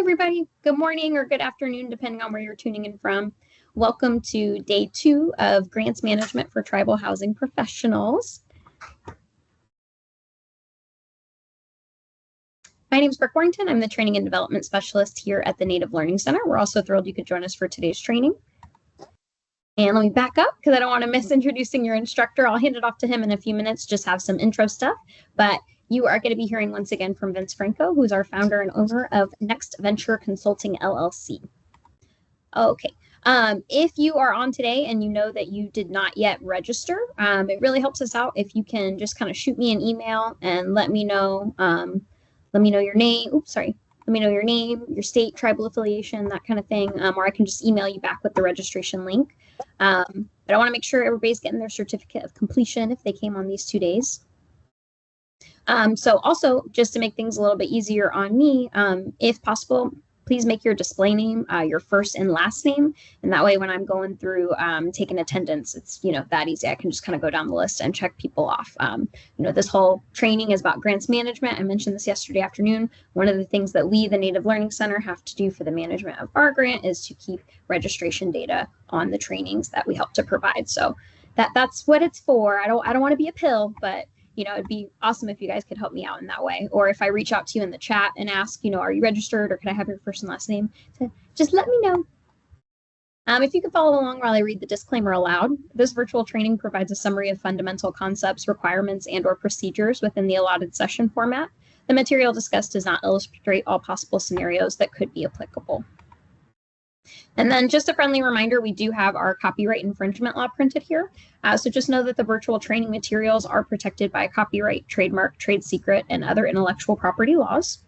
everybody. Good morning or good afternoon, depending on where you're tuning in from. Welcome to day 2 of Grants Management for Tribal Housing Professionals. My name is Brooke Warrington. I'm the Training and Development Specialist here at the Native Learning Center. We're also thrilled you could join us for today's training. And let me back up because I don't want to miss introducing your instructor. I'll hand it off to him in a few minutes, just have some intro stuff. But you are going to be hearing once again from Vince Franco, who's our founder and owner of Next Venture Consulting, LLC. Okay. If you are on today and you know that you did not yet register, it really helps us out if you can just kind of shoot me an email and let me know your name. Oops, sorry. Let me know your name, your state, tribal affiliation, that kind of thing, or I can just email you back with the registration link. But I want to make sure everybody's getting their certificate of completion if they came on these 2 days. So also, just to make things a little bit easier on me, if possible, please make your display name your first and last name. And that way, when I'm going through taking attendance, it's, that easy. I can just kind of go down the list and check people off. This whole training is about grants management. I mentioned this yesterday afternoon. One of the things that we, the Native Learning Center, have to do for the management of our grant is to keep registration data on the trainings that we help to provide. So that's what it's for. I don't want to be a pill, but it'd be awesome if you guys could help me out in that way. Or if I reach out to you in the chat and ask, are you registered or can I have your first and last name? So just let me know. If you could follow along while I read the disclaimer aloud, this virtual training provides a summary of fundamental concepts, requirements, and/or procedures within the allotted session format. The material discussed does not illustrate all possible scenarios that could be applicable. And then just a friendly reminder, we do have our copyright infringement law printed here. So just know that the virtual training materials are protected by copyright, trademark, trade secret, and other intellectual property laws.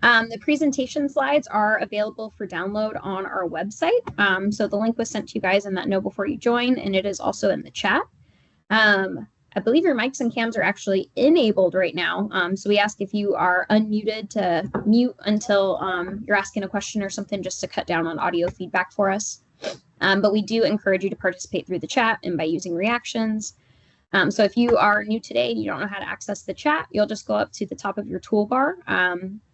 The presentation slides are available for download on our website. So the link was sent to you guys in that Know Before You Join, and it is also in the chat. I believe your mics and cams are actually enabled right now. So we ask if you are unmuted to mute until you're asking a question or something, just to cut down on audio feedback for us. But we do encourage you to participate through the chat and by using reactions. So if you are new today and you don't know how to access the chat, you'll just go up to the top of your toolbar.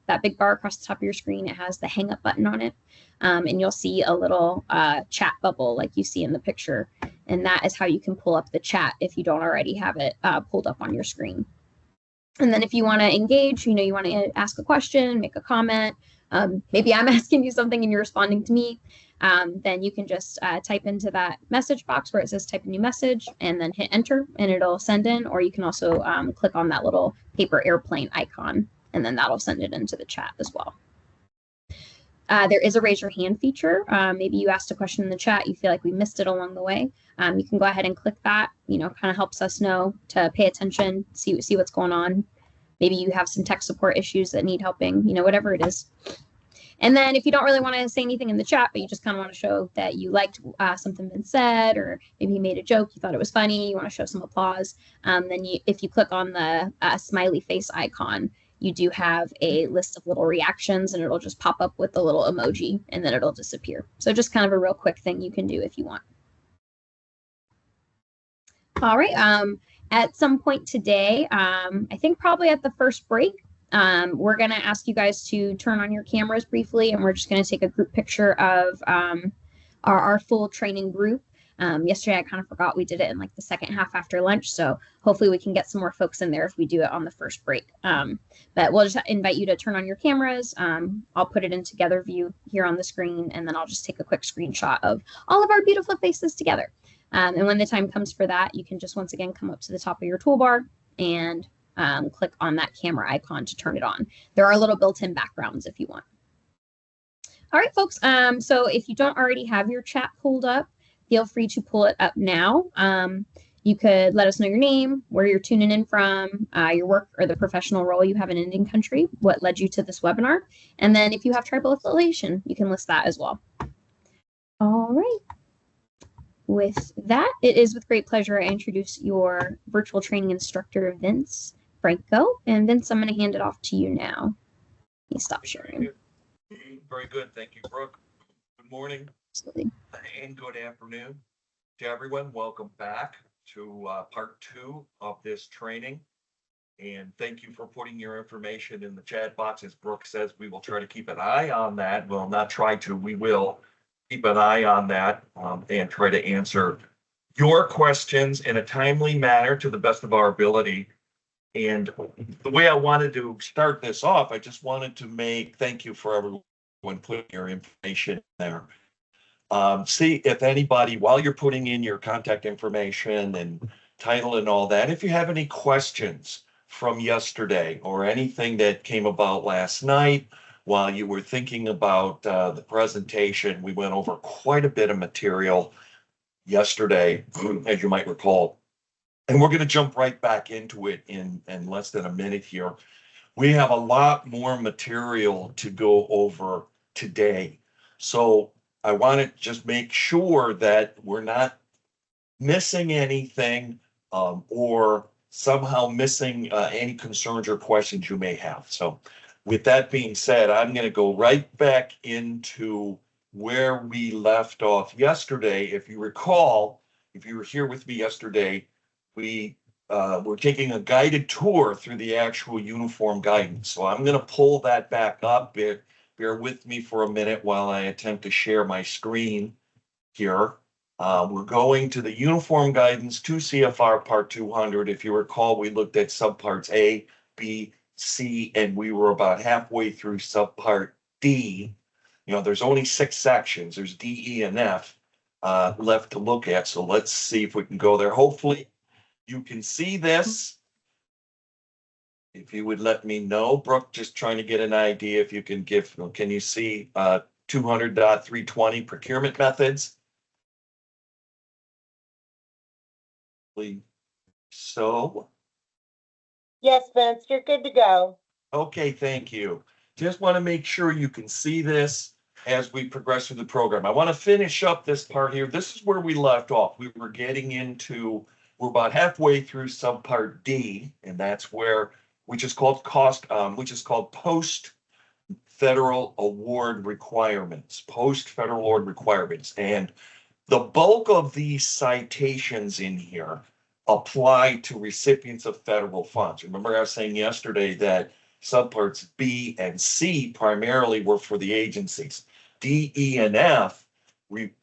That big bar across the top of your screen, it has the hang up button on it. And you'll see a little chat bubble like you see in the picture. And that is how you can pull up the chat if you don't already have it pulled up on your screen. And then if you want to engage, you want to ask a question, make a comment, maybe I'm asking you something and you're responding to me, then you can just type into that message box where it says type a new message and then hit enter and it'll send in, or you can also click on that little paper airplane icon and then that'll send it into the chat as well. There is a raise your hand feature. Maybe you asked a question in the chat, you feel like we missed it along the way. You can go ahead and click that, kind of helps us know to pay attention, see what's going on. Maybe you have some tech support issues that need helping, whatever it is. And then if you don't really want to say anything in the chat, but you just kind of want to show that you liked something been said, or maybe you made a joke, you thought it was funny, you want to show some applause, then if you click on the smiley face icon, you do have a list of little reactions and it'll just pop up with the little emoji and then it'll disappear. So just kind of a real quick thing you can do if you want. All right. At some point today, I think probably at the first break, we're going to ask you guys to turn on your cameras briefly, and we're just going to take a group picture of our full training group. Yesterday, I kind of forgot we did it in like the second half after lunch, so hopefully we can get some more folks in there if we do it on the first break. But we'll just invite you to turn on your cameras. I'll put it in together view here on the screen, and then I'll just take a quick screenshot of all of our beautiful faces together. And when the time comes for that, you can just once again come up to the top of your toolbar and click on that camera icon to turn it on. There are little built-in backgrounds if you want. All right, folks. So if you don't already have your chat pulled up, feel free to pull it up now. You could let us know your name, where you're tuning in from, your work or the professional role you have in Indian country, what led you to this webinar. And then if you have tribal affiliation, you can list that as well. All right. With that, it is with great pleasure I introduce your virtual training instructor, Vince Franco. And Vince, I'm going to hand it off to you now. Let me stop sharing. Very good. Thank you, Brooke. Good morning. Absolutely. And good afternoon to everyone. Welcome back to part 2 of this training. And thank you for putting your information in the chat box. As Brooke says, we will try to keep an eye on that. Well, not try to, we will keep an eye on that and try to answer your questions in a timely manner to the best of our ability. And the way I wanted to start this off, I just wanted to thank you for everyone putting your information there. See if anybody, while you're putting in your contact information and title and all that, if you have any questions from yesterday or anything that came about last night while you were thinking about the presentation. We went over quite a bit of material yesterday, as you might recall. And we're going to jump right back into it in less than a minute here. We have a lot more material to go over today. So I want to just make sure that we're not missing anything or somehow missing any concerns or questions you may have. So with that being said, I'm going to go right back into where we left off yesterday. If you recall, if you were here with me yesterday, we were taking a guided tour through the actual uniform guidance. So I'm going to pull that back up. Bear with me for a minute while I attempt to share my screen here. We're going to the Uniform Guidance 2 CFR Part 200. If you recall, we looked at subparts A, B, C, and we were about halfway through subpart D. You know, there's only 6 sections. There's D, E, and F left to look at. So let's see if we can go there. Hopefully you can see this. If you would let me know, Brooke, just trying to get an idea if you can can you see 200.320 procurement methods? So, Yes, Vince, you're good to go. okay, thank you. Just want to make sure you can see this as we progress through the program. I want to finish up this part here. This is where we left off. We were getting into, we're about halfway through subpart D, and that's where, which is called post federal award requirements, post federal award requirements. And the bulk of these citations in here apply to recipients of federal funds. Remember I was saying yesterday that subparts B and C primarily were for the agencies. D, E, and F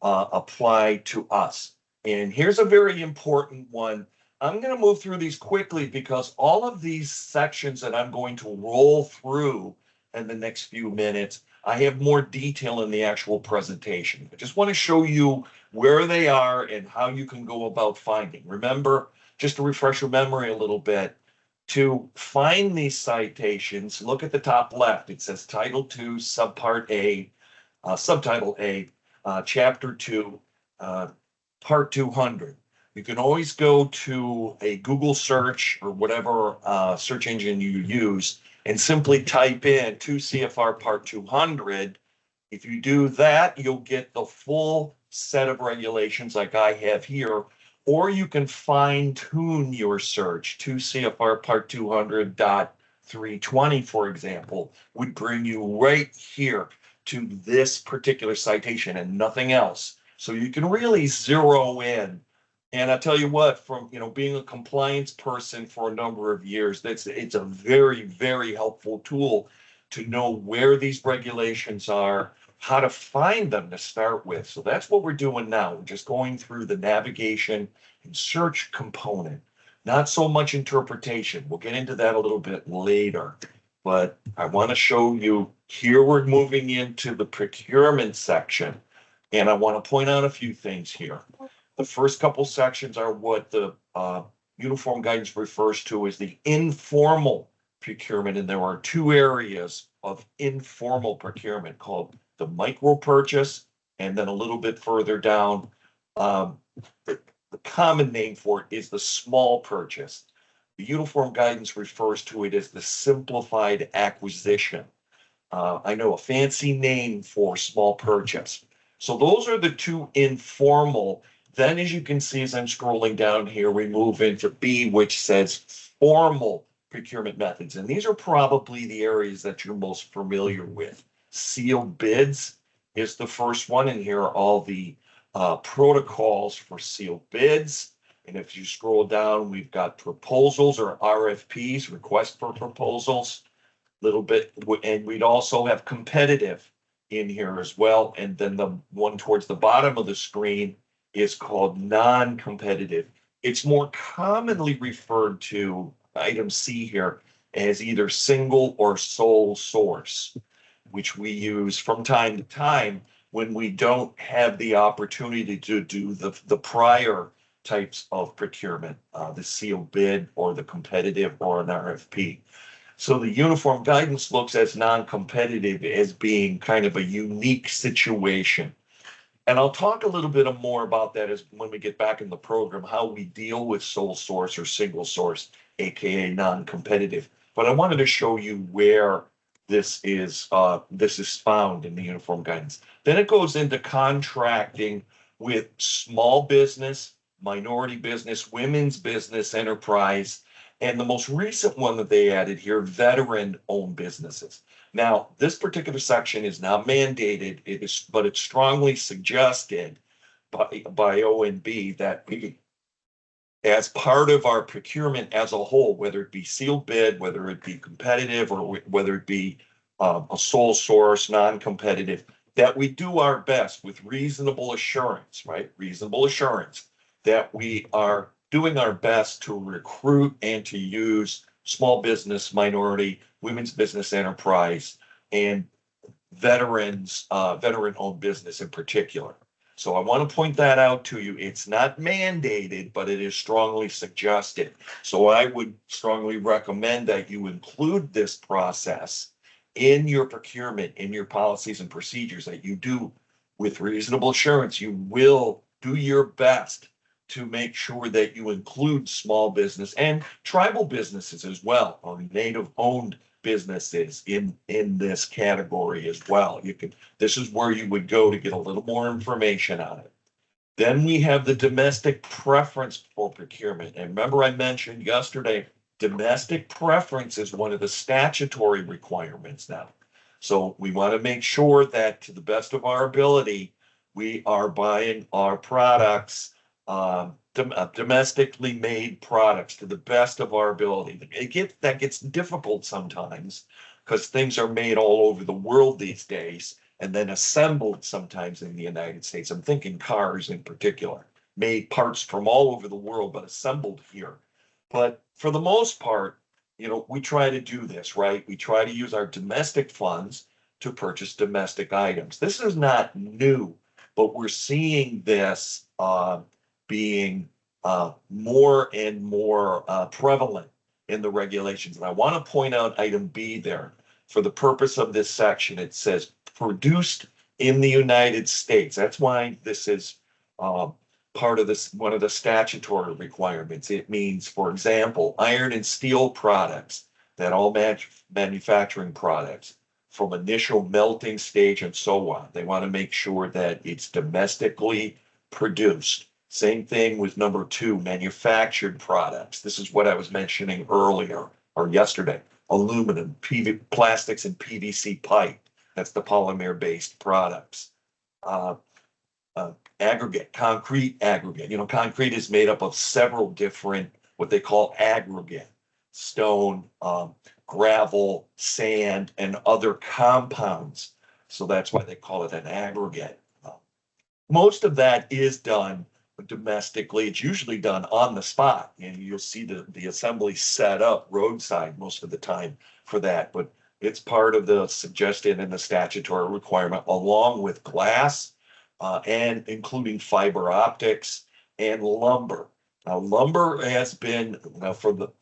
apply to us. And here's a very important one. I'm going to move through these quickly because all of these sections that I'm going to roll through in the next few minutes, I have more detail in the actual presentation. I just want to show you where they are and how you can go about finding. Remember, just to refresh your memory a little bit, to find these citations, look at the top left. It says Title II, Subpart A, Subtitle A, Chapter 2, Part 200. You can always go to a Google search or whatever search engine you use and simply type in 2 CFR Part 200. If you do that, you'll get the full set of regulations like I have here, or you can fine tune your search. 2 CFR Part 200.320, for example, would bring you right here to this particular citation and nothing else. So you can really zero in. And I tell you what, from being a compliance person for a number of years, it's a very, very helpful tool to know where these regulations are, how to find them to start with. So that's what we're doing now. We're just going through the navigation and search component, not so much interpretation. We'll get into that a little bit later. But I want to show you here we're moving into the procurement section. And I want to point out a few things here. The first couple sections are what the uniform guidance refers to as the informal procurement. And there are 2 areas of informal procurement called the micro purchase, and then a little bit further down, the common name for it is the small purchase. The uniform guidance refers to it as the simplified acquisition. I know a fancy name for small purchase. So those are the 2 informal. Then, as you can see, as I'm scrolling down here, we move into B, which says formal procurement methods. And these are probably the areas that you're most familiar with. Sealed bids is the first one, and here are all the protocols for sealed bids. And if you scroll down, we've got proposals or RFPs, request for proposals, little bit, and we'd also have competitive in here as well. And then the one towards the bottom of the screen is called non-competitive. It's more commonly referred to, item C here, as either single or sole source, which we use from time to time when we don't have the opportunity to do the prior types of procurement, the sealed bid or the competitive or an RFP. So the uniform guidance looks as non-competitive as being kind of a unique situation. And I'll talk a little bit more about that as when we get back in the program, how we deal with sole source or single source, AKA non-competitive. But I wanted to show you where this is found in the uniform guidance. Then it goes into contracting with small business, minority business, women's business, enterprise, and the most recent one that they added here, veteran-owned businesses. Now, this particular section is not mandated, but it's strongly suggested by ONB that we, as part of our procurement as a whole, whether it be sealed bid, whether it be competitive, or whether it be a sole source, non-competitive, that we do our best with reasonable assurance, right? Reasonable assurance that we are doing our best to recruit and to use small business, minority, women's business, enterprise, and veteran-owned business in particular. So I want to point that out to you. It's not mandated, but it is strongly suggested. So I would strongly recommend that you include this process in your procurement, in your policies and procedures, that you do with reasonable assurance. You will do your best to make sure that you include small business and tribal businesses as well, or native-owned businesses in this category as well. This is where you would go to get a little more information on it. Then we have the domestic preference for procurement. And remember, I mentioned yesterday, domestic preference is one of the statutory requirements now. So we want to make sure that, to the best of our ability, we are buying our products, domestically made products, to the best of our ability. That gets difficult sometimes because things are made all over the world these days and then assembled sometimes in the United States. I'm thinking cars in particular, made parts from all over the world, but assembled here. But for the most part, we try to do this, right? We try to use our domestic funds to purchase domestic items. This is not new, but we're seeing this being more and more prevalent in the regulations. And I want to point out item B there. For the purpose of this section, it says produced in the United States. That's why this is part of this, one of the statutory requirements. It means, for example, iron and steel products, that all manufacturing products from initial melting stage and so on. They want to make sure that it's domestically produced. Same thing with number 2, manufactured products. This is what I was mentioning earlier or yesterday. Aluminum, plastics, and PVC pipe. That's the polymer-based products. Aggregate, concrete aggregate. Concrete is made up of several different, what they call aggregate, stone, gravel, sand, and other compounds. So that's why they call it an aggregate. Most of that is done domestically. It's usually done on the spot, and you'll see the assembly set up roadside most of the time for that. But it's part of the suggested and the statutory requirement, along with glass, and including fiber optics and lumber. Now, lumber has been,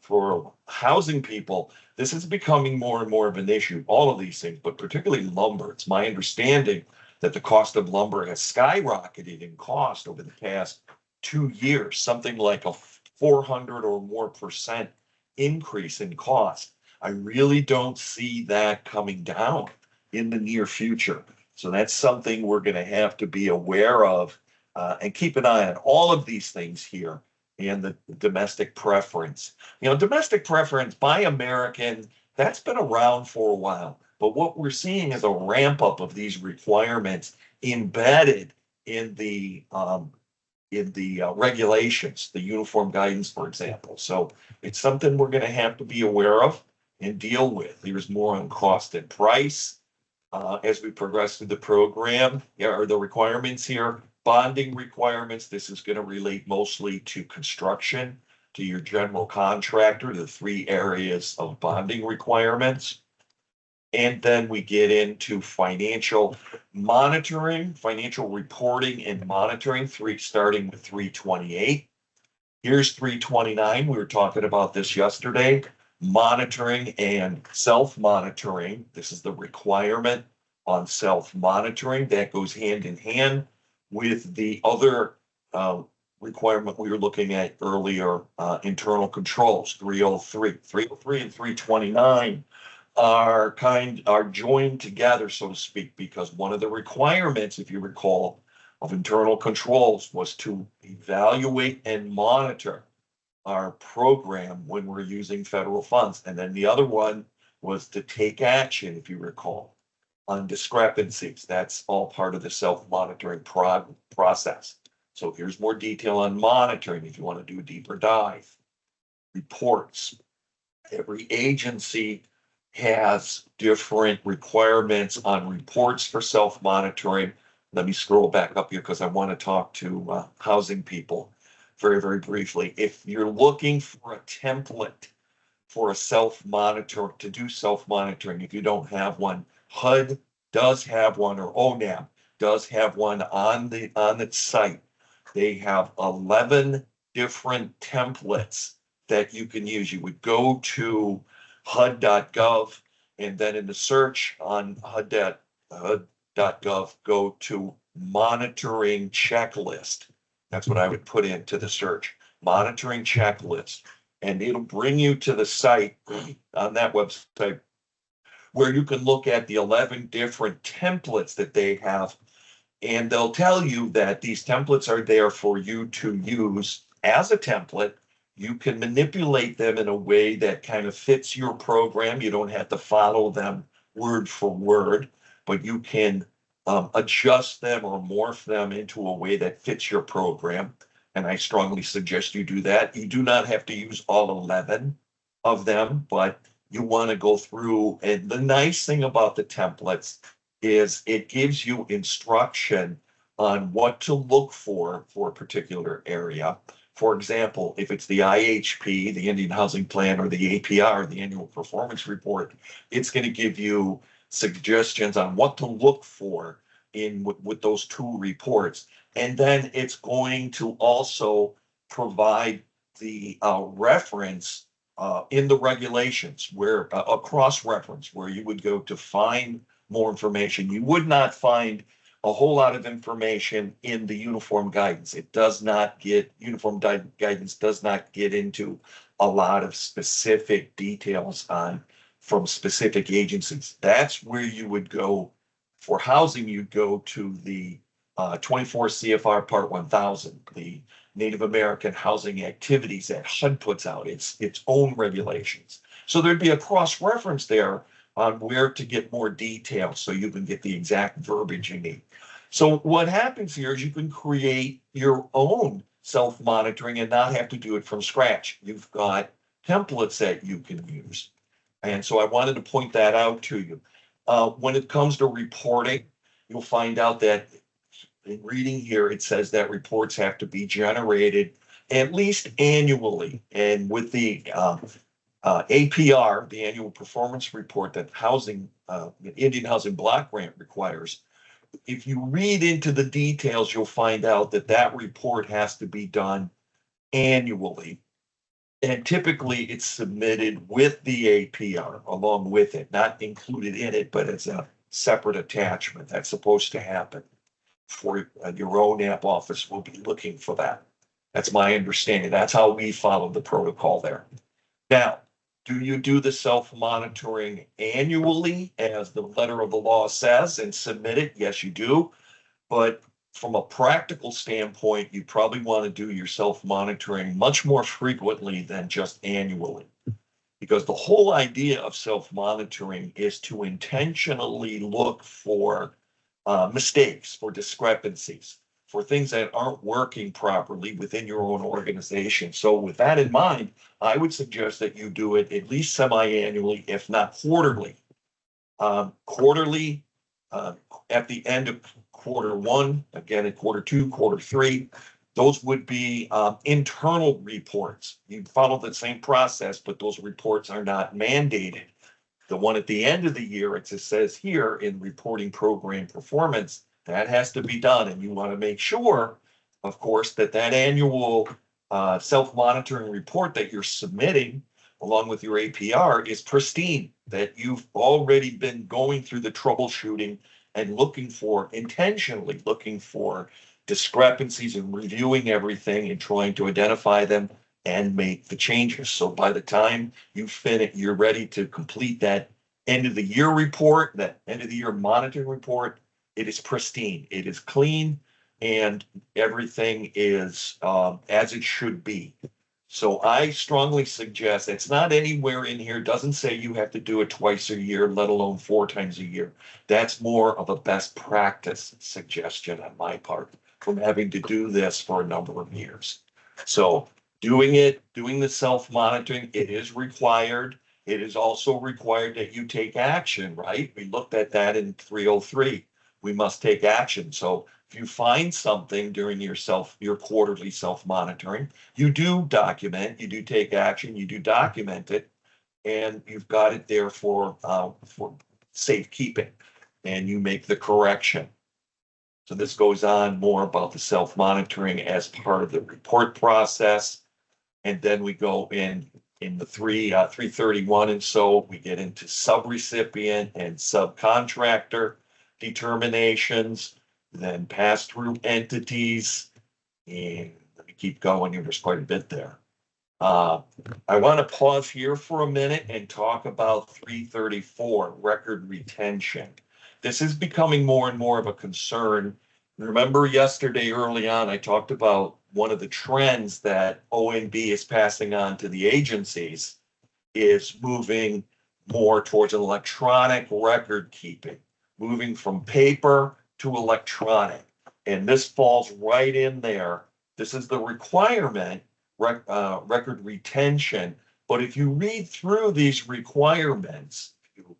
for housing people, this is becoming more and more of an issue, all of these things, but particularly lumber. It's my understanding that the cost of lumber has skyrocketed in cost over the past 2 years, something like a 400 or more % increase in cost. I really don't see that coming down in the near future. So that's something we're going to have to be aware of and keep an eye on all of these things here. And the domestic preference. Domestic preference, Buy American, that's been around for a while. But what we're seeing is a ramp up of these requirements embedded in the regulations, the uniform guidance, for example. So it's something we're going to have to be aware of and deal with. There's more on cost and price as we progress through the program, or the requirements here. Bonding requirements, this is going to relate mostly to construction, to your general contractor, the three areas of bonding requirements. And then we get into financial monitoring, financial reporting and monitoring, starting with 328. Here's 329. We were talking about this yesterday. Monitoring and self-monitoring. This is the requirement on self-monitoring that goes hand in hand with the other requirement we were looking at earlier, internal controls, 303. 303 and 329 are joined together, so to speak, because one of the requirements, if you recall, of internal controls was to evaluate and monitor our program when we're using federal funds. And then the other one was to take action, if you recall, on discrepancies. That's all part of the self-monitoring process. So here's more detail on monitoring if you want to do a deeper dive. Reports. Every agency has different requirements on reports for self-monitoring. Let me scroll back up here because I want to talk to housing people very, very briefly. If you're looking for a template for a self-monitor, to do self-monitoring, if you don't have one, HUD does have one, or ONAP does have one on its site. They have 11 different templates that you can use. You would go to HUD.gov, and then in the search on HUD.gov, go to monitoring checklist. That's what I would put into the search, monitoring checklist. And it'll bring you to the site on that website where you can look at the 11 different templates that they have. And they'll tell you that these templates are there for you to use as a template. You can manipulate them in a way that kind of fits your program. You don't have to follow them word for word, but you can adjust them or morph them into a way that fits your program. And I strongly suggest you do that. You do not have to use all 11 of them, but you want to go through. And the nice thing about the templates is it gives you instruction on what to look for a particular area. For example, if it's the IHP, the Indian Housing Plan, or the APR, the Annual Performance Report, it's going to give you suggestions on what to look for with those two reports. And then it's going to also provide the reference in the regulations, where a cross-reference, where you would go to find more information. You would not find a whole lot of information in the uniform guidance. Uniform guidance does not get into a lot of specific details from specific agencies. That's where you would go for housing. You'd go to the 24 CFR Part 1000, the Native American Housing Activities that HUD puts out, its own regulations. So there'd be a cross-reference there on where to get more detail so you can get the exact verbiage you need. So what happens here is you can create your own self-monitoring and not have to do it from scratch. You've got templates that you can use. And so I wanted to point that out to you. When it comes to reporting, you'll find out that in reading here, it says that reports have to be generated at least annually. And with the APR, the Annual Performance Report that Indian Housing Block Grant requires, if you read into the details, you'll find out that report has to be done annually. And typically it's submitted with the APR along with it, not included in it, but it's a separate attachment that's supposed to happen. For your own app office will be looking for that. That's my understanding. That's how we follow the protocol there. Now, do you do the self-monitoring annually as the letter of the law says and submit it? Yes, you do. But from a practical standpoint, you probably want to do your self-monitoring much more frequently than just annually. Because the whole idea of self-monitoring is to intentionally look for mistakes, for discrepancies. for things that aren't working properly within your own organization. So with that in mind, I would suggest that you do it at least semi-annually, if not quarterly. Quarterly, at the end of quarter one, again in quarter two, quarter three, those would be internal reports. You follow the same process, but those reports are not mandated. The one at the end of the year, it just says here in reporting program performance, that has to be done. And you want to make sure, of course, that that annual self-monitoring report that you're submitting along with your APR is pristine, that you've already been going through the troubleshooting and intentionally looking for discrepancies and reviewing everything and trying to identify them and make the changes. So by the time you finish, you're ready to complete that end of the year report, that end of the year monitoring report, it is pristine, it is clean, and everything is as it should be. So I strongly suggest, it's not anywhere in here, doesn't say you have to do it twice a year, let alone 4 times a year. That's more of a best practice suggestion on my part from having to do this for a number of years. So doing the self-monitoring, it is required. It is also required that you take action, right? We looked at that in 303. We must take action. So if you find something during your quarterly self-monitoring, you do document, you do take action, you do document it, and you've got it there for safekeeping, and you make the correction. So this goes on more about the self-monitoring as part of the report process. And then we go in the 331, and so we get into subrecipient and subcontractor determinations, then pass-through entities, and let me keep going here, there's quite a bit there. I want to pause here for a minute and talk about 334, record retention. This is becoming more and more of a concern. Remember yesterday early on, I talked about one of the trends that ONB is passing on to the agencies is moving more towards electronic record keeping, moving from paper to electronic. And this falls right in there. This is the requirement, record retention. But if you read through these requirements, if you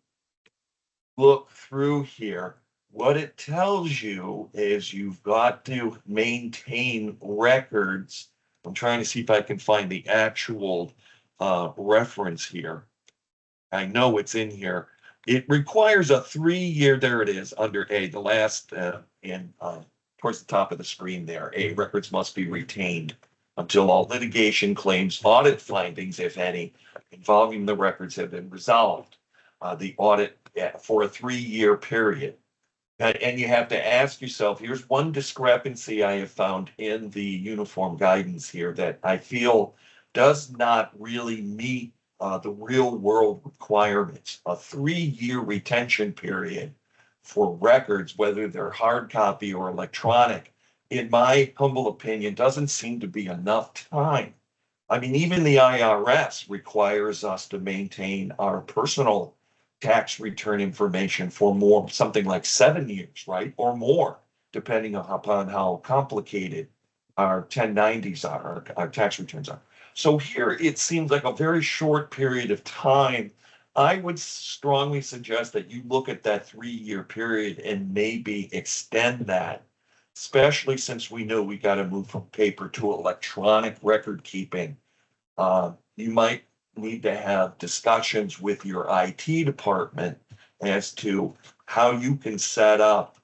look through here, what it tells you is you've got to maintain records. I'm trying to see if I can find the actual reference here. I know it's in here. It requires a 3-year, there it is, under A, the last, towards the top of the screen there. A, records must be retained until all litigation claims, audit findings, if any, involving the records have been resolved. The audit for a 3-year period. And you have to ask yourself, here's one discrepancy I have found in the uniform guidance here that I feel does not really meet the real world requirements. A 3-year retention period for records, whether they're hard copy or electronic, in my humble opinion, doesn't seem to be enough time. I mean, even the IRS requires us to maintain our personal tax return information for something like 7 years, right? Or more, depending upon how complicated our 1090s are, our tax returns are. So here it seems like a very short period of time. I would strongly suggest that you look at that 3-year period and maybe extend that, especially since we know we got to move from paper to electronic record keeping. You might need to have discussions with your IT department as to how you can set up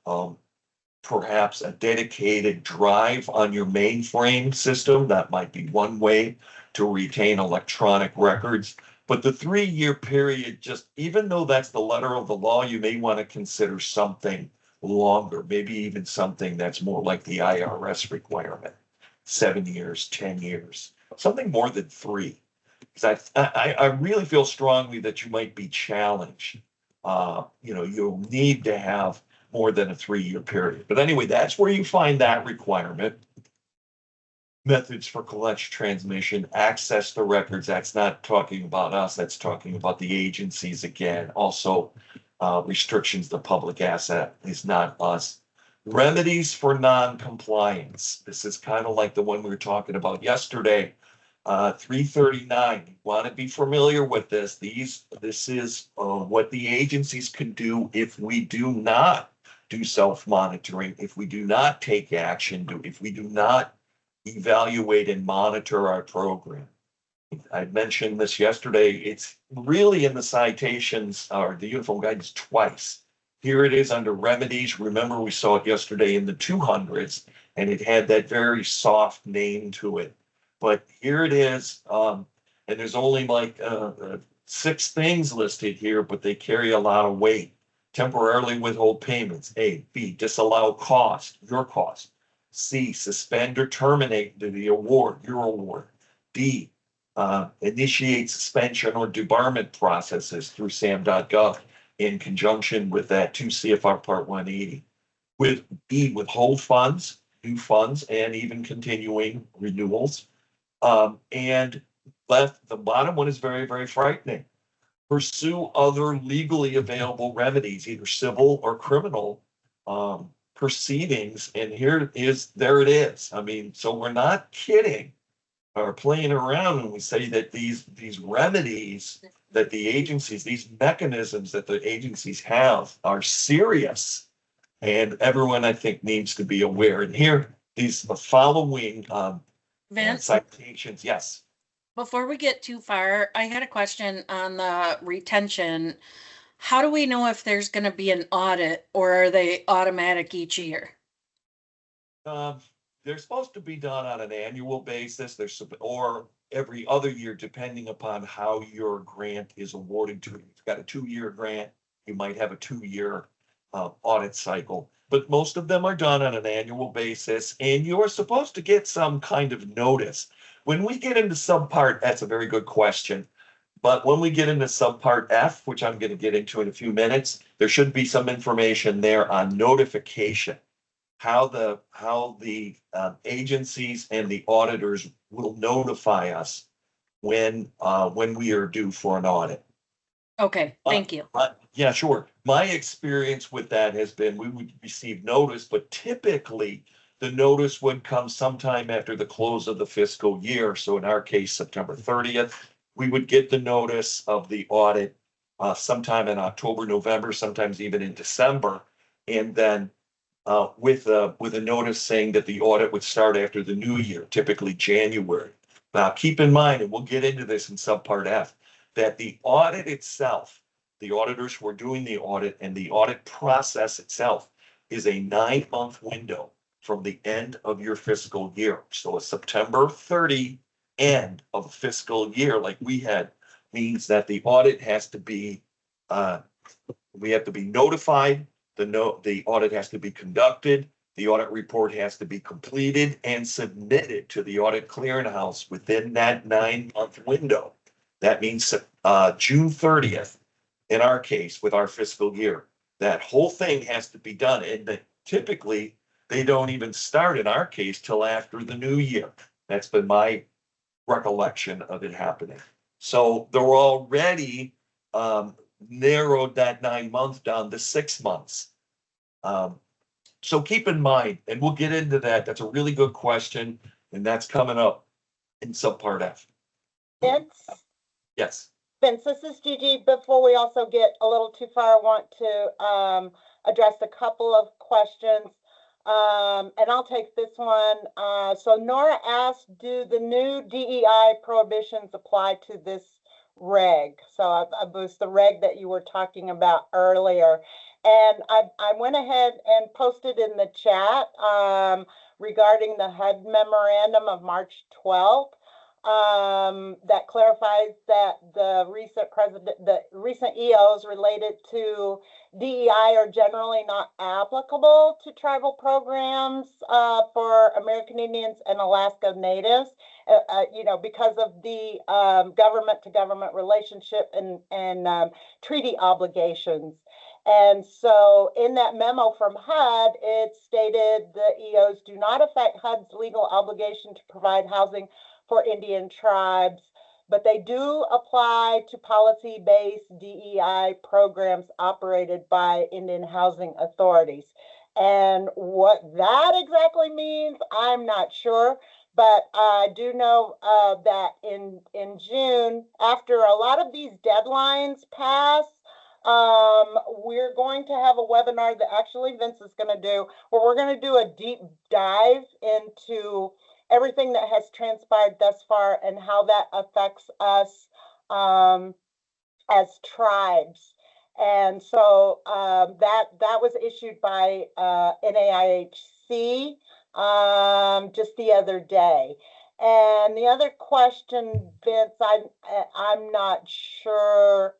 perhaps a dedicated drive on your mainframe system. That might be one way to retain electronic records. But the 3-year period, just even though that's the letter of the law, you may want to consider something longer, maybe even something that's more like the IRS requirement, 7 years, 10 years, something more than 3. Because I really feel strongly that you might be challenged. You'll need to have more than a 3-year period. But anyway, that's where you find that requirement. Methods for collection, transmission, access to records. That's not talking about us. That's talking about the agencies again. Also, restrictions to public asset is not us. Remedies for non-compliance. This is kind of like the one we were talking about yesterday. 339. You want to be familiar with this. This is what the agencies can do if we do not do self-monitoring, if we do not take action, if we do not evaluate and monitor our program. I mentioned this yesterday. It's really in the citations or the uniform guidance twice. Here it is under remedies. Remember, we saw it yesterday in the 200s, and it had that very soft name to it. But here it is, and there's only like 6 things listed here, but they carry a lot of weight. Temporarily withhold payments. A. B. Disallow cost, your cost. C. Suspend or terminate the award, your award. D. Initiate suspension or debarment processes through SAM.gov in conjunction with that 2 CFR Part 180. With E, withhold funds, new funds, and even continuing renewals. And the bottom one is very, very frightening. Pursue other legally available remedies, either civil or criminal proceedings. And there it is. I mean, so we're not kidding or playing around when we say that these remedies that the agencies, these mechanisms that the agencies have are serious. And everyone, I think, needs to be aware. And here, the following Vince, citations, yes. before we get too far, I had a question on the retention. How do we know if there's going to be an audit, or are they automatic each year? They're supposed to be done on an annual basis. Or every other year, depending upon how your grant is awarded to you. If you've got a 2-year grant, you might have a 2-year audit cycle. But most of them are done on an annual basis, and you're supposed to get some kind of notice. When we get into subpart, that's a very good question. But when we get into subpart F, which I'm going to get into in a few minutes, there should be some information there on notification. How the agencies and the auditors will notify us when we are due for an audit. Okay, thank you. Yeah, sure. My experience with that has been we would receive notice, but typically the notice would come sometime after the close of the fiscal year. So in our case, September 30th, we would get the notice of the audit sometime in October, November, sometimes even in December. And then with a notice saying that the audit would start after the new year, typically January. Now, keep in mind, and we'll get into this in subpart F, that the audit itself, the auditors who are doing the audit and the audit process itself is a 9-month window from the end of your fiscal year. So a September 30 end of a fiscal year like we had means that the audit has to be, we have to be notified. The audit has to be conducted. The audit report has to be completed and submitted to the audit clearinghouse within that 9-month window. That means June 30th, in our case, with our fiscal year. That whole thing has to be done. And typically, they don't even start in our case till after the new year. That's been my recollection of it happening. So they're already narrowed that 9 months down to 6 months. So keep in mind, and we'll get into that. That's a really good question, and that's coming up in subpart F. Vince, Yes. this is Gigi. Before we also get a little too far, I want to address a couple of questions. And I'll take this one. So Nora asked, do the new DEI prohibitions apply to this reg? So it was the reg that you were talking about earlier. And I went ahead and posted in the chat regarding the HUD memorandum of March 12th. That clarifies that the recent EOs related to DEI are generally not applicable to tribal programs for American Indians and Alaska Natives, because of the government-to-government relationship and treaty obligations. And so in that memo from HUD, it stated the EOs do not affect HUD's legal obligation to provide housing for Indian tribes, but they do apply to policy-based DEI programs operated by Indian housing authorities. And what that exactly means, I'm not sure. But I do know that in June, after a lot of these deadlines pass, we're going to have a webinar that actually Vince is going to do, where we're going to do a deep dive into everything that has transpired thus far and how that affects us as tribes. And so that was issued by NAIHC just the other day. And the other question, Vince, I'm not sure.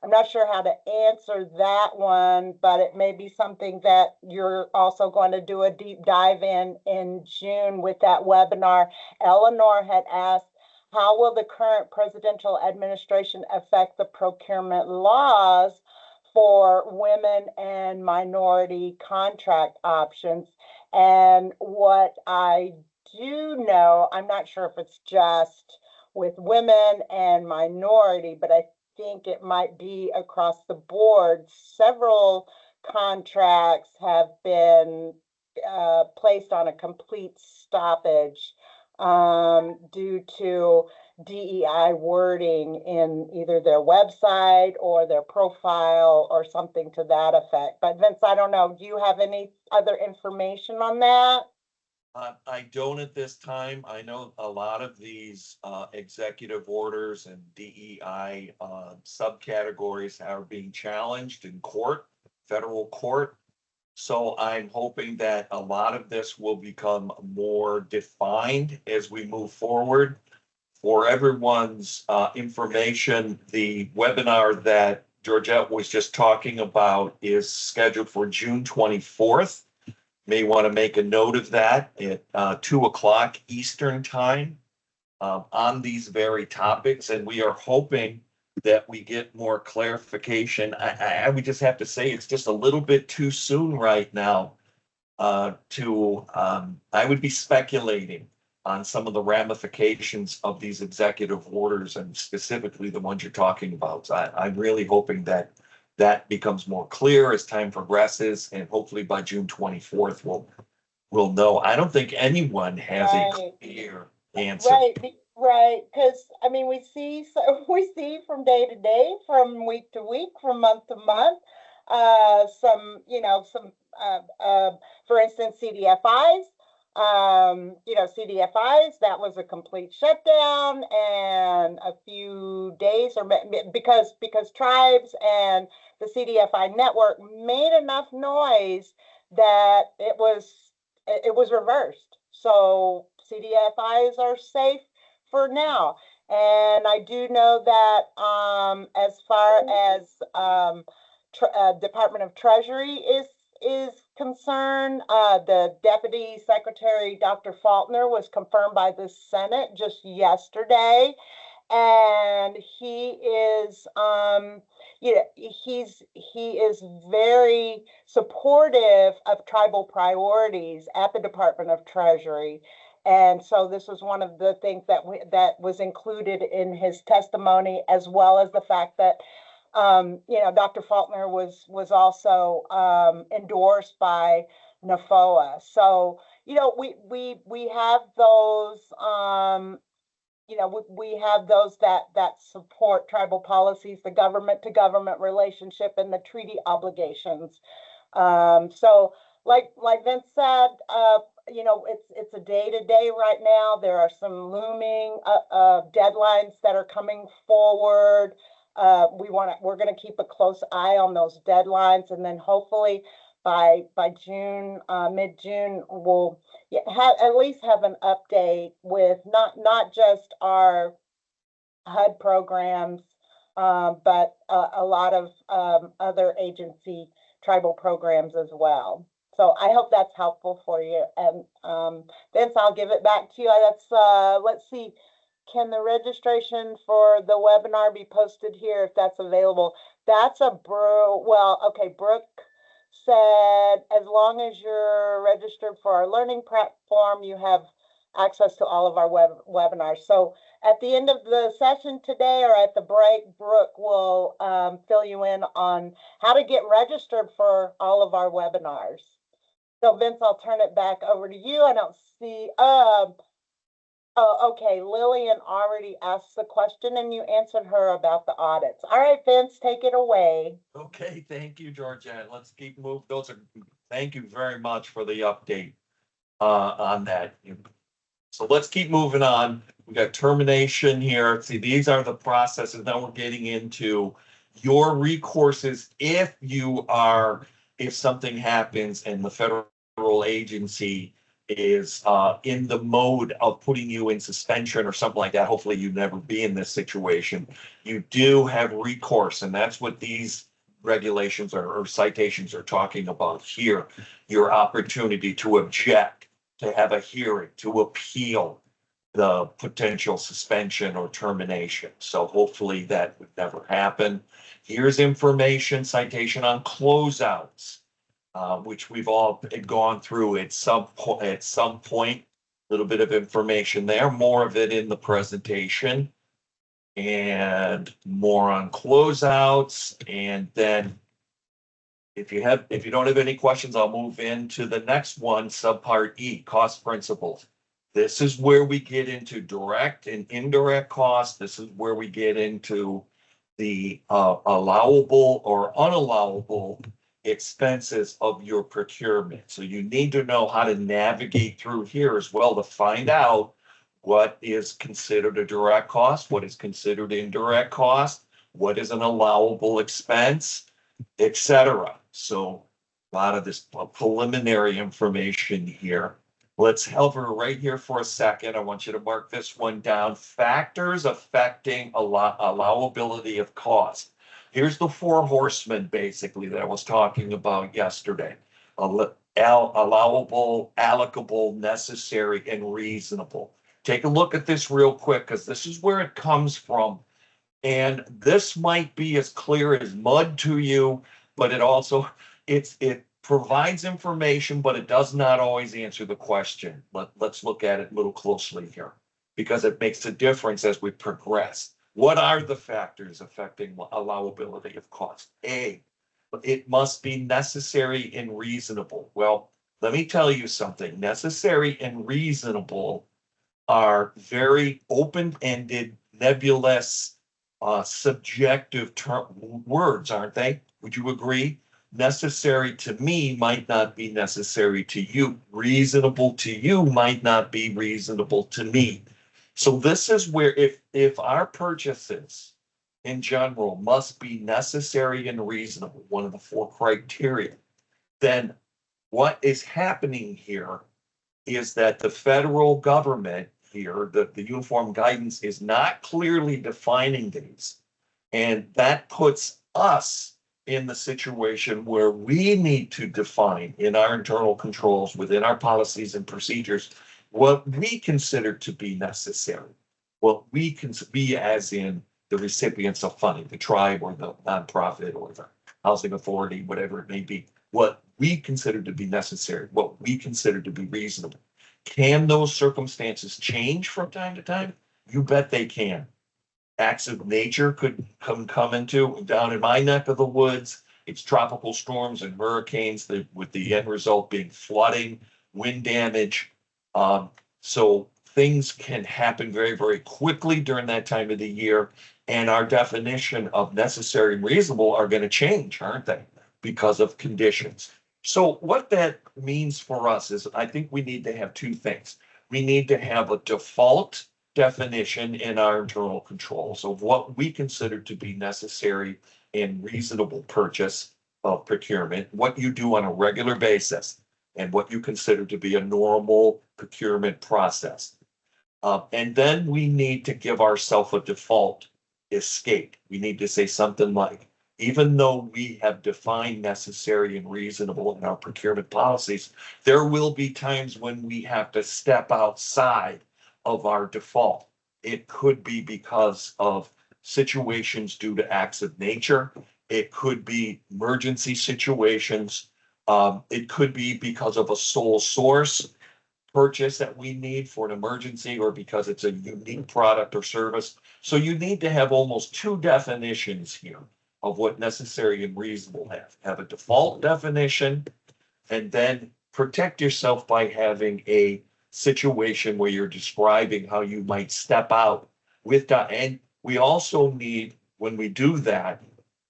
I'm not sure how to answer that one, but it may be something that you're also going to do a deep dive in June with that webinar. Eleanor had asked, how will the current presidential administration affect the procurement laws for women and minority contract options? And what I do know, I'm not sure if it's just with women and minority, but I think it might be across the board. Several contracts have been placed on a complete stoppage due to DEI wording in either their website or their profile or something to that effect. But Vince, I don't know, do you have any other information on that? I don't at this time. I know a lot of these executive orders and DEI subcategories are being challenged in court, federal court. So I'm hoping that a lot of this will become more defined as we move forward. For everyone's information, the webinar that Georgette was just talking about is scheduled for June 24th. May want to make a note of that at 2 o'clock Eastern time on these very topics. And we are hoping that we get more clarification. I would just have to say it's just a little bit too soon right now I would be speculating on some of the ramifications of these executive orders and specifically the ones you're talking about. So I'm really hoping that that becomes more clear as time progresses, and hopefully by June 24th, we'll know. I don't think anyone has a clear answer. Right. Because I mean, we see from day to day, from week to week, from month to month, for instance, CDFIs. CDFIs, that was a complete shutdown, and a few days, or because tribes and the CDFI network made enough noise that it was reversed. So CDFIs are safe for now. And I do know that as far as Department of Treasury is concerned, the Deputy Secretary, Dr. Faulkner, was confirmed by the Senate just yesterday. And he is, he is very supportive of tribal priorities at the Department of Treasury. And so this was one of the things that was included in his testimony, as well as the fact that Dr. Faulkner was also endorsed by NAFOA. So we have those. We have those that support tribal policies, the government to government relationship, and the treaty obligations. So like Vince said, it's a day-to-day right now. There are some looming deadlines that are coming forward. We're going to keep a close eye on those deadlines, and then hopefully by June, mid-June, we'll at least have an update with not just our HUD programs, but a lot of other agency tribal programs as well. So I hope that's helpful for you. And Vince, I'll give it back to you. Let's see. Can the registration for the webinar be posted here if that's available? That's Brooke said, as long as you're registered for our learning platform, you have access to all of our webinars. So at the end of the session today or at the break, Brooke will fill you in on how to get registered for all of our webinars. So Vince, I'll turn it back over to you. I don't see, oh, okay, Lillian already asked the question and you answered her about the audits. All right, Vince, take it away. Okay, thank you, Georgette. Let's keep moving. Thank you very much for the update on that. So let's keep moving on. We got termination here. See, these are the processes. Now we're getting into your recourses if something happens and the federal agency is in the mode of putting you in suspension or something like that. Hopefully you'd never be in this situation. You do have recourse, and that's what these regulations or citations are talking about here. Your opportunity to object, to have a hearing, to appeal the potential suspension or termination. So hopefully that would never happen. Here's information, citation on closeouts, which we've all gone through at some point. A little bit of information there, more of it in the presentation, and more on closeouts. And then if you don't have any questions, I'll move into the next one, subpart E, cost principles. This is where we get into direct and indirect costs. This is where we get into the allowable or unallowable expenses of your procurement. So you need to know how to navigate through here as well to find out what is considered a direct cost, what is considered indirect cost, what is an allowable expense, etc. So a lot of this preliminary information here. Let's hover right here for a second. I want you to mark this one down. Factors affecting allowability of cost. Here's the four horsemen, basically, that I was talking about yesterday. Allowable, allocable, necessary, and reasonable. Take a look at this real quick, because this is where it comes from. And this might be as clear as mud to you, but it provides information, but it does not always answer the question. Let's look at it a little closely here, because it makes a difference as we progress. What are the factors affecting allowability of cost? A, it must be necessary and reasonable. Well, let me tell you something. Necessary and reasonable are very open-ended, nebulous, subjective words, aren't they? Would you agree? Necessary to me might not be necessary to you. Reasonable to you might not be reasonable to me. So this is where if our purchases in general must be necessary and reasonable, one of the four criteria, then what is happening here is that the federal government here, the uniform guidance is not clearly defining these. And that puts us in the situation where we need to define in our internal controls, within our policies and procedures, what we consider to be necessary, what we can be as in the recipients of funding, the tribe or the nonprofit or the housing authority, whatever it may be, what we consider to be necessary, what we consider to be reasonable. Can those circumstances change from time to time? You bet they can. Acts of nature could come into, down in my neck of the woods, it's tropical storms and hurricanes, with the end result being flooding, wind damage. So things can happen very, very quickly during that time of the year. And our definition of necessary and reasonable are going to change, aren't they? Because of conditions. So what that means for us is, I think we need to have two things. We need to have a default definition in our internal controls of what we consider to be necessary and reasonable purchase of procurement, what you do on a regular basis, and what you consider to be a normal procurement process. And then we need to give ourselves a default escape. We need to say something like, even though we have defined necessary and reasonable in our procurement policies, there will be times when we have to step outside of our default. It could be because of situations due to acts of nature. It could be emergency situations. It could be because of a sole source purchase that we need for an emergency or because it's a unique product or service. So you need to have almost two definitions here of what necessary and reasonable have. Have a default definition and then protect yourself by having a situation where you're describing how you might step out with that. And we also need, when we do that,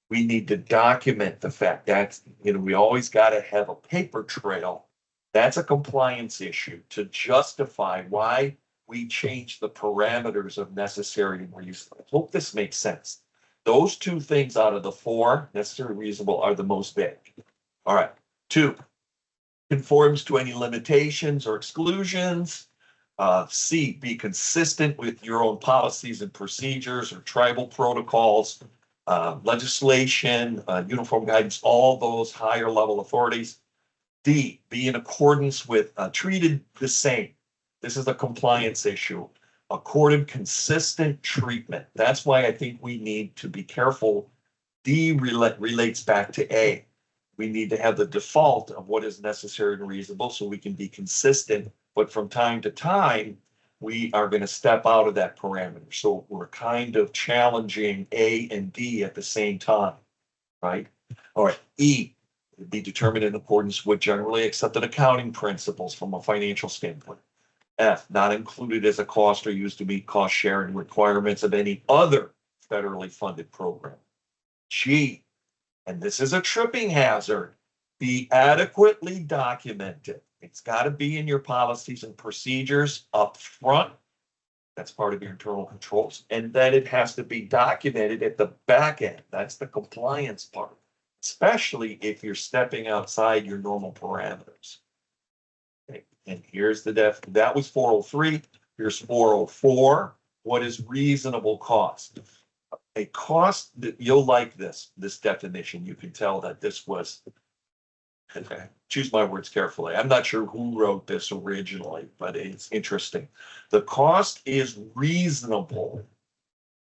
we need to document the fact that, we always got to have a paper trail. That's a compliance issue to justify why we change the parameters of necessary and reasonable. I hope this makes sense. Those two things out of the four, necessary and reasonable, are the most big. All right. 2, conforms to any limitations or exclusions. C, be consistent with your own policies and procedures or tribal protocols, legislation, uniform guidance, all those higher level authorities. D, be in accordance with, treated the same. This is a compliance issue. Accorded consistent treatment. That's why I think we need to be careful. D relates back to A. We need to have the default of what is necessary and reasonable so we can be consistent. But from time to time, we are going to step out of that parameter. So we're kind of challenging A and D at the same time, right? All right, E, be determined in accordance with generally accepted accounting principles from a financial standpoint. F, not included as a cost or used to meet cost sharing requirements of any other federally funded program. G, and this is a tripping hazard, be adequately documented. It's got to be in your policies and procedures up front. That's part of your internal controls. And then it has to be documented at the back end. That's the compliance part, especially if you're stepping outside your normal parameters. Okay. And here's the that was 403. Here's 404. What is reasonable cost? A cost that you'll like this definition. You can tell that this was, choose my words carefully. I'm not sure who wrote this originally, but it's interesting. The cost is reasonable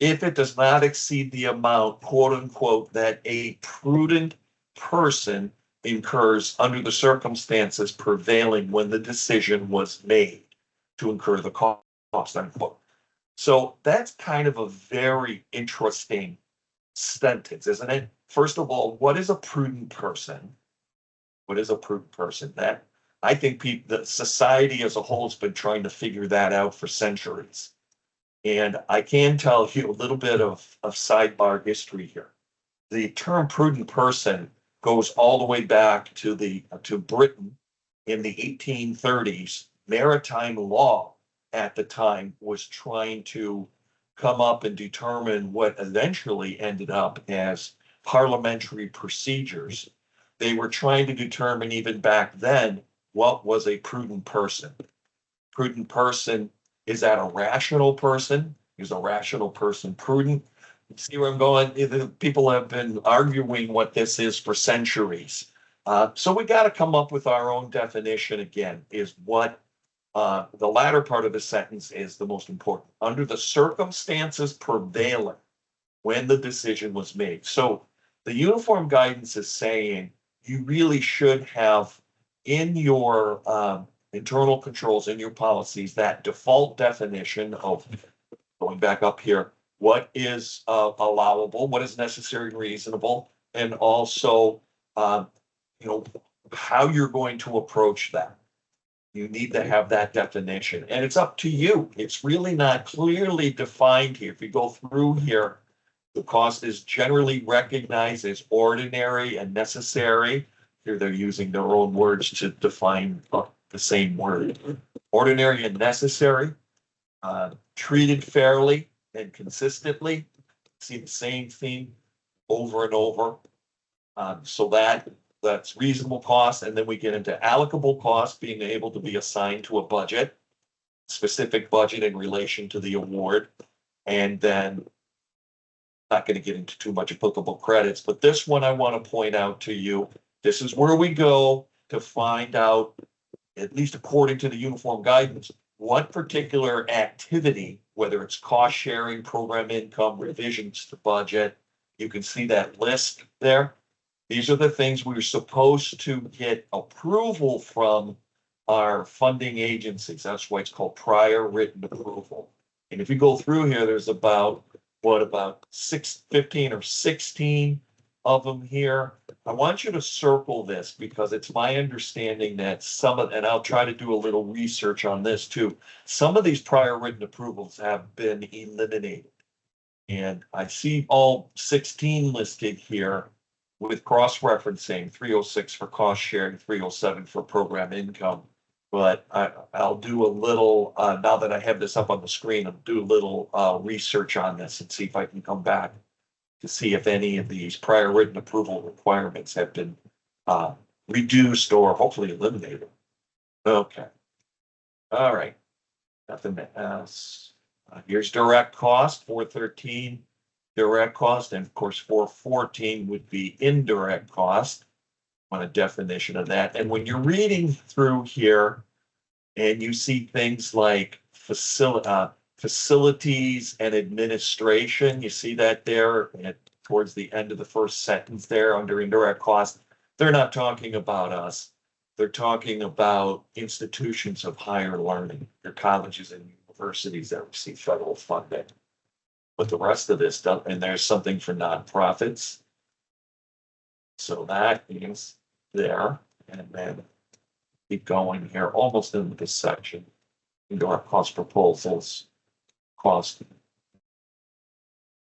if it does not exceed the amount, quote unquote, that a prudent person incurs under the circumstances prevailing when the decision was made to incur the cost, unquote. So that's kind of a very interesting sentence, isn't it? First of all, what is a prudent person? What is a prudent person? That I think the society as a whole has been trying to figure that out for centuries. And I can tell you a little bit of sidebar history here. The term prudent person goes all the way back to Britain in the 1830s. Maritime law at the time was trying to come up and determine what eventually ended up as parliamentary procedures. They were trying to determine even back then what was a prudent person. Prudent person, is that a rational person? Is a rational person prudent? See where I'm going? People have been arguing what this is for centuries. So we got to come up with our own definition again, is what the latter part of the sentence is the most important. Under the circumstances prevailing when the decision was made. So the uniform guidance is saying you really should have in your internal controls, in your policies, that default definition of, going back up here, what is allowable, what is necessary and reasonable, and also, how you're going to approach that. You need to have that definition, and it's up to you. It's really not clearly defined here. If you go through here, the cost is generally recognized as ordinary and necessary. Here they're using their own words to define the same word. Ordinary and necessary, treated fairly and consistently. See the same theme over and over. So that's reasonable cost. And then we get into allocable cost, being able to be assigned to a budget, specific budget in relation to the award. And then, not going to get into too much applicable credits, but this one I want to point out to you. This is where we go to find out, at least according to the uniform guidance, what particular activity, whether it's cost sharing, program income, revisions to budget, you can see that list there. These are the things we're supposed to get approval from are funding agencies. That's why it's called prior written approval. And if you go through here, there's about 15 or 16 of them here. I want you to circle this because it's my understanding that and I'll try to do a little research on this too. Some of these prior written approvals have been eliminated. And I see all 16 listed here with cross-referencing, 306 for cost sharing, 307 for program income. But I'll do a little, now that I have this up on the screen, I'll do a little research on this and see if I can come back to see if any of these prior written approval requirements have been reduced or hopefully eliminated. Okay. All right. Nothing else. Here's direct cost, 413 direct cost, and of course 414 would be indirect cost. On a definition of that. And when you're reading through here and you see things like facilities and administration, you see that there towards the end of the first sentence there under indirect cost, they're not talking about us. They're talking about institutions of higher learning, your colleges and universities that receive federal funding. But the rest of this stuff, and there's something for nonprofits. So that is there, and then keep going here, almost into this section. Into our cost proposals, cost.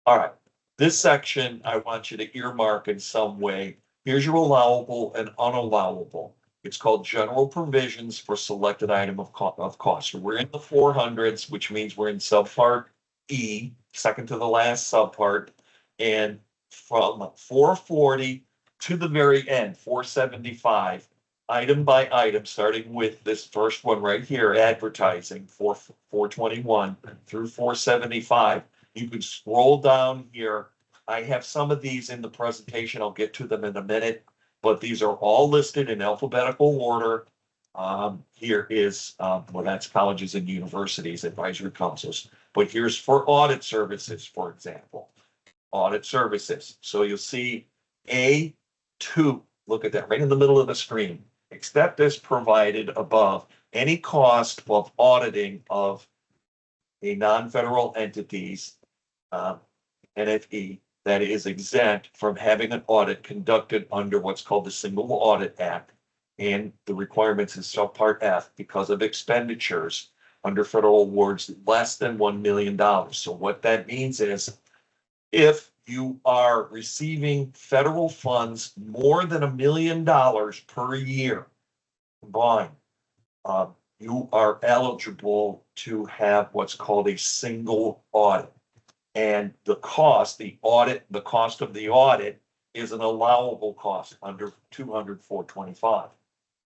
All right, this section I want you to earmark in some way. Here's your allowable and unallowable. It's called general provisions for selected item of cost. So we're in the 400s, which means we're in subpart E, second to the last subpart, and from 440 to the very end, 475, item by item, starting with this first one right here, advertising, 421 through 475. You can scroll down here. I have some of these in the presentation. I'll get to them in a minute, but these are all listed in alphabetical order. Here is, well, that's colleges and universities, advisory councils. But here's for audit services, for example, audit services. So you'll see A2, look at that right in the middle of the screen. Except as provided above, any cost of auditing of a non-federal entities, NFE, that is exempt from having an audit conducted under what's called the Single Audit Act and the requirements in subpart F because of expenditures under federal awards less than $1 million. So what that means is if you are receiving federal funds more than $1 million per year combined, you are eligible to have what's called a single audit. And the cost of the audit is an allowable cost under 425.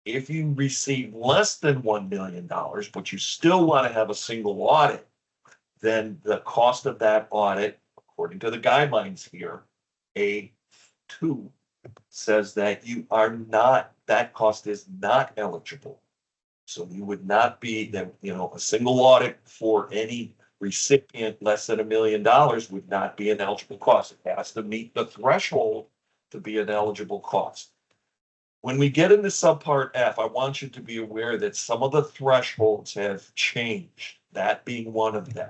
If you receive less than $1 million, but you still want to have a single audit, then the cost of that audit, according to the guidelines here, A2 says that that cost is not eligible. So you would not be a single audit for any recipient less than $1 million would not be an eligible cost. It has to meet the threshold to be an eligible cost. When we get into subpart F, I want you to be aware that some of the thresholds have changed, that being one of them.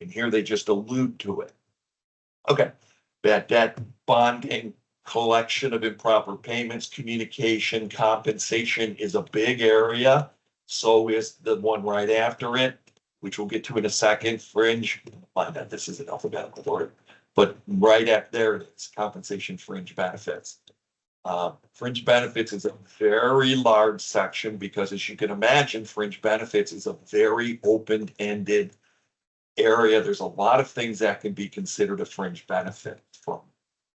And here they just allude to it. Okay, bad debt, bonding, collection of improper payments, communication, compensation is a big area. So is the one right after it, which we'll get to in a second, fringe. Find that this is in alphabetical order, but right after there it is, compensation, fringe benefits. Fringe benefits is a very large section because, as you can imagine, fringe benefits is a very open-ended area. There's a lot of things that can be considered a fringe benefit, from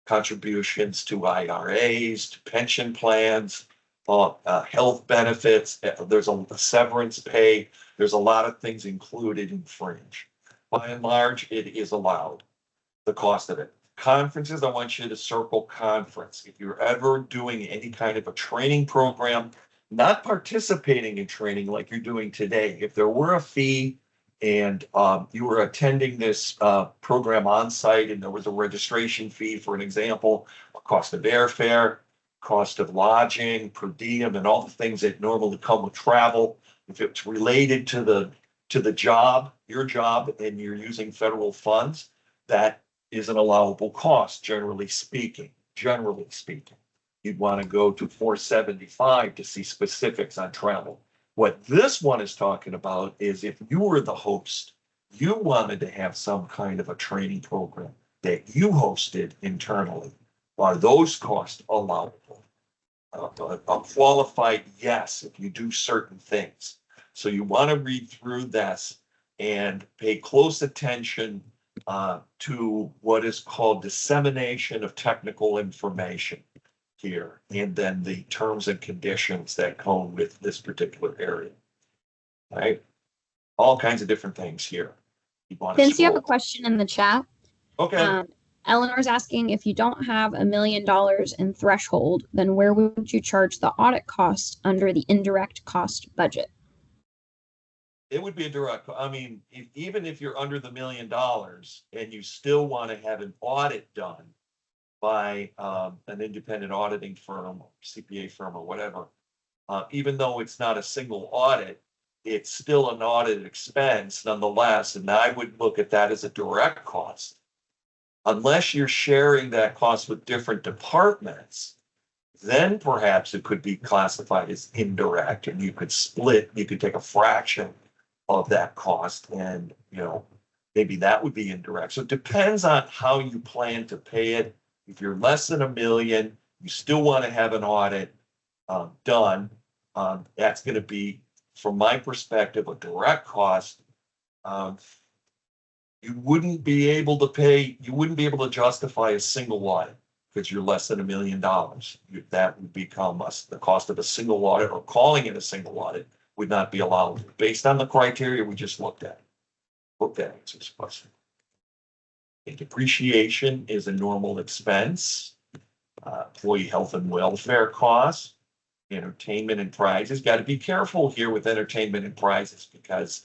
contributions to IRAs, to pension plans, health benefits. There's a severance pay. There's a lot of things included in fringe. By and large, it is allowed, the cost of it. Conferences, I want you to circle conference. If you're ever doing any kind of a training program, not participating in training like you're doing today, if there were a fee and you were attending this program on site and there was a registration fee, for an example, a cost of airfare, cost of lodging, per diem, and all the things that normally come with travel. If it's related to the job, your job, and you're using federal funds, that is an allowable cost, generally speaking. Generally speaking, you'd want to go to 475 to see specifics on travel. What this one is talking about is if you were the host, you wanted to have some kind of a training program that you hosted internally. Are those costs allowable? A qualified yes if you do certain things. So you want to read through this and pay close attention to what is called dissemination of technical information here, and then the terms and conditions that come with this particular area. Right? All kinds of different things here. Vince, you have a question in the chat. Okay. Eleanor's asking, if you don't have $1 million in threshold, then where would you charge the audit cost under the indirect cost budget? It would be a direct, I mean, even if you're under the $1 million and you still want to have an audit done by an independent auditing firm, CPA firm or whatever, even though it's not a single audit, it's still an audit expense nonetheless. And I would look at that as a direct cost. Unless you're sharing that cost with different departments, then perhaps it could be classified as indirect, and you could take a fraction of that cost and, maybe that would be indirect. So it depends on how you plan to pay it. If you're less than $1 million, you still want to have an audit done. That's going to be, from my perspective, a direct cost. You wouldn't be able to justify a single audit because you're less than $1 million. That would become the cost of a single audit, or calling it a single audit would not be allowed based on the criteria we just looked at. Hope that answers the question. And depreciation is a normal expense. Employee health and welfare costs, entertainment and prizes. Got to be careful here with entertainment and prizes because,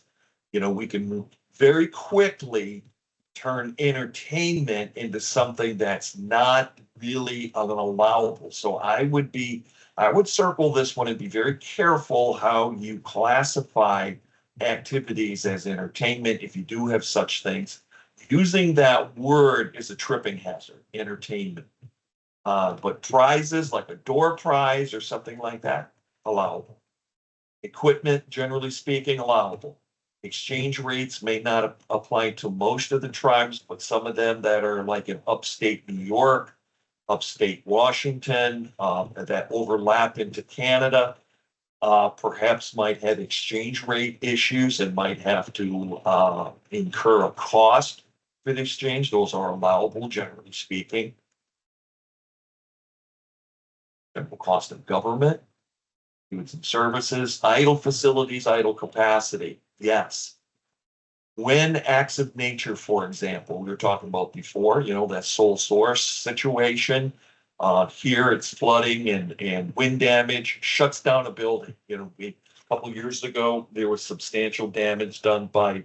we can very quickly turn entertainment into something that's not really allowable. So I would circle this one and be very careful how you classify activities as entertainment if you do have such things. Using that word is a tripping hazard, entertainment. But prizes like a door prize or something like that, allowable. Equipment, generally speaking, allowable. Exchange rates may not apply to most of the tribes, but some of them that are like in upstate New York, upstate Washington, that overlap into Canada, perhaps might have exchange rate issues and might have to incur a cost for the exchange. Those are allowable, generally speaking. General cost of government, goods and services, idle facilities, idle capacity. Yes. When acts of nature, for example, we were talking about before, that sole source situation. Here it's flooding and wind damage, shuts down a building. A couple of years ago, there was substantial damage done by a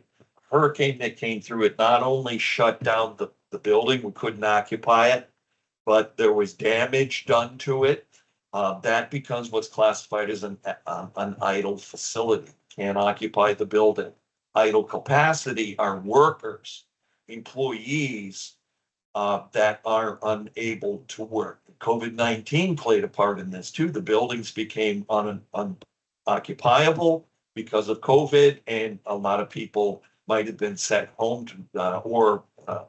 hurricane that came through. It not only shut down the building, we couldn't occupy it, but there was damage done to it. That becomes what's classified as an idle facility. Can't occupy the building. Idle capacity are workers, employees that are unable to work. COVID-19 played a part in this too. The buildings became unoccupiable because of COVID, and a lot of people might have been sent home or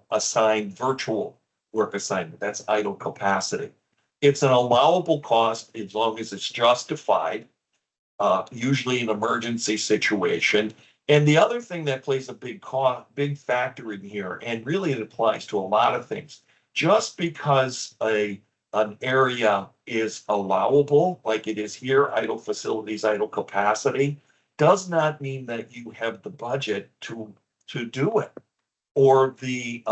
assigned virtual work assignment. That's idle capacity. It's an allowable cost as long as it's justified, usually an emergency situation. And the other thing that plays a big factor in here, and really it applies to a lot of things, just because an area is allowable, like it is here, idle facilities, idle capacity, does not mean that you have the budget to do it, or the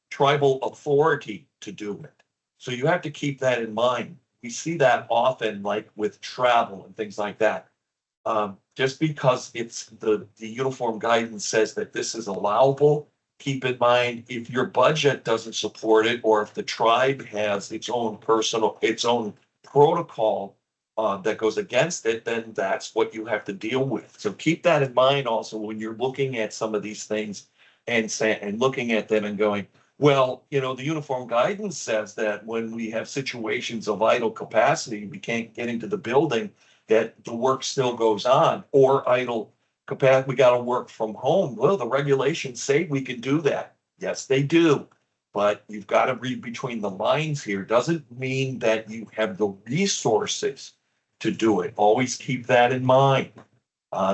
tribal authority to do it. So you have to keep that in mind. We see that often, like with travel and things like that. Just because it's the uniform guidance says that this is allowable, keep in mind if your budget doesn't support it, or if the tribe has its own protocol that goes against it, then that's what you have to deal with. So keep that in mind also when you're looking at some of these things and looking at them and going, well, you know, the uniform guidance says that when we have situations of idle capacity, we can't get into the building, that the work still goes on, or idle capacity, we got to work from home. Well, the regulations say we can do that. Yes, they do. But you've got to read between the lines here. Doesn't mean that you have the resources to do it. Always keep that in mind.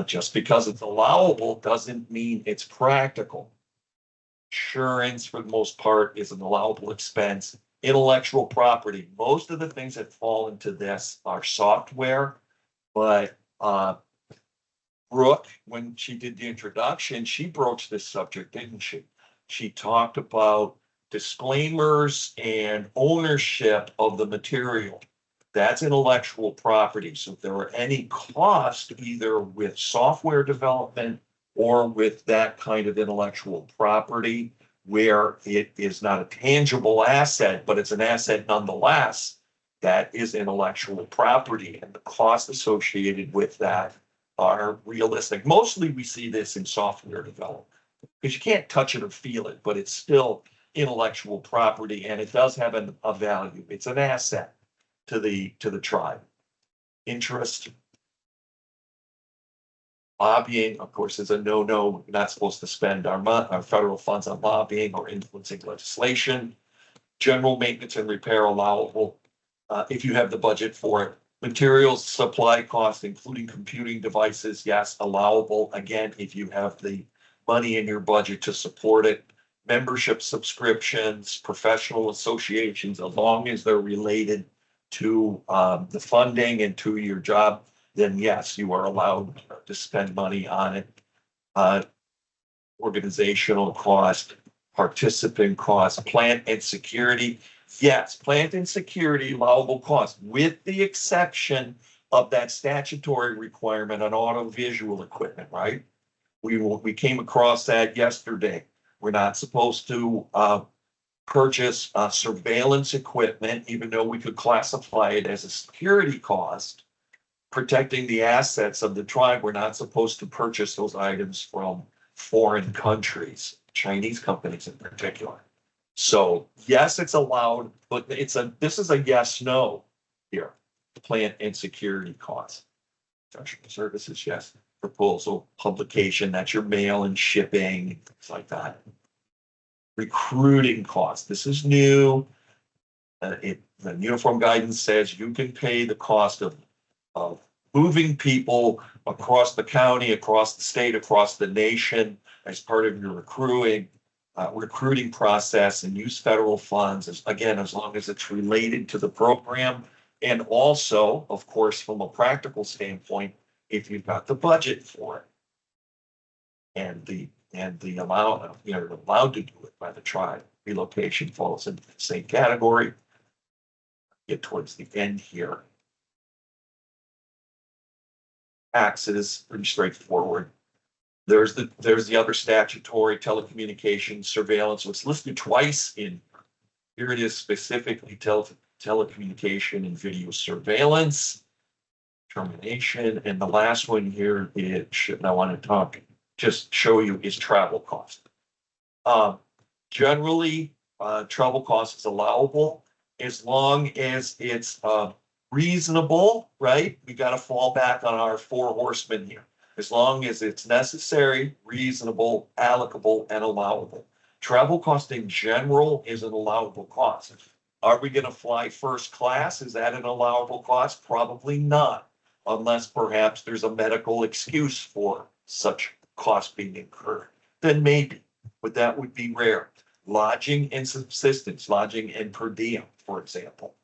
Just because it's allowable doesn't mean it's practical. Insurance, for the most part, is an allowable expense. Intellectual property, most of the things that fall into this are software, but Brooke, when she did the introduction, she broached this subject, didn't she? She talked about disclaimers and ownership of the material. That's intellectual property. So if there are any cost, either with software development or with that kind of intellectual property, where it is not a tangible asset, but it's an asset nonetheless, that is intellectual property, and the costs associated with that are realistic. Mostly we see this in software development because you can't touch it or feel it, but it's still intellectual property, and it does have a value. It's an asset to the tribe. Interest. Lobbying, of course, is a no-no. We're not supposed to spend our federal funds on lobbying or influencing legislation. General maintenance and repair allowable if you have the budget for it. Materials, supply costs, including computing devices, yes, allowable. Again, if you have the money in your budget to support it. Membership subscriptions, professional associations, as long as they're related to the funding and to your job, then yes, you are allowed to spend money on it. Organizational cost, participant cost, plant and security. Yes, plant and security allowable cost, with the exception of that statutory requirement on audiovisual equipment, right? We came across that yesterday. We're not supposed to purchase surveillance equipment, even though we could classify it as a security cost. Protecting the assets of the tribe, we're not supposed to purchase those items from foreign countries, Chinese companies in particular. So yes, it's allowed, but this is a yes, no here. Plant and security costs. Professional services, yes. Proposal, publication, that's your mail and shipping, things like that. Recruiting costs. This is new. The uniform guidance says you can pay the cost of moving people across the county, across the state, across the nation as part of your recruiting process, and use federal funds as long as it's related to the program. And also, of course, from a practical standpoint, if you've got the budget for it and the amount, you're allowed to do it by the tribe. Relocation falls into the same category. Get towards the end here. Taxes, pretty straightforward. There's the other statutory telecommunications surveillance. It's listed twice in here. It is specifically telecommunication and video surveillance. Termination, and the last one here I want to just show you is travel cost. Generally, travel cost is allowable as long as it's reasonable, right? We got to fall back on our 4 horsemen here. As long as it's necessary, reasonable, allocable, and allowable. Travel cost in general is an allowable cost. Are we going to fly first class? Is that an allowable cost? Probably not, unless perhaps there's a medical excuse for such cost being incurred. Then maybe, but that would be rare. Lodging and subsistence, lodging and per diem, for example.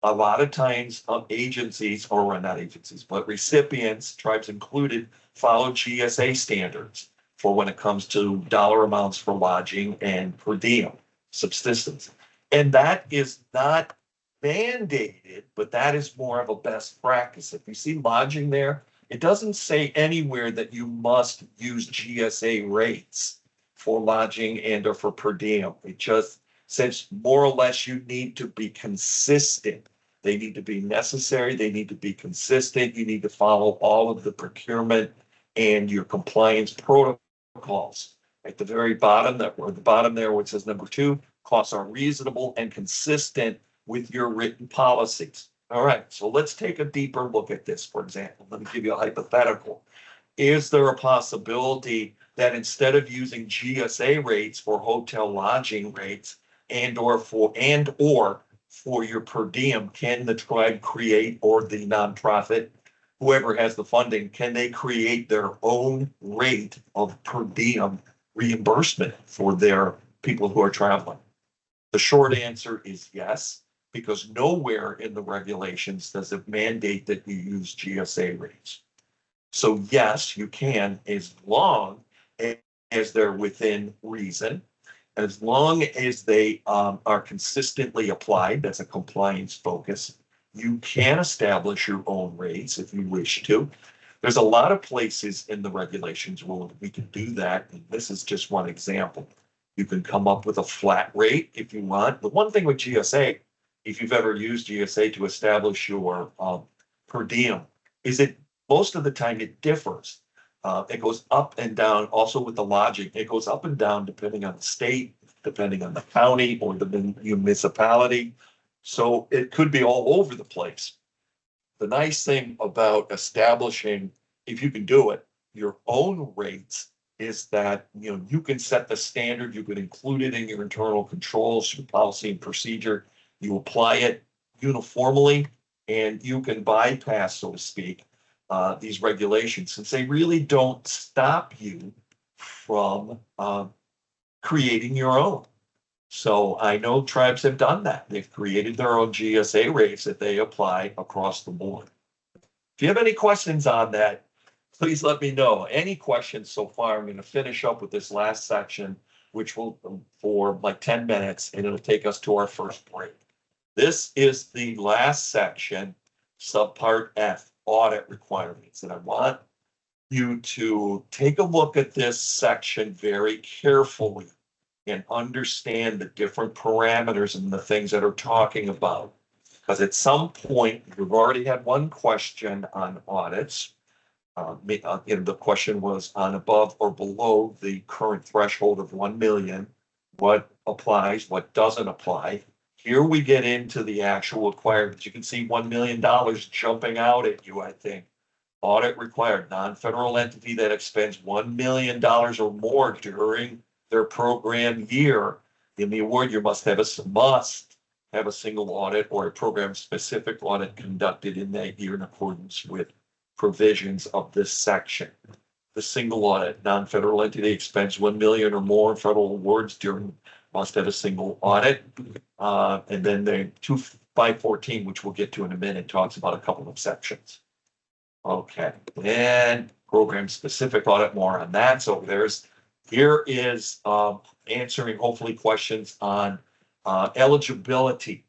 A lot of times agencies, or not agencies, but recipients, tribes included, follow GSA standards for when it comes to dollar amounts for lodging and per diem, subsistence. And that is not mandated, but that is more of a best practice. If you see lodging there, it doesn't say anywhere that you must use GSA rates for lodging and or for per diem. It just says more or less you need to be consistent. They need to be necessary. They need to be consistent. You need to follow all of the procurement and your compliance protocols. At the very bottom, or the bottom there, where it says number 2, costs are reasonable and consistent with your written policies. All right, so let's take a deeper look at this. For example, let me give you a hypothetical. Is there a possibility that instead of using GSA rates for hotel lodging rates or for your per diem, can the tribe create, or the nonprofit, whoever has the funding, can they create their own rate of per diem reimbursement for their people who are traveling? The short answer is yes, because nowhere in the regulations does it mandate that you use GSA rates. So yes, you can, as long as they're within reason, as long as they are consistently applied. That's a compliance focus. You can establish your own rates if you wish to. There's a lot of places in the regulations where we can do that, and this is just one example. You can come up with a flat rate if you want. The one thing with GSA, if you've ever used GSA to establish your per diem, is it most of the time it differs. It goes up and down. Also with the lodging, it goes up and down depending on the state, depending on the county or the municipality. So it could be all over the place. The nice thing about establishing, if you can do it, your own rates, is that you can set the standard. You can include it in your internal controls, your policy and procedure. You apply it uniformly, and you can bypass, so to speak, these regulations, since they really don't stop you from creating your own. So I know tribes have done that. They've created their own GSA rates that they apply across the board. If you have any questions on that, please let me know. Any questions so far? I'm going to finish up with this last section, which will for like 10 minutes, and it'll take us to our first break. This is the last section, subpart F, audit requirements. And I want you to take a look at this section very carefully and understand the different parameters and the things that are talking about. Because at some point, we've already had one question on audits. The question was on above or below the current threshold of 1 million. What applies, what doesn't apply? Here we get into the actual requirements. You can see $1 million jumping out at you, I think. Audit required, non-federal entity that expends $1 million or more during their program year. In the award, you must have a single audit or a program-specific audit conducted in that year in accordance with provisions of this section. The single audit, non-federal entity expends 1 million or more in federal awards must have a single audit. And then the 2514, which we'll get to in a minute, talks about a couple of sections. Okay, and program-specific audit, more on that. So here is answering hopefully questions on eligibility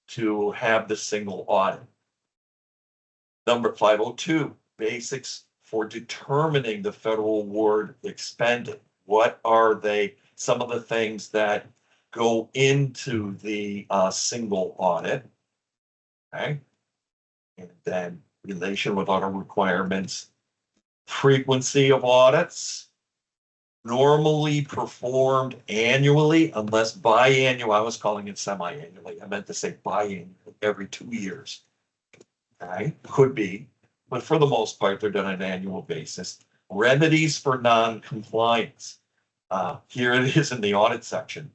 to have the single audit. Number 502, basics for determining the federal award expended. What are some of the things that go into the single audit? Okay, and then relation with audit requirements, frequency of audits, normally performed annually unless biannual. I was calling it semi-annually. I meant to say biannual, every 2 years. Okay, could be, but for the most part, they're done on an annual basis. Remedies for non-compliance. Here it is in the audit section.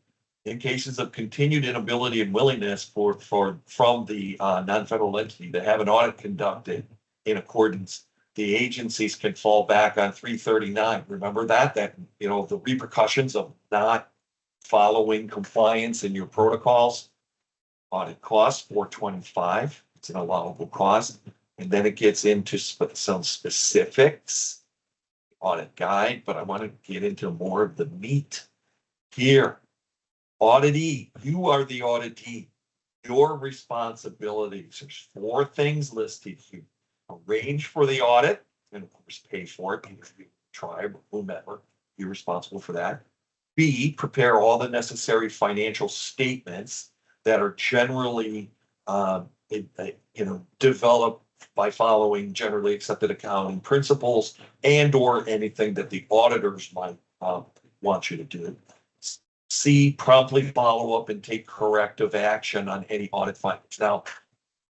In cases of continued inability and willingness from the non-federal entity to have an audit conducted in accordance, the agencies can fall back on 339. Remember that the repercussions of not following compliance in your protocols. Audit cost 425. It's an allowable cost. And then it gets into some specifics, audit guide, but I want to get into more of the meat here. Auditee, you are the auditee. Your responsibilities, there's 4 things listed here. Arrange for the audit, and of course pay for it, because you tribe or whomever, you're responsible for that. B, prepare all the necessary financial statements that are generally developed by following generally accepted accounting principles and or anything that the auditors might want you to do. C, promptly follow up and take corrective action on any audit findings. Now,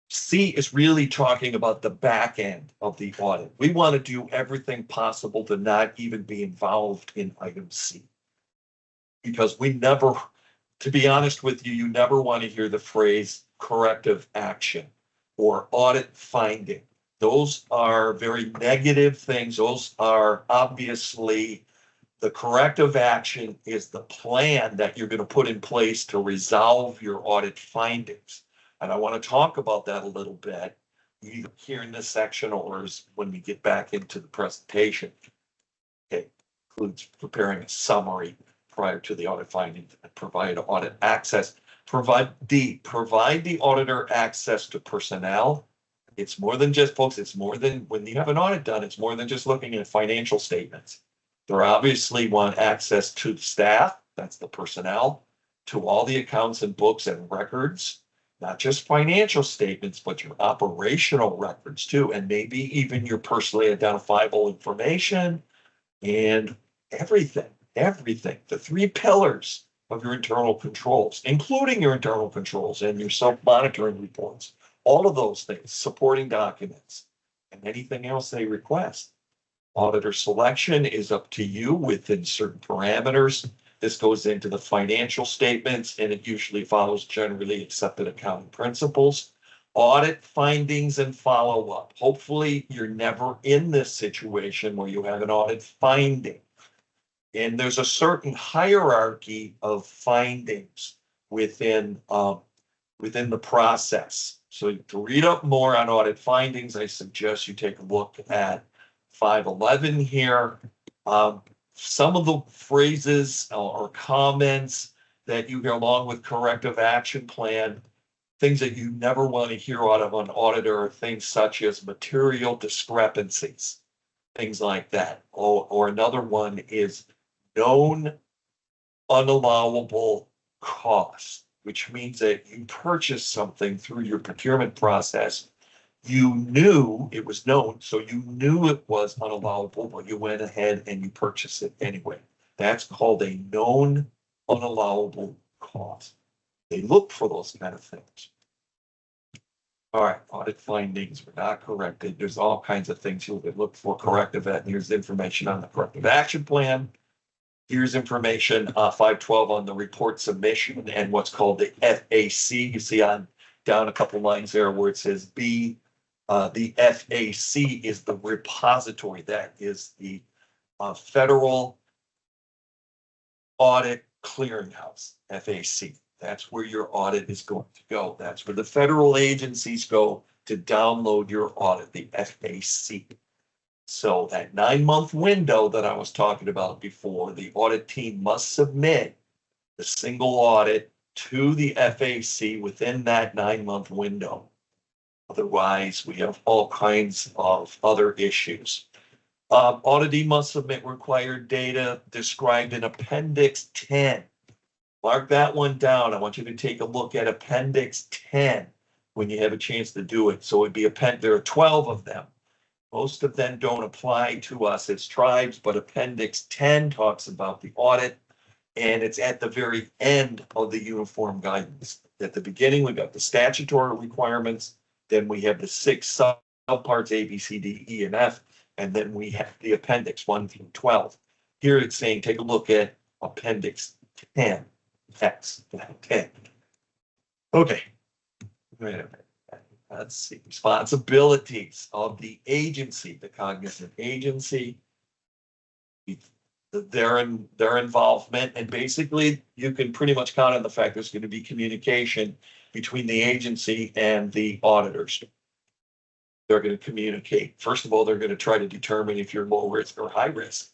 C is really talking about the back end of the audit. We want to do everything possible to not even be involved in item C. Because we never, to be honest with you, you never want to hear the phrase corrective action or audit finding. Those are very negative things. Those are obviously, the corrective action is the plan that you're going to put in place to resolve your audit findings. And I want to talk about that a little bit either here in this section or when we get back into the presentation. Okay, includes preparing a summary prior to the audit findings and provide audit access. Provide the auditor access to personnel. It's more than just, folks, it's more than, when you have an audit done, it's more than just looking at financial statements. They obviously want access to the staff, that's the personnel, to all the accounts and books and records, not just financial statements, but your operational records too, and maybe even your personally identifiable information and everything, the 3 pillars of your internal controls, including your internal controls and your self-monitoring reports, all of those things, supporting documents, and anything else they request. Auditor selection is up to you within certain parameters. This goes into the financial statements, and it usually follows generally accepted accounting principles. Audit findings and follow-up. Hopefully, you're never in this situation where you have an audit finding. And there's a certain hierarchy of findings within the process. So to read up more on audit findings, I suggest you take a look at 511 here. Some of the phrases or comments that you hear along with corrective action plan, things that you never want to hear out of an auditor are things such as material discrepancies, things like that. Or another one is known unallowable costs, which means that you purchased something through your procurement process. You knew it was known, so you knew it was unallowable, but you went ahead and you purchased it anyway. That's called a known unallowable cost. They look for those kind of things. All right, audit findings were not corrected. There's all kinds of things you would look for corrective at. And here's information on the corrective action plan. Here's information 512 on the report submission and what's called the FAC. You see on down a couple lines there where it says B. The FAC is the repository. That is the Federal Audit Clearinghouse, FAC. That's where your audit is going to go. That's where the federal agencies go to download your audit, the FAC. So that 9-month window that I was talking about before, the audit team must submit the single audit to the FAC within that 9-month window. Otherwise, we have all kinds of other issues. Auditee must submit required data described in Appendix 10. Mark that one down. I want you to take a look at Appendix 10 when you have a chance to do it. So it'd be there are 12 of them. Most of them don't apply to us as tribes, but Appendix 10 talks about the audit, and it's at the very end of the uniform guidance. At the beginning, we've got the statutory requirements, then we have the 6 subparts A, B, C, D, E, and F, and then we have the Appendix 1 through 12. Here it's saying, take a look at Appendix 10. X 10. Okay. Wait a minute. Let's see. Responsibilities of the agency, the cognizant agency, their involvement, and basically you can pretty much count on the fact there's going to be communication between the agency and the auditors. They're going to communicate. First of all, they're going to try to determine if you're low risk or high risk.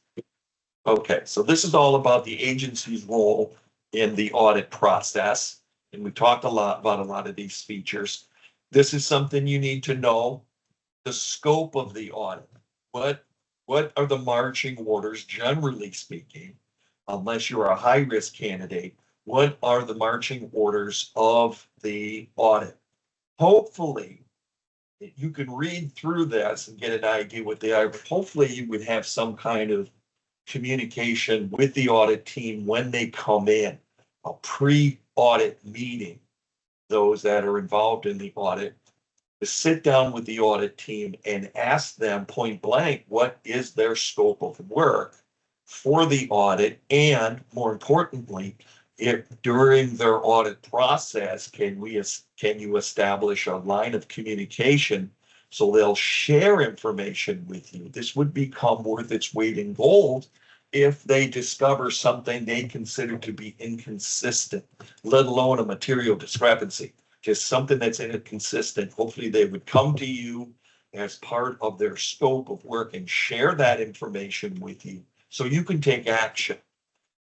Okay, so this is all about the agency's role in the audit process. And we talked a lot about a lot of these features. This is something you need to know. The scope of the audit. What are the marching orders, generally speaking, unless you're a high risk candidate? What are the marching orders of the audit? hopefully you can read through this and get an idea what they are, but hopefully you would have some kind of communication with the audit team when they come in, a pre-audit meeting, those that are involved in the audit, to sit down with the audit team and ask them point blank, what is their scope of work for the audit? And more importantly, if during their audit process, can you establish a line of communication so they'll share information with you? This would become worth its weight in gold if they discover something they consider to be inconsistent, let alone a material discrepancy, just something that's inconsistent. Hopefully they would come to you as part of their scope of work and share that information with you so you can take action.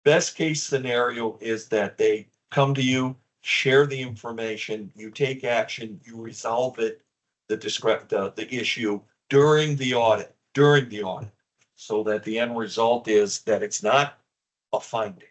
Best case scenario is that they come to you, share the information, you take action, you resolve it, the issue during the audit, so that the end result is that it's not a finding.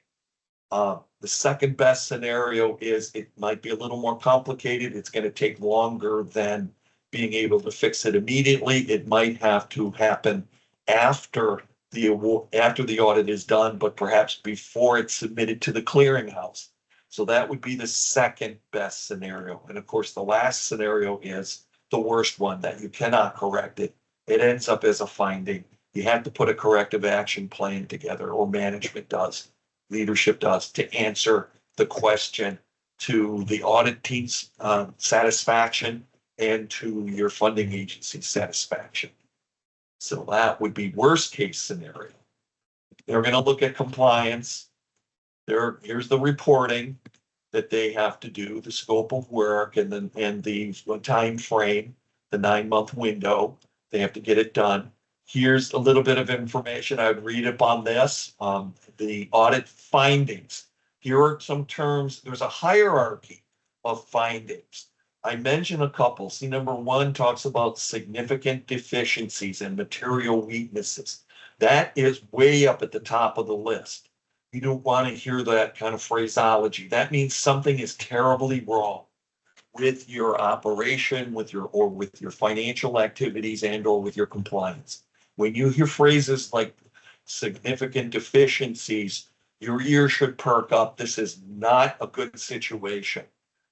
The second best scenario is it might be a little more complicated. It's going to take longer than being able to fix it immediately. It might have to happen after the audit is done, but perhaps before it's submitted to the clearinghouse. So that would be the second best scenario. And of course, the last scenario is the worst one, that you cannot correct it. It ends up as a finding. You have to put a corrective action plan together, or management does, leadership does, to answer the question to the audit team's satisfaction and to your funding agency's satisfaction. So that would be worst case scenario. They're going to look at compliance. Here's the reporting that they have to do, the scope of work, and the time frame, the 9-month window. They have to get it done. Here's a little bit of information. I would read up on this. The audit findings. Here are some terms. There's a hierarchy of findings. I mentioned a couple. See, number 1 talks about significant deficiencies and material weaknesses. That is way up at the top of the list. You don't want to hear that kind of phraseology. That means something is terribly wrong with your operation, with your financial activities, and or with your compliance. When you hear phrases like significant deficiencies, your ear should perk up. This is not a good situation,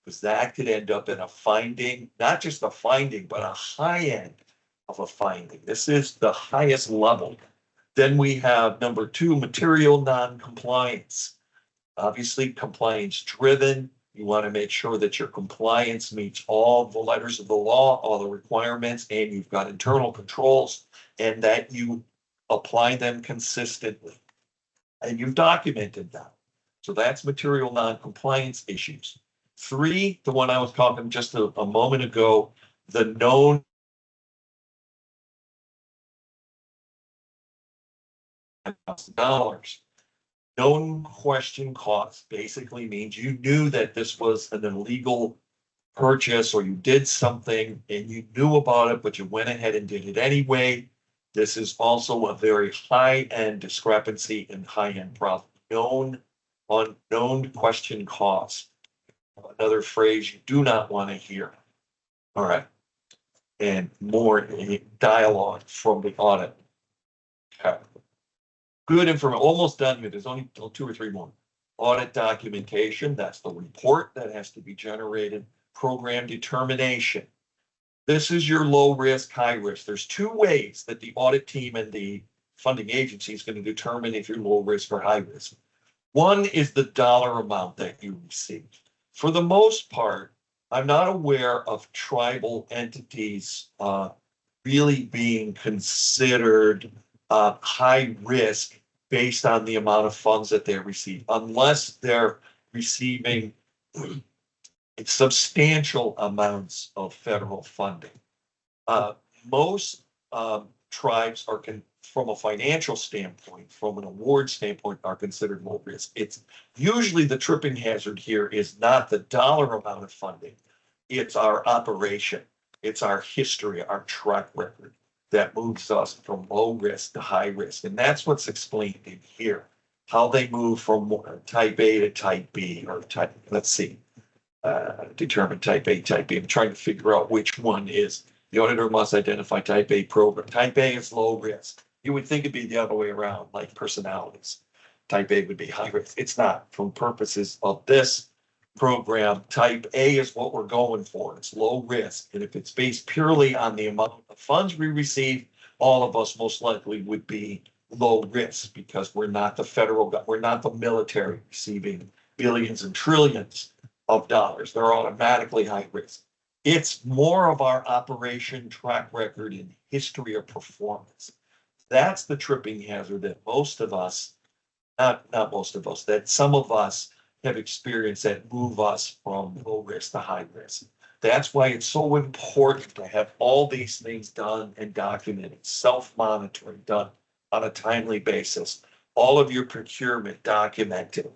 because that could end up in a finding, not just a finding, but a high end of a finding. This is the highest level. Then we have number 2, material non-compliance. Obviously, compliance driven. You want to make sure that your compliance meets all the letters of the law, all the requirements, and you've got internal controls, and that you apply them consistently. And you've documented that. So that's material non-compliance issues. 3, the one I was talking just a moment ago, the known $1,000. Known question cost basically means you knew that this was an illegal purchase, or you did something and you knew about it, but you went ahead and did it anyway. This is also a very high-end discrepancy and high-end problem. Unknown question cost. Another phrase you do not want to hear. All right. And more dialogue from the audit. Okay. Good information, almost done here. There's only 2 or 3 more. Audit documentation, that's the report that has to be generated. Program determination. This is your low risk, high risk. There's 2 ways that the audit team and the funding agency is going to determine if you're low risk or high risk. One is the dollar amount that you receive. For the most part, I'm not aware of tribal entities really being considered high risk based on the amount of funds that they receive, unless they're receiving substantial amounts of federal funding. Most tribes are, from a financial standpoint, from an award standpoint, are considered low risk. It's usually the tripping hazard here is not the dollar amount of funding. It's our operation. It's our history, our track record that moves us from low risk to high risk. And that's what's explained in here, how they move from type A to type B, or type, let's see. determine type A, type B. I'm trying to figure out which one is. The auditor must identify type A program. Type A is low risk. You would think it'd be the other way around, like personalities. Type A would be high risk. It's not. For purposes of this program, type A is what we're going for. It's low risk. And if it's based purely on the amount of funds we receive, all of us most likely would be low risk because we're not the we're not the military receiving billions and trillions of dollars. They're automatically high risk. It's more of our operation track record and history of performance. That's the tripping hazard that most of us, not most of us, that some of us have experienced that move us from low risk to high risk. That's why it's so important to have all these things done and documented, self-monitoring done on a timely basis, all of your procurement documented,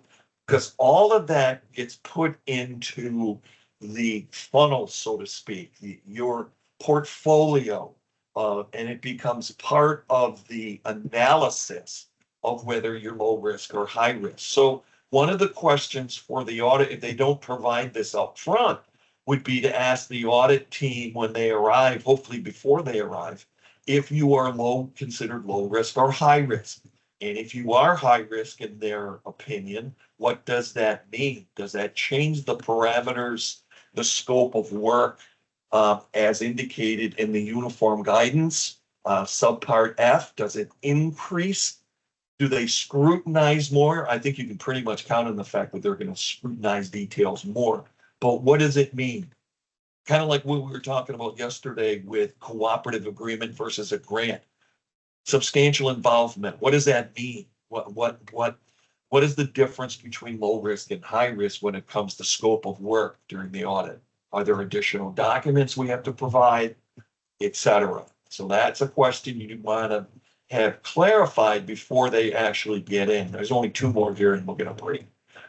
because all of that gets put into the funnel, so to speak, your portfolio, and it becomes part of the analysis of whether you're low risk or high risk. So one of the questions for the audit, if they don't provide this up front, would be to ask the audit team when they arrive, hopefully before they arrive, if you are considered low risk or high risk. And if you are high risk in their opinion, what does that mean? Does that change the parameters, the scope of work as indicated in the uniform guidance? Subpart F, does it increase? Do they scrutinize more? I think you can pretty much count on the fact that they're going to scrutinize details more. But what does it mean? Kind of like what we were talking about yesterday with cooperative agreement versus a grant. Substantial involvement. What does that mean? What is the difference between low risk and high risk when it comes to scope of work during the audit? Are there additional documents we have to provide, etc.? So that's a question you want to have clarified before they actually get in. There's only two more here and we'll get a break.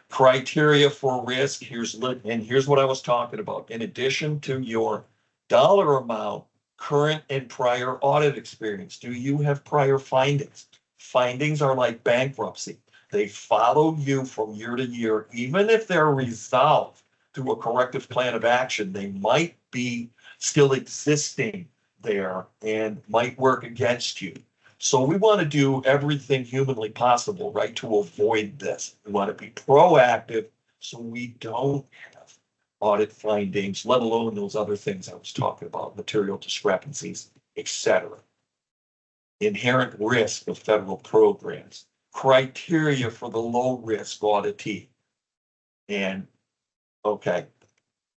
Criteria for risk. Here's what I was talking about. In addition to your dollar amount, current and prior audit experience. Do you have prior findings? Findings are like bankruptcy. They follow you from year to year, even if they're resolved through a corrective plan of action, they might be still existing there and might work against you. So we want to do everything humanly possible, right, to avoid this. We want to be proactive so we don't have audit findings, let alone those other things I was talking about, material discrepancies, etc. Inherent risk of federal programs, criteria for the low risk auditee. And okay,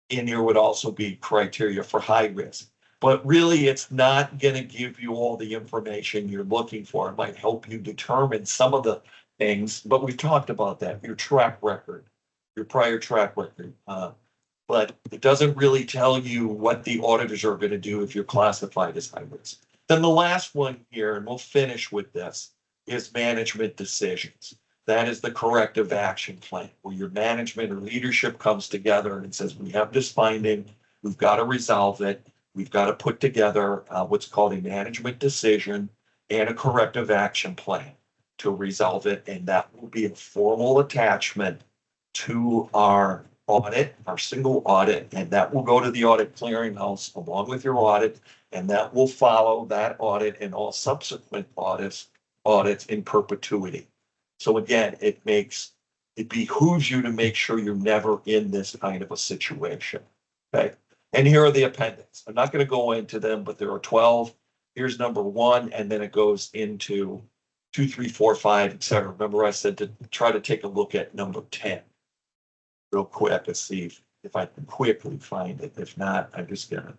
in here would also be criteria for high risk. But really, it's not going to give you all the information you're looking for. It might help you determine some of the things, but we've talked about that, your track record, your prior track record. But it doesn't really tell you what the auditors are going to do if you're classified as high risk. Then the last one here, and we'll finish with this, is management decisions. That is the corrective action plan, where your management or leadership comes together and says, we have this finding, we've got to resolve it. We've got to put together what's called a management decision and a corrective action plan to resolve it. And that will be a formal attachment to our audit, our single audit, and that will go to the audit clearinghouse along with your audit. And that will follow that audit and all subsequent audits in perpetuity. So again, it behooves you to make sure you're never in this kind of a situation. Okay. And here are the appendix. I'm not going to go into them, but there are 12. Here's number 1, and then it goes into 2, 3, 4, 5, etc. Remember, I said to try to take a look at number 10 real quick to see if I can quickly find it. If not, I'm just gonna.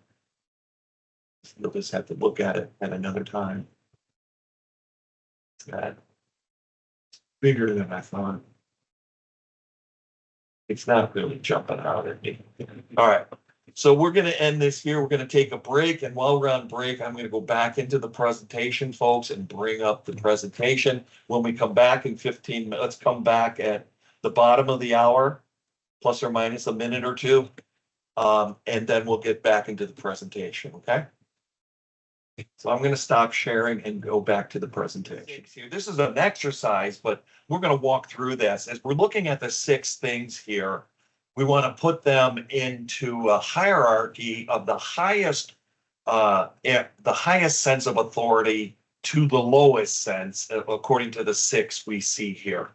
You'll just have to look at it at another time. It's bigger than I thought. It's not really jumping out at me. All right. So we're going to end this here. We're going to take a break. And while we're on break, I'm going to go back into the presentation, folks, and bring up the presentation. When we come back in 15 minutes, let's come back at the bottom of the hour, plus or minus a minute or two. And then we'll get back into the presentation. Okay. So I'm going to stop sharing and go back to the presentation. This is an exercise, but we're going to walk through this as we're looking at the 6 things here. we want to put them into a hierarchy of the highest sense of authority to the lowest sense, according to the 6 we see here.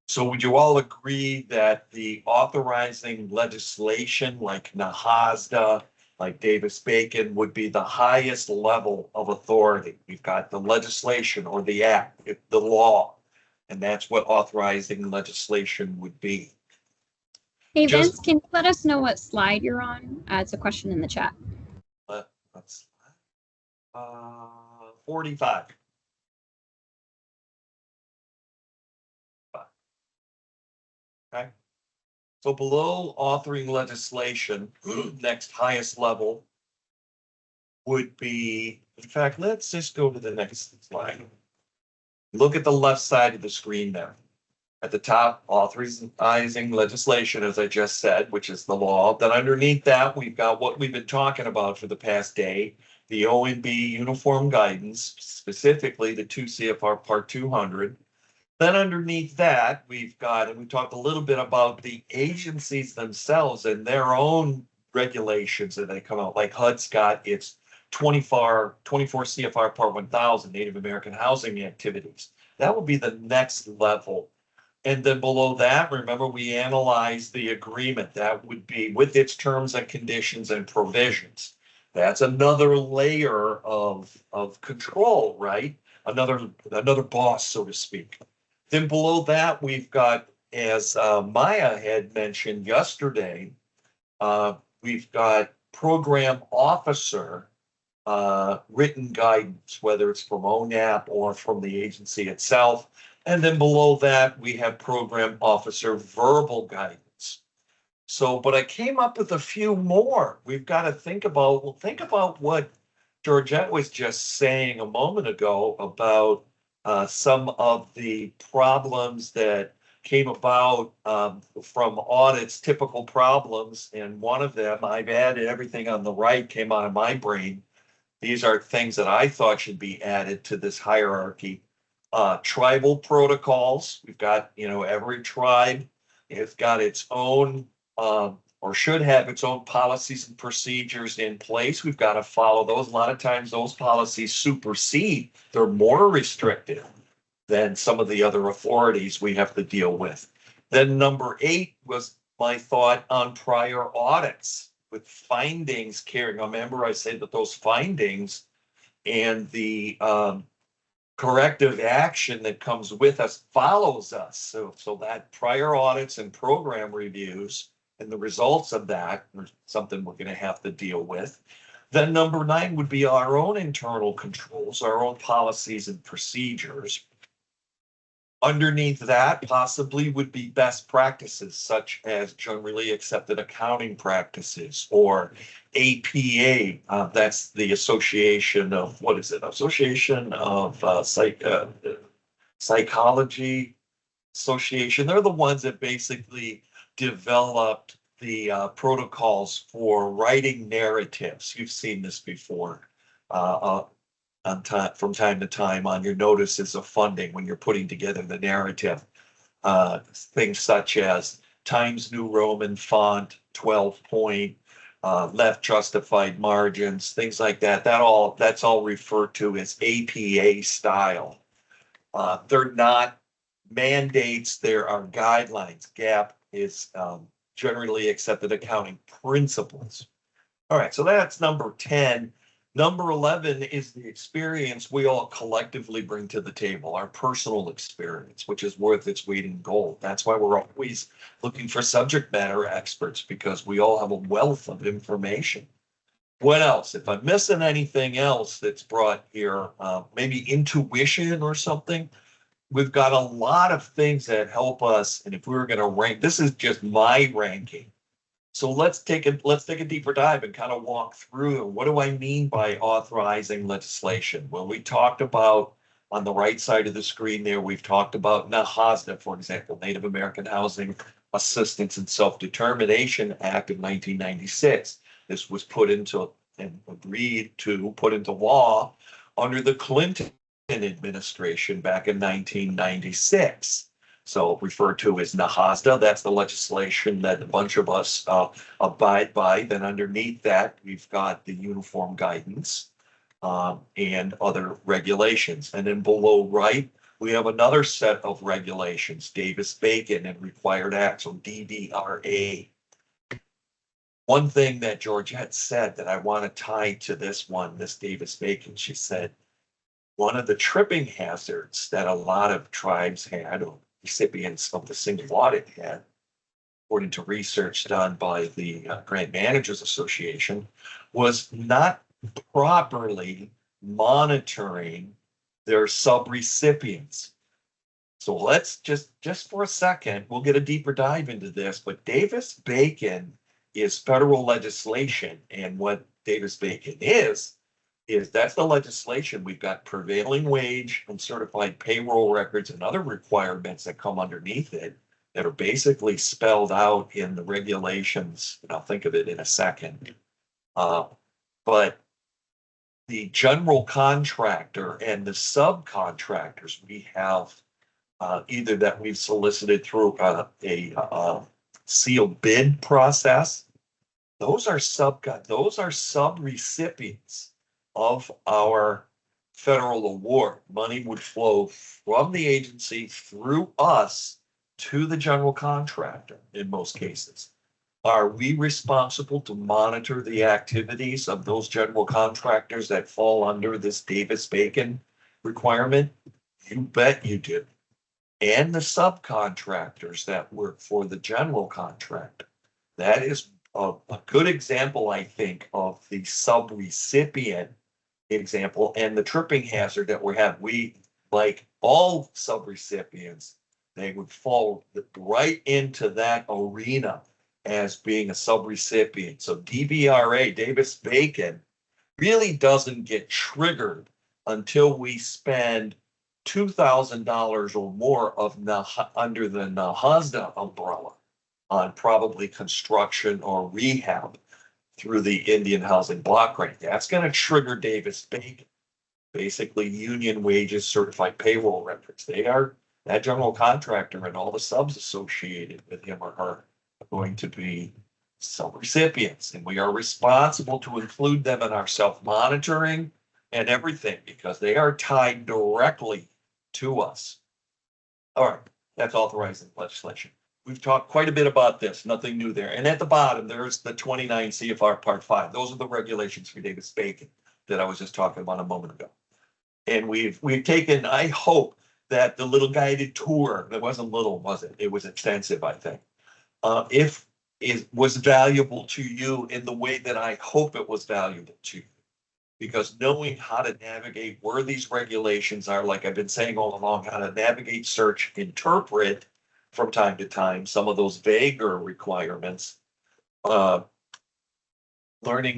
So would you all agree that the authorizing legislation like NAHASDA, like Davis-Bacon, would be the highest level of authority? We've got the legislation or the act, the law, and that's what authorizing legislation would be. Hey, Just- Vince, can you let us know what slide you're on? It's a question in the chat. Let's 45. Okay. So below authoring legislation, next highest level would be, in fact, let's just go to the next slide. Look at the left side of the screen there. At the top, authorizing legislation, as I just said, which is the law. Then underneath that, we've got what we've been talking about for the past day, the OMB uniform guidance, specifically the 2 CFR Part 200. Then underneath that, we've got, and we talked a little bit about the agencies themselves and their own regulations that they come out, like HUD's got its 24 CFR Part 1000, Native American housing activities. That will be the next level. And then below that, remember, we analyzed the agreement. That would be with its terms and conditions and provisions. That's another layer of control, right? Another boss, so to speak. Then below that, we've got, as Maya had mentioned yesterday, we've got program officer written guidance, whether it's from ONAP or from the agency itself. And then below that, we have program officer verbal guidance. So, but I came up with a few more. We've got to think about what Georgette was just saying a moment ago about some of the problems that came about from audits, typical problems. And one of them, I've added everything on the right, came out of my brain. These are things that I thought should be added to this hierarchy. Tribal protocols. We've got, every tribe has got its own or should have its own policies and procedures in place. We've got to follow those. A lot of times those policies supersede. They're more restrictive than some of the other authorities we have to deal with. Then number 8 was my thought on prior audits with findings carrying. Remember, I said that those findings and the corrective action that comes with us follows us. So that prior audits and program reviews and the results of that are something we're going to have to deal with. Then number 9 would be our own internal controls, our own policies and procedures. Underneath that possibly would be best practices such as generally accepted accounting practices or APA. That's the Association of, what is it? Association of Psychology Association. They're the ones that basically developed the protocols for writing narratives. You've seen this before. From time to time on your notices of funding when you're putting together the narrative. Things such as Times New Roman font, 12 point, left justified margins, things like that. That's all referred to as APA style. They're not mandates, there are guidelines. GAAP is generally accepted accounting principles. All right, so that's number 10. Number 11 is the experience we all collectively bring to the table, our personal experience, which is worth its weight in gold. That's why we're always looking for subject matter experts, because we all have a wealth of information. What else? If I'm missing anything else that's brought here, maybe intuition or something, we've got a lot of things that help us. And if we were going to rank, this is just my ranking. So let's take a deeper dive and kind of walk through what do I mean by authorizing legislation? Well, we talked about on the right side of the screen there, we've talked about NAHASDA, for example, Native American Housing Assistance and Self-Determination Act of 1996. This was put into and agreed to put into law under the Clinton administration back in 1996. So referred to as NAHASDA, that's the legislation that a bunch of us abide by. Then underneath that, we've got the uniform guidance and other regulations. And then below right, we have another set of regulations, Davis-Bacon and required acts, so DVRA. One thing that Georgette said that I want to tie to this one, this Davis-Bacon, she said, one of the tripping hazards that a lot of tribes had, or recipients of the single audit had, according to research done by the Grant Managers Association, was not properly monitoring their sub-recipients. So let's just for a second, we'll get a deeper dive into this, but Davis-Bacon is federal legislation. And what Davis-Bacon is that's the legislation. We've got prevailing wage and certified payroll records and other requirements that come underneath it that are basically spelled out in the regulations. And I'll think of it in a second. But the general contractor and the subcontractors we have either that we've solicited through a sealed bid process. Those are sub-recipients of our federal award. Money would flow from the agency through us to the general contractor in most cases. Are we responsible to monitor the activities of those general contractors that fall under this Davis-Bacon requirement? You bet you do. And the subcontractors that work for the general contractor. That is a good example, I think, of the sub-recipient example and the tripping hazard that we have. We, like all sub-recipients, they would fall right into that arena as being a sub-recipient. So DVRA, Davis-Bacon, really doesn't get triggered until we spend $2,000 or more of under the NAHASDA umbrella on probably construction or rehab through the Indian Housing Block Grant. That's going to trigger Davis-Bacon, basically union wages, certified payroll records. They are, that general contractor and all the subs associated with him or her are going to be sub-recipients, and we are responsible to include them in our self-monitoring and everything because they are tied directly to us. All right, that's authorizing legislation. We've talked quite a bit about this, nothing new there. And at the bottom, there's the 29 CFR Part 5. Those are the regulations for Davis-Bacon that I was just talking about a moment ago. And we've taken, I hope that the little guided tour, that wasn't little, was it? It was extensive, I think. If it was valuable to you in the way that I hope it was valuable to you. Because knowing how to navigate where these regulations are, like I've been saying all along, how to navigate, search, interpret from time to time, some of those vaguer requirements, learning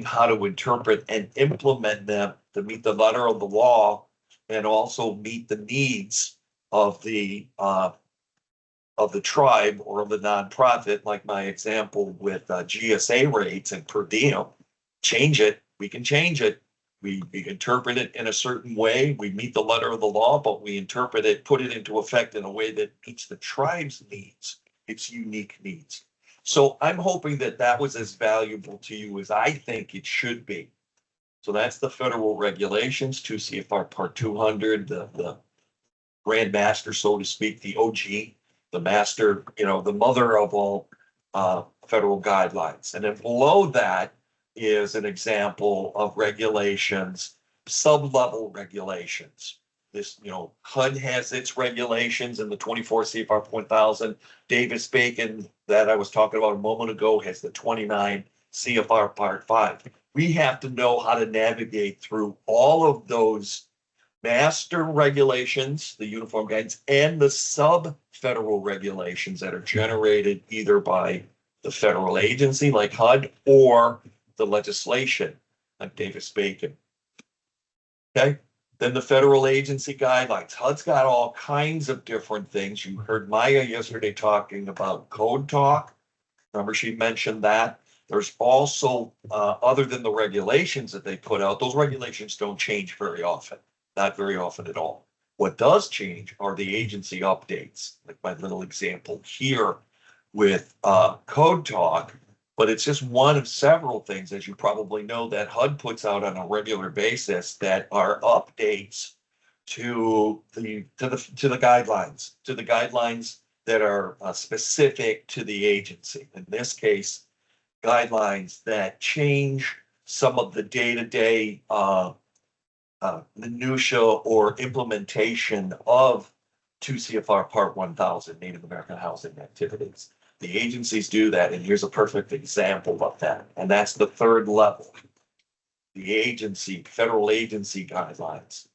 how to interpret and implement them to meet the letter of the law and also meet the needs of the tribe or of the nonprofit, like my example with GSA rates and per diem. Change it, we can change it. We interpret it in a certain way. We meet the letter of the law, but we interpret it, put it into effect in a way that meets the tribe's needs, its unique needs. So I'm hoping that that was as valuable to you as I think it should be. So that's the federal regulations, 2 CFR Part 200, the Grand Master, so to speak, the OG, the master, the mother of all federal guidelines. And then below that is an example of regulations, sub-level regulations. This, HUD has its regulations in the 24 CFR 1000. Davis-Bacon that I was talking about a moment ago has the 29 CFR Part 5. We have to know how to navigate through all of those master regulations, the uniform guidance, and the sub-federal regulations that are generated either by the federal agency like HUD or the legislation like Davis-Bacon. Okay, then the federal agency guidelines. HUD's got all kinds of different things. You heard Maya yesterday talking about code talk. Remember she mentioned that. There's also, other than the regulations that they put out, those regulations don't change very often, not very often at all. What does change are the agency updates, like my little example here with Code Talk, but it's just one of several things, as you probably know, that HUD puts out on a regular basis that are updates to the guidelines that are specific to the agency. In this case, guidelines that change some of the day-to-day minutia or implementation of 2 CFR Part 1000 Native American housing activities. The agencies do that, and here's a perfect example of that, and that's the third level. The agency, federal agency guidelines.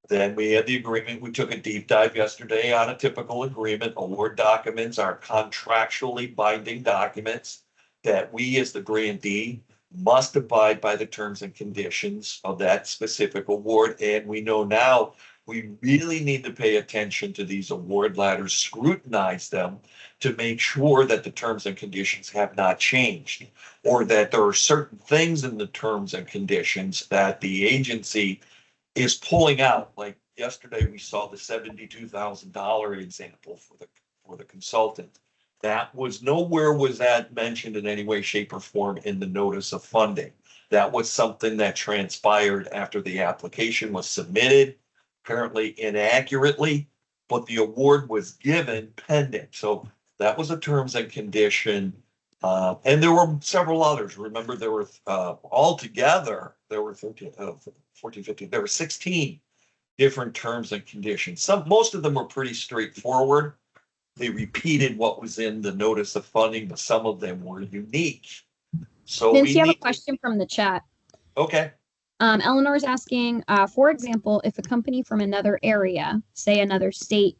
Then we had the agreement. We took a deep dive yesterday on a typical agreement. Award documents are contractually binding documents that we as the grantee must abide by the terms and conditions of that specific award. And we know now we really need to pay attention to these award letters, scrutinize them to make sure that the terms and conditions have not changed, or that there are certain things in the terms and conditions that the agency is pulling out. Like yesterday, we saw the $72,000 example for the consultant. That was nowhere was that mentioned in any way, shape, or form in the notice of funding. That was something that transpired after the application was submitted, apparently inaccurately, but the award was given pending. So that was a terms and condition. And there were several others. Remember, there were altogether, there were 14, 15, there were 16 different terms and conditions. Most of them were pretty straightforward. They repeated what was in the notice of funding, but some of them were unique. So Vince, you have a question from the chat. Okay. Eleanor's asking, for example, if a company from another area, say another state,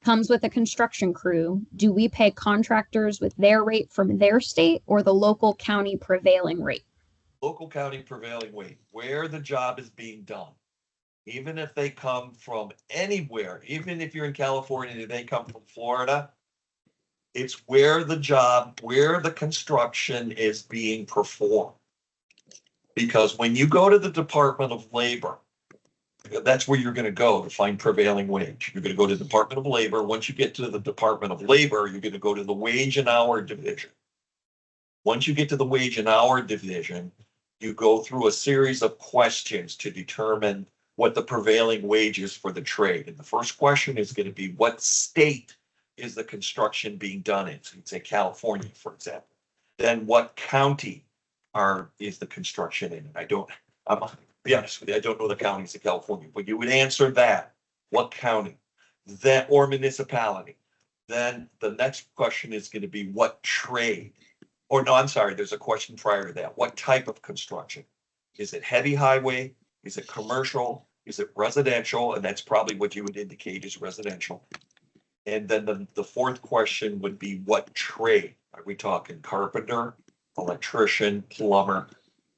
comes with a construction crew, do we pay contractors with their rate from their state or the local county prevailing rate? Local county prevailing rate, where the job is being done. Even if they come from anywhere, even if you're in California and they come from Florida, it's where the construction is being performed. Because when you go to the Department of Labor, that's where you're going to go to find prevailing wage. You're going to go to the Department of Labor. Once you get to the Department of Labor, you're going to go to the wage and hour division. Once you get to the wage and hour division, you go through a series of questions to determine what the prevailing wage is for the trade. And the first question is going to be, what state is the construction being done in? So you'd say California, for example. Then what county is the construction in? I'm be honest with you, I don't know the counties in California, but you would answer that. What county? That or municipality. Then the next question is going to be what trade? Or no, I'm sorry, there's a question prior to that. What type of construction? Is it heavy highway? Is it commercial? Is it residential? And that's probably what you would indicate is residential. And then the fourth question would be what trade? Are we talking carpenter, electrician, plumber?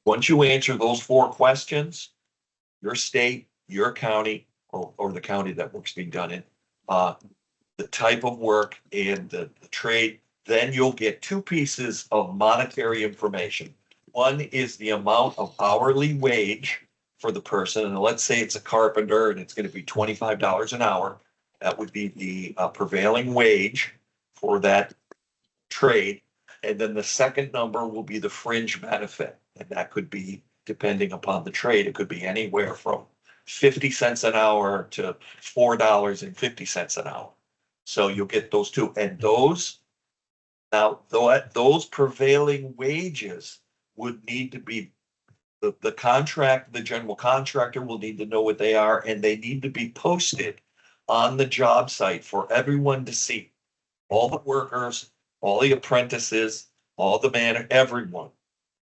Once you answer those four questions, your state, your county, or the county that work's being done in, the type of work and the trade, then you'll get two pieces of monetary information. One is the amount of hourly wage for the person. And let's say it's a carpenter and it's going to be $25 an hour. That would be the prevailing wage for that trade. And then the second number will be the fringe benefit. And that could be, depending upon the trade, it could be anywhere from 50 cents an hour to $4.50 an hour. So you'll get those two. And those prevailing wages would need to be the general contractor will need to know what they are, and they need to be posted on the job site for everyone to see. All the workers, all the apprentices, all the everyone.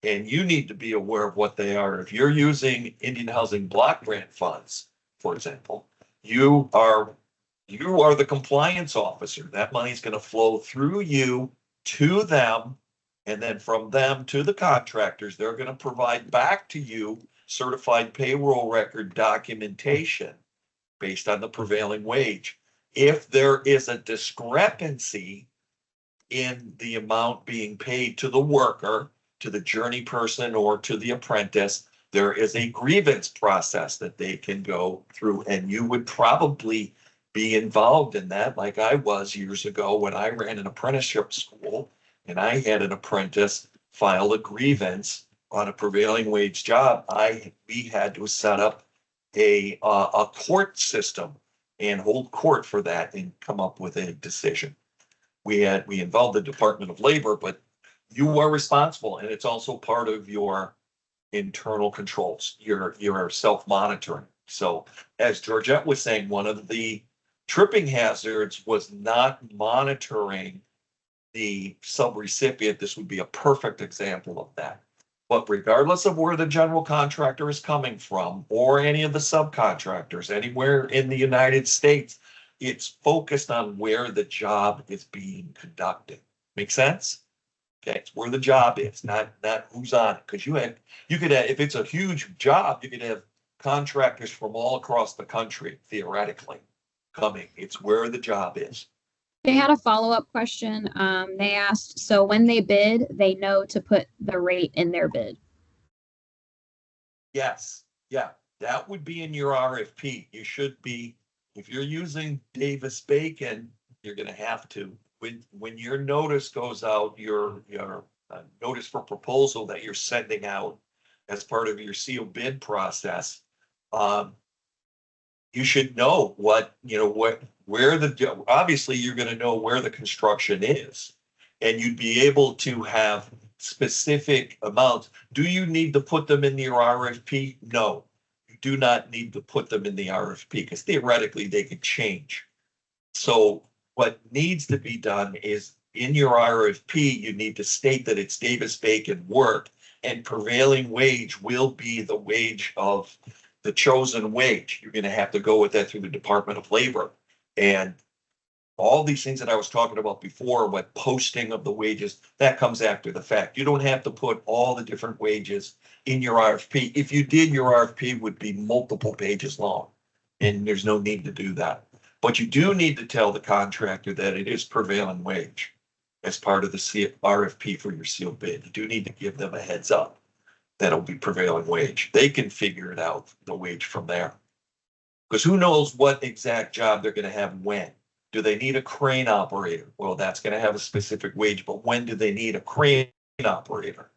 And you need to be aware of what they are. If you're using Indian Housing Block Grant funds, for example, you are the compliance officer. That money is going to flow through you to them. And then from them to the contractors, they're going to provide back to you certified payroll record documentation based on the prevailing wage. If there is a discrepancy in the amount being paid to the worker, to the journey person, or to the apprentice, There is a grievance process that they can go through, and you would probably be involved in that like I was years ago when I ran an apprenticeship school and I had an apprentice file a grievance on a prevailing wage job. We had to set up a court system and hold court for that and come up with a decision. We involved the Department of Labor, but you are responsible, and it's also part of your internal controls, your self-monitoring. So as Georgette was saying, one of the tripping hazards was not monitoring the subrecipient. This would be a perfect example of that. But regardless of where the general contractor is coming from or any of the subcontractors anywhere in the United States, it's focused on where the job is being conducted. Make sense? Okay, it's where the job is, not who's on it. Because you could have, if it's a huge job, you could have contractors from all across the country, theoretically, coming. It's where the job is. They had a follow-up question. They asked, so when they bid, they know to put the rate in their bid. Yes, yeah, that would be in your RFP. You should be, if you're using Davis-Bacon, you're going to have to. When your notice goes out, your notice for proposal that you're sending out as part of your sealed bid process, you should know obviously you're going to know where the construction is, and you'd be able to have specific amounts. Do you need to put them in your RFP? No, you do not need to put them in the RFP because theoretically they could change. So what needs to be done is in your RFP, you need to state that it's Davis-Bacon work, and prevailing wage will be the wage of the chosen wage. You're going to have to go with that through the Department of Labor. And all these things that I was talking about before, what posting of the wages, that comes after the fact. You don't have to put all the different wages in your RFP. If you did, your RFP would be multiple pages long, and there's no need to do that. But you do need to tell the contractor that it is prevailing wage as part of the RFP for your sealed bid. You do need to give them a heads up that it'll be prevailing wage. They can figure it out, the wage from there. Because who knows what exact job they're going to have when. Do they need a crane operator? Well, that's going to have a specific wage, but when do they need a crane operator?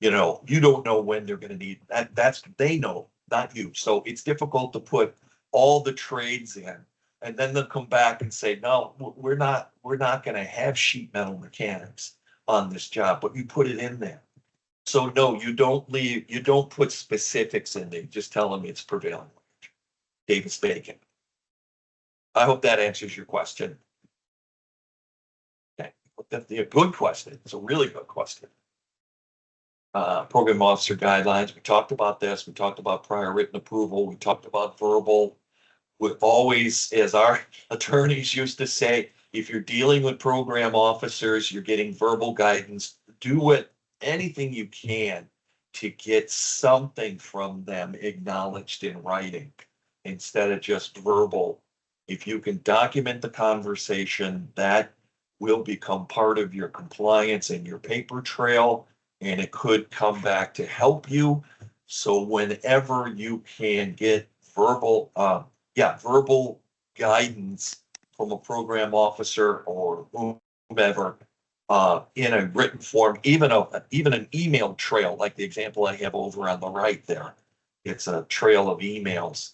You don't know when they're going to need that. They know, not you. So it's difficult to put all the trades in. And then they'll come back and say, no, we're not going to have sheet metal mechanics on this job, but you put it in there. So no, you don't put specifics in there. Just tell them it's prevailing wage. Davis-Bacon. I hope that answers your question. Okay, that's a good question. It's a really good question. Program officer guidelines. We talked about this. We talked about prior written approval. We talked about verbal. We always, as our attorneys used to say, if you're dealing with program officers, you're getting verbal guidance. Do anything you can to get something from them acknowledged in writing instead of just verbal. If you can document the conversation, that will become part of your compliance and your paper trail, and it could come back to help you. So whenever you can get verbal guidance from a program officer or whomever in a written form, even an email trail, like the example I have over on the right there. It's a trail of emails.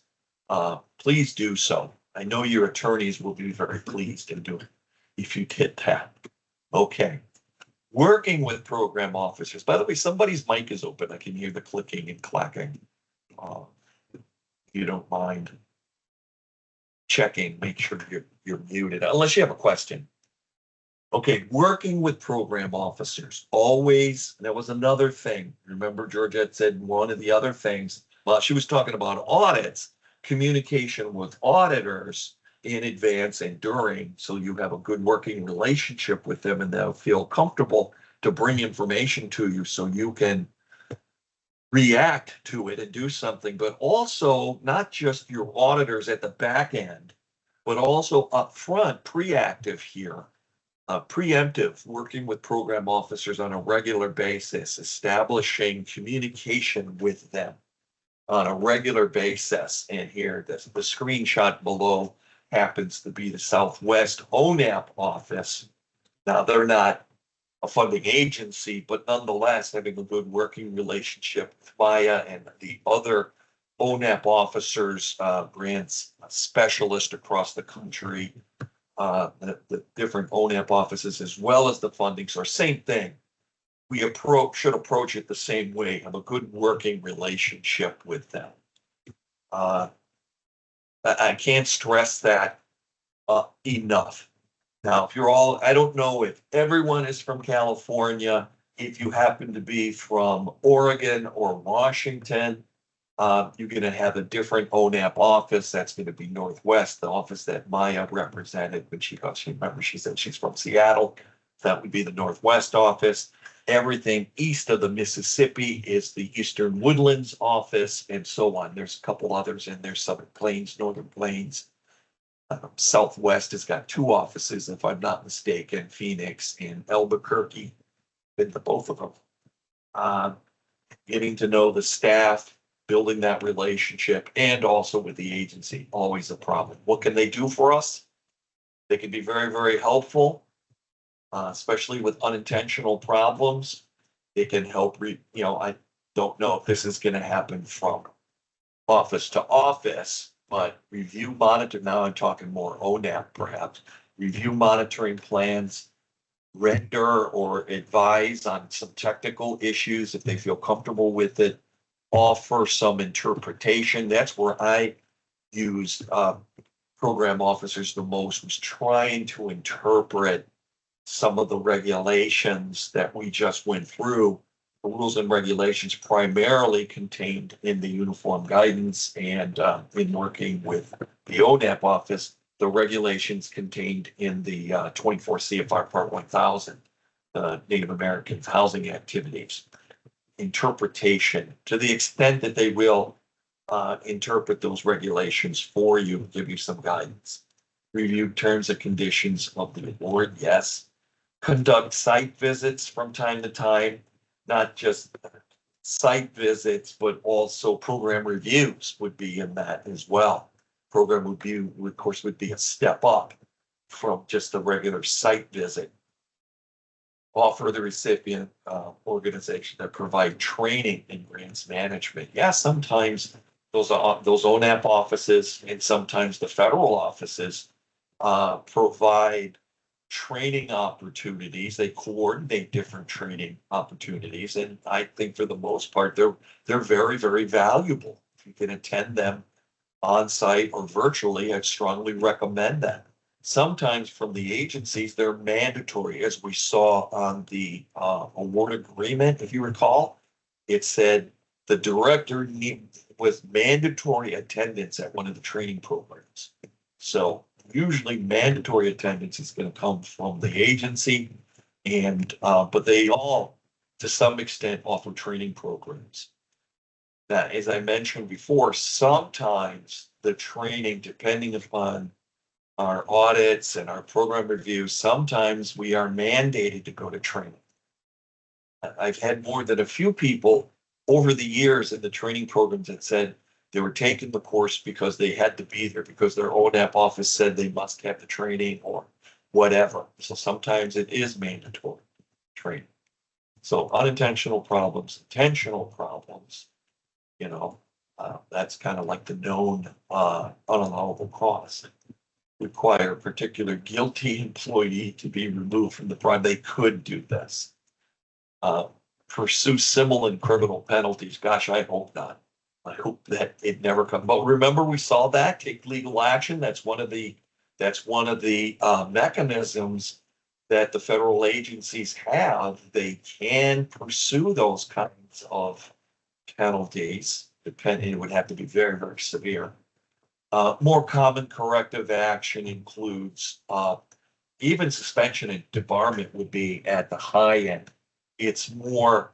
Please do so. I know your attorneys will be very pleased in doing if you did that. Okay. Working with program officers. By the way, somebody's mic is open. I can hear the clicking and clacking. You don't mind checking, make sure you're muted, unless you have a question. Okay, working with program officers. Always, that was another thing. Remember, Georgette said one of the other things, well, she was talking about audits, communication with auditors in advance and during, so you have a good working relationship with them and they'll feel comfortable to bring information to you so you can react to it and do something, but also not just your auditors at the back end, but also up front, preactive here, preemptive, working with program officers on a regular basis, establishing communication with them. on a regular basis. And here, the screenshot below happens to be the Southwest ONAP office. Now, they're not a funding agency, but nonetheless, having a good working relationship with Maya and the other ONAP officers, grants specialists across the country, the different ONAP offices, as well as the funding source, same thing. We should approach it the same way, have a good working relationship with them. I can't stress that enough. Now, if you're all, I don't know if everyone is from California, if you happen to be from Oregon or Washington, you're going to have a different ONAP office. That's going to be Northwest, the office that Maya represented when she said she's from Seattle. That would be the Northwest office. Everything east of the Mississippi is the Eastern Woodlands office, and so on. There's a couple others in there, Southern Plains, Northern Plains. Southwest has got two offices, if I'm not mistaken, Phoenix and Albuquerque. Been to both of them. Getting to know the staff, building that relationship, and also with the agency, always a problem. What can they do for us? They can be very, very helpful. Especially with unintentional problems. They can help, I don't know if this is going to happen from office to office, but review, monitor, now I'm talking more ONAP perhaps, review monitoring plans, render or advise on some technical issues if they feel comfortable with it, offer some interpretation. That's where I used program officers the most, was trying to interpret some of the regulations that we just went through. The rules and regulations primarily contained in the uniform guidance, and in working with the ONAP office, the regulations contained in the 24 CFR Part 1000, Native Americans housing activities. Interpretation, to the extent that they will interpret those regulations for you, give you some guidance. Review terms and conditions of the award, yes. Conduct site visits from time to time, not just site visits, but also program reviews would be in that as well. Program review, of course, would be a step up from just a regular site visit. Offer the recipient organization that provide training in grants management. Yeah, sometimes those ONAP offices and sometimes the federal offices provide training opportunities. They coordinate different training opportunities, and I think for the most part they're very, very valuable. If you can attend them on site or virtually, I'd strongly recommend that. Sometimes from the agencies they're mandatory, as we saw on the award agreement. If you recall, it said the director was mandatory attendance at one of the training programs. So usually mandatory attendance is going to come from the agency, and but they all, to some extent, offer training programs. Now, as I mentioned before, sometimes the training, depending upon our audits and our program reviews, sometimes we are mandated to go to training. I've had more than a few people over the years in the training programs that said they were taking the course because they had to be there, because their ONAP office said they must have the training or whatever. So sometimes it is mandatory training. So unintentional problems, intentional problems, that's kind of like the known unallowable cost. Require a particular guilty employee to be removed from the program. They could do this. Pursue civil and criminal penalties. Gosh, I hope not. I hope that it never comes. But remember, we saw that, take legal action. That's one of the mechanisms that the federal agencies have. They can pursue those kinds of penalties, depending, it would have to be very, very severe. More common corrective action includes even suspension and debarment would be at the high end. It's more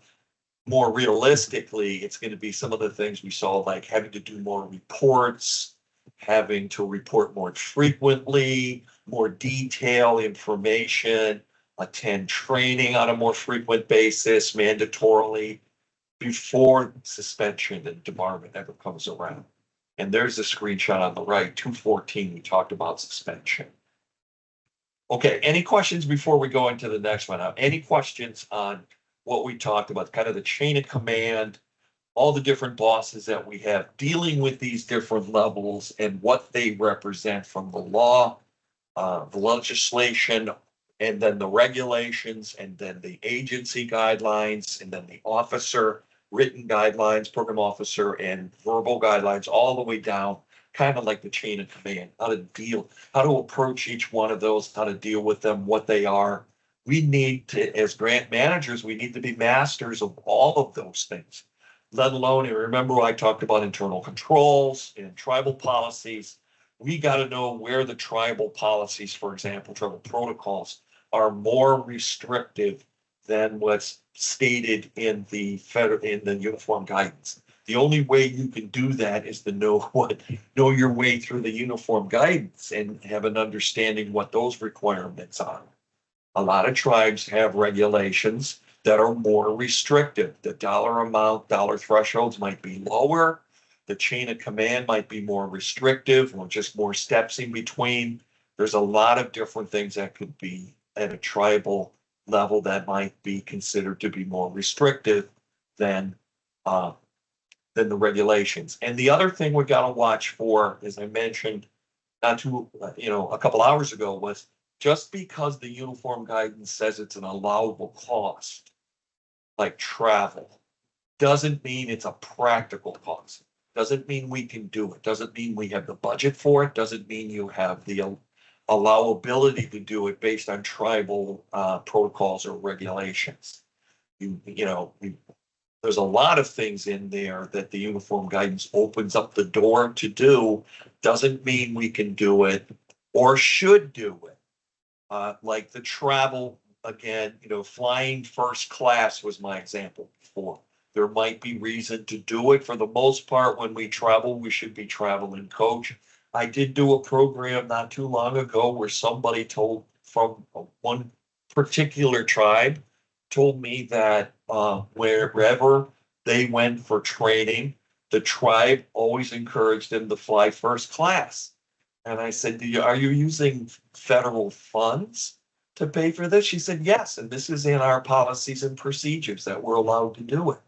realistically, it's going to be some of the things we saw, like having to do more reports, having to report more frequently, more detailed information, attend training on a more frequent basis, mandatorily, before suspension and debarment ever comes around. And there's a screenshot on the right, 214, we talked about suspension. Okay, any questions before we go into the next one? Any questions on what we talked about, kind of the chain of command, all the different bosses that we have dealing with these different levels and what they represent from the law, the legislation, and then the regulations, and then the agency guidelines, and then the officer written guidelines, program officer, and verbal guidelines, all the way down, kind of like the chain of command, how to approach each one of those, how to deal with them, what they are. We need to, as grant managers, we need to be masters of all of those things, let alone, and remember I talked about internal controls and tribal policies. We got to know where the tribal policies, for example, tribal protocols, are more restrictive than what's stated in the uniform guidance. The only way you can do that is to know your way through the uniform guidance and have an understanding what those requirements are. A lot of tribes have regulations that are more restrictive. The dollar amount, dollar thresholds might be lower. The chain of command might be more restrictive or just more steps in between. There's a lot of different things that could be at a tribal level that might be considered to be more restrictive than the regulations. And the other thing we got to watch for, as I mentioned, a couple hours ago, was just because the uniform guidance says it's an allowable cost, like travel, doesn't mean it's a practical cost. Doesn't mean we can do it. Doesn't mean we have the budget for it. Doesn't mean you have the allowability to do it based on tribal protocols or regulations. There's a lot of things in there that the uniform guidance opens up the door to do. Doesn't mean we can do it or should do it. Like the travel, again, flying first class was my example before. There might be reason to do it. For the most part, when we travel, we should be traveling coach. I did do a program not too long ago where somebody told from one particular tribe told me that wherever they went for training, the tribe always encouraged them to fly first class. And I said, are you using federal funds to pay for this? She said, yes. And this is in our policies and procedures that we're allowed to do it.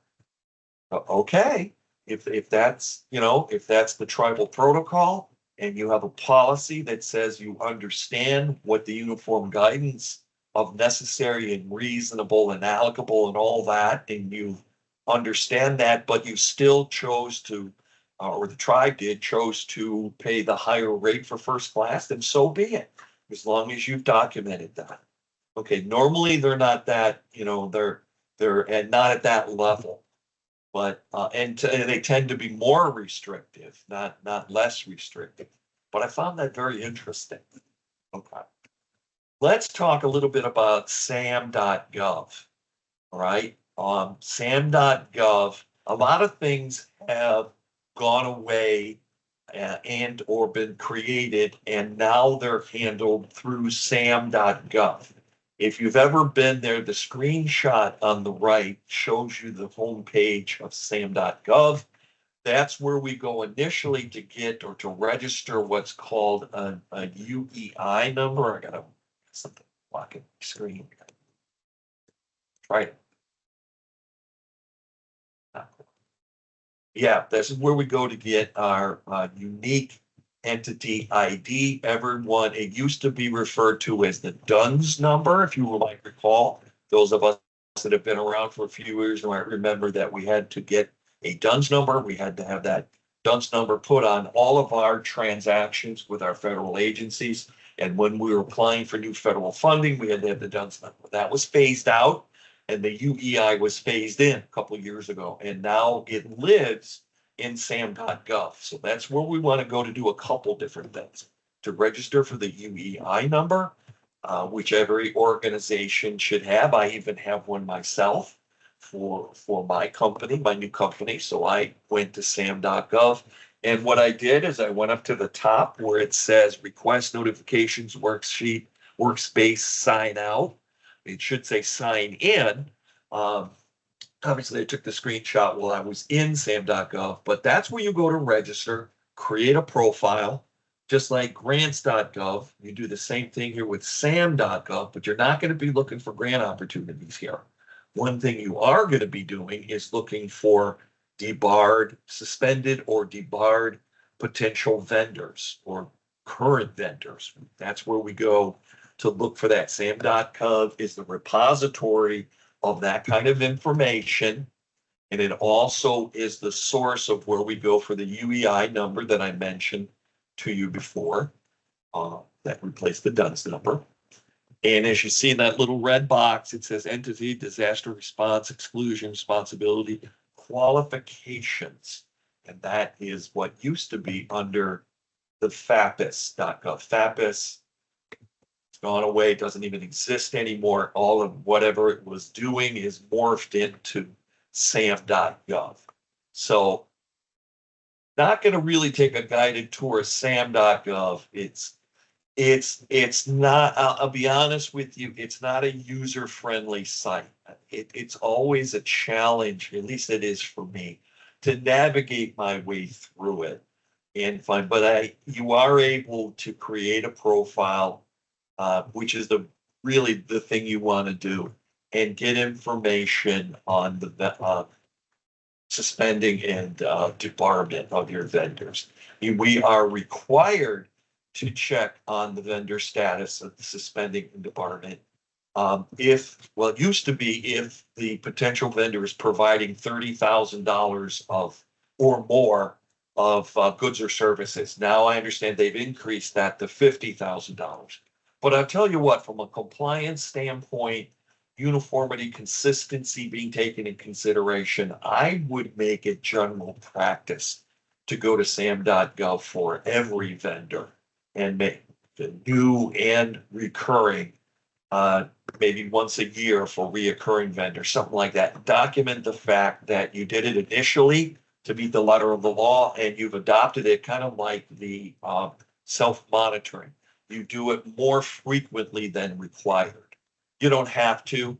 Okay. If that's the tribal protocol and you have a policy that says you understand what the uniform guidance of necessary and reasonable and applicable and all that, and you understand that, but you still chose to, or the tribe chose to pay the higher rate for first class, then so be it, as long as you've documented that. Okay, normally they're not that, they're not at that level, but and they tend to be more restrictive, not less restrictive. But I found that very interesting. Okay. Let's talk a little bit about sam.gov. All right. sam.gov, a lot of things have gone away and or been created, and now they're handled through sam.gov. If you've ever been there, the screenshot on the right shows you the homepage of sam.gov. That's where we go initially to get or to register what's called a UEI number. I got something blocking the screen. Right. Yeah, this is where we go to get our unique entity ID. Everyone, it used to be referred to as the DUNS number, if you might recall. Those of us that have been around for a few years might remember that we had to get a DUNS number. We had to have that DUNS number put on all of our transactions with our federal agencies. And when we were applying for new federal funding, we had to have the DUNS number. That was phased out, and the UEI was phased in a couple of years ago. And now it lives in sam.gov. So that's where we want to go to do a couple different things. To register for the UEI number, which every organization should have. I even have one myself for my company, my new company. So I went to sam.gov. And what I did is I went up to the top where it says request notifications worksheet, workspace, sign out. It should say sign in. Obviously, I took the screenshot while I was in sam.gov, but that's where you go to register, create a profile, just like grants.gov. You do the same thing here with sam.gov, but you're not going to be looking for grant opportunities here. One thing you are going to be doing is looking for debarred, suspended, or debarred potential vendors or current vendors. That's where we go to look for that. Sam.gov is the repository of that kind of information. And it also is the source of where we go for the UEI number that I mentioned to you before, that replaced the DUNS number. And as you see in that little red box, it says entity, disaster response, exclusion, responsibility, qualifications. And that is what used to be under the FAPIS.gov. FAPIS, it's gone away, doesn't even exist anymore. All of whatever it was doing is morphed into sam.gov. So not going to really take a guided tour of sam.gov. It's not, I'll be honest with you, it's not a user-friendly site. It's always a challenge, at least it is for me, to navigate my way through it and find, but you are able to create a profile, which is really the thing you want to do, and get information on the suspending and debarment of your vendors. We are required to check on the vendor status of the suspending and debarment. It used to be if the potential vendor is providing $30,000 of or more of goods or services. Now I understand they've increased that to $50,000. But I'll tell you what, from a compliance standpoint, uniformity, consistency being taken in consideration, I would make it general practice to go to sam.gov for every vendor and make the new and recurring, maybe once a year for reoccurring vendors, something like that. Document the fact that you did it initially to meet the letter of the law and you've adopted it, kind of like the self-monitoring. You do it more frequently than required. You don't have to.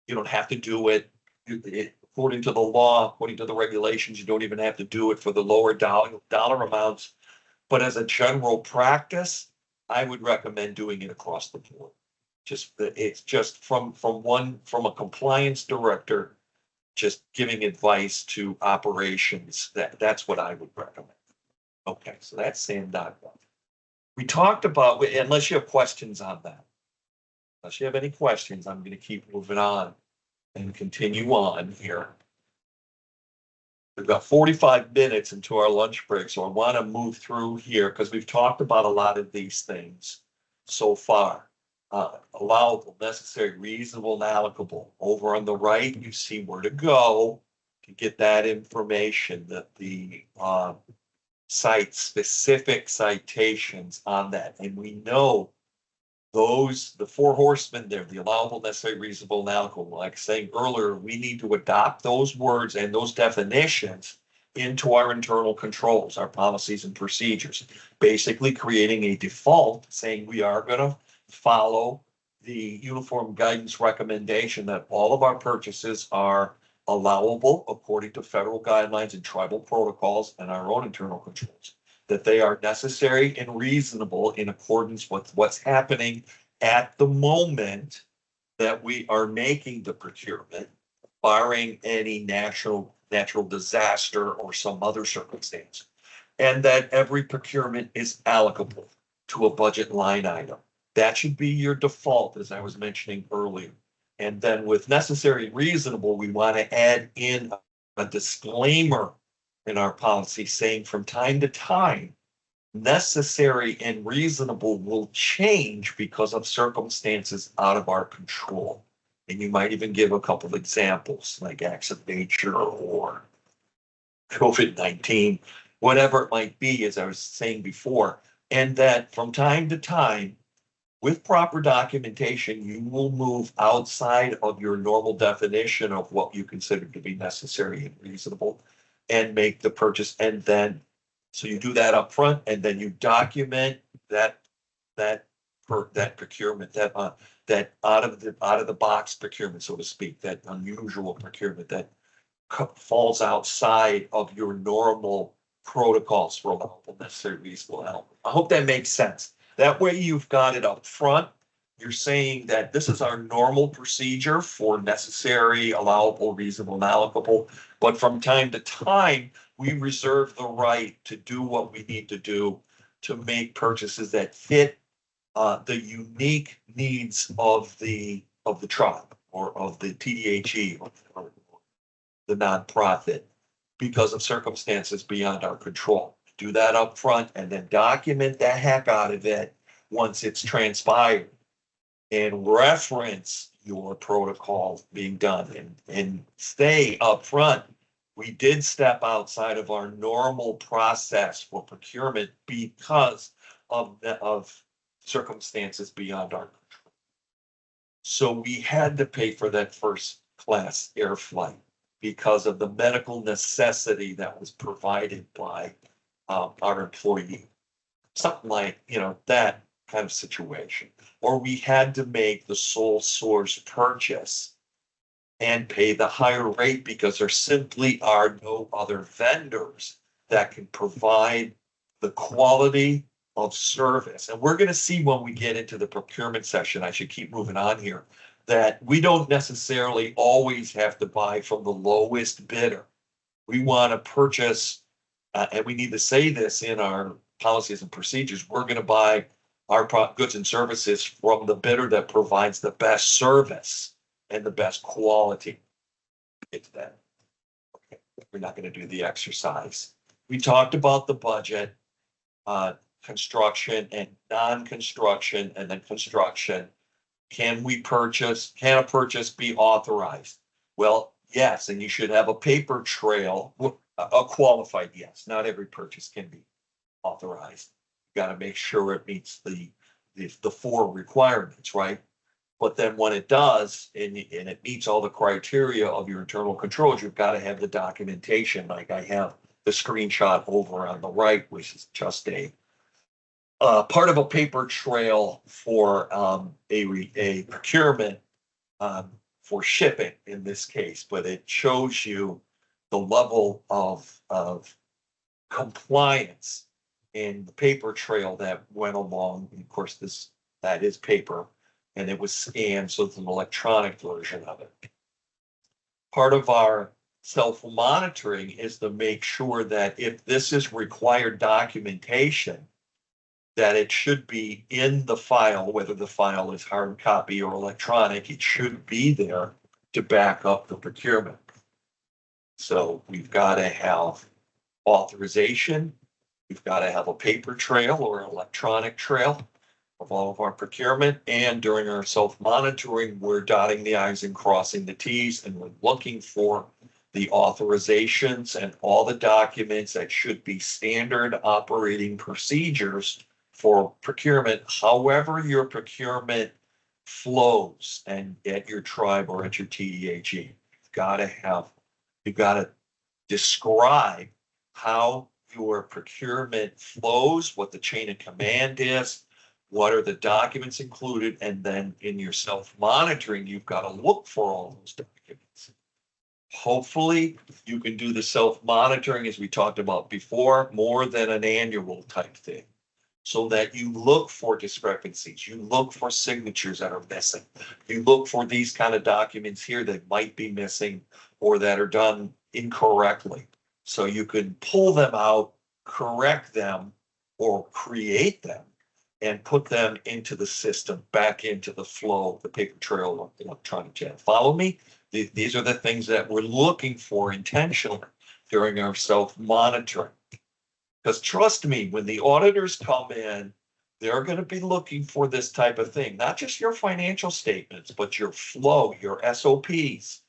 You don't have to do it. According to the law, according to the regulations, you don't even have to do it for the lower dollar amounts. But as a general practice, I would recommend doing it across the board. It's just from a compliance director, just giving advice to operations. That's what I would recommend. Okay, so that's sam.gov. We talked about, unless you have questions on that. Unless you have any questions, I'm going to keep moving on and continue on here. We've got 45 minutes into our lunch break, so I want to move through here because we've talked about a lot of these things so far. Allowable, necessary, reasonable, and allocable. Over on the right, you see where to go to get that information, that the site-specific citations on that. And we know the four horsemen there, the allowable, necessary, reasonable, and allocable. Like saying earlier, we need to adopt those words and those definitions into our internal controls, our policies and procedures, basically creating a default saying we are going to follow the uniform guidance recommendation that all of our purchases are allowable according to federal guidelines and tribal protocols and our own internal controls, that they are necessary and reasonable in accordance with what's happening at the moment that we are making the procurement, barring any natural disaster or some other circumstance, and that every procurement is allocable to a budget line item. That should be your default, as I was mentioning earlier. And then with necessary and reasonable, we want to add in a disclaimer in our policy saying from time to time, necessary and reasonable will change because of circumstances out of our control. And you might even give a couple of examples like acts of nature or COVID-19, whatever it might be, as I was saying before. And that from time to time, with proper documentation, you will move outside of your normal definition of what you consider to be necessary and reasonable and make the purchase. And then, so you do that up front and then you document that that procurement, that out of the box procurement, so to speak, that unusual procurement that falls outside of your normal protocols for allowable, necessary, reasonable help. I hope that makes sense. That way you've got it up front. You're saying that this is our normal procedure for necessary, allowable, reasonable, and allocable. But from time to time, we reserve the right to do what we need to do to make purchases that fit the unique needs of the tribe or of the TDHE or the nonprofit because of circumstances beyond our control. Do that up front and then document the heck out of it once it's transpired and reference your protocol being done and stay up front. We did step outside of our normal process for procurement because of circumstances beyond our control. So we had to pay for that first class air flight because of the medical necessity that was provided by our employee. Something like, that kind of situation. Or we had to make the sole source purchase and pay the higher rate because there simply are no other vendors that can provide the quality of service. And we're going to see when we get into the procurement session, I should keep moving on here, that we don't necessarily always have to buy from the lowest bidder. We want to purchase, and we need to say this in our policies and procedures, we're going to buy our goods and services from the bidder that provides the best service and the best quality. It's that. Okay. We're not going to do the exercise. We talked about the budget, construction and non-construction, and then construction. Can a purchase be authorized? Well, yes, and you should have a paper trail, a qualified yes. Not every purchase can be authorized. You got to make sure it meets the 4 requirements, right? But then when it does, and it meets all the criteria of your internal controls, you've got to have the documentation. Like I have the screenshot over on the right, which is just a part of a paper trail for a procurement for shipping in this case, but it shows you the level of compliance in the paper trail that went along. And of course, that is paper, and it was scanned, so it's an electronic version of it. Part of our self-monitoring is to make sure that if this is required documentation, that it should be in the file, whether the file is hard copy or electronic, it should be there to back up the procurement. So we've got to have authorization. We've got to have a paper trail or an electronic trail of all of our procurement. And during our self-monitoring, we're dotting the I's and crossing the T's, and we're looking for the authorizations and all the documents that should be standard operating procedures for procurement, however your procurement flows and at your tribe or at your TDHE. You've got to describe how your procurement flows, what the chain of command is, what are the documents included, and then in your self-monitoring, you've got to look for all those documents. Hopefully, you can do the self-monitoring, as we talked about before, more than an annual type thing, so that you look for discrepancies, you look for signatures that are missing, you look for these kind of documents here that might be missing or that are done incorrectly. So you can pull them out, correct them, or create them and put them into the system, back into the flow, the paper trail of the electronic chat. Follow me? These are the things that we're looking for intentionally during our self-monitoring. Because trust me, when the auditors come in, they're going to be looking for this type of thing, not just your financial statements, but your flow, your SOPs.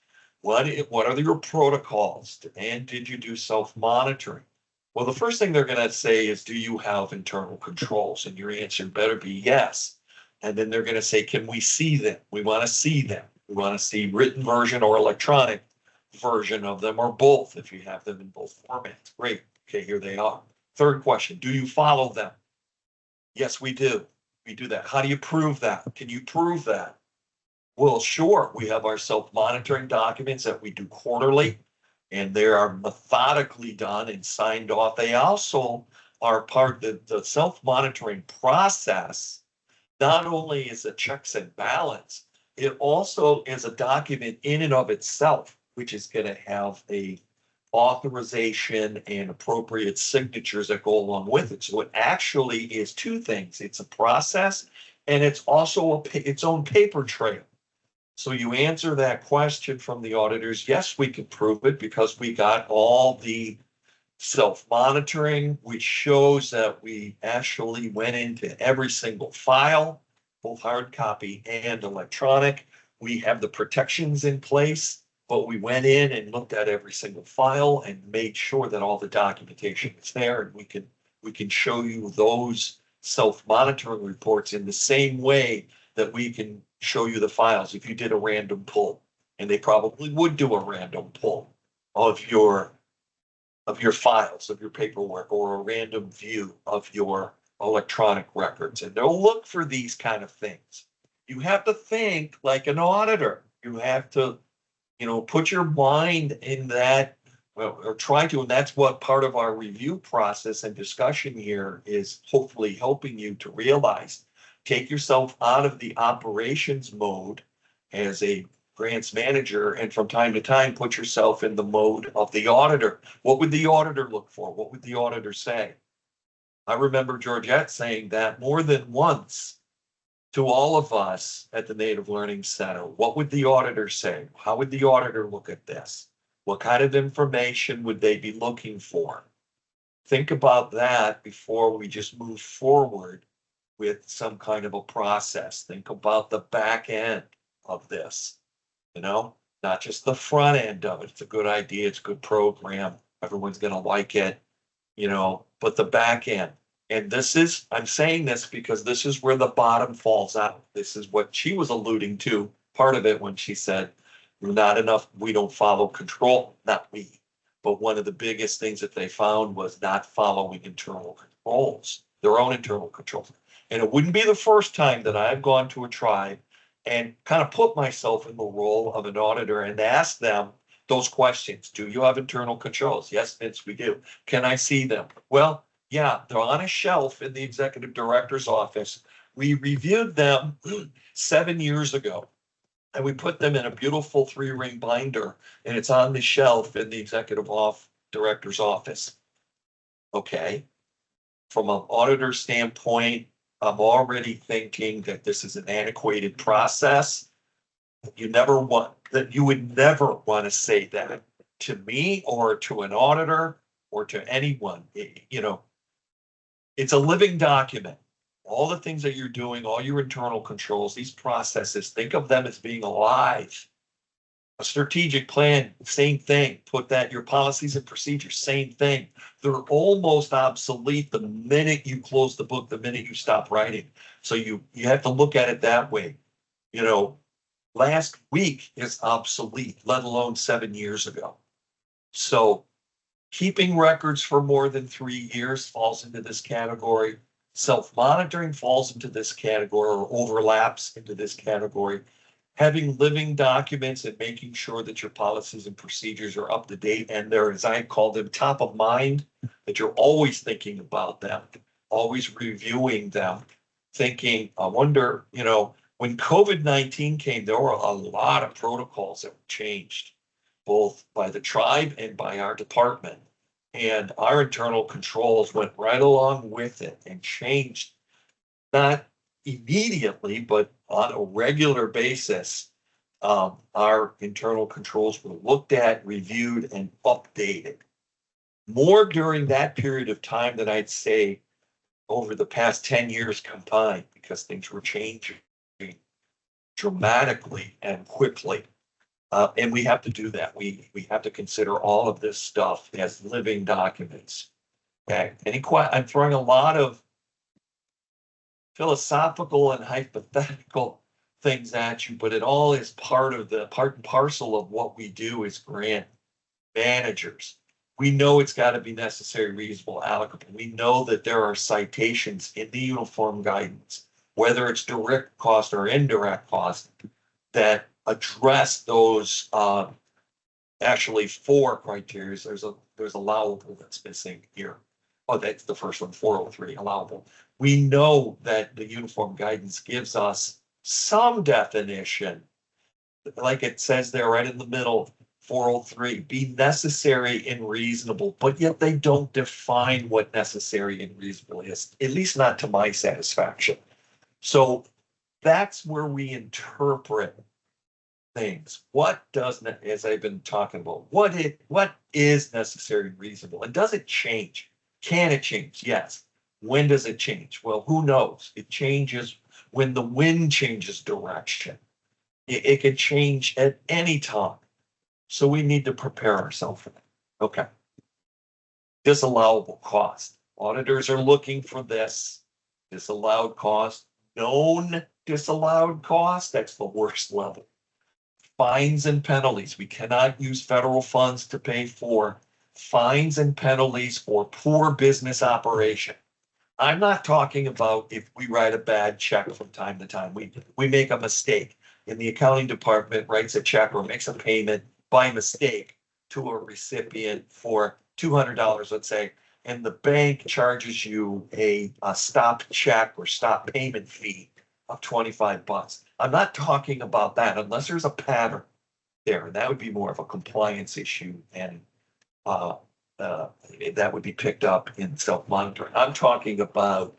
What are your protocols? And did you do self-monitoring? Well, the first thing they're going to say is, do you have internal controls? And your answer better be yes. And then they're going to say, can we see them? We want to see them. We want to see written version or electronic version of them, or both if you have them in both formats. Great. Okay, here they are. Third question, do you follow them? Yes, we do. We do that. How do you prove that? Can you prove that? Well, sure, we have our self-monitoring documents that we do quarterly, and they are methodically done and signed off. They also are part of the self-monitoring process. Not only is it checks and balance, it also is a document in and of itself, which is going to have a authorization and appropriate signatures that go along with it. So it actually is two things. It's a process, and it's also its own paper trail. So you answer that question from the auditors. Yes, we can prove it because we got all the self-monitoring, which shows that we actually went into every single file, both hard copy and electronic. We have the protections in place, but we went in and looked at every single file and made sure that all the documentation is there, and we can show you those self-monitoring reports in the same way that we can show you the files if you did a random pull. And they probably would do a random pull of your files, of your paperwork, or a random view of your electronic records. And they'll look for these kind of things. You have to think like an auditor. You have to, put your mind in that, well, or try to, and that's what part of our review process and discussion here is hopefully helping you to realize. Take yourself out of the operations mode as a grants manager, and from time to time, put yourself in the mode of the auditor. What would the auditor look for? What would the auditor say? I remember Georgette saying that more than once to all of us at the Native Learning Center. What would the auditor say? How would the auditor look at this? What kind of information would they be looking for? Think about that before we just move forward with some kind of a process. Think about the back end of this, not just the front end of it. It's a good idea. It's a good program. Everyone's going to like it, but the back end. And I'm saying this because this is where the bottom falls out. This is what she was alluding to, part of it when she said, not enough, we don't follow control, not we. But one of the biggest things that they found was not following internal controls, their own internal controls. And it wouldn't be the first time that I've gone to a tribe and kind of put myself in the role of an auditor and asked them those questions. Do you have internal controls? Yes, Vince, we do. Can I see them? Well, yeah, they're on a shelf in the executive director's office. We reviewed them 7 years ago, and we put them in a beautiful 3-ring binder, and it's on the shelf in the executive director's office. Okay. From an auditor standpoint, I'm already thinking that this is an antiquated process. You would never want to say that to me or to an auditor or to anyone. It's a living document. All the things that you're doing, all your internal controls, these processes, think of them as being alive. A strategic plan, same thing. Put that, your policies and procedures, same thing. They're almost obsolete the minute you close the book, the minute you stop writing. So you have to look at it that way. Last week is obsolete, let alone 7 years ago. So keeping records for more than 3 years falls into this category. Self-monitoring falls into this category or overlaps into this category. Having living documents and making sure that your policies and procedures are up to date and they're, as I call them, top of mind, that you're always thinking about them, always reviewing them, thinking, I wonder, when COVID-19 came, there were a lot of protocols that were changed, both by the tribe and by our department. And our internal controls went right along with it and changed, not immediately, but on a regular basis. Our internal controls were looked at, reviewed, and updated. More during that period of time than I'd say over the past 10 years combined, because things were changing dramatically and quickly. And we have to do that. We have to consider all of this stuff as living documents. Okay. I'm throwing a lot of philosophical and hypothetical things at you, but it all is part and parcel of what we do as grant managers. We know it's got to be necessary, reasonable, applicable. We know that there are citations in the uniform guidance whether it's direct cost or indirect cost, that address those, actually 4 criteria. There's allowable that's missing here. Oh, that's the first one, 403, allowable. We know that the uniform guidance gives us some definition, like it says there right in the middle, 403, be necessary and reasonable, but yet they don't define what necessary and reasonable is, at least not to my satisfaction. So that's where we interpret things. What doesn't, as I've been talking about, what is necessary and reasonable? And does it change? Can it change? Yes. When does it change? Well, who knows? It changes when the wind changes direction. It can change at any time. So we need to prepare ourselves for that. Okay. Disallowable cost. Auditors are looking for this. Disallowed cost, known disallowed cost, that's the worst level. Fines and penalties. We cannot use federal funds to pay for fines and penalties for poor business operation. I'm not talking about if we write a bad check from time to time. We make a mistake. And the accounting department writes a check or makes a payment by mistake to a recipient for $200, let's say, and the bank charges you a stop check or stop payment fee of $25. I'm not talking about that unless there's a pattern there, and that would be more of a compliance issue, and that would be picked up in self-monitoring. I'm talking about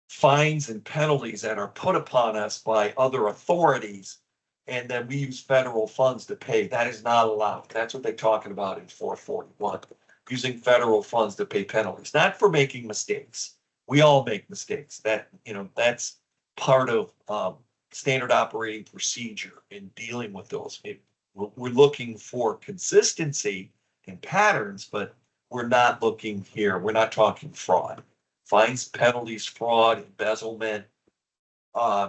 fines and penalties that are put upon us by other authorities, and then we use federal funds to pay. That is not allowed. That's what they're talking about in 441, using federal funds to pay penalties, not for making mistakes. We all make mistakes. That's part of standard operating procedure in dealing with those. We're looking for consistency and patterns, but we're not looking here. We're not talking fraud. Fines, penalties, fraud, embezzlement,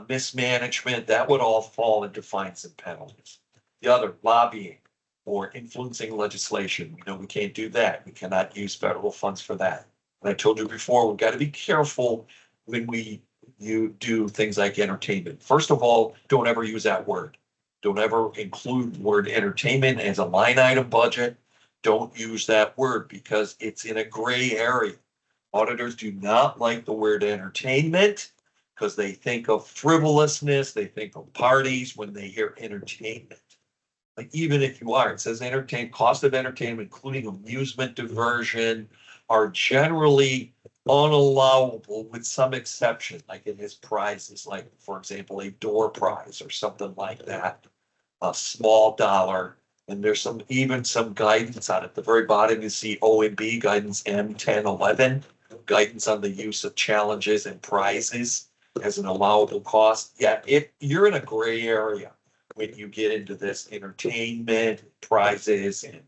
mismanagement, that would all fall into fines and penalties. The other, lobbying or influencing legislation, we can't do that. We cannot use federal funds for that. And I told you before, we've got to be careful when you do things like entertainment. First of all, don't ever use that word. Don't ever include the word entertainment as a line item budget. Don't use that word because it's in a gray area. Auditors do not like the word entertainment because they think of frivolousness, they think of parties when they hear entertainment. Like even if you are, it says cost of entertainment, including amusement, diversion, are generally unallowable with some exception, like it has prizes, like for example, a door prize or something like that, a small dollar. And there's even some guidance on it. At the very bottom, you see OMB guidance M1011, guidance on the use of challenges and prizes as an allowable cost. Yeah, you're in a gray area when you get into this entertainment, prizes, and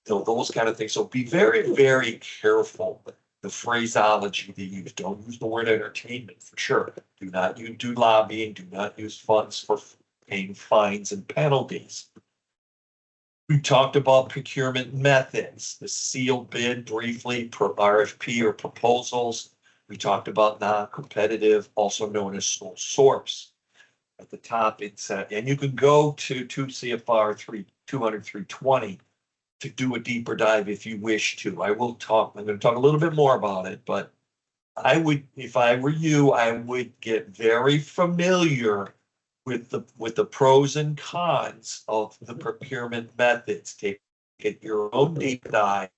those kind of things. So be very, very careful the phraseology they use. Don't use the word entertainment for sure. Do not do lobbying. Do not use funds for paying fines and penalties. We talked about procurement methods, the sealed bid briefly, RFP or proposals. We talked about non-competitive, also known as sole source. At the top, it's and you can go to 2 CFR 320 to do a deeper dive if you wish to. I'm going to talk a little bit more about it, but if I were you, I would get very familiar with the pros and cons of the procurement methods. Take your own deep dive,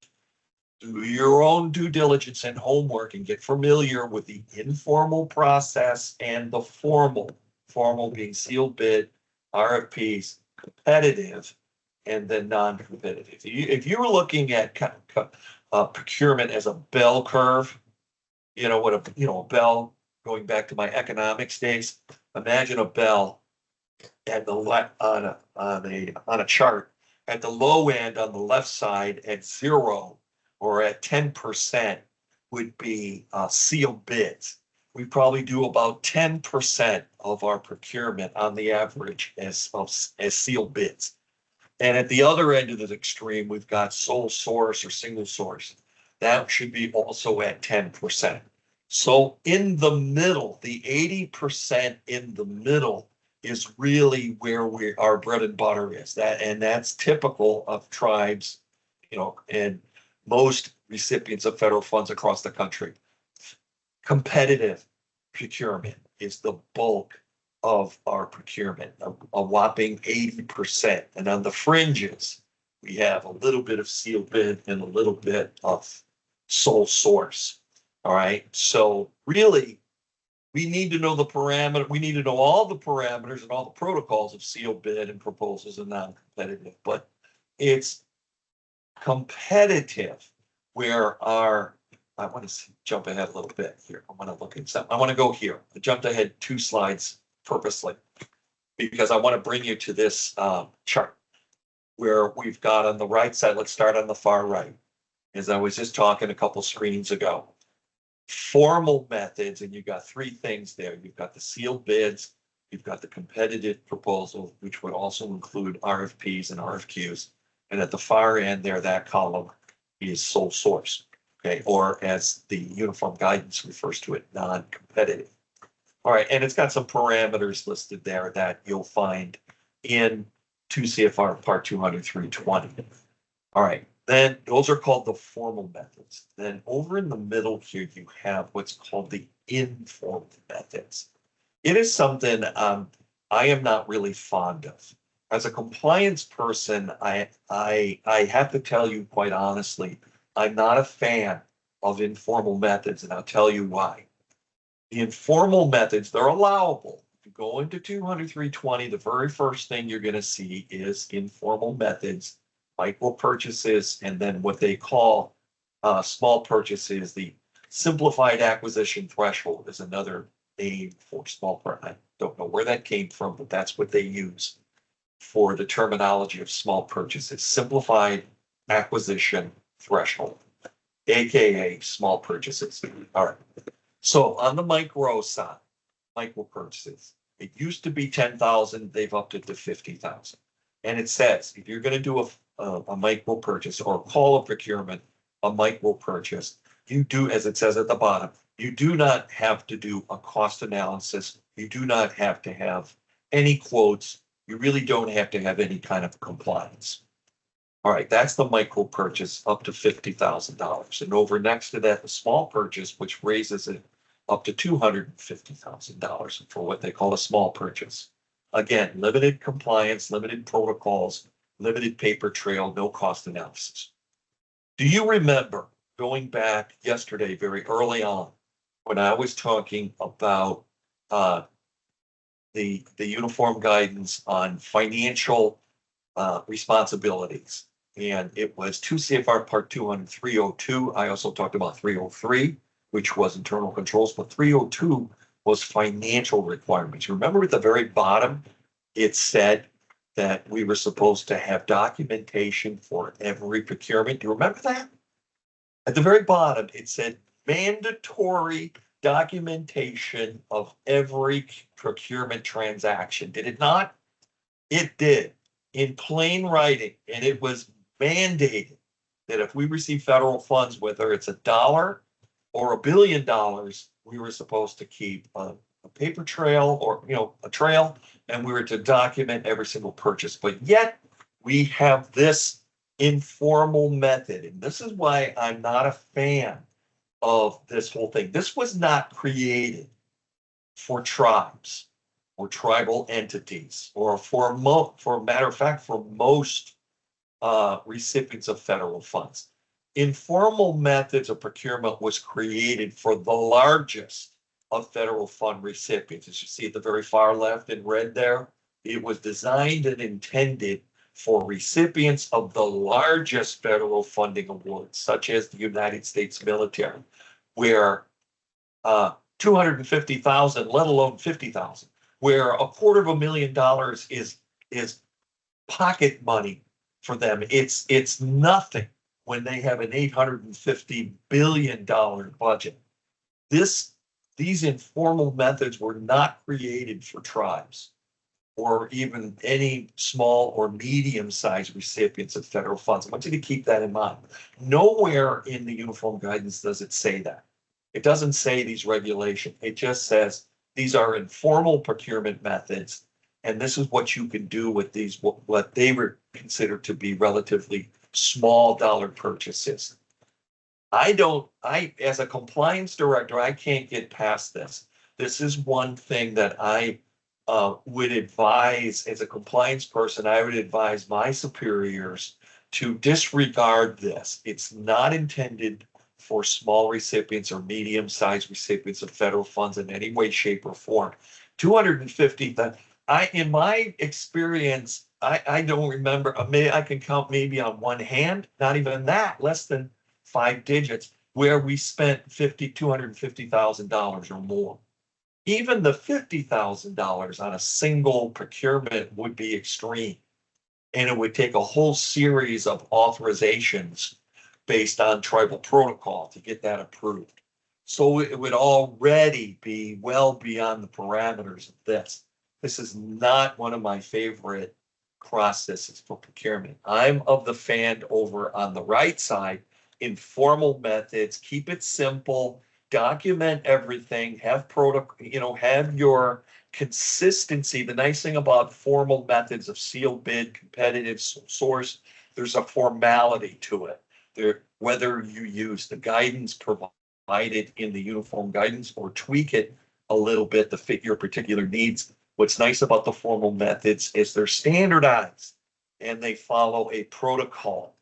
do your own due diligence and homework, and get familiar with the informal process and the formal being sealed bid, RFPs, competitive, and then non-competitive. If you were looking at procurement as a bell curve, a bell, going back to my economics days, imagine a bell at the left on a chart. At the low end on the left side at 0 or at 10% would be sealed bids. We probably do about 10% of our procurement on the average as sealed bids. And at the other end of the extreme, we've got sole source or single source. That should be also at 10%. So in the middle, the 80% in the middle is really where our bread and butter is. That's typical of tribes, and most recipients of federal funds across the country. Competitive procurement is the bulk of our procurement, a whopping 80%. And on the fringes, we have a little bit of sealed bid and a little bit of sole source. All right. So really, we need to know the parameter. We need to know all the parameters and all the protocols of sealed bid and proposals and non-competitive. But it's competitive where I want to jump ahead a little bit here. I want to look at something. I want to go here. I jumped ahead 2 slides purposely because I want to bring you to this chart where we've got on the right side. Let's start on the far right. As I was just talking a couple screens ago, formal methods, and you've got 3 things there. You've got the sealed bids, you've got the competitive proposal, which would also include RFPs and RFQs. And at the far end there, that column is sole source. Okay, or as the uniform guidance refers to it, non-competitive. All right, and it's got some parameters listed there that you'll find in 2 CFR Part 200-320. All right, then those are called the formal methods. Then over in the middle here, you have what's called the informal methods. It is something I am not really fond of. As a compliance person, I have to tell you quite honestly, I'm not a fan of informal methods, and I'll tell you why. The informal methods, they're allowable. If you go into 200-320, the very first thing you're going to see is informal methods, micro purchases, and then what they call small purchases. The simplified acquisition threshold is another name for small purchase. I don't know where that came from, but that's what they use for the terminology of small purchases. Simplified acquisition threshold, AKA small purchases. All right. So on the micro side, micro purchases, it used to be 10,000, they've upped it to 50,000. And it says, if you're going to do a micro purchase or call a procurement, a micro purchase, you do, as it says at the bottom, you do not have to do a cost analysis. You do not have to have any quotes. You really don't have to have any kind of compliance. All right, that's the micro purchase up to $50,000. And over next to that, the small purchase, which raises it up to $250,000 for what they call a small purchase. Again, limited compliance, limited protocols, limited paper trail, no cost analysis. Do you remember going back yesterday, very early on, when I was talking about the uniform guidance on financial responsibilities? And it was 2 CFR Part 200-302. I also talked about 303, which was internal controls, but 302 was financial requirements. Remember at the very bottom, it said that we were supposed to have documentation for every procurement. Do you remember that? At the very bottom, it said mandatory documentation of every procurement transaction. Did it not? It did, in plain writing, and it was mandated that if we receive federal funds, whether it's $1 or $1 billion, we were supposed to keep a paper trail or a trail, and we were to document every single purchase. But yet we have this informal method, and this is why I'm not a fan of this whole thing. This was not created for tribes or tribal entities, or for a matter of fact, for most recipients of federal funds. Informal methods of procurement was created for the largest of federal fund recipients. As you see at the very far left in red there, it was designed and intended for recipients of the largest federal funding awards, such as the United States military, where 250,000, let alone 50,000, where $250,000 is pocket money for them. It's nothing when they have an $850 billion budget. These informal methods were not created for tribes or even any small or medium-sized recipients of federal funds. I want you to keep that in mind. Nowhere in the uniform guidance does it say that. It doesn't say these regulations. It just says these are informal procurement methods. And this is what you can do with these, what they were considered to be relatively small dollar purchases. As a compliance director, I can't get past this. This is one thing that I would advise as a compliance person, I would advise my superiors to disregard this. It's not intended for small recipients or medium-sized recipients of federal funds in any way, shape, or form. 250, in my experience, I don't remember, I can count maybe on one hand, not even that, less than 5 digits, where we spent $250,000 or more. Even the $50,000 on a single procurement would be extreme. And it would take a whole series of authorizations based on tribal protocol to get that approved. So it would already be well beyond the parameters of this. This is not one of my favorite processes for procurement. I'm of the fan over on the right side, informal methods, keep it simple, document everything, have protocol, have your consistency. The nice thing about formal methods of sealed bid, competitive source, there's a formality to it. Whether you use the guidance provided in the uniform guidance or tweak it a little bit to fit your particular needs. What's nice about the formal methods is they're standardized and they follow a protocol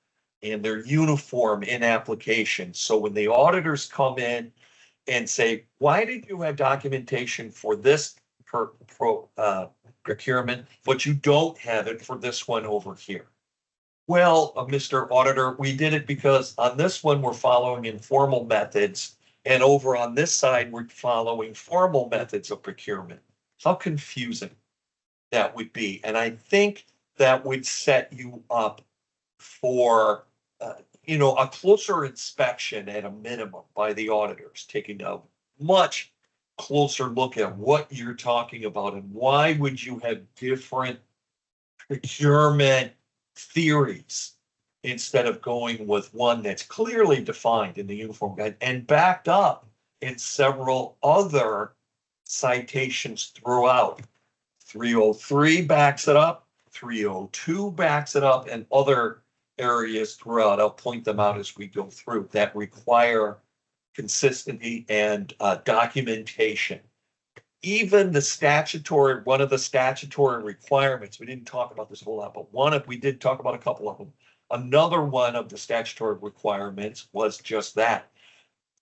and they're uniform in application. So when the auditors come in and say, why did you have documentation for this procurement, but you don't have it for this one over here? Well, Mr. Auditor, we did it because on this one, we're following informal methods, and over on this side, we're following formal methods of procurement. How confusing that would be. And I think that would set you up for, a closer inspection at a minimum by the auditors, taking a much closer look at what you're talking about and why would you have different procurement theories instead of going with one that's clearly defined in the uniform guide and backed up in several other citations throughout. 303 backs it up, 302 backs it up, and other areas throughout. I'll point them out as we go through that require consistency and documentation. Even one of the statutory requirements, we didn't talk about this a whole lot, but we did talk about a couple of them. Another one of the statutory requirements was just that,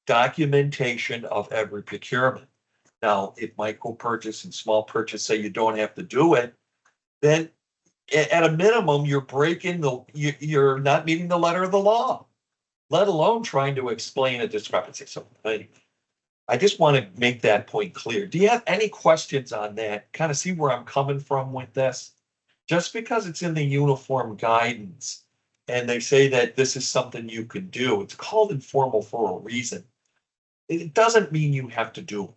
documentation of every procurement. Now, if micro purchase and small purchase say you don't have to do it, then at a minimum, you're not meeting the letter of the law, let alone trying to explain a discrepancy. So I just want to make that point clear. Do you have any questions on that? Kind of see where I'm coming from with this? Just because it's in the uniform guidance and they say that this is something you can do, it's called informal for a reason. It doesn't mean you have to do it.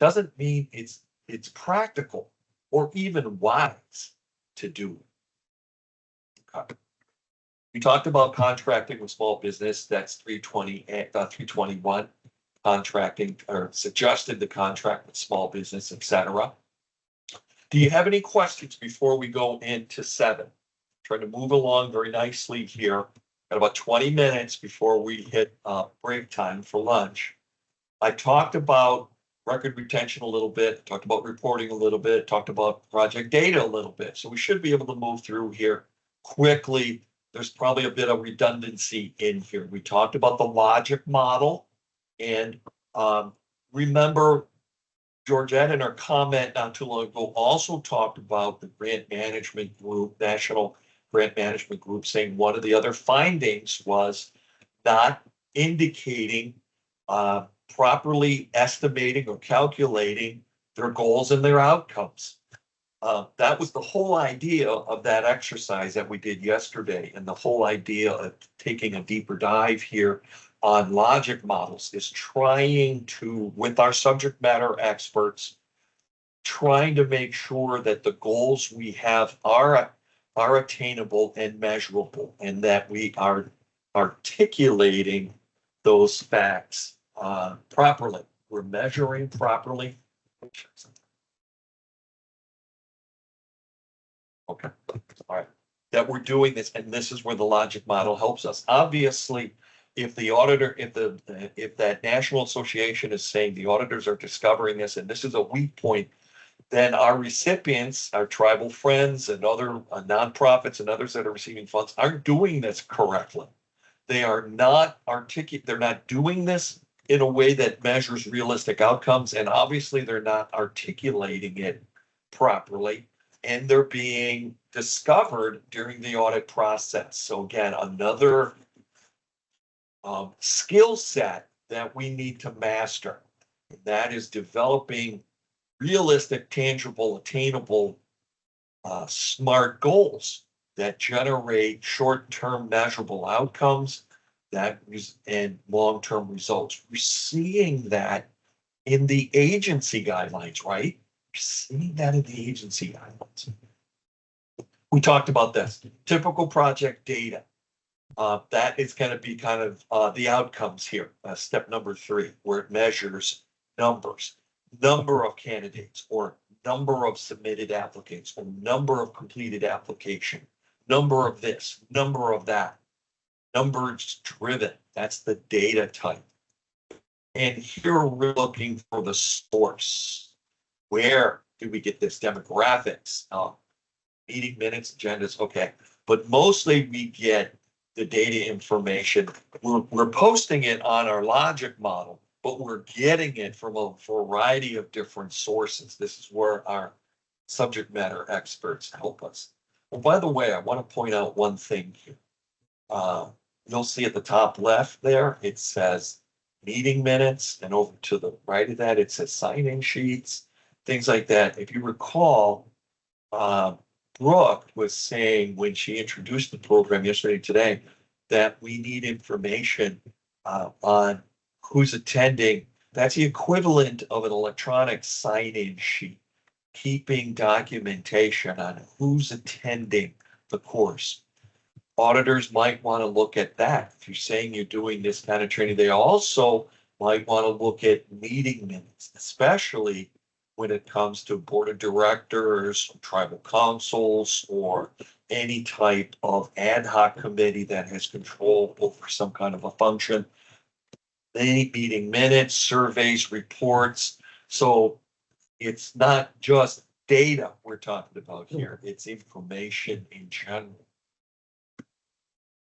Doesn't mean it's practical or even wise to do it. Okay. We talked about contracting with small business. That's 321. Contracting or suggested the contract with small business, etc. Do you have any questions before we go into 7? Trying to move along very nicely here. Got about 20 minutes before we hit break time for lunch. I talked about record retention a little bit, talked about reporting a little bit, talked about project data a little bit. So we should be able to move through here quickly. There's probably a bit of redundancy in here. We talked about the logic model. And remember, Georgette in her comment not too long ago also talked about the grant management group, National Grant Management Group, saying one of the other findings was not indicating properly estimating or calculating their goals and their outcomes. That was the whole idea of that exercise that we did yesterday, and the whole idea of taking a deeper dive here on logic models is trying to, with our subject matter experts, trying to make sure that the goals we have are attainable and measurable, and that we are articulating those facts properly. We're measuring properly. Okay, all right. That we're doing this, and this is where the logic model helps us. Obviously, if the auditor, if that national association is saying the auditors are discovering this, and this is a weak point, then our recipients, our tribal friends and other nonprofits and others that are receiving funds aren't doing this correctly. They are not they're not doing this in a way that measures realistic outcomes, and obviously they're not articulating it properly, and they're being discovered during the audit process. So again, another skill set that we need to master. That is developing realistic, tangible, attainable, smart goals that generate short-term measurable outcomes and long-term results. We're seeing that in the agency guidelines, right? We're seeing that in the agency guidelines. We talked about this. Typical project data. That is going to be kind of the outcomes here. Step number 3, where it measures numbers, number of candidates, or number of submitted applicants, or number of completed application, number of this, number of that. Numbers driven. That's the data type. And here we're looking for the source. Where do we get this? Demographics, meeting minutes, agendas. Okay, but mostly we get the data information. We're posting it on our logic model, but we're getting it from a variety of different sources. This is where our subject matter experts help us. Well, by the way, I want to point out one thing here. You'll see at the top left there, it says meeting minutes, and over to the right of that, it says sign-in sheets, things like that. If you recall, Brooke was saying when she introduced the program yesterday today that we need information on who's attending. That's the equivalent of an electronic sign-in sheet, keeping documentation on who's attending the course. Auditors might want to look at that. If you're saying you're doing this kind of training, they also might want to look at meeting minutes, especially when it comes to board of directors, tribal councils, or any type of ad hoc committee that has control over some kind of a function. They need meeting minutes, surveys, reports. So it's not just data we're talking about here, it's information in general.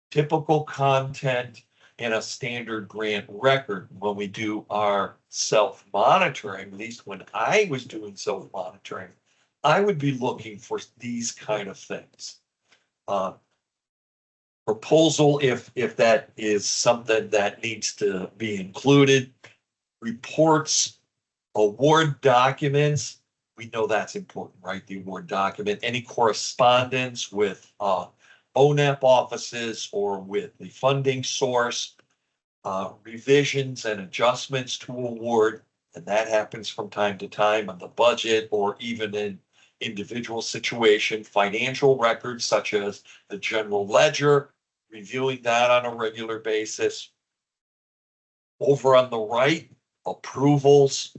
Typical content in a standard grant record when we do our self-monitoring, at least when I was doing self-monitoring, I would be looking for these kind of things. Proposal, if that is something that needs to be included, reports, award documents, we know that's important, right? The award document, any correspondence with ONEP offices or with the funding source, revisions and adjustments to award, and that happens from time to time on the budget or even in individual situation, financial records such as the general ledger, reviewing that on a regular basis. Over on the right, approvals.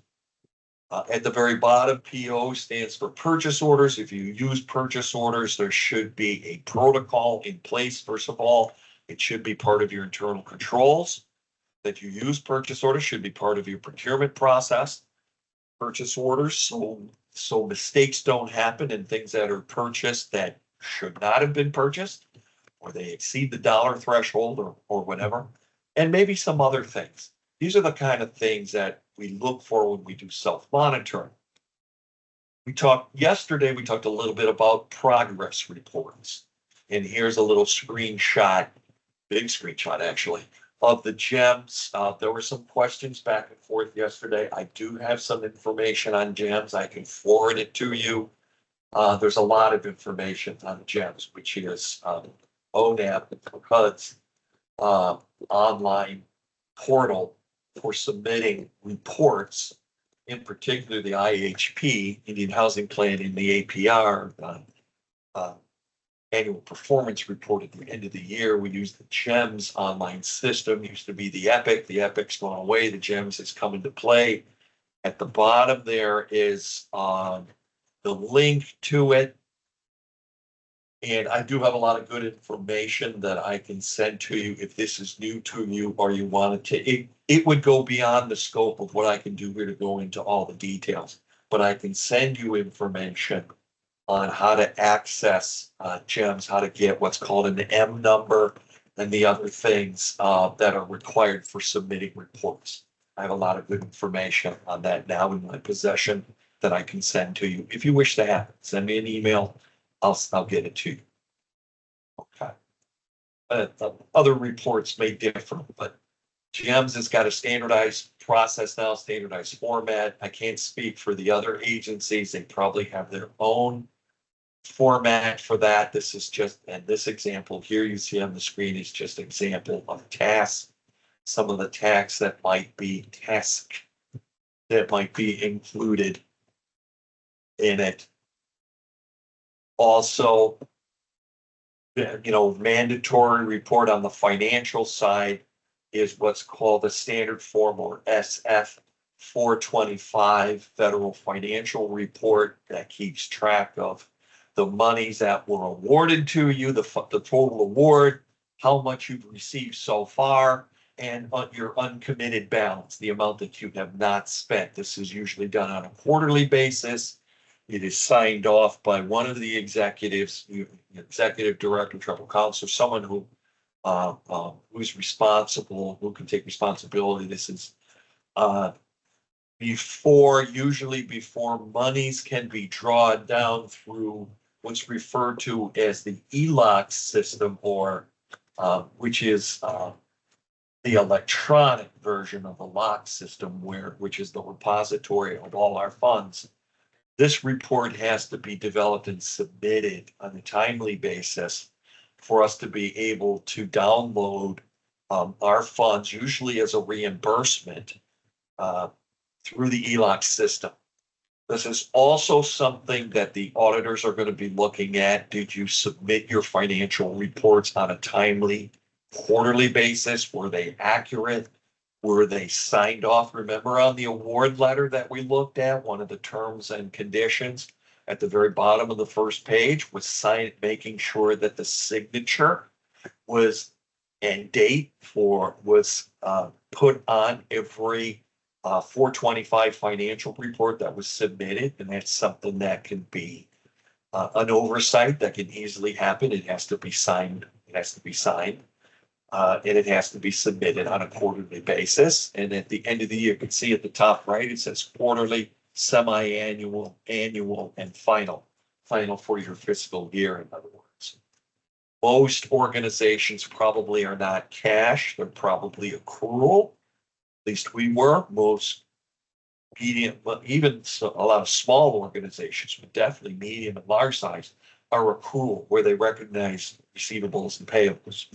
At the very bottom, PO stands for purchase orders. If you use purchase orders, there should be a protocol in place. First of all, it should be part of your internal controls. That you use purchase orders should be part of your procurement process. Purchase orders, so mistakes don't happen and things that are purchased that should not have been purchased, or they exceed the dollar threshold or whatever, and maybe some other things. These are the kind of things that we look for when we do self-monitoring. Yesterday, we talked a little bit about progress reports. And here's a little screenshot, big screenshot actually, of the GEMS. There were some questions back and forth yesterday. I do have some information on GEMS. I can forward it to you. There's a lot of information on GEMS, which is ONAP, because online portal for submitting reports, in particular the IHP, Indian Housing Plan, and the APR, annual performance report at the end of the year. We use the GEMS online system. Used to be the Epic. The Epic's gone away. The GEMS has come into play. At the bottom there is the link to it. And I do have a lot of good information that I can send to you if this is new to you or you wanted to. It would go beyond the scope of what I can do here to go into all the details, but I can send you information on how to access GEMS, how to get what's called an M number and the other things that are required for submitting reports. I have a lot of good information on that now in my possession that I can send to you. If you wish to have it, send me an email. I'll get it to you. Okay. Other reports may differ, but GEMS has got a standardized process now, standardized format. I can't speak for the other agencies. They probably have their own format for that. This is just, and this example here you see on the screen is just an example of tasks. Some of the tasks that might be included in it. Also, mandatory report on the financial side is what's called a standard form, or SF 425 federal financial report that keeps track of the monies that were awarded to you, the total award, how much you've received so far, and your uncommitted balance, the amount that you have not spent. This is usually done on a quarterly basis. It is signed off by one of the executives, executive director, tribal council, someone who's responsible, who can take responsibility. This is usually before monies can be drawn down through what's referred to as the ELOC system, or which is the electronic version of the LOC system, which is the repository of all our funds. This report has to be developed and submitted on a timely basis for us to be able to download our funds, usually as a reimbursement through the ELOC system. This is also something that the auditors are going to be looking at. Did you submit your financial reports on a timely quarterly basis? Were they accurate? Were they signed off? Remember on the award letter that we looked at, one of the terms and conditions at the very bottom of the first page was making sure that the signature was and date was put on every 425 financial report that was submitted. And that's something that can be an oversight that can easily happen. It has to be signed. It has to be signed. And it has to be submitted on a quarterly basis. And at the end of the year, you can see at the top right, it says quarterly, semi-annual, annual, and final. Final for your fiscal year, in other words. Most organizations probably are not cash. They're probably accrual. At least we were. Most medium, even a lot of small organizations, but definitely medium and large size, are accrual, where they recognize receivables and payables.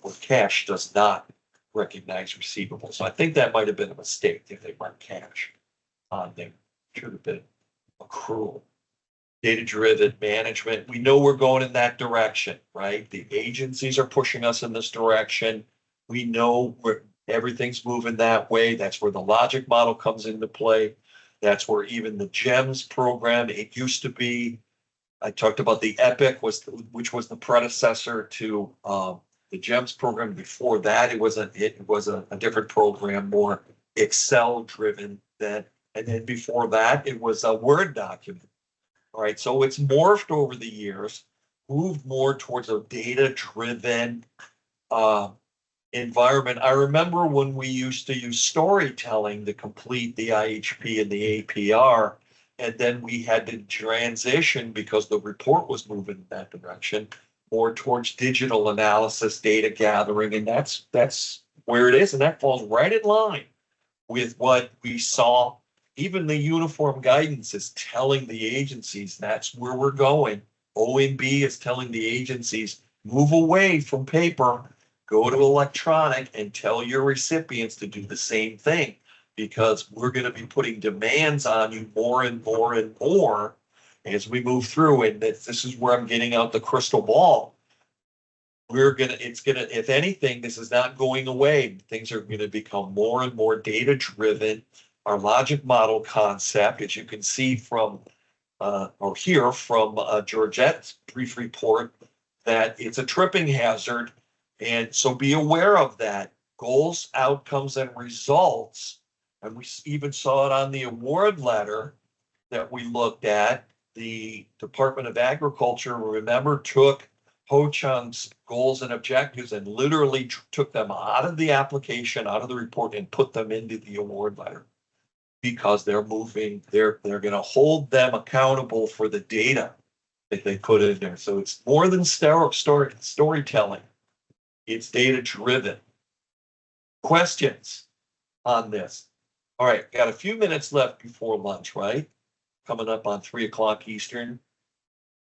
Where cash does not recognize receivables. So I think that might have been a mistake if they weren't cash. They should have been accrual. Data-driven management. We know we're going in that direction, right? The agencies are pushing us in this direction. We know everything's moving that way. That's where the logic model comes into play. That's where even the GEMS program, it used to be, I talked about the Epic, which was the predecessor to the GEMS program. Before that, it was a different program, more Excel driven and then before that, it was a Word document. All right, so it's morphed over the years, moved more towards a data driven environment. I remember when we used to use storytelling to complete the IHP and the APR, and then we had to transition because the report was moving in that direction, more towards digital analysis, data gathering, and that's where it is, and that falls right in line with what we saw. Even the uniform guidance is telling the agencies that's where we're going. OMB is telling the agencies, move away from paper, go to electronic, and tell your recipients to do the same thing, because we're going to be putting demands on you more and more and more as we move through, and this is where I'm getting out the crystal ball. If anything, this is not going away. Things are gonna become more and more data driven. Our logic model concept, as you can see from, or hear from Georgette's brief report, that it's a tripping hazard. And so be aware of that. Goals, outcomes, and results. And we even saw it on the award letter that we looked at. The Department of Agriculture, remember, took Ho-Chung's goals and objectives and literally took them out of the application, out of the report, and put them into the award letter. Because they're going to hold them accountable for the data that they put in there. So it's more than storytelling. It's data driven. Questions on this? All right, got a few minutes left before lunch, right? Coming up on 3:00 Eastern.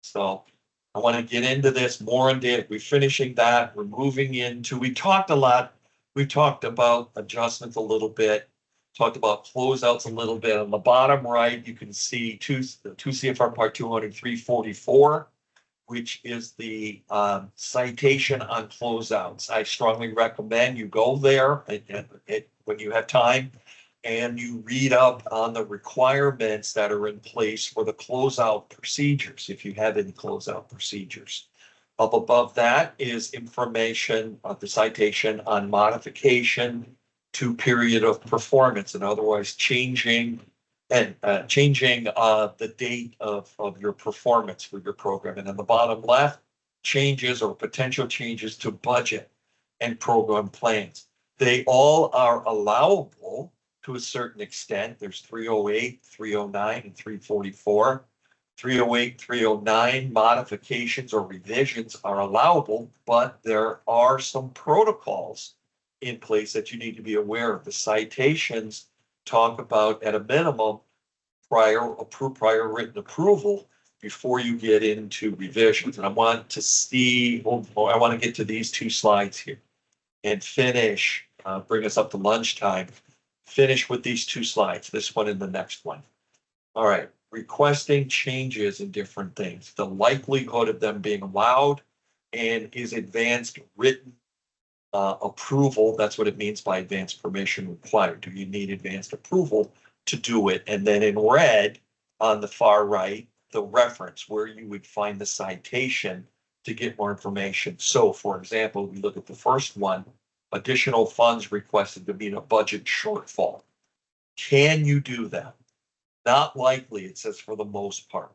So I want to get into this more in data. We're finishing that. We're moving into, we talked a lot. We talked about adjustments a little bit. Talked about closeouts a little bit. On the bottom right, you can see 2 CFR Part 200 344, which is the citation on closeouts. I strongly recommend you go there when you have time and you read up on the requirements that are in place for the closeout procedures, if you have any closeout procedures. Up above that is information of the citation on modification to period of performance, and otherwise changing the date of your performance for your program. And in the bottom left, changes or potential changes to budget and program plans. They all are allowable to a certain extent. There's 308, 309, and 344. 308, 309 modifications or revisions are allowable, but there are some protocols in place that you need to be aware of. The citations talk about, at a minimum, prior written approval before you get into revisions. And I want to get to these 2 slides here and finish, bring us up to lunchtime, finish with these 2 slides, this one and the next one. All right, requesting changes in different things, the likelihood of them being allowed, and is advanced written approval. That's what it means by advanced permission required. Do you need advanced approval to do it? And then in red on the far right, the reference where you would find the citation to get more information. So for example, we look at the first one, additional funds requested to meet a budget shortfall. Can you do that? Not likely, it says, for the most part,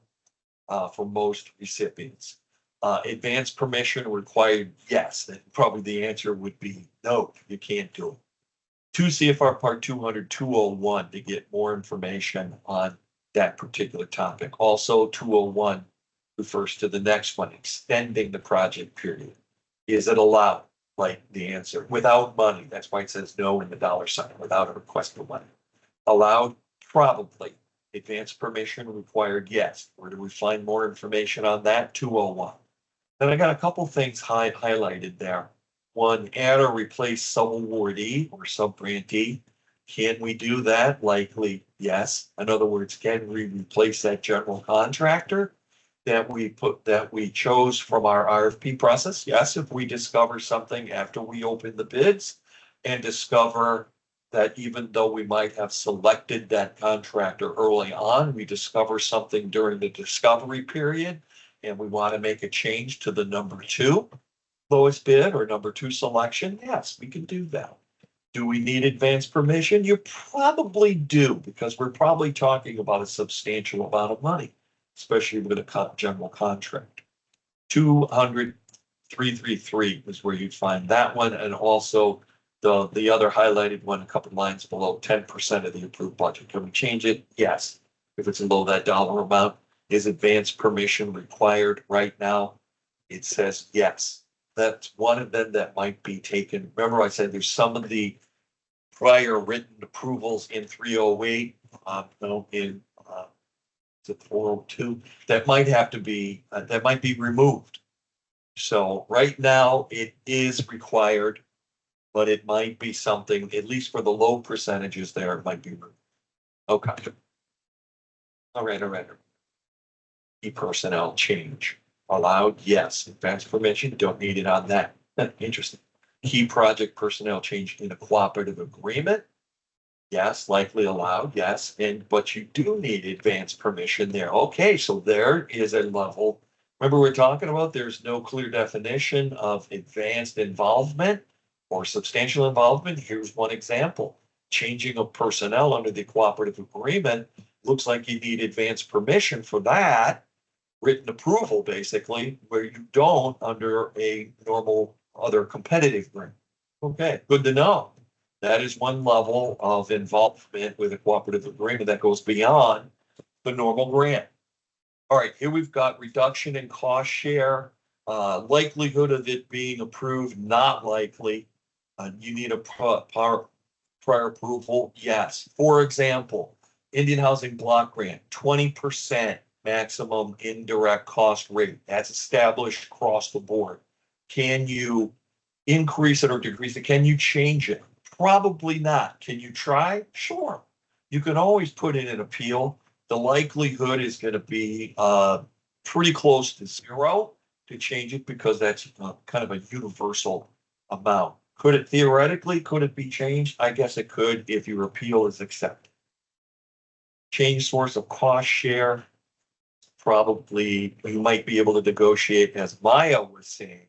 for most recipients. Advanced permission required, yes. Then probably the answer would be no, you can't do it. 2 CFR Part 200 201 to get more information on that particular topic. Also, 201 refers to the next one, extending the project period. Is it allowed? Like the answer, without money. That's why it says no in the $sign, without a request for money. Allowed? Probably. Advanced permission required? Yes. Where do we find more information on that? 201. Then I got a couple things highlighted there. One, add or replace sub-awardee or sub-grantee. Can we do that? Likely, yes. In other words, can we replace that general contractor that we chose from our RFP process? Yes, if we discover something after we open the bids and discover that even though we might have selected that contractor early on, we discover something during the discovery period and we want to make a change to the number 2 lowest bid or number 2 selection, yes, we can do that. Do we need advance permission? You probably do, because we're probably talking about a substantial amount of money, especially with a general contract. 200 333 is where you'd find that one, and also the other highlighted one a couple lines below, 10% of the approved budget. Can we change it? Yes. If it's below that dollar amount. Is advance permission required right now? It says yes. That's one of them that might be taken. Remember, I said there's some of the prior written approvals in 308, in 402, that might have to be, that might be removed. So right now it is required, but it might be something, at least for the low percentages there, it might be removed. Okay. All right. Key personnel change. Allowed, yes. Advance permission, don't need it on that. Interesting. Key project personnel change in a cooperative agreement. Yes, likely allowed, yes, but you do need advance permission there. Okay, so there is a level. Remember, we're talking about there's no clear definition of advanced involvement or substantial involvement. Here's one example. Changing of personnel under the cooperative agreement. Looks like you need advance permission for that. Written approval, basically, where you don't under a normal other competitive agreement. Okay, good to know. That is one level of involvement with a cooperative agreement that goes beyond the normal grant. All right, here we've got reduction in cost share, likelihood of it being approved, not likely. You need a prior approval, yes. For example, Indian Housing Block Grant, 20% maximum indirect cost rate. That's established across the board. Can you increase it or decrease it? Can you change it? Probably not. Can you try? Sure. You can always put in an appeal. The likelihood is going to be pretty close to zero to change it because that's kind of a universal amount. Could it theoretically, could it be changed? I guess it could if your appeal is accepted. Change source of cost share. Probably you might be able to negotiate, as Maya was saying,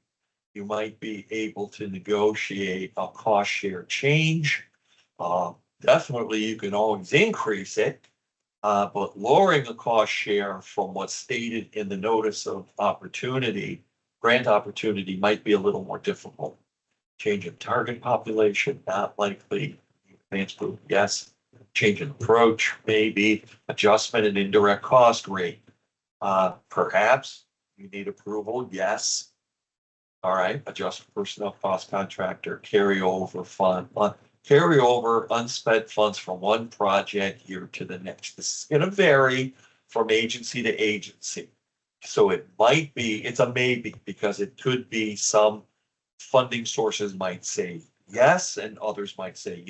you might be able to negotiate a cost share change. Definitely, you can always increase it, but lowering a cost share from what's stated in the notice of opportunity, grant opportunity, might be a little more difficult. Change in target population, not likely. Advance group, yes. Change in approach, maybe. Adjustment in indirect cost rate. Perhaps you need approval, yes. All right, adjust personnel cost contractor, carryover fund, carryover unspent funds from one project year to the next. This is going to vary from agency to agency. So it might be, it's a maybe, because it could be some funding sources might say yes, and others might say,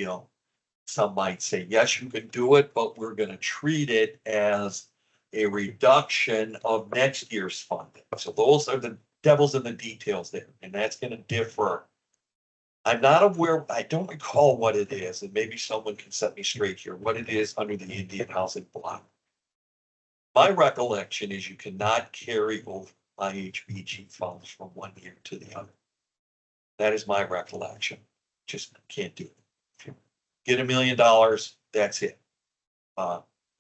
some might say, yes, you can do it, but we're going to treat it as a reduction of next year's funding. So those are the devil's in the details there, and that's going to differ. I'm not aware, I don't recall what it is, and maybe someone can set me straight here, what it is under the Indian Housing Block. My recollection is you cannot carry over IHBG funds from one year to the other. That is my recollection. Just can't do it. If you get $1 million, that's it.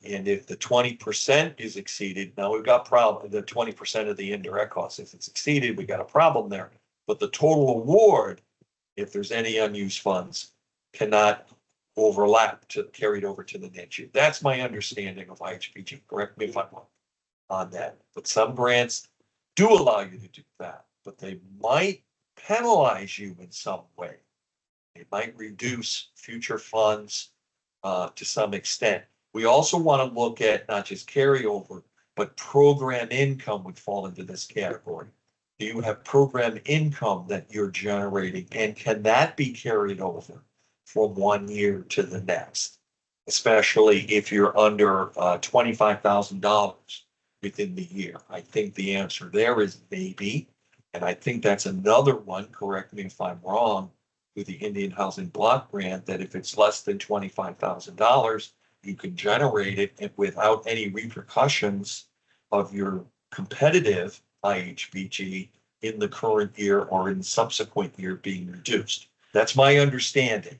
And if the 20% is exceeded, now we've got problem, the 20% of the indirect costs, if it's exceeded, we got a problem there. But the total award, if there's any unused funds, cannot overlap to carried over to the next year. That's my understanding of IHBG. Correct me if I'm wrong on that. But some grants do allow you to do that, but they might penalize you in some way. They might reduce future funds to some extent. We also want to look at not just carryover, but program income would fall into this category. Do you have program income that you're generating, and can that be carried over from one year to the next? Especially if you're under $25,000 within the year. I think the answer there is maybe. And I think that's another one, correct me if I'm wrong, with the Indian Housing Block Grant, that if it's less than $25,000, you can generate it without any repercussions of your competitive IHBG in the current year or in subsequent year being reduced. That's my understanding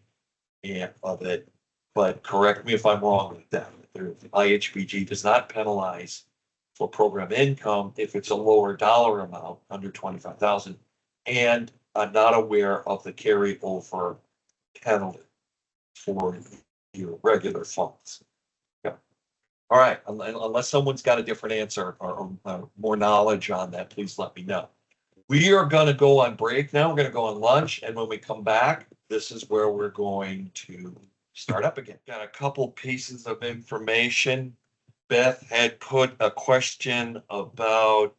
of it, but correct me if I'm wrong with that. The IHBG does not penalize for program income if it's a lower dollar amount under 25,000, and I'm not aware of the carryover penalty for your regular funds. Yeah. All right, unless someone's got a different answer or more knowledge on that, please let me know. We are going to go on break now. We're going to go on lunch, and when we come back, this is where we're going to start up again. Got a couple pieces of information. Beth had put a question about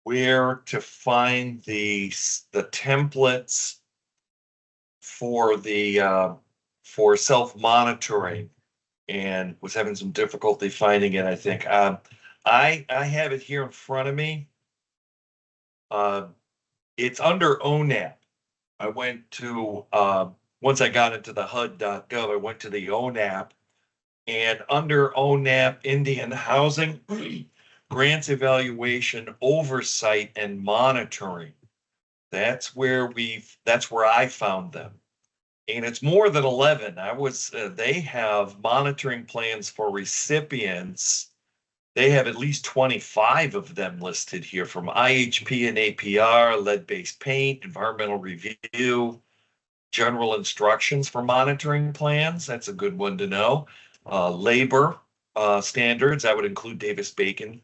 where to find the templates for the for self-monitoring, and was having some difficulty finding it, I think. I have it here in front of me. It's under ONAP. I went to, once I got into the HUD.gov, I went to the ONAP, and under ONAP Indian Housing, grants evaluation, oversight, and monitoring. That's where I found them. And it's more than 11. They have monitoring plans for recipients. They have at least 25 of them listed here, from IHP and APR, lead-based paint, environmental review, general instructions for monitoring plans. That's a good one to know. Labor standards, that would include Davis-Bacon.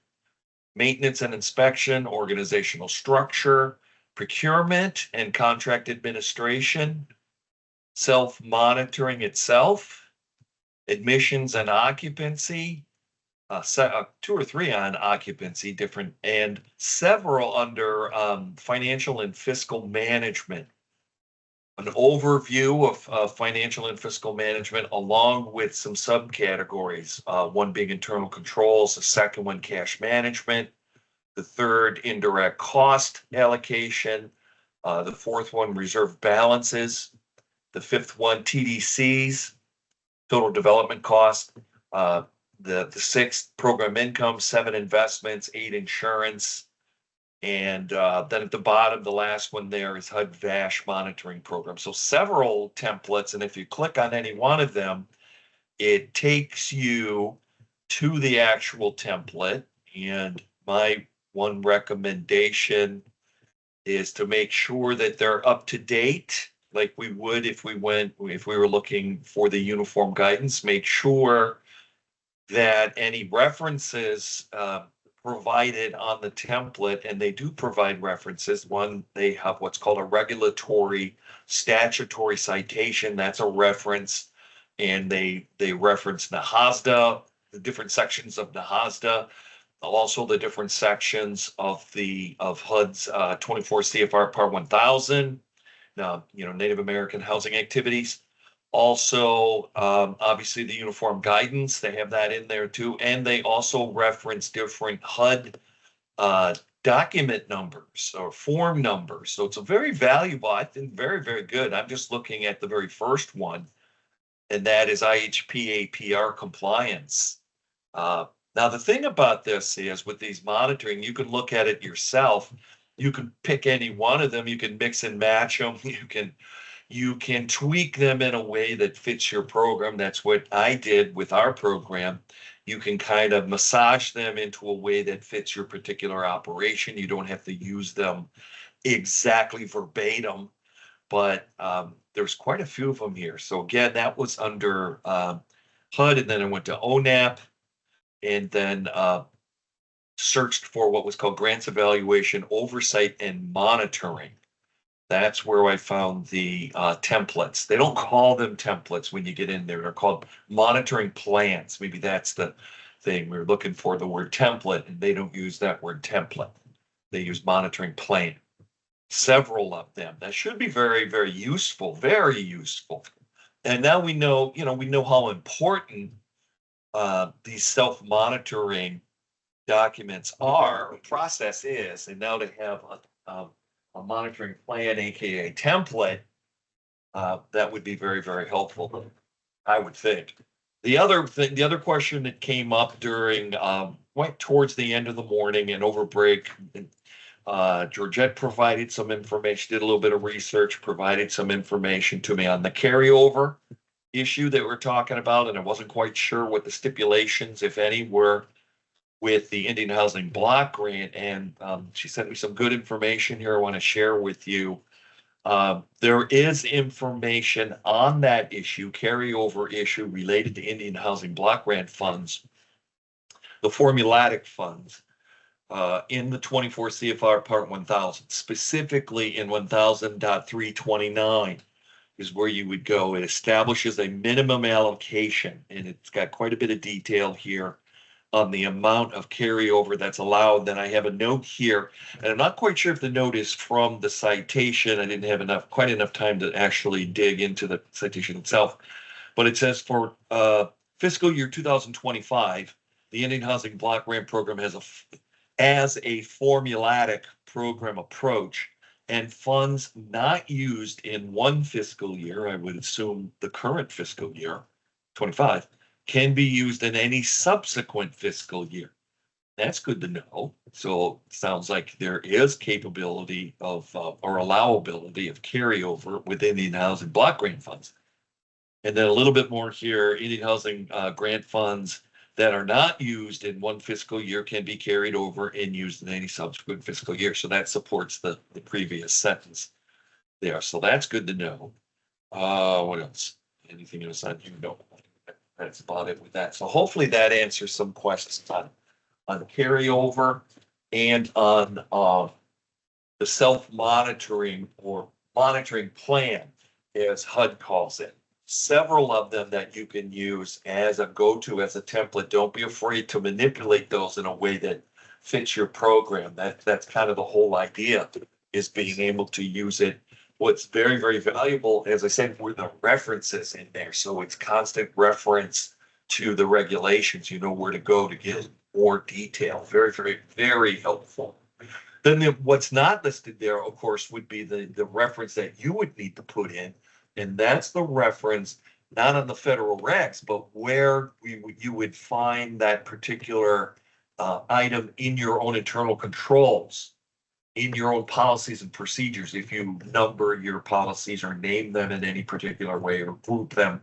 Maintenance and inspection, organizational structure, procurement and contract administration, self-monitoring itself, admissions and occupancy, 2 or 3 on occupancy, different, and several under financial and fiscal management. An overview of financial and fiscal management, along with some subcategories, one being internal controls, the second one cash management, the third indirect cost allocation, the fourth one reserve balances, the fifth one TDCs, total development cost, the sixth program income, 7 investments, 8 insurance, and then at the bottom, the last one there is HUD VASH monitoring program. So several templates, and if you click on any one of them, it takes you to the actual template. And my one recommendation is to make sure that they're up to date, like we would if we were looking for the uniform guidance. Make sure that any references provided on the template, and they do provide references. One, they have what's called a regulatory statutory citation. That's a reference, and they reference NAHASDA, the different sections of NAHASDA, also the different sections of HUD's 24 CFR Part 1000. Native American housing activities. Also, obviously the uniform guidance, they have that in there too. And they also reference different HUD document numbers or form numbers. So it's a very valuable, I think, very, very good. I'm just looking at the very first one, and that is IHP APR compliance. Now, the thing about this is with these monitoring, you can look at it yourself. You can pick any one of them. You can mix and match them. You can tweak them in a way that fits your program. That's what I did with our program. You can kind of massage them into a way that fits your particular operation. You don't have to use them exactly verbatim, but there's quite a few of them here. So again, that was under HUD, and then I went to ONAP, and then searched for what was called grants evaluation, oversight, and monitoring. That's where I found the templates. They don't call them templates when you get in there. They're called monitoring plans. Maybe that's the thing. We're looking for the word template, and they don't use that word template. They use monitoring plan. Several of them. That should be very, very useful, very useful. And now we know how important these self-monitoring documents are, process is, and now to have a monitoring plan, aka template, that would be very, very helpful, I would think. The other question that came up during right towards the end of the morning and over break, Georgette provided some information, did a little bit of research, provided some information to me on the carryover issue that we're talking about, and I wasn't quite sure what the stipulations, if any, were with the Indian Housing Block Grant, and she sent me some good information here I want to share with you. There is information on that issue, carryover issue related to Indian Housing Block Grant funds, the formulatic funds, in the 24 CFR Part 1000, specifically in 1000.329 is where you would go. It establishes a minimum allocation, and it's got quite a bit of detail here on the amount of carryover that's allowed. Then I have a note here, and I'm not quite sure if the note is from the citation. I didn't have quite enough time to actually dig into the citation itself, but it says for fiscal year 2025, the Indian Housing Block Grant Program has as a formulatic program approach, and funds not used in one fiscal year, I would assume the current fiscal year, 25, can be used in any subsequent fiscal year. That's good to know. So it sounds like there is capability of or allowability of carryover within Indian Housing Block Grant funds. And then a little bit more here, Indian Housing grant funds that are not used in one fiscal year can be carried over and used in any subsequent fiscal year. So that supports the previous sentence there. So that's good to know. What else? Anything else on you? No, that's about it with that. So hopefully that answers some questions on carryover and on the self-monitoring or monitoring plan, as HUD calls it. Several of them that you can use as a go-to, as a template. Don't be afraid to manipulate those in a way that fits your program. That's kind of the whole idea, is being able to use it. What's very, very valuable, as I said, were the references in there. So it's constant reference to the regulations. You know where to go to get more detail. Very, very, very helpful. Then what's not listed there, of course, would be the reference that you would need to put in. And that's the reference, not on the federal regs, but where you would find that particular item in your own internal controls, in your own policies and procedures. If you number your policies or name them in any particular way or group them,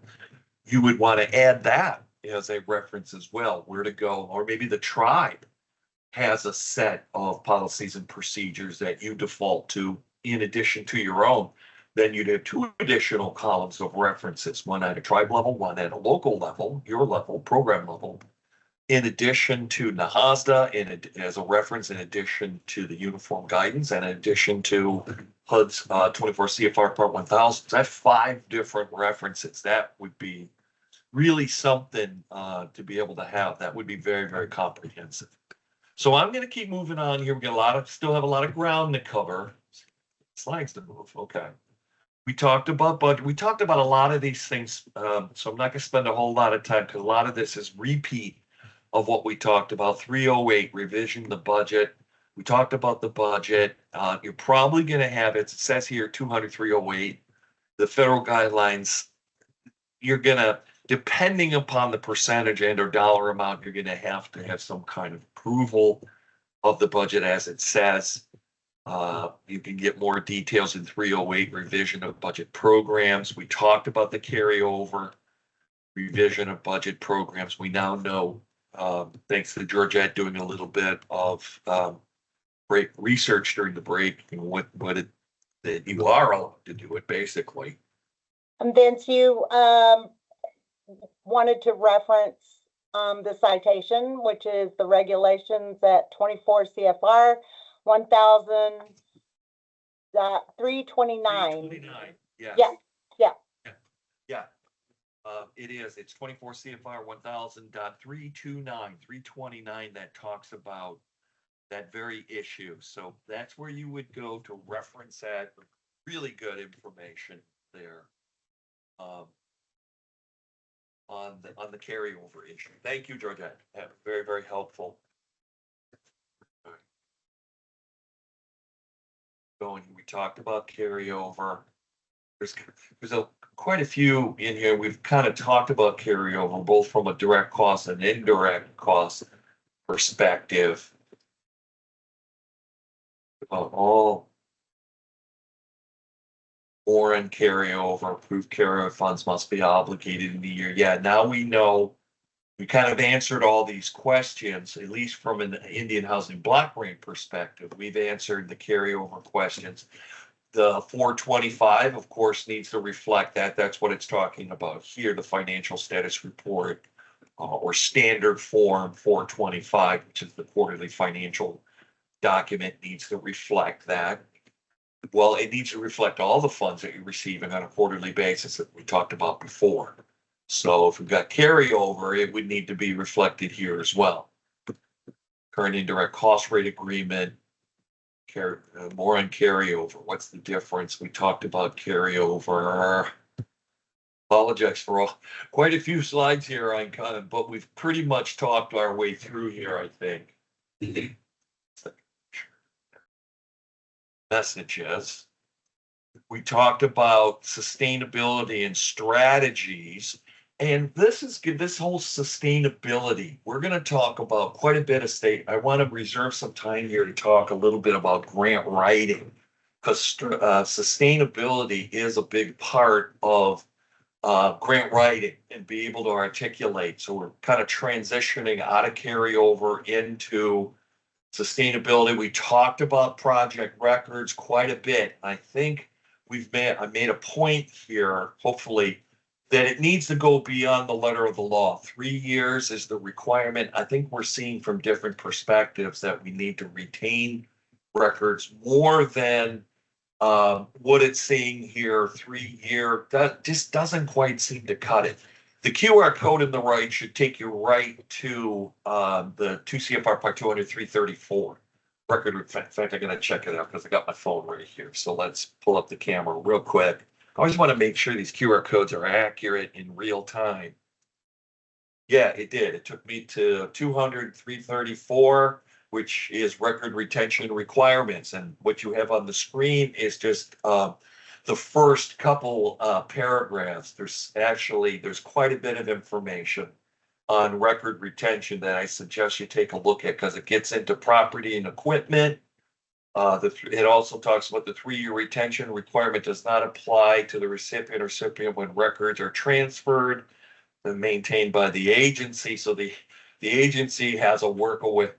you would want to add that as a reference as well, where to go. Or maybe the tribe has a set of policies and procedures that you default to in addition to your own. Then you'd have two additional columns of references, one at a tribe level, one at a local level, your level, program level, in addition to NAHASDA, as a reference, in addition to the uniform guidance, and in addition to HUD's 24 CFR Part 1000. That's 5 different references. That would be really something to be able to have. That would be very, very comprehensive. So I'm going to keep moving on here. We got still have a lot of ground to cover. Slides to move. Okay. We talked about budget. We talked about a lot of these things. So I'm not going to spend a whole lot of time because a lot of this is repeat of what we talked about. 308, revision the budget. We talked about the budget. You're probably going to have it says here 200, 308. The federal guidelines, you're going to, depending upon the percentage and or dollar amount, you're going to have some kind of approval of the budget as it says. You can get more details in 308, revision of budget programs. We talked about the carryover, revision of budget programs. We now know, thanks to Georgette doing a little bit of break research during the break, what that you are allowed to do it basically. And Vince, you wanted to reference the citation, which is the regulations at 24 CFR 1000.329. 329, yes. Yeah. It is. It's 24 CFR 1000.329, 329 that talks about that very issue. So that's where you would go to reference that. Really good information there on the carryover issue. Thank you, Georgette. Very, very helpful. We talked about carryover. There's quite a few in here. We've kind of talked about carryover, both from a direct cost and indirect cost perspective. All foreign carryover, approved carryover funds must be obligated in the year. Yeah, now we know. We kind of answered all these questions, at least from an Indian Housing Block Grant perspective. We've answered the carryover questions. The 425, of course, needs to reflect that. That's what it's talking about here, the financial status report or standard form 425, which is the quarterly financial document, needs to reflect that. Well, it needs to reflect all the funds that you're receiving on a quarterly basis that we talked about before. So if we've got carryover, it would need to be reflected here as well. Current indirect cost rate agreement, more on carryover. What's the difference? We talked about carryover. Apologize for quite a few slides here on kind of, but we've pretty much talked our way through here, I think. Messages. We talked about sustainability and strategies. And this is good. This whole sustainability, we're going to talk about quite a bit of state. I want to reserve some time here to talk a little bit about grant writing, because sustainability is a big part of grant writing and be able to articulate. So we're kind of transitioning out of carryover into sustainability. We talked about project records quite a bit. I think I made a point here, hopefully, that it needs to go beyond the letter of the law. 3 years is the requirement. I think we're seeing from different perspectives that we need to retain records more than what it's saying here. 3 year, that just doesn't quite seem to cut it. The QR code in the right should take you right to the 2 CFR Part 200-334 record. In fact, I'm going to check it out because I got my phone right here. So let's pull up the camera real quick. I always want to make sure these QR codes are accurate in real time. Yeah, it did. It took me to 200-334, which is record retention requirements. And what you have on the screen is just the first couple paragraphs. There's quite a bit of information on record retention that I suggest you take a look at, because it gets into property and equipment. It also talks about the 3-year retention requirement does not apply to the recipient when records are transferred and maintained by the agency. So the agency has a way to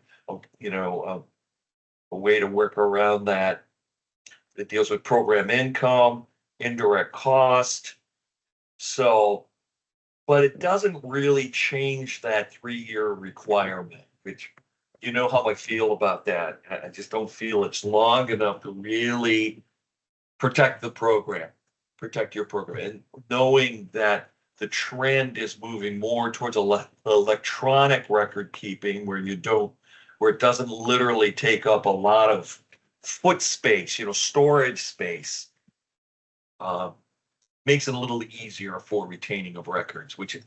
work around that. It deals with program income, indirect cost. So, but it doesn't really change that 3-year requirement, which, you know how I feel about that. I just don't feel it's long enough to really protect the program, protect your program. And knowing that the trend is moving more towards electronic record keeping, where it doesn't literally take up a lot of foot space, storage space, makes it a little easier for retaining of records, which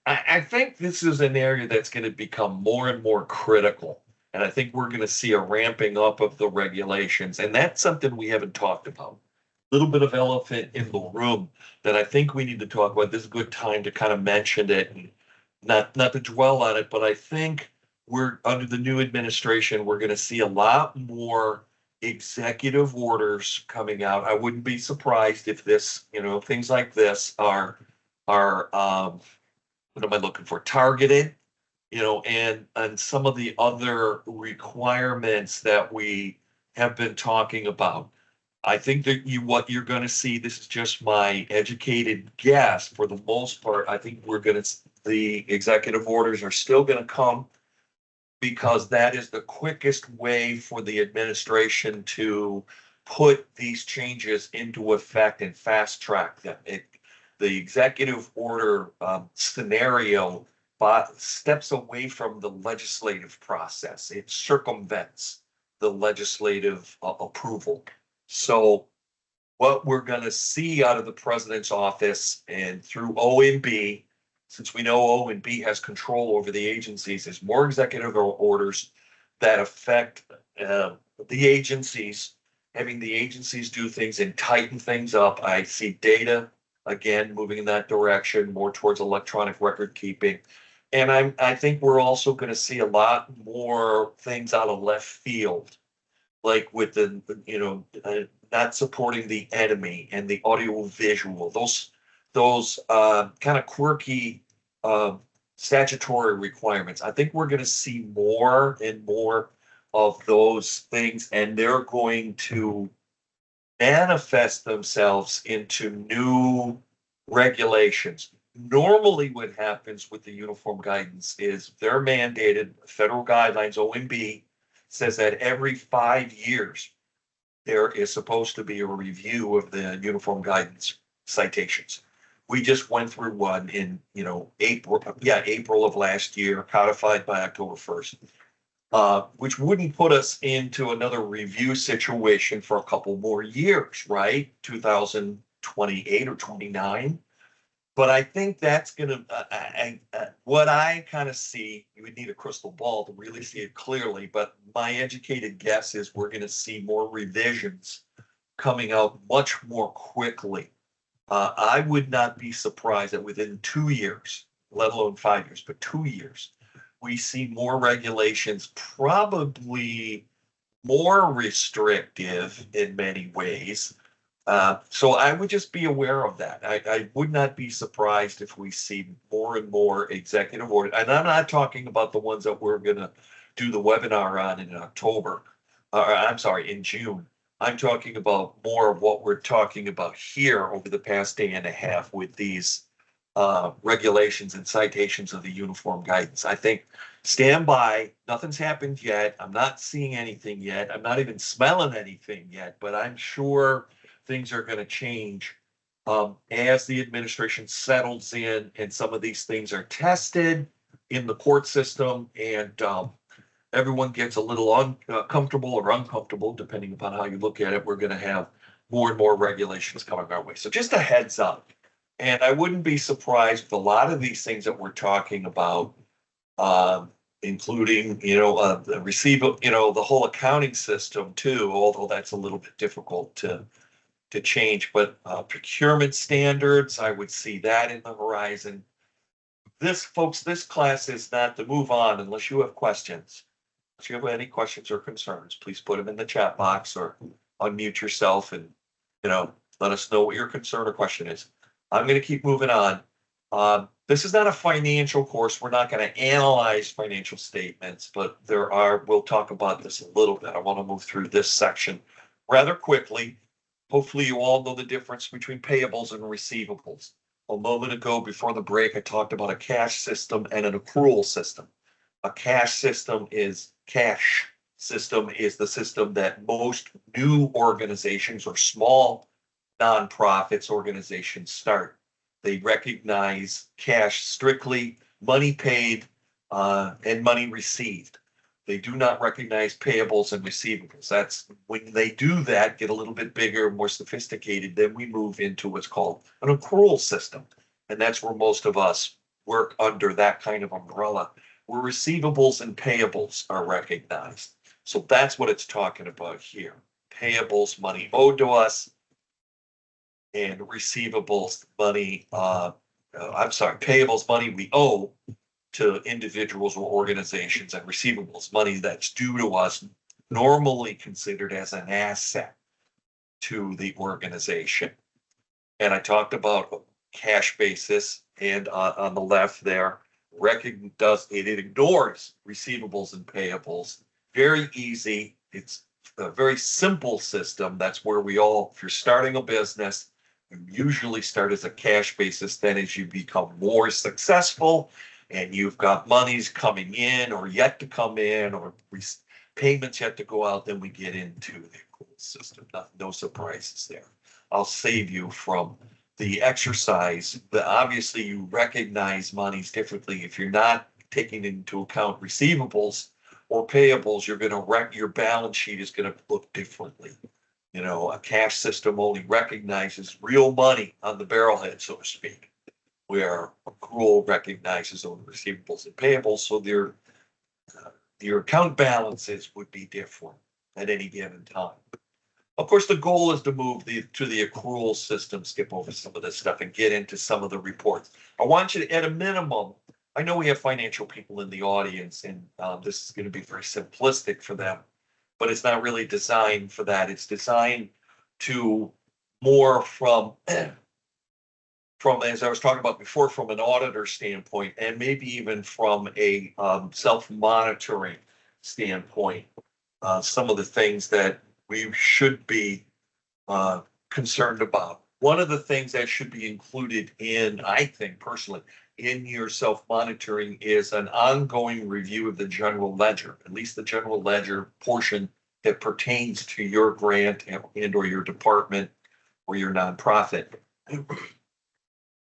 I think this is an area that's going to become more and more critical. And I think we're going to see a ramping up of the regulations. And that's something we haven't talked about. A little bit of elephant in the room that I think we need to talk about. This is a good time to kind of mention it and not to dwell on it, but I think we're under the new administration, we're going to see a lot more executive orders coming out. I wouldn't be surprised if this, things like this are what am I looking for? Targeted, and some of the other requirements that we have been talking about. I think that what you're going to see, this is just my educated guess, for the most part, I think the executive orders are still going to come, because that is the quickest way for the administration to put these changes into effect and fast track them. The executive order scenario steps away from the legislative process. It circumvents the legislative approval. So what we're going to see out of the president's office and through OMB, since we know OMB has control over the agencies, is more executive orders that affect the agencies, having the agencies do things and tighten things up. I see data, again, moving in that direction, more towards electronic record keeping. And I think we're also going to see a lot more things out of left field, like with the, not supporting the enemy and the audio visual, those kind of quirky statutory requirements. I think we're going to see more and more of those things, and they're going to manifest themselves into new regulations. Normally what happens with the uniform guidance is they're mandated, federal guidelines, OMB says that every 5 years there is supposed to be a review of the uniform guidance citations. We just went through one in, April of last year, codified by October 1st, which wouldn't put us into another review situation for a couple more years, right? 2028 or 29. But I think that's gonna, what I kind of see, you would need a crystal ball to really see it clearly, but my educated guess is we're gonna see more revisions coming out much more quickly. I would not be surprised that within 2 years, let alone 5 years, but 2 years, we see more regulations, probably more restrictive in many ways. So I would just be aware of that. I would not be surprised if we see more and more executive orders. And I'm not talking about the ones that we're gonna do the webinar on in October, or I'm sorry, in June. I'm talking about more of what we're talking about here over the past day and a half with these regulations and citations of the uniform guidance. I think stand by, nothing's happened yet. I'm not seeing anything yet. I'm not even smelling anything yet, but I'm sure things are going to change as the administration settles in and some of these things are tested in the court system, and everyone gets a little uncomfortable or uncomfortable, depending upon how you look at it. We're going to have more and more regulations coming our way. So just a heads up. And I wouldn't be surprised with a lot of these things that we're talking about, including, the the whole accounting system too, although that's a little bit difficult to change, but procurement standards, I would see that in the horizon. This, folks, this class is not to move on unless you have questions. If you have any questions or concerns, please put them in the chat box or unmute yourself and, let us know what your concern or question is. I'm going to keep moving on. This is not a financial course. We're not going to analyze financial statements, but we'll talk about this a little bit. I want to move through this section rather quickly. Hopefully you all know the difference between payables and receivables. A moment ago before the break, I talked about a cash system and an accrual system. A cash system is the system that most new organizations or small nonprofits organizations start. They recognize cash strictly, money paid and money received. They do not recognize payables and receivables. That's when they do that, get a little bit bigger, more sophisticated, then we move into what's called an accrual system. And that's where most of us work under that kind of umbrella, where receivables and payables are recognized. So that's what it's talking about here. Payables, money owed to us, and receivables, payables, money we owe to individuals or organizations, and receivables, money that's due to us, normally considered as an asset to the organization. And I talked about cash basis, and on the left there, it ignores receivables and payables. Very easy. It's a very simple system. That's where if you're starting a business, you usually start as a cash basis. Then as you become more successful and you've got monies coming in or yet to come in or payments yet to go out, then we get into the accrual system. No surprises there. I'll save you from the exercise. But obviously you recognize monies differently. If you're not taking into account receivables or payables, your balance sheet is going to look differently. A cash system only recognizes real money on the barrelhead, so to speak, where accrual recognizes only receivables and payables. So your account balances would be different at any given time. Of course, the goal is to move to the accrual system, skip over some of this stuff and get into some of the reports. I want you to, at a minimum, I know we have financial people in the audience, and this is going to be very simplistic for them, but it's not really designed for that. It's designed to more from, as I was talking about before, from an auditor standpoint, and maybe even from a self-monitoring standpoint, some of the things that we should be concerned about. One of the things that should be included in, I think personally, in your self-monitoring is an ongoing review of the general ledger, at least the general ledger portion that pertains to your grant and or your department or your nonprofit.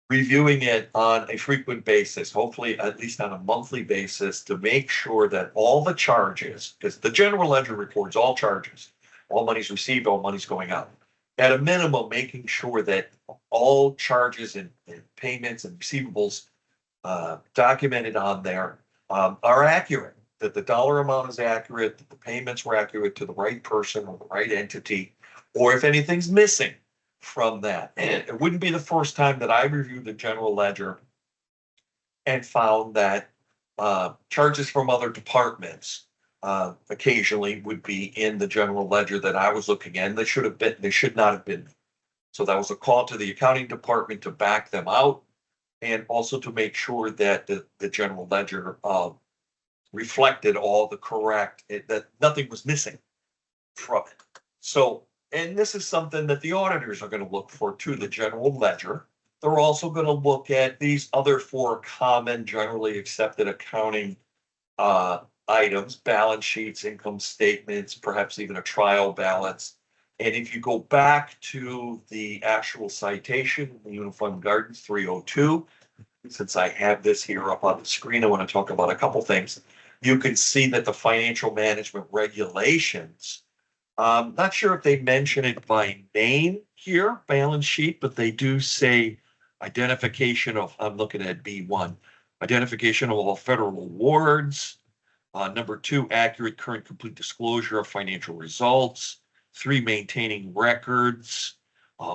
Reviewing it on a frequent basis, hopefully at least on a monthly basis, to make sure that all the charges, because the general ledger records all charges, all money's received, all money's going out. at a minimum, making sure that all charges and payments and receivables documented on there are accurate, that the dollar amount is accurate, that the payments were accurate to the right person or the right entity, or if anything's missing from that. And it wouldn't be the first time that I reviewed the general ledger and found that charges from other departments occasionally would be in the general ledger that I was looking at. They should have been, they should not have been. So that was a call to the accounting department to back them out and also to make sure that the general ledger reflected all the correct, that nothing was missing from it. So, and this is something that the auditors are going to look for too, the general ledger. They're also going to look at these other four common, generally accepted accounting items, balance sheets, income statements, perhaps even a trial balance. And if you go back to the actual citation, the Uniform Gardens 302, since I have this here up on the screen, I want to talk about a couple things. You can see that the financial management regulations, not sure if they mention it by name here, balance sheet, but they do say identification of, I'm looking at B1, identification of all federal awards. Number 2, accurate, current, complete disclosure of financial results. 3, maintaining records.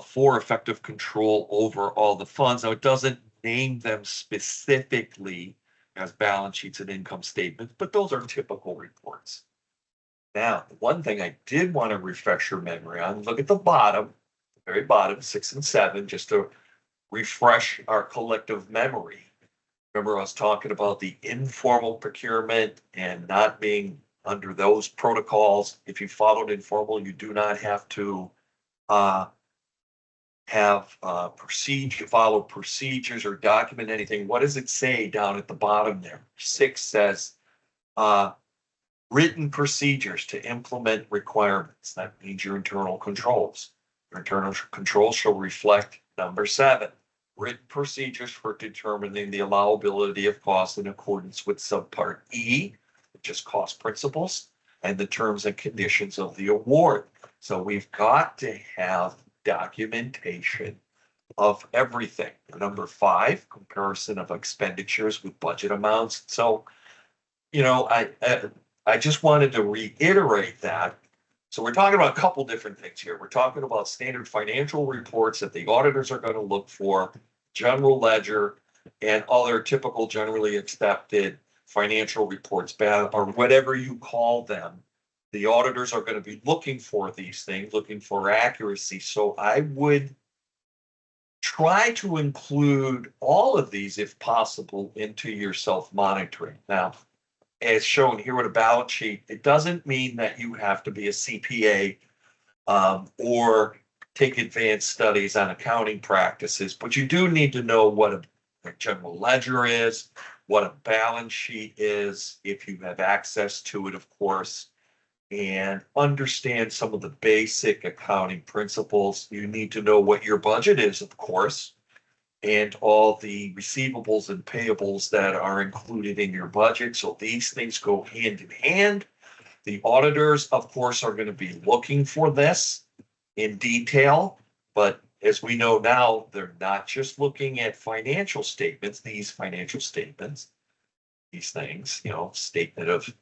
4, effective control over all the funds. Now, it doesn't name them specifically as balance sheets and income statements, but those are typical reports. Now, one thing I did want to refresh your memory on, look at the bottom, the very bottom, 6 and 7, just to refresh our collective memory. Remember, I was talking about the informal procurement and not being under those protocols. If you followed informal, you do not have to follow procedures or document anything. What does it say down at the bottom there? 6 says written procedures to implement requirements. That means your internal controls. Your internal controls shall reflect number 7. Written procedures for determining the allowability of costs in accordance with subpart E, which is cost principles, and the terms and conditions of the award. So we've got to have documentation of everything. Number 5, comparison of expenditures with budget amounts. So, you know, I just wanted to reiterate that. So we're talking about a couple different things here. We're talking about standard financial reports that the auditors are going to look for, general ledger, and other typical generally accepted financial reports, or whatever you call them. The auditors are going to be looking for these things, looking for accuracy. So I would try to include all of these, if possible, into your self-monitoring. Now, as shown here with a balance sheet, it doesn't mean that you have to be a CPA or take advanced studies on accounting practices, but you do need to know what a general ledger is, what a balance sheet is, if you have access to it, of course, and understand some of the basic accounting principles. You need to know what your budget is, of course, and all the receivables and payables that are included in your budget. So these things go hand in hand. The auditors, of course, are going to be looking for this in detail, but as we know now, they're not just looking at financial statements, these things, you know, statement of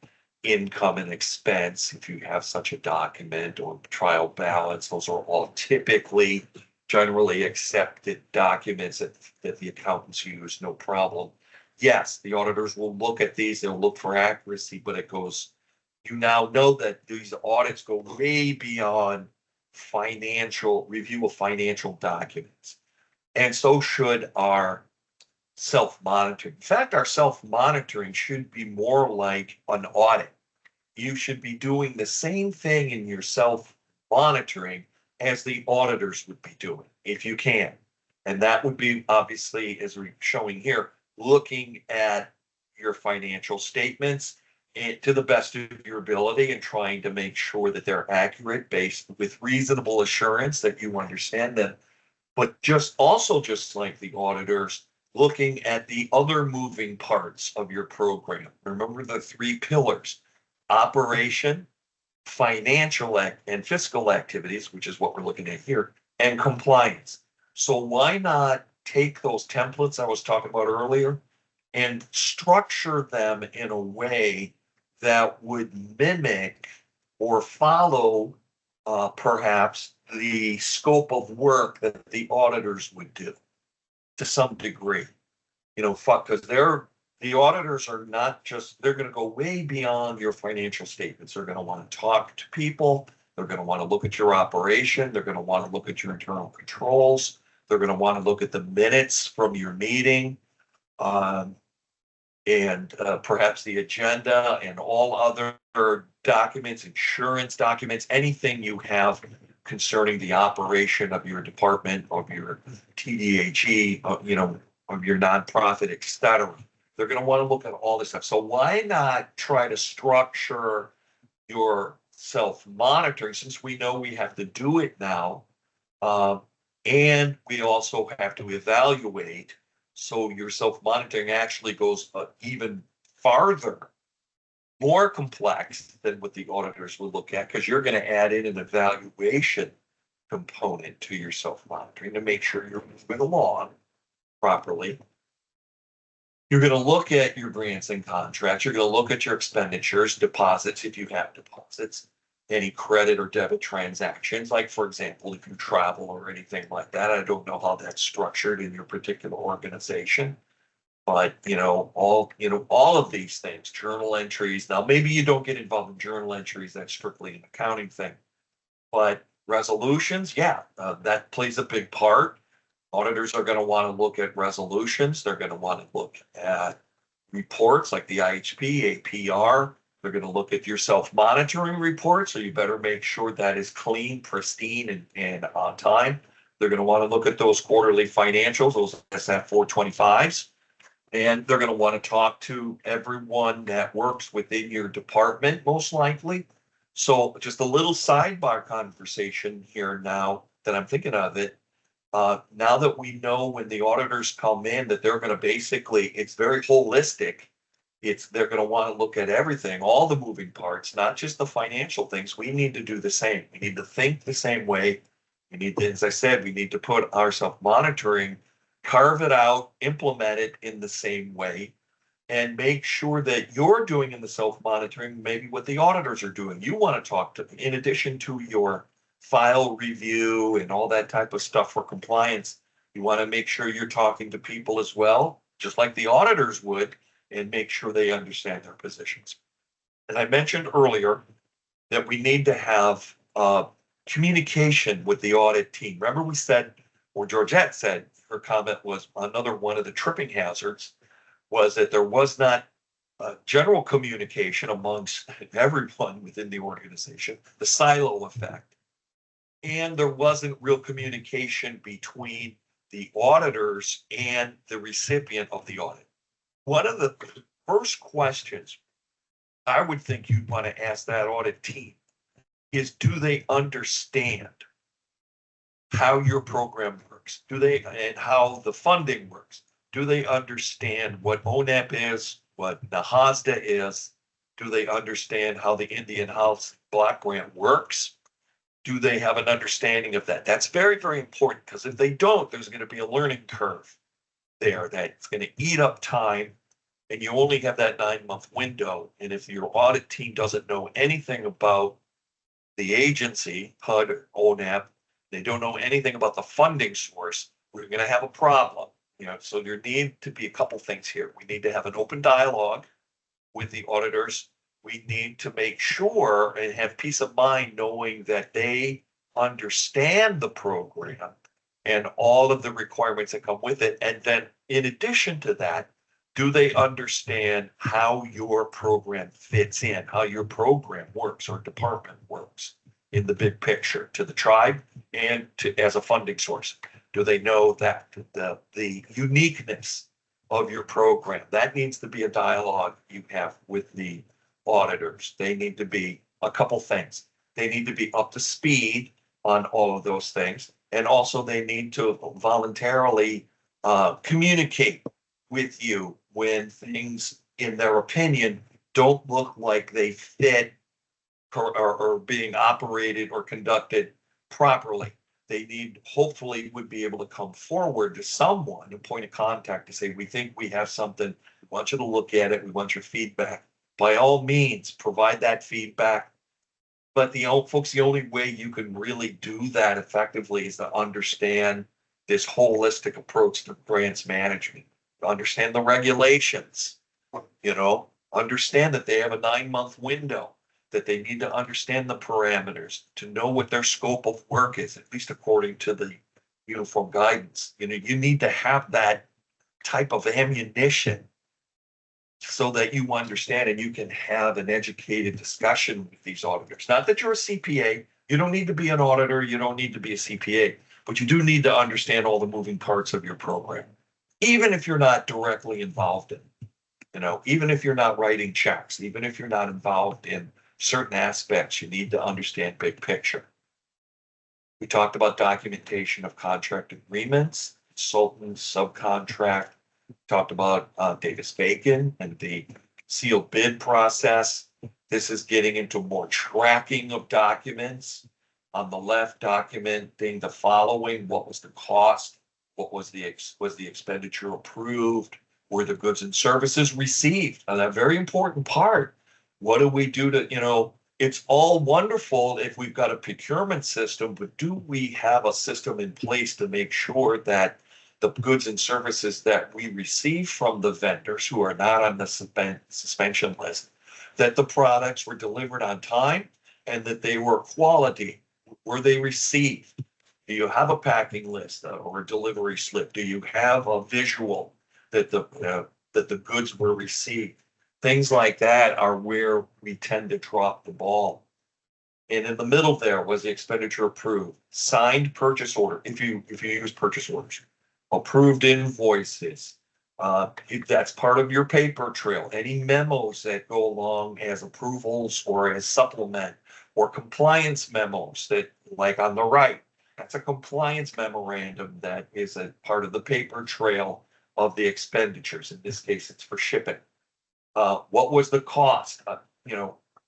income and expense, if you have such a document, or trial balance, those are all typically generally accepted documents that the accountants use, no problem. Yes, the auditors will look at these, they'll look for accuracy, but it goes, you now know that these audits go way beyond financial review of financial documents. And so should our self-monitoring. In fact, our self-monitoring should be more like an audit. You should be doing the same thing in your self-monitoring as the auditors would be doing, if you can. And that would be, obviously, as we're showing here, looking at your financial statements and to the best of your ability and trying to make sure that they're accurate, based with reasonable assurance that you understand them. But just like the auditors, looking at the other moving parts of your program. Remember the 3 pillars: operation, financial and fiscal activities, which is what we're looking at here, and compliance. So why not take those templates I was talking about earlier and structure them in a way that would mimic or follow perhaps the scope of work that the auditors would do to some degree. Because the auditors are not just, they're going to go way beyond your financial statements. They're going to want to talk to people. They're going to want to look at your operation. They're going to want to look at your internal controls. They're going to want to look at the minutes from your meeting, and perhaps the agenda and all other documents, insurance documents, anything you have concerning the operation of your department, of your TDHE, of your nonprofit, et cetera. They're going to want to look at all this stuff. So why not try to structure your self-monitoring, since we know we have to do it now, and we also have to evaluate. So your self-monitoring actually goes even farther, more complex than what the auditors will look at, because you're going to add in an evaluation component to your self-monitoring to make sure you're moving along properly. You're going to look at your grants and contracts. You're going to look at your expenditures, deposits, if you have deposits, any credit or debit transactions, like, for example, if you travel or anything like that. I don't know how that's structured in your particular organization, but all of these things, journal entries. Now, maybe you don't get involved in journal entries. That's strictly an accounting thing, but resolutions, yeah, that plays a big part. Auditors are going to want to look at resolutions. They're going to want to look at reports like the IHP, APR. They're going to look at your self-monitoring report. So you better make sure that is clean, pristine, and on time. They're going to want to look at those quarterly financials, those SF 425s. And they're going to want to talk to everyone that works within your department, most likely. So just a little sidebar conversation here now that I'm thinking of it. Now that we know when the auditors come in that they're going to basically, it's very holistic. They're going to want to look at everything, all the moving parts, not just the financial things. We need to do the same. We need to think the same way. We need to, as I said, we need to put our self-monitoring, carve it out, implement it in the same way, and make sure that you're doing in the self-monitoring maybe what the auditors are doing. You want to talk to, in addition to your file review and all that type of stuff for compliance, you want to make sure you're talking to people as well, just like the auditors would, and make sure they understand their positions. And I mentioned earlier that we need to have communication with the audit team. Remember we said, or Georgette said, her comment was another one of the tripping hazards was that there was not general communication amongst everyone within the organization, the silo effect. And there wasn't real communication between the auditors and the recipient of the audit. One of the first questions I would think you'd want to ask that audit team is, do they understand how your program works? And how the funding works? Do they understand what ONEP is, what NAHASDA is? Do they understand how the Indian House Block Grant works? Do they have an understanding of that? That's very, very important, because if they don't, there's going to be a learning curve there that's going to eat up time, and you only have that 9-month window. And if your audit team doesn't know anything about the agency, HUD or ONEP, they don't know anything about the funding source, we're going to have a problem. So there need to be a couple things here. We need to have an open dialogue with the auditors. We need to make sure and have peace of mind knowing that they understand the program and all of the requirements that come with it. And then in addition to that, do they understand how your program fits in, how your program works or department works in the big picture to the tribe and as a funding source? Do they know that the uniqueness of your program? That needs to be a dialogue you have with the auditors. They need to be a couple things. They need to be up to speed on all of those things. And also they need to voluntarily communicate with you when things, in their opinion, don't look like they fit or being operated or conducted properly. They need, hopefully, would be able to come forward to someone, a point of contact, to say, we think we have something. We want you to look at it. We want your feedback. By all means, provide that feedback. But the only way you can really do that effectively is to understand this holistic approach to grants management. Understand the regulations, understand that they have a 9-month window, that they need to understand the parameters, to know what their scope of work is, at least according to the uniform guidance. You need to have that type of ammunition so that you understand and you can have an educated discussion with these auditors. Not that you're a CPA, you don't need to be an auditor, you don't need to be a CPA, but you do need to understand all the moving parts of your program, even if you're not directly involved in it. Even if you're not writing checks, even if you're not involved in certain aspects, you need to understand big picture. We talked about documentation of contract agreements, consultants, subcontract. Talked about Davis-Bacon and the sealed bid process. This is getting into more tracking of documents. On the left, documenting the following: what was the cost? What was the expenditure approved? Were the goods and services received? And that very important part. What do we do to, it's all wonderful if we've got a procurement system, but do we have a system in place to make sure that the goods and services that we receive from the vendors who are not on the suspension list, that the products were delivered on time and that they were quality? Were they received? Do you have a packing list or a delivery slip? Do you have a visual that the goods were received? Things like that are where we tend to drop the ball. And in the middle there was the expenditure approved, signed purchase order, if you use purchase orders, approved invoices. That's part of your paper trail. Any memos that go along as approvals or as supplement, or compliance memos that, like on the right, that's a compliance memorandum that is a part of the paper trail of the expenditures. In this case, it's for shipping. What was the cost?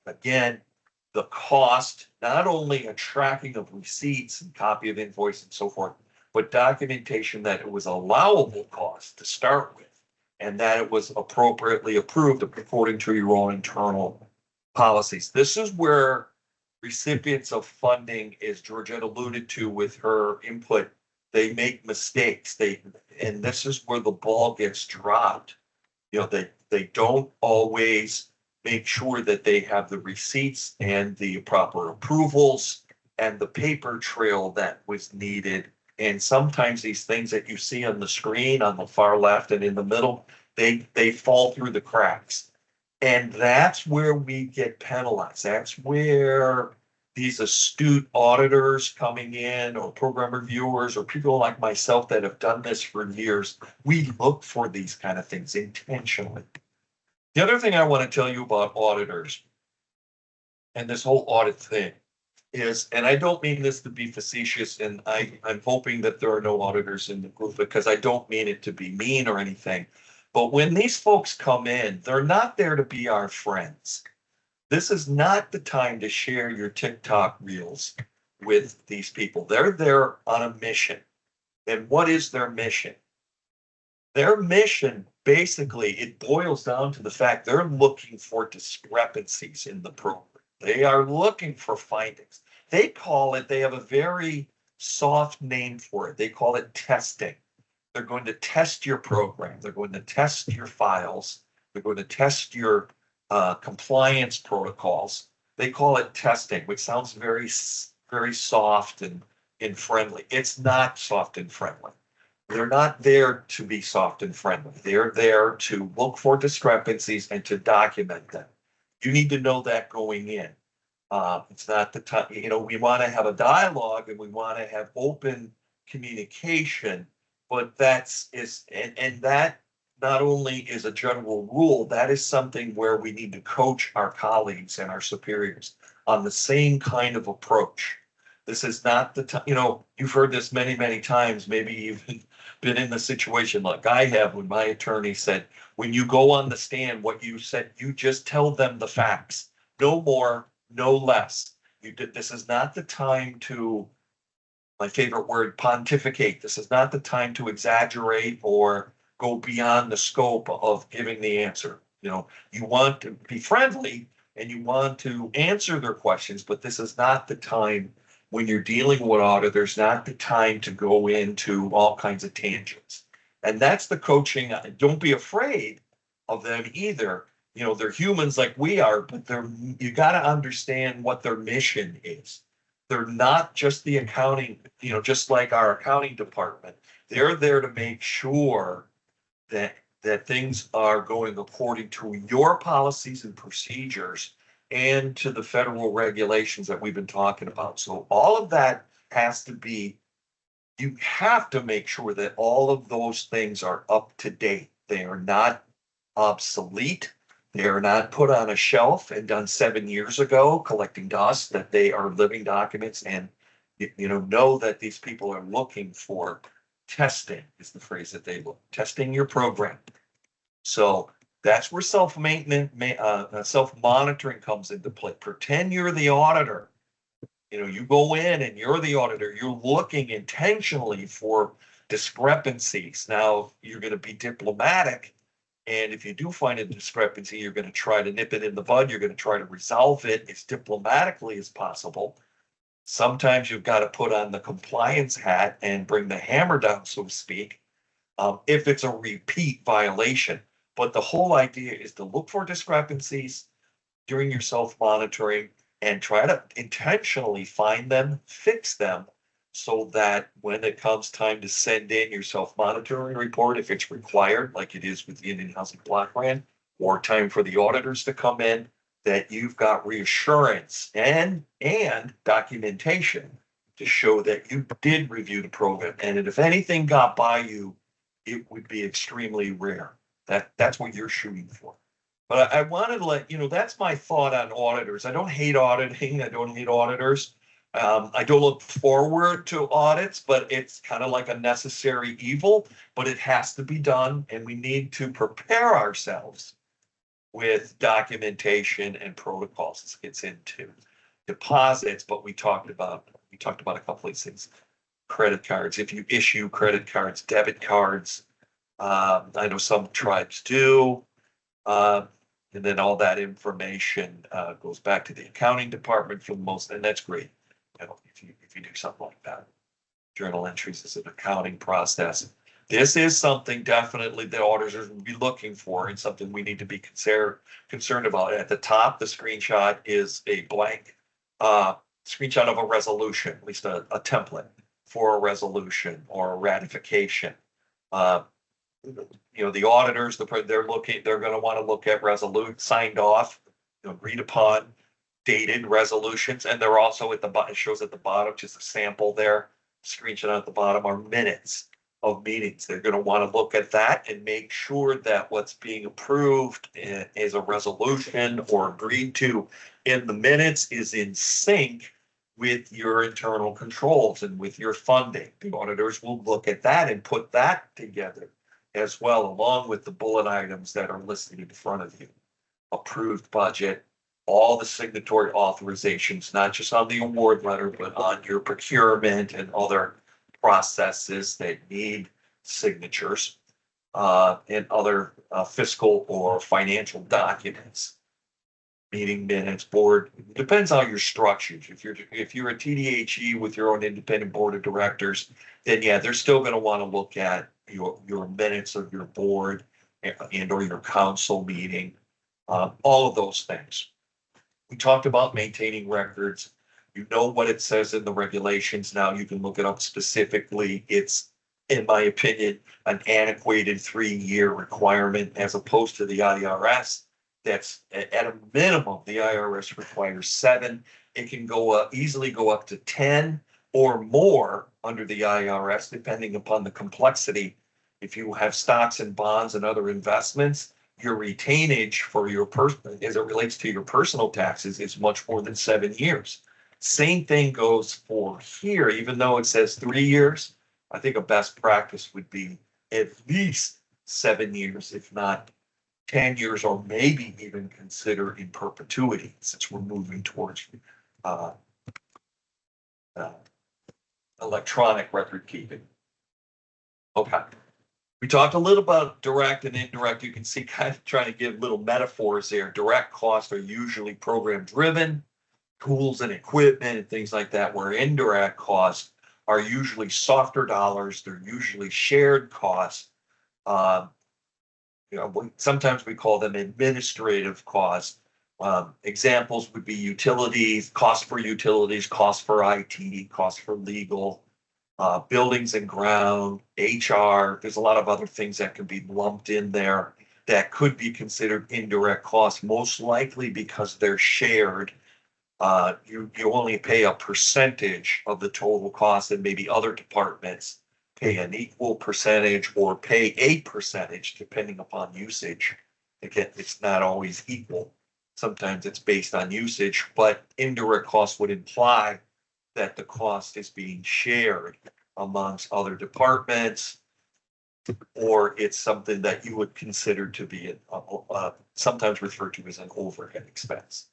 Again, the cost, not only a tracking of receipts and copy of invoice and so forth, but documentation that it was allowable cost to start with, and that it was appropriately approved according to your own internal policies. This is where recipients of funding, as Georgette alluded to with her input, they make mistakes. And this is where the ball gets dropped. They don't always make sure that they have the receipts and the proper approvals and the paper trail that was needed. And sometimes these things that you see on the screen on the far left and in the middle, they fall through the cracks. And that's where we get penalized. That's where these astute auditors coming in, or program reviewers, or people like myself that have done this for years, we look for these kind of things intentionally. The other thing I want to tell you about auditors and this whole audit thing is, and I don't mean this to be facetious, and I'm hoping that there are no auditors in the group, because I don't mean it to be mean or anything. But when these folks come in, they're not there to be our friends. This is not the time to share your TikTok reels with these people. They're there on a mission. And what is their mission? Their mission, basically, it boils down to the fact they're looking for discrepancies in the program. They are looking for findings. They have a very soft name for it. They call it testing. They're going to test your program. They're going to test your files. They're going to test your compliance protocols. They call it testing, which sounds very, very soft and friendly. It's not soft and friendly. They're not there to be soft and friendly. They're there to look for discrepancies and to document them. You need to know that going in. It's not the time, we want to have a dialogue and we want to have open communication, but that not only is a general rule, that is something where we need to coach our colleagues and our superiors on the same kind of approach. This is not the time, you've heard this many, many times, maybe even been in the situation like I have when my attorney said, when you go on the stand, what you said, you just tell them the facts. No more, no less. This is not the time to, my favorite word, pontificate. This is not the time to exaggerate or go beyond the scope of giving the answer. You want to be friendly and you want to answer their questions, but this is not the time when you're dealing with auditors, not the time to go into all kinds of tangents. And that's the coaching. Don't be afraid of them either. They're humans like we are, but you got to understand what their mission is. They're not just the accounting, just like our accounting department. They're there to make sure that things are going according to your policies and procedures and to the federal regulations that we've been talking about. So all of that has to be, you have to make sure that all of those things are up to date. They are not obsolete. They are not put on a shelf and done 7 years ago, collecting dust, that they are living documents. And, know that these people are looking for testing, is the phrase that they look, testing your program. So that's where self-monitoring comes into play. Pretend you're the auditor. You go in and you're the auditor. You're looking intentionally for discrepancies. Now, you're going to be diplomatic. And if you do find a discrepancy, you're going to try to nip it in the bud. You're going to try to resolve it as diplomatically as possible. Sometimes you've got to put on the compliance hat and bring the hammer down, so to speak, if it's a repeat violation. But the whole idea is to look for discrepancies during your self-monitoring and try to intentionally find them, fix them, so that when it comes time to send in your self-monitoring report, if it's required, like it is with the Indian Housing Block Grant, or time for the auditors to come in, that you've got reassurance and documentation to show that you did review the program. And if anything got by you, it would be extremely rare. That's what you're shooting for. But I wanted to let you know, that's my thought on auditors. I don't hate auditing. I don't hate auditors. I don't look forward to audits, but it's kind of like a necessary evil, but it has to be done. And we need to prepare ourselves with documentation and protocols. This gets into deposits, but we talked about a couple of things. Credit cards, if you issue credit cards, debit cards, I know some tribes do. And then all that information goes back to the accounting department for the most, and that's great. If you do something like that, journal entries is an accounting process. This is something definitely that auditors will be looking for, and something we need to be concerned about. At the top, the screenshot is a blank screenshot of a resolution, at least a template for a resolution or a ratification. The auditors, they're going to want to look at signed off, agreed upon, dated resolutions, and they're also at the bottom. It shows at the bottom, just a sample there. Screenshot at the bottom are minutes of meetings. They're going to want to look at that and make sure that what's being approved is a resolution or agreed to in the minutes is in sync with your internal controls and with your funding. The auditors will look at that and put that together as well, along with the bullet items that are listed in front of you. Approved budget, all the signatory authorizations, not just on the award letter, but on your procurement and other processes that need signatures, and other fiscal or financial documents. Meeting minutes, board, depends on your structures. If you're a TDHE with your own independent board of directors, then yeah, they're still going to want to look at your minutes of your board and or your council meeting, all of those things. We talked about maintaining records. You know what it says in the regulations. Now you can look it up specifically. It's, in my opinion, an antiquated 3-year requirement as opposed to the IRS. That's at a minimum, the IRS requires 7. It can easily go up to 10 or more under the IRS, depending upon the complexity. If you have stocks and bonds and other investments, your retainage for your as it relates to your personal taxes is much more than 7 years. Same thing goes for here, even though it says 3 years. I think a best practice would be at least 7 years, if not 10 years or maybe even consider in perpetuity, since we're moving towards uh, uh, electronic record keeping. Okay. We talked a little about direct and indirect. You can see kind of trying to give little metaphors there. Direct costs are usually program driven, tools and equipment and things like that, where indirect costs are usually softer dollars. They're usually shared costs. Sometimes we call them administrative costs. Examples would be utilities, cost for utilities, cost for IT, cost for legal, buildings and ground, HR. There's a lot of other things that can be lumped in there that could be considered indirect costs, most likely because they're shared. You only pay a percentage of the total cost, and maybe other departments pay an equal percentage or pay a percentage depending upon usage. Again, it's not always equal. Sometimes it's based on usage, but indirect costs would imply that the cost is being shared amongst other departments, or it's something that you would consider to be sometimes referred to as an overhead expense.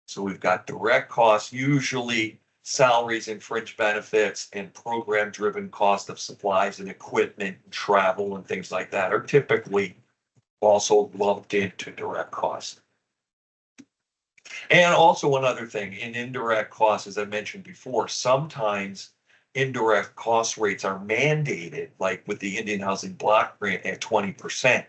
So we've got direct costs, usually salaries and fringe benefits, and program-driven cost of supplies and equipment, and travel and things like that are typically also lumped into direct costs. And also another thing, in indirect costs, as I mentioned before, sometimes indirect cost rates are mandated, like with the Indian Housing Block Grant at 20%.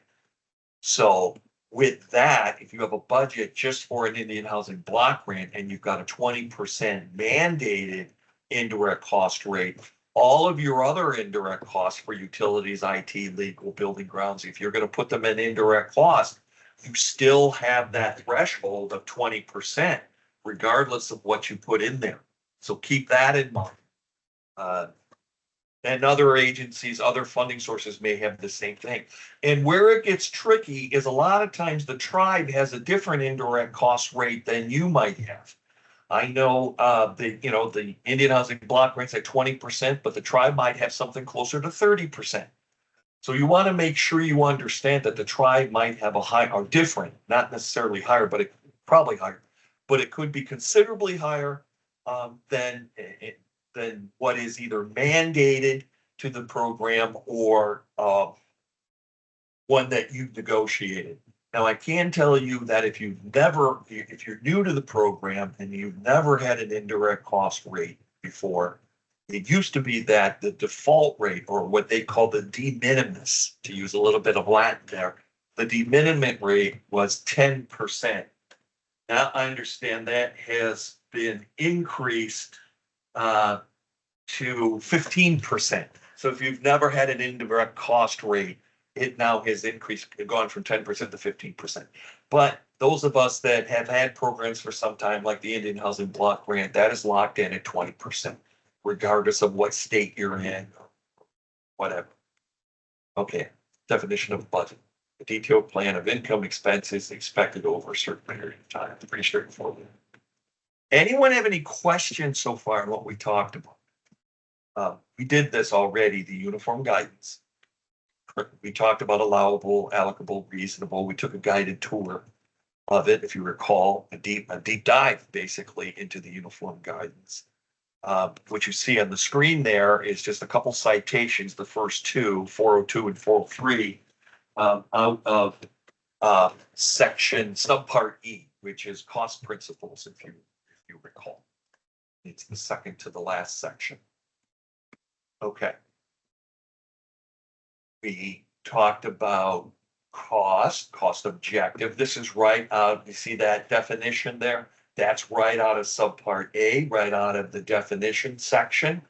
So with that, if you have a budget just for an Indian Housing Block Grant and you've got a 20% mandated indirect cost rate, all of your other indirect costs for utilities, IT, legal, building grounds, if you're going to put them in indirect cost, you still have that threshold of 20%, regardless of what you put in there. So keep that in mind. And other agencies, other funding sources may have the same thing. And where it gets tricky is a lot of times the tribe has a different indirect cost rate than you might have. I know the Indian Housing Block Grants at 20%, but the tribe might have something closer to 30%. So you want to make sure you understand that the tribe might have a high or different, not necessarily higher, but it probably higher, but it could be considerably higher than what is either mandated to the program or one that you've negotiated. Now, I can tell you that if you're new to the program and you've never had an indirect cost rate before, it used to be that the default rate, or what they call the de minimis, to use a little bit of Latin there, the de minimis rate was 10%. Now I understand that has been increased to 15%. So if you've never had an indirect cost rate, it now has increased, gone from 10% to 15%. But those of us that have had programs for some time, like the Indian Housing Block Grant, that is locked in at 20%, regardless of what state you're in, or whatever. Okay, definition of budget. A detailed plan of income expenses expected over a certain period of time. Pretty straightforward. Anyone have any questions so far on what we talked about? We did this already, the uniform guidance. We talked about allowable, allocable, reasonable. We took a guided tour of it, if you recall, a deep dive basically into the uniform guidance. What you see on the screen there is just a couple citations, the first two, 402 and 403, out of section subpart E, which is cost principles, if you recall. It's the second to the last section. Okay. We talked about cost objective. This is right out, you see that definition there? That's right out of subpart A, right out of the definition section.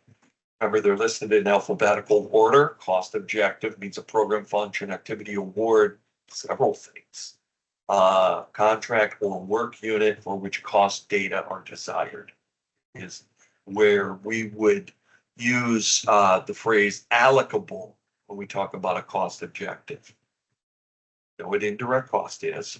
Remember, they're listed in alphabetical order. Cost objective means a program function, activity award, several things. Contract or work unit for which cost data are desired is where we would use the phrase allocable when we talk about a cost objective. You know what indirect cost is,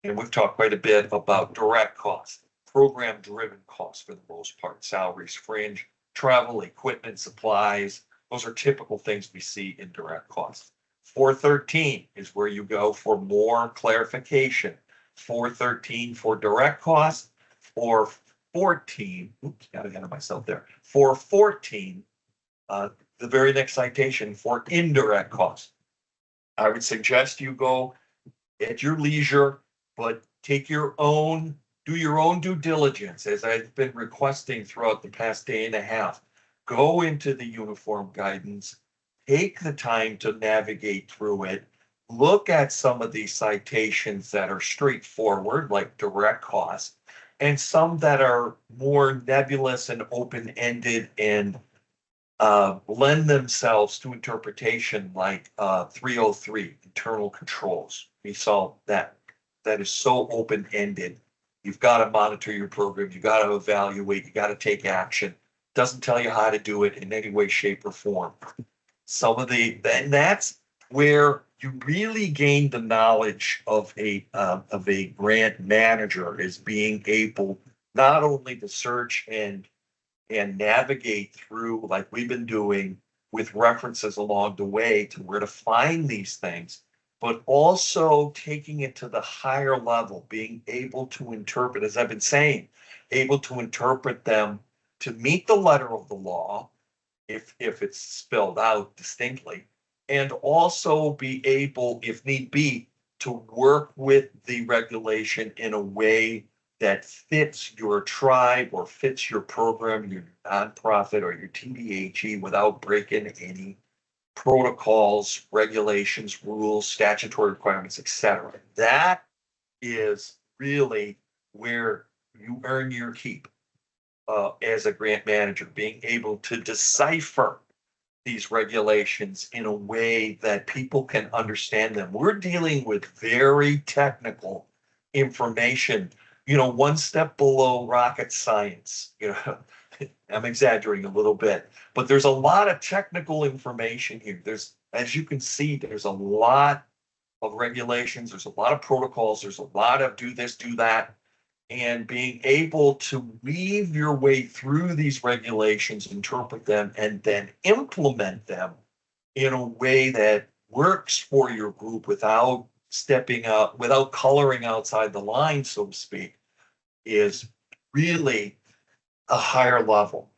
and we've talked quite a bit about direct cost, program-driven costs for the most part, salaries, fringe, travel, equipment, supplies. Those are typical things we see in direct costs. 413 is where you go for more clarification. 413 for direct costs, or 14, oops, got ahead of myself there. 414, the very next citation for indirect costs. I would suggest you go at your leisure, but do your own due diligence, as I've been requesting throughout the past day and a half. Go into the uniform guidance, take the time to navigate through it, look at some of these citations that are straightforward, like direct costs, and some that are more nebulous and open-ended and lend themselves to interpretation, like 303, internal controls. We saw that. That is so open-ended. You've got to monitor your program. You got to evaluate. You got to take action. Doesn't tell you how to do it in any way, shape, or form. And that's where you really gain the knowledge of a grant manager, is being able not only to search and navigate through, like we've been doing, with references along the way to where to find these things, but also taking it to the higher level, being able to interpret, as I've been saying, able to interpret them to meet the letter of the law, if it's spelled out distinctly, and also be able, if need be, to work with the regulation in a way that fits your tribe or fits your program, your nonprofit, or your TDHE without breaking any protocols, regulations, rules, statutory requirements, etc. That is really where you earn your keep as a grant manager, being able to decipher these regulations in a way that people can understand them. We're dealing with very technical information, one step below rocket science. I'm exaggerating a little bit, but there's a lot of technical information here. As you can see, there's a lot of regulations, there's a lot of protocols, there's a lot of do this, do that, and being able to weave your way through these regulations, interpret them, and then implement them in a way that works for your group without without coloring outside the line, so to speak, is really a higher level.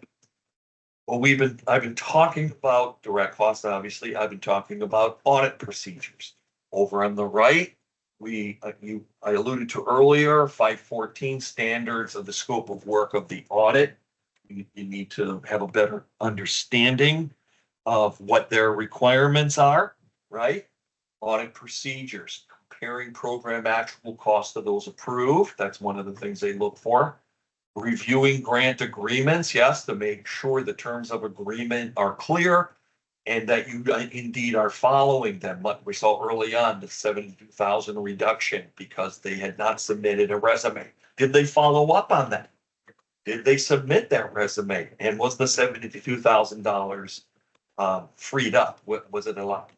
Well, I've been talking about direct costs, obviously. I've been talking about audit procedures. Over on the right, I alluded to earlier, 514 standards of the scope of work of the audit. You need to have a better understanding of what their requirements are, right? Audit procedures, comparing program actual cost of those approved. That's one of the things they look for. Reviewing grant agreements, yes, to make sure the terms of agreement are clear and that you indeed are following them. Like we saw early on, the 72,000 reduction because they had not submitted a resume. Did they follow up on that? Did they submit that resume? And was the $72,000 freed up? Was it allowed?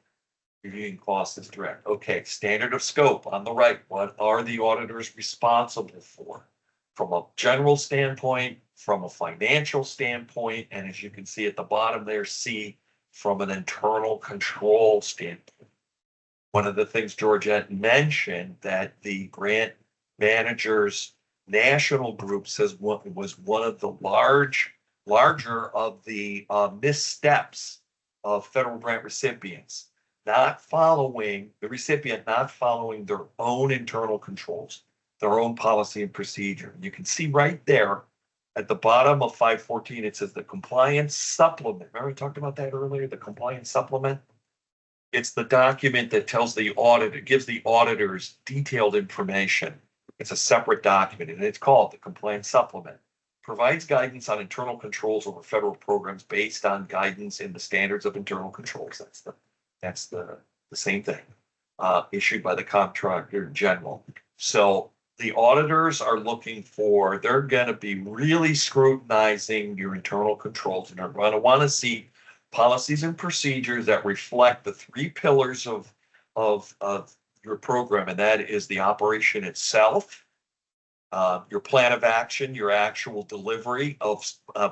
Reviewing costs is direct. Okay, standard of scope on the right. What are the auditors responsible for? From a general standpoint, from a financial standpoint, and as you can see at the bottom there, C, from an internal control standpoint. One of the things Georgette mentioned, that the grant managers national group says was one of the larger of the missteps of federal grant recipients, not following their own internal controls, their own policy and procedure. And you can see right there at the bottom of 514, it says the compliance supplement. Remember we talked about that earlier, the compliance supplement? It's the document that tells the auditor, gives the auditors detailed information. It's a separate document and it's called the compliance supplement. Provides guidance on internal controls over federal programs based on guidance in the standards of internal controls. That's the same thing, issued by the Comptroller General. So the auditors are they're going to be really scrutinizing your internal controls, and they're going to want to see policies and procedures that reflect the three pillars of your program, and that is the operation itself, your plan of action, your actual delivery of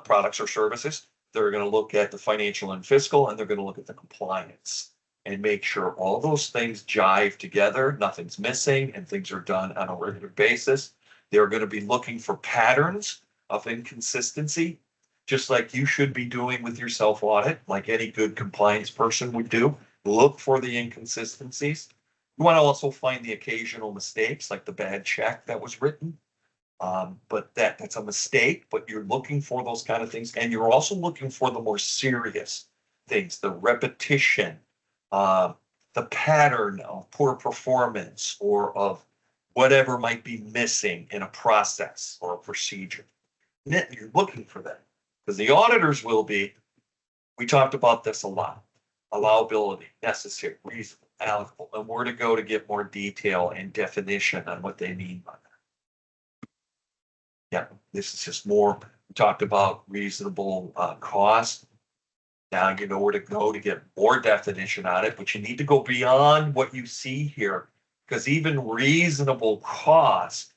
products or services. They're going to look at the financial and fiscal, and they're going to look at the compliance. and make sure all those things jive together, nothing's missing, and things are done on a regular basis. They're going to be looking for patterns of inconsistency, just like you should be doing with your self-audit, like any good compliance person would do. Look for the inconsistencies. You want to also find the occasional mistakes, like the bad check that was written. But that's a mistake, but you're looking for those kind of things. And you're also looking for the more serious things, the repetition, the pattern of poor performance or of whatever might be missing in a process or a procedure. You're looking for that because the auditors will be, we talked about this a lot, allowability, necessary, reasonable, allocable, and where to go to get more detail and definition on what they mean by that. Yeah, this is just more, we talked about reasonable cost. Now you know where to go to get more definition on it, but you need to go beyond what you see here, because even reasonable cost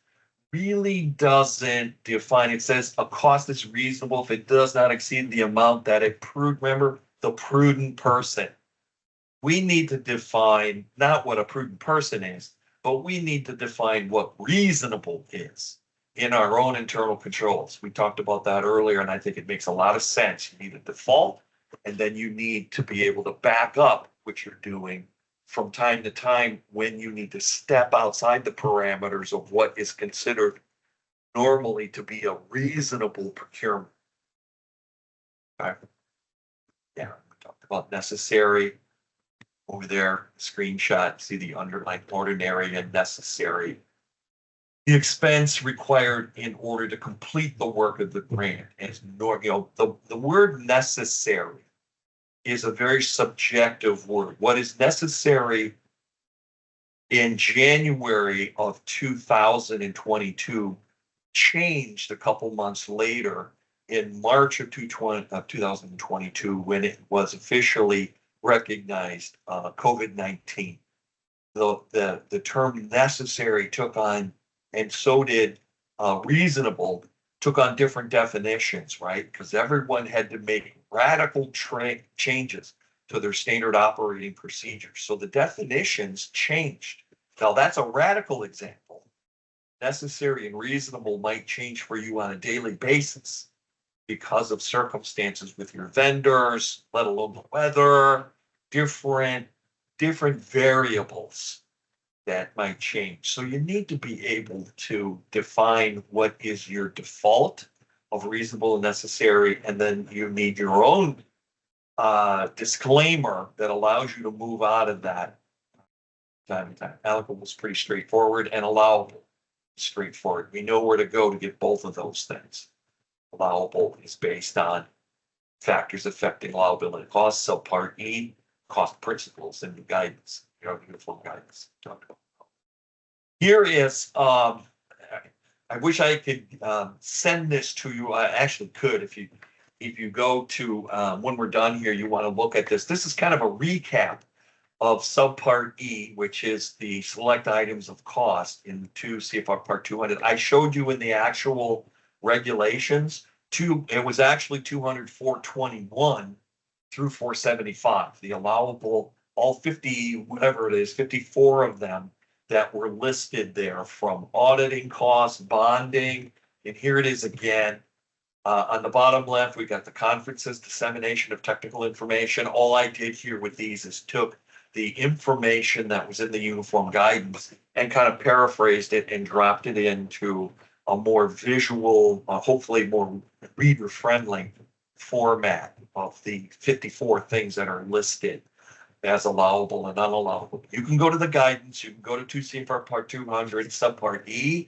really doesn't define. It says a cost is reasonable if it does not exceed the amount that it remember, the prudent person. We need to define not what a prudent person is, but we need to define what reasonable is in our own internal controls. We talked about that earlier, and I think it makes a lot of sense. You need a default, and then you need to be able to back up what you're doing from time to time when you need to step outside the parameters of what is considered normally to be a reasonable procurement. Okay. Yeah, we talked about necessary. Over there, screenshot, see the underlined ordinary and necessary. The expense required in order to complete the work of the grant. And the word necessary is a very subjective word. What is necessary in January of 2022 changed a couple months later in March of 2022 when it was officially recognized COVID-19. The term necessary took on, and so did reasonable, took on different definitions, right? Because everyone had to make radical changes to their standard operating procedures. So the definitions changed. Now that's a radical example. Necessary and reasonable might change for you on a daily basis because of circumstances with your vendors, let alone the weather, different variables that might change. So you need to be able to define what is your default of reasonable and necessary, and then you need your own disclaimer that allows you to move out of that time to time. Allocable is pretty straightforward, and allowable is straightforward. We know where to go to get both of those things. Allowable is based on factors affecting allowability costs, subpart E, cost principles in the guidance, uniform guidance. Here is, I wish I could send this to you. I actually could if you go to, when we're done here, you want to look at this. This is kind of a recap of subpart E, which is the select items of cost in 2 CFR Part 200. I showed you in the actual regulations, it was actually 200-421 through 475, the allowable, all 50, whatever it is, 54 of them that were listed there, from auditing costs, bonding, and here it is again. On the bottom left, we got the conferences, dissemination of technical information. All I did here with these is took the information that was in the uniform guidance and kind of paraphrased it and dropped it into a more visual, hopefully more reader-friendly format of the 54 things that are listed as allowable and unallowable. You can go to the guidance, you can go to 2 CFR Part 200, subpart E,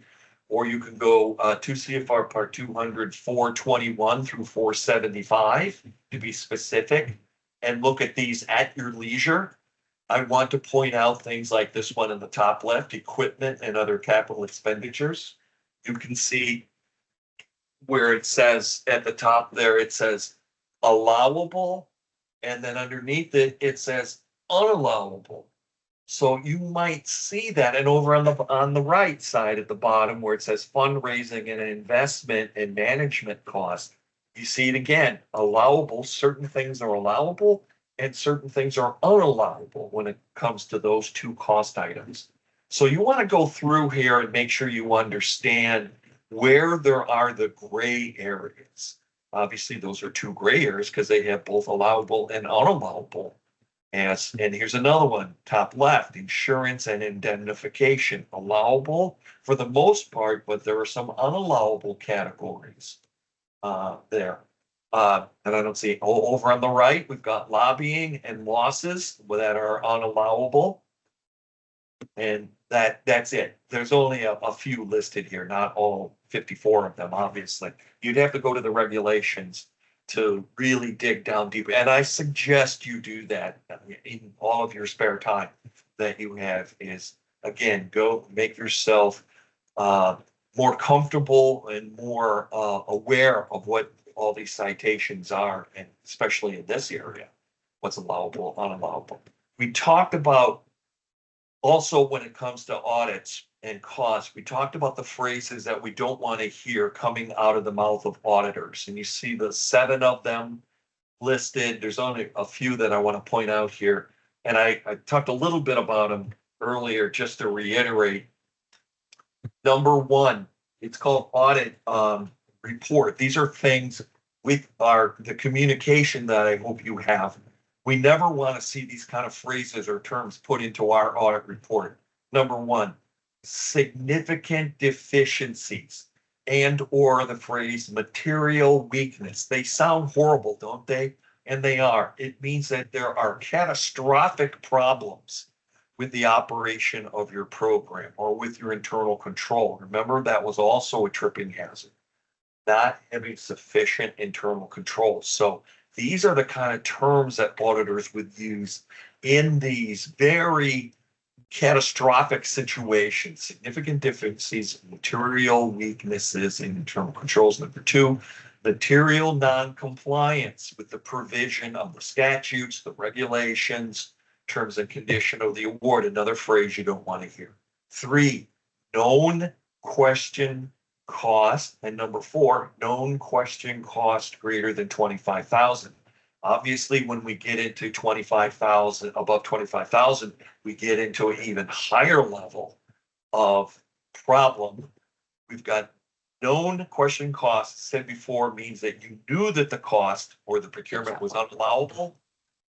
or you can go 2 CFR Part 200, 421 through 475 to be specific, and look at these at your leisure. I want to point out things like this one in the top left, equipment and other capital expenditures. You can see where it says at the top there, it says allowable, and then underneath it, it says unallowable. So you might see that, and over on the right side at the bottom where it says fundraising and investment and management cost, you see it again, allowable, certain things are allowable, and certain things are unallowable when it comes to those two cost items. So you want to go through here and make sure you understand where there are the gray areas. Obviously, those are two gray areas because they have both allowable and unallowable. And here's another one, top left, insurance and indemnification, allowable for the most part, but there are some unallowable categories there. And I don't see, over on the right, we've got lobbying and losses that are unallowable. And that's it. There's only a few listed here, not all 54 of them, obviously. You'd have to go to the regulations to really dig down deep. And I suggest you do that in all of your spare time that you have is, again, go make yourself more comfortable and more aware of what all these citations are, and especially in this area, what's allowable, unallowable. We talked about also when it comes to audits and costs, we talked about the phrases that we don't want to hear coming out of the mouth of auditors. And you see the 7 of them listed. There's only a few that I want to point out here. And I talked a little bit about them earlier, just to reiterate. Number 1, it's called audit report. These are things with the communication that I hope you have. We never want to see these kind of phrases or terms put into our audit report. Number 1, significant deficiencies and or the phrase material weakness. They sound horrible, don't they? And they are. It means that there are catastrophic problems with the operation of your program or with your internal control. Remember, that was also a tripping hazard, not having sufficient internal control. So these are the kind of terms that auditors would use in these very catastrophic situations, significant deficiencies, material weaknesses in internal controls. Number 2, material non-compliance with the provision of the statutes, the regulations, terms and condition of the award, another phrase you don't want to hear. 3, known question cost. And number 4, known question cost greater than 25,000. Obviously, when we get into 25,000, above 25,000, we get into an even higher level of problem. We've got known question costs, said before, means that you knew that the cost or the procurement was unallowable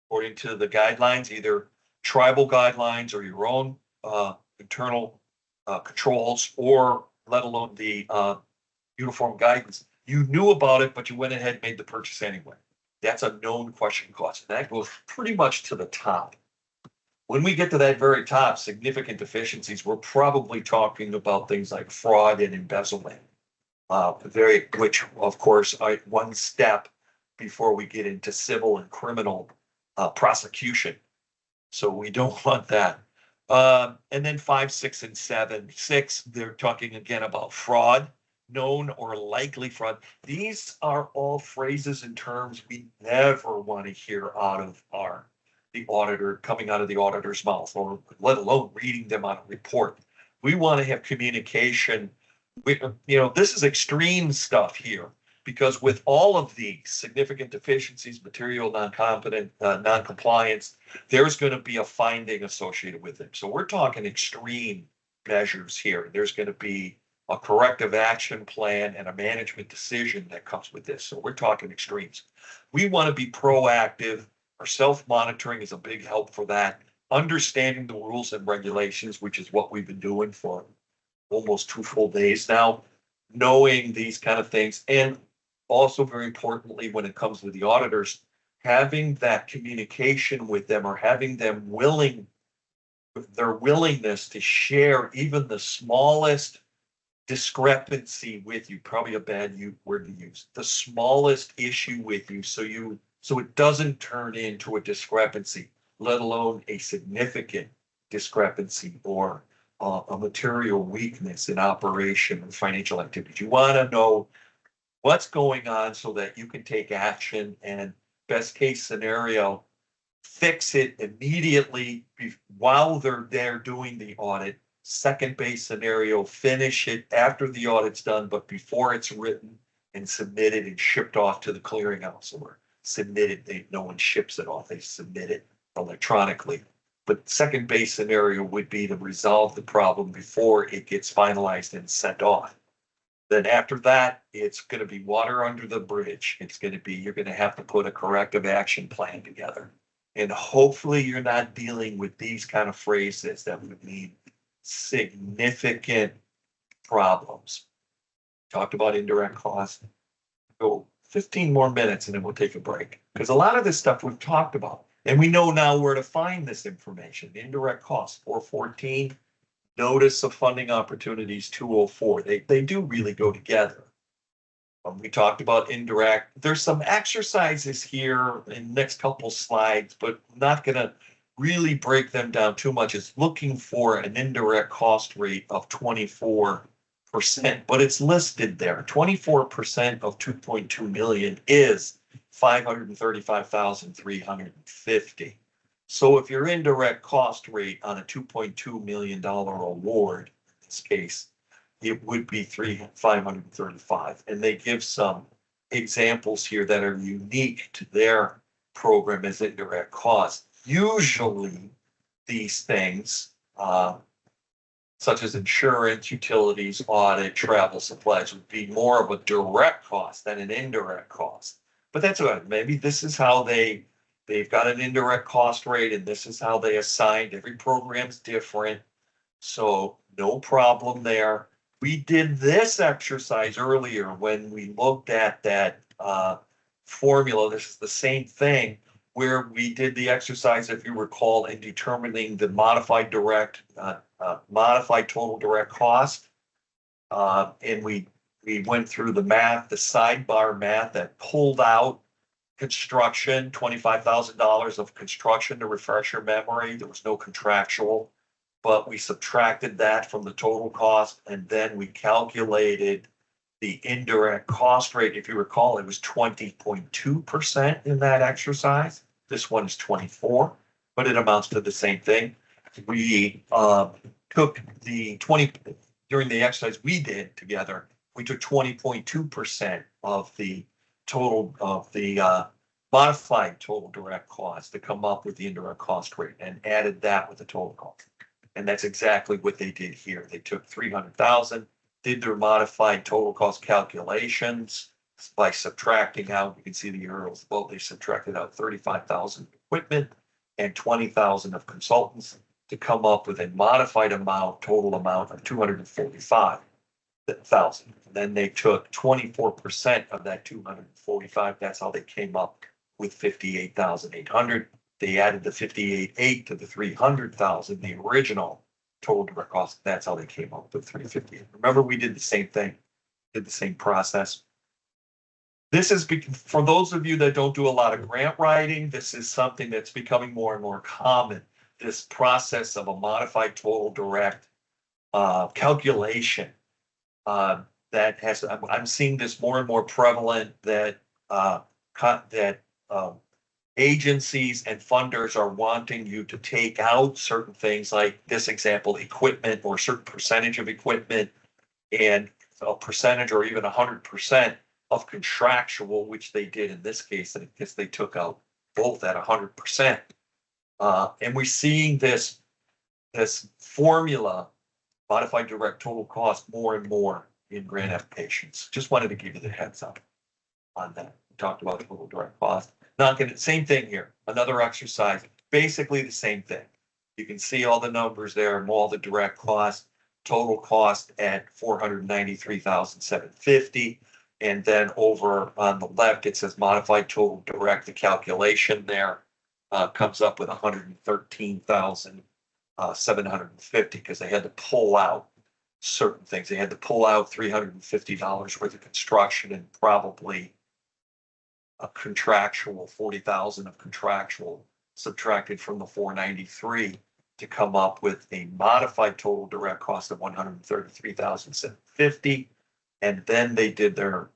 according to the guidelines, either tribal guidelines or your own internal controls, or let alone the uniform guidance. You knew about it, but you went ahead and made the purchase anyway. That's a known question cost. And that goes pretty much to the top. When we get to that very top, significant deficiencies, we're probably talking about things like fraud and embezzlement, which of course are one step before we get into civil and criminal prosecution. So we don't want that. And then 5, 6, and 7. 6, they're talking again about fraud, known or likely fraud. These are all phrases and terms we never want to hear out of the auditor, coming out of the auditor's mouth, or let alone reading them on a report. We want to have communication. This is extreme stuff here, because with all of these significant deficiencies, material non-compliance, there's going to be a finding associated with it. So we're talking extreme measures here. There's going to be a corrective action plan and a management decision that comes with this. So we're talking extremes. We want to be proactive. Our self-monitoring is a big help for that. Understanding the rules and regulations, which is what we've been doing for almost 2 full days now, knowing these kind of things. And also, very importantly, when it comes to the auditors, having that communication with them, or having them their willingness to share even the smallest discrepancy with you, probably a bad word to use, the smallest issue with you, so it doesn't turn into a discrepancy, let alone a significant discrepancy or a material weakness in operation and financial activities. You want to know what's going on so that you can take action, and best case scenario, fix it immediately while they're there doing the audit. Second base scenario, finish it after the audit's done, but before it's written and submitted and shipped off to the clearinghouse, or submitted. No one ships it off. They submit it electronically. But second base scenario would be to resolve the problem before it gets finalized and sent off. Then after that, it's going to be water under the bridge. It's going to be, you're going to have to put a corrective action plan together. And hopefully you're not dealing with these kind of phrases that would mean significant problems. Talked about indirect costs. Go 15 more minutes and then we'll take a break. Because a lot of this stuff we've talked about. And we know now where to find this information. Indirect costs, 414. Notice of funding opportunities, 204. They do really go together. We talked about indirect. There's some exercises here in the next couple slides, but not going to really break them down too much. It's looking for an indirect cost rate of 24%, but it's listed there. 24% of 2.2 million is 535,350. So if your indirect cost rate on a $2.2 million award, in this case, it would be 535. And they give some examples here that are unique to their program as indirect cost. Usually these things, such as insurance, utilities, audit, travel supplies, would be more of a direct cost than an indirect cost. But that's what, maybe this is how they've got an indirect cost rate and this is how they assigned. Every program's different. So no problem there. We did this exercise earlier when we looked at that formula. This is the same thing where we did the exercise, if you recall, in determining the modified total direct cost. And we went through the math, the sidebar math that pulled out construction, $25,000 of construction to refresh your memory. There was no contractual, but we subtracted that from the total cost and then we calculated the indirect cost rate. If you recall, it was 20.2% in that exercise. This one is 24, but it amounts to the same thing. We took the 20 during the exercise we did together. We took 20.2% of the total of the modified total direct cost to come up with the indirect cost rate and added that with the total cost. And that's exactly what they did here. They took 300,000, did their modified total cost calculations by subtracting out, you can see the arrows below, they subtracted out 35,000 equipment and 20,000 of consultants to come up with a modified amount, total amount of 245,000. Then they took 24% of that 245. That's how they came up with 58,800. They added the 58.8 to the 300,000, the original total direct cost. That's how they came up with 358. Remember, we did the same thing, did the same process. This is for those of you that don't do a lot of grant writing, this is something that's becoming more and more common. This process of a modified total direct calculation that has, I'm seeing this more and more prevalent that agencies and funders are wanting you to take out certain things like this example, equipment or a certain percentage of equipment and a percentage or even 100% of contractual, which they did in this case. I guess they took out both at 100%. And we're seeing this formula, modified direct total cost, more and more in grant applications. Just wanted to give you the heads up on that. We talked about total direct cost. Not gonna, same thing here, another exercise, basically the same thing. You can see all the numbers there, all the direct costs, total cost at 493,750. And then over on the left, it says modified total direct. The calculation there comes up with 113,750 because they had to pull out certain things. They had to pull out $350 worth of construction and probably a contractual 40,000 of contractual subtracted from the 493 to come up with a modified total direct cost of 133,750. And then they did their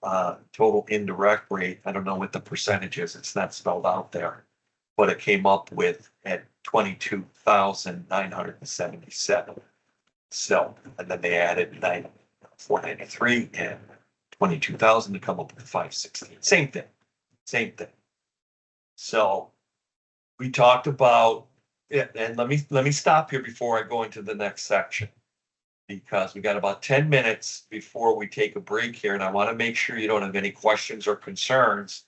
total indirect rate. I don't know what the percentage is. It's not spelled out there, but it came up with at 22,977. So, and then they added 493 and 22,000 to come up with 516. Same thing. So we talked about it, and let me stop here before I go into the next section. Because we got about 10 minutes before we take a break here, and I want to make sure you don't have any questions or concerns.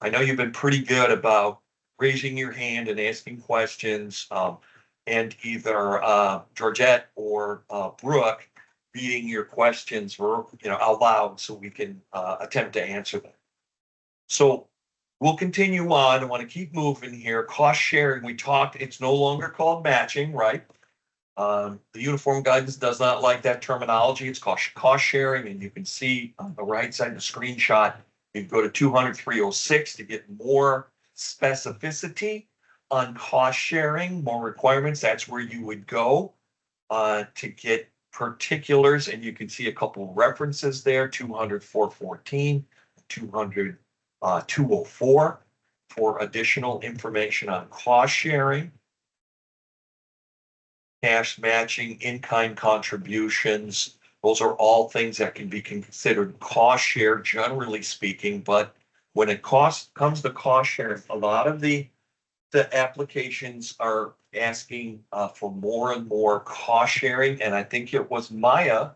I know you've been pretty good about raising your hand and asking questions, and either Georgette or Brooke reading your questions out loud so we can attempt to answer them. So we'll continue on. I want to keep moving here. Cost sharing, we talked, it's no longer called matching, right? The uniform guidance does not like that terminology. It's called cost sharing, and you can see on the right side of the screenshot, you go to 200-306 to get more specificity on cost sharing, more requirements. That's where you would go to get particulars, and you can see a couple references there, 200-414, 200-204 for additional information on cost sharing. Cash matching, in-kind contributions, those are all things that can be considered cost share, generally speaking. But when it comes to cost share, a lot of the applications are asking for more and more cost sharing. And I think it was Maya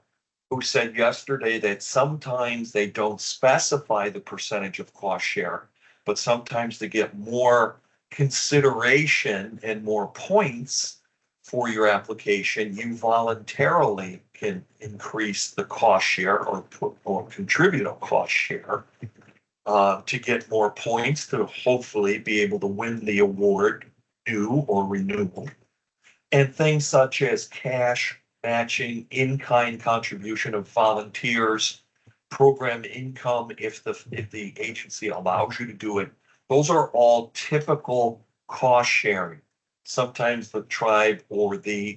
who said yesterday that sometimes they don't specify the percentage of cost share, but sometimes to get more consideration and more points for your application, you voluntarily can increase the cost share or contribute a cost share to get more points to hopefully be able to win the award, new or renewal. And things such as cash matching, in-kind contribution of volunteers, program income if the agency allows you to do it. Those are all typical cost sharing. Sometimes the tribe or the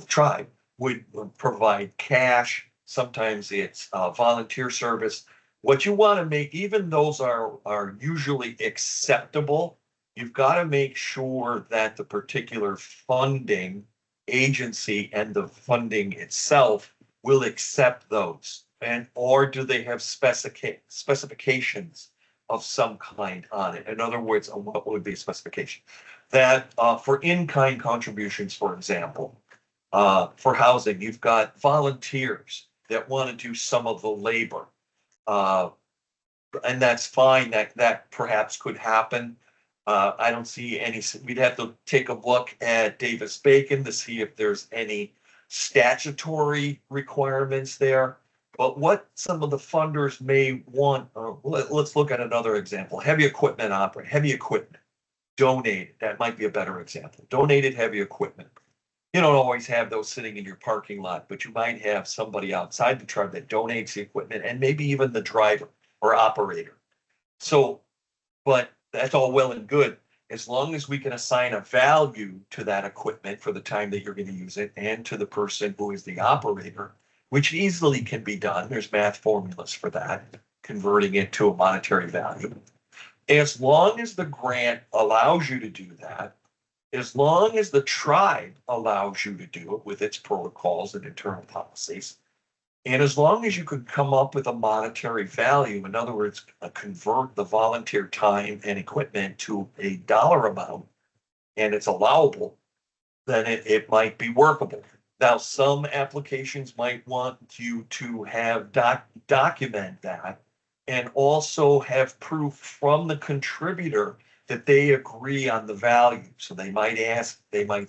tribe would provide cash. Sometimes it's volunteer service. What you want to make, even those are usually acceptable, you've got to make sure that the particular funding agency and the funding itself will accept those. And or do they have specifications of some kind on it? In other words, what would be a specification? That for in-kind contributions, for example, for housing, you've got volunteers that want to do some of the labor. And that's fine, that perhaps could happen. I don't see any, we'd have to take a look at Davis-Bacon to see if there's any statutory requirements there. But what some of the funders may want, let's look at another example. Heavy equipment donated, that might be a better example. Donated heavy equipment. You don't always have those sitting in your parking lot, but you might have somebody outside the tribe that donates the equipment, and maybe even the driver or operator. So, but that's all well and good, as long as we can assign a value to that equipment for the time that you're going to use it, and to the person who is the operator, which easily can be done. There's math formulas for that, converting it to a monetary value. As long as the grant allows you to do that, as long as the tribe allows you to do it with its protocols and internal policies, and as long as you can come up with a monetary value, in other words, convert the volunteer time and equipment to a dollar amount, and it's allowable, then it might be workable. Now, some applications might want you to have document that, and also have proof from the contributor that they agree on the value. So they might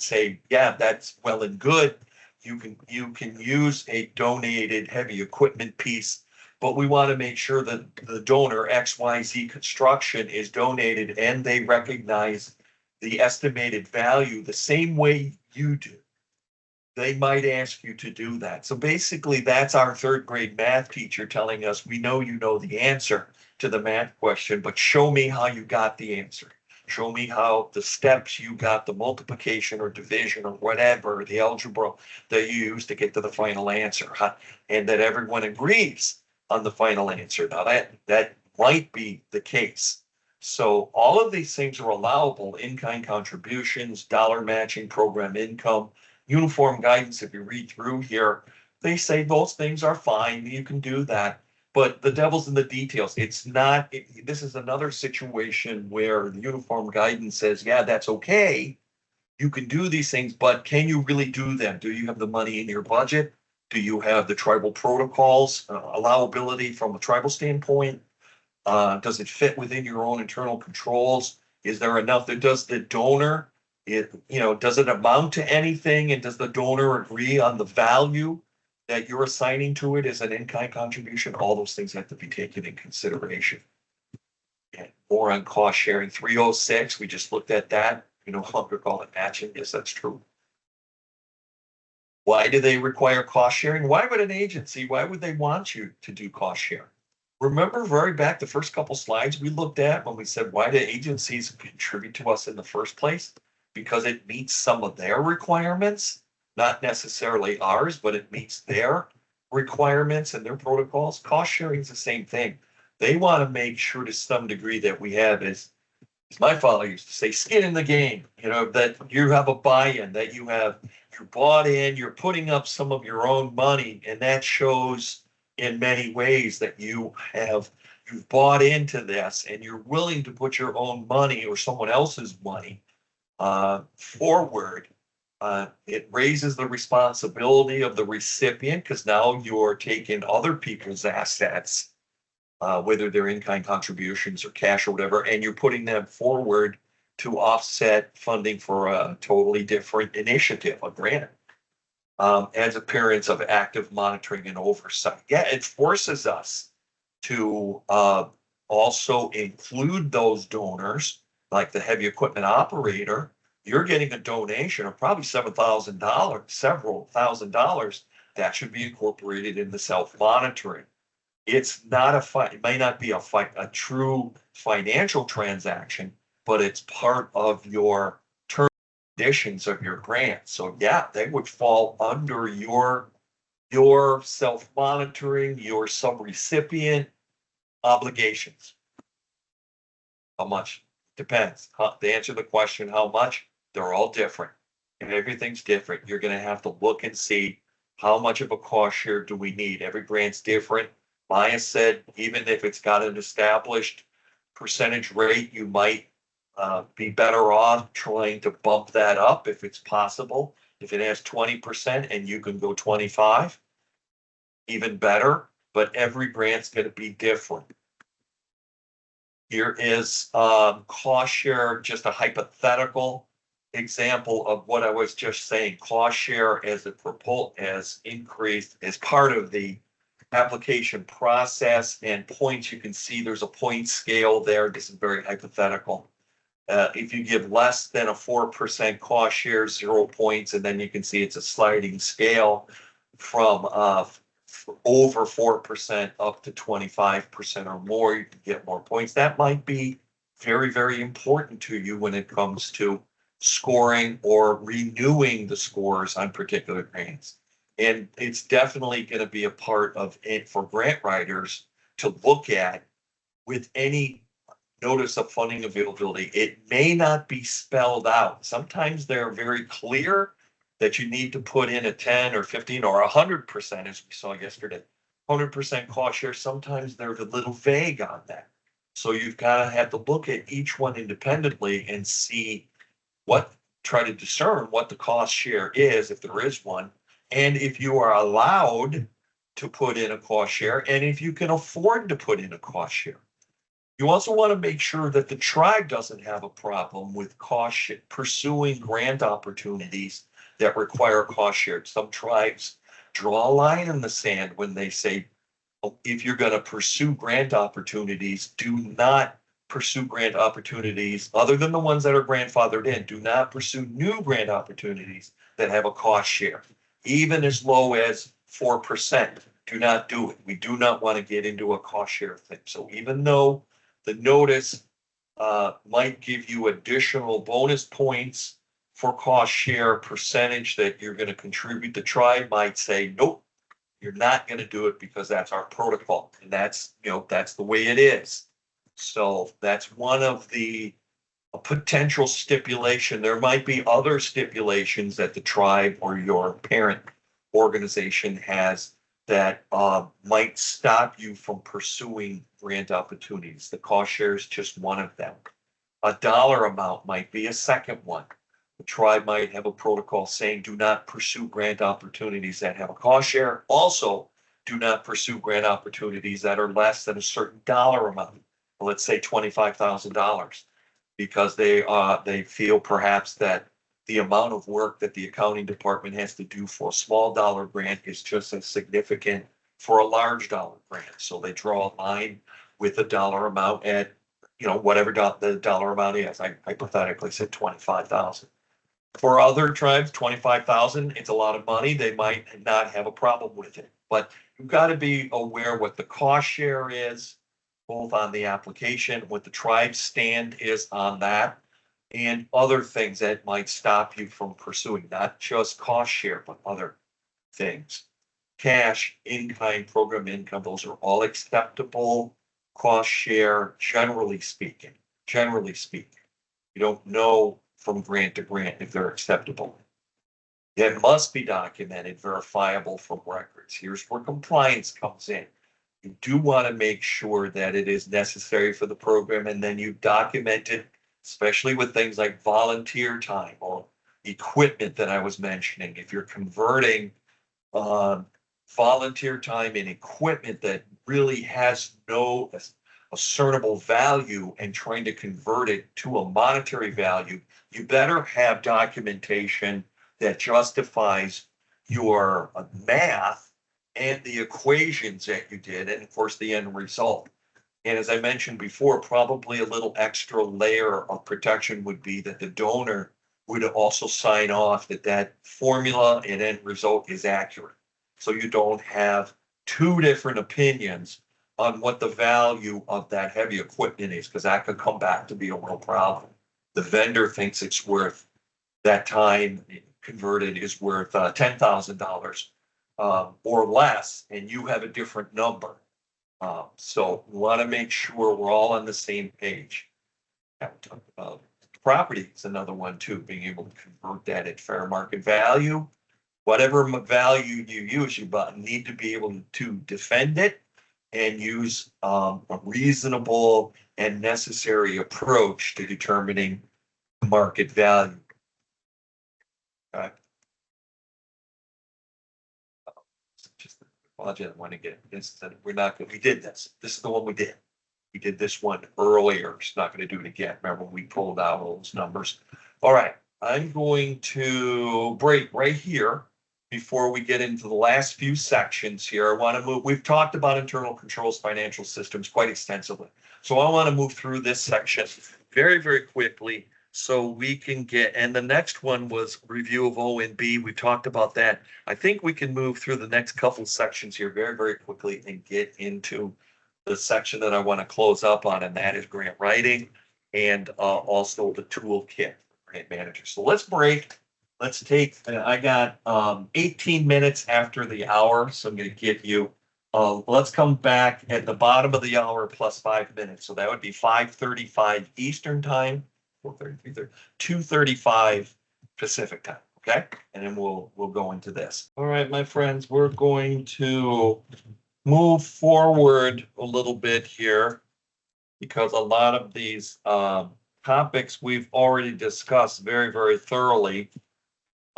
say, yeah, that's well and good. You can use a donated heavy equipment piece, but we want to make sure that the donor XYZ Construction is donated and they recognize the estimated value the same way you do. They might ask you to do that. So basically, that's our third grade math teacher telling us, we know you know the answer to the math question, but show me how you got the answer. Show me how the steps you got, the multiplication or division or whatever, the algebra that you use to get to the final answer, and that everyone agrees on the final answer. Now that might be the case. So all of these things are allowable: in-kind contributions, dollar matching, program income, uniform guidance. If you read through here, they say those things are fine. You can do that. But the devil's in the details. It's not, this is another situation where the uniform guidance says, yeah, that's okay. You can do these things, but can you really do them? Do you have the money in your budget? Do you have the tribal protocols, allowability from a tribal standpoint? Does it fit within your own internal controls? Is there enough that does the donor, does it amount to anything? And does the donor agree on the value that you're assigning to it as an in-kind contribution? All those things have to be taken in consideration. And more on cost sharing 306, we just looked at that. We no longer call it matching. Yes, that's true. Why do they require cost sharing? Why would an agency, why would they want you to do cost sharing? Remember very back the first couple slides we looked at when we said, why do agencies contribute to us in the first place? Because it meets some of their requirements, not necessarily ours, but it meets their requirements and their protocols. Cost sharing is the same thing. They want to make sure to some degree that we have, as my father used to say, skin in the game, that you have a buy-in, that you're bought in, you're putting up some of your own money, and that shows in many ways that you've bought into this and you're willing to put your own money or someone else's money forward. It raises the responsibility of the recipient because now you're taking other people's assets, whether they're in-kind contributions or cash or whatever, and you're putting them forward to offset funding for a totally different initiative, a grant. As appearance of active monitoring and oversight. Yeah, it forces us to also include those donors, like the heavy equipment operator. You're getting a donation of probably $7,000, several $1,000. That should be incorporated in the self-monitoring. It's not it may not be a true financial transaction, but it's part of your conditions of your grant. So yeah, they would fall under your self-monitoring, your sub-recipient obligations. How much? Depends. To answer the question, how much? They're all different. And everything's different. You're going to have to look and see how much of a cost share do we need. Every grant's different. Maya said, even if it's got an established percentage rate, you might be better off trying to bump that up if it's possible. If it has 20% and you can go 25, even better, but every grant's going to be different. Here is cost share, just a hypothetical example of what I was just saying. Cost share as increased as part of the application process and points. You can see there's a point scale there. This is very hypothetical. If you give less than a 4% cost share, 0 points, and then you can see it's a sliding scale from over 4% up to 25% or more, you can get more points. That might be very, very important to you when it comes to scoring or renewing the scores on particular grants. And it's definitely going to be a part of it for grant writers to look at with any notice of funding availability. It may not be spelled out. Sometimes they're very clear that you need to put in a 10 or 15 or 100%, as we saw yesterday. 100% cost share. Sometimes they're a little vague on that. So you've got to have to look at each one independently and see try to discern what the cost share is, if there is one, and if you are allowed to put in a cost share, and if you can afford to put in a cost share. You also want to make sure that the tribe doesn't have a problem with pursuing grant opportunities that require cost share. Some tribes draw a line in the sand when they say, if you're going to pursue grant opportunities, do not pursue grant opportunities other than the ones that are grandfathered in. Do not pursue new grant opportunities that have a cost share, even as low as 4%. Do not do it. We do not want to get into a cost share thing. So even though the notice might give you additional bonus points for cost share percentage that you're going to contribute, the tribe might say, nope, you're not going to do it because that's our protocol. And that's the way it is. So that's one of the potential stipulation. There might be other stipulations that the tribe or your parent organization has that might stop you from pursuing grant opportunities. The cost share is just one of them. A dollar amount might be a second one. The tribe might have a protocol saying do not pursue grant opportunities that have a cost share. Also, do not pursue grant opportunities that are less than a certain dollar amount. Let's say $25,000, because they feel perhaps that the amount of work that the accounting department has to do for a small dollar grant is just as significant for a large dollar grant. So they draw a line with a dollar amount at, whatever the dollar amount is. I hypothetically said 25,000. For other tribes, 25,000, it's a lot of money. They might not have a problem with it, but you've got to be aware what the cost share is, both on the application, what the tribe's stand is on that, and other things that might stop you from pursuing, not just cost share, but other things. Cash, in-kind, program income, those are all acceptable cost share, generally speaking. Generally speaking. You don't know from grant to grant if they're acceptable. It must be documented, verifiable from records. Here's where compliance comes in. You do want to make sure that it is necessary for the program, and then you document it, especially with things like volunteer time or equipment that I was mentioning. If you're converting volunteer time and equipment that really has no discernible value and trying to convert it to a monetary value, you better have documentation that justifies your math and the equations that you did, and of course the end result. And as I mentioned before, probably a little extra layer of protection would be that the donor would also sign off that that formula and end result is accurate. So you don't have two different opinions on what the value of that heavy equipment is, because that could come back to be a real problem. The vendor thinks it's worth, that time converted is worth $10,000 or less, and you have a different number. So we want to make sure we're all on the same page. Property is another one too, being able to convert that at fair market value. Whatever value you use, you need to be able to defend it and use a reasonable and necessary approach to determining market value. Okay. Just apologize, I want to get this. We did this. This is the one we did. We did this one earlier. It's not going to do it again. Remember, we pulled out all those numbers. All right. I'm going to break right here before we get into the last few sections here. I want to move. We've talked about internal controls, financial systems quite extensively. So I want to move through this section very, very quickly so we can get, and the next one was review of O and B. We talked about that. I think we can move through the next couple sections here very, very quickly and get into the section that I want to close up on, and that is grant writing and also the toolkit for grant managers. So let's break. Let's take, I got 18 minutes after the hour, so I'm going to give you, let's come back at the bottom of the hour plus 5 minutes. So that would be 5:35 Eastern time, 4:30, 2:35 Pacific time. Okay. And then we'll go into this. All right, my friends, we're going to move forward a little bit here because a lot of these topics we've already discussed very, very thoroughly.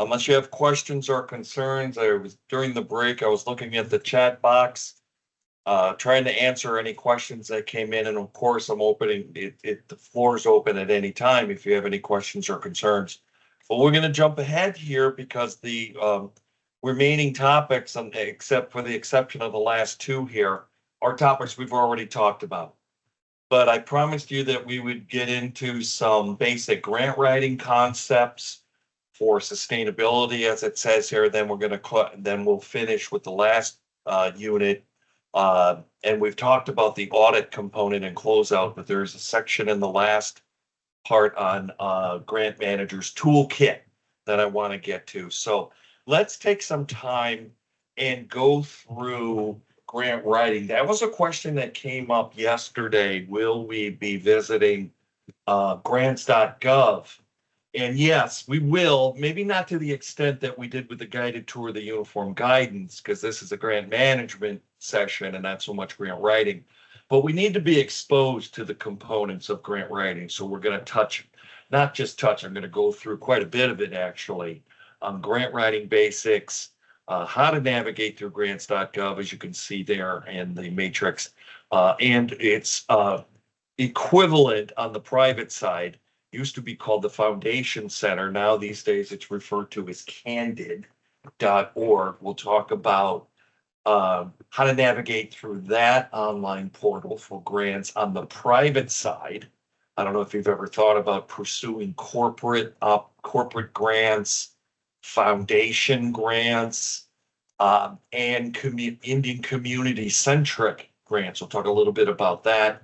Unless you have questions or concerns, during the break, I was looking at the chat box, trying to answer any questions that came in. And of course, I'm opening it. The floor is open at any time if you have any questions or concerns. But we're going to jump ahead here because the remaining topics, except for the exception of the last two here, are topics we've already talked about. But I promised you that we would get into some basic grant writing concepts for sustainability, as it says here. Then then we'll finish with the last unit. And we've talked about the audit component and closeout, but there's a section in the last part on grant managers toolkit that I want to get to. So let's take some time and go through grant writing. That was a question that came up yesterday. Will we be visiting grants.gov And yes, we will, maybe not to the extent that we did with the guided tour of the uniform guidance, because this is a grant management session and not so much grant writing. But we need to be exposed to the components of grant writing. So we're going to touch, not just touch, I'm going to go through quite a bit of it actually. Grant writing basics, how to navigate through grants.gov, as you can see there in the matrix. And it's equivalent on the private side. Used to be called the Foundation Center. Now these days it's referred to as candid.org. We'll talk about how to navigate through that online portal for grants on the private side. I don't know if you've ever thought about pursuing corporate grants, foundation grants, and Indian community centric grants. We'll talk a little bit about that.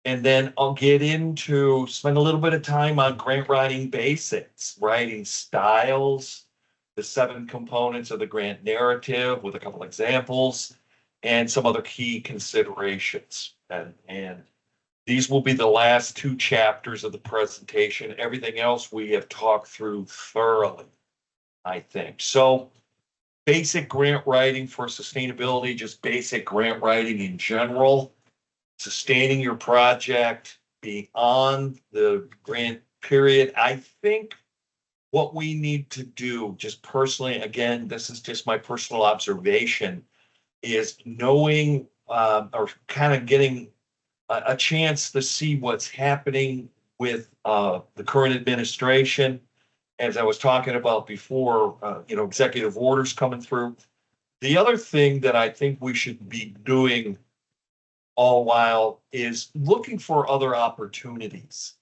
And then I'll spend a little bit of time on grant writing basics, writing styles, the 7 components of the grant narrative with a couple examples, and some other key considerations. And these will be the last 2 chapters of the presentation. Everything else we have talked through thoroughly, I think. So basic grant writing for sustainability, just basic grant writing in general. Sustaining your project beyond the grant period. I think what we need to do, just personally, again, this is just my personal observation, is knowing or kind of getting a chance to see what's happening with the current administration. As I was talking about before, executive orders coming through. The other thing that I think we should be doing all while is looking for other opportunities,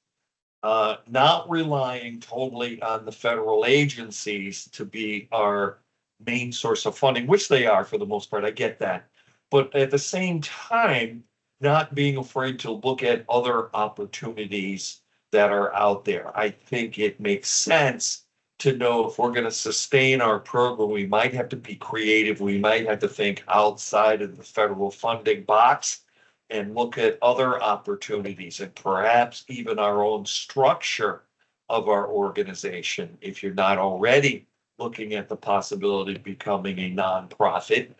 not relying totally on the federal agencies to be our main source of funding, which they are for the most part. I get that. But at the same time, not being afraid to look at other opportunities that are out there. I think it makes sense to know if we're going to sustain our program, we might have to be creative. We might have to think outside of the federal funding box and look at other opportunities and perhaps even our own structure of our organization. If you're not already looking at the possibility of becoming a nonprofit,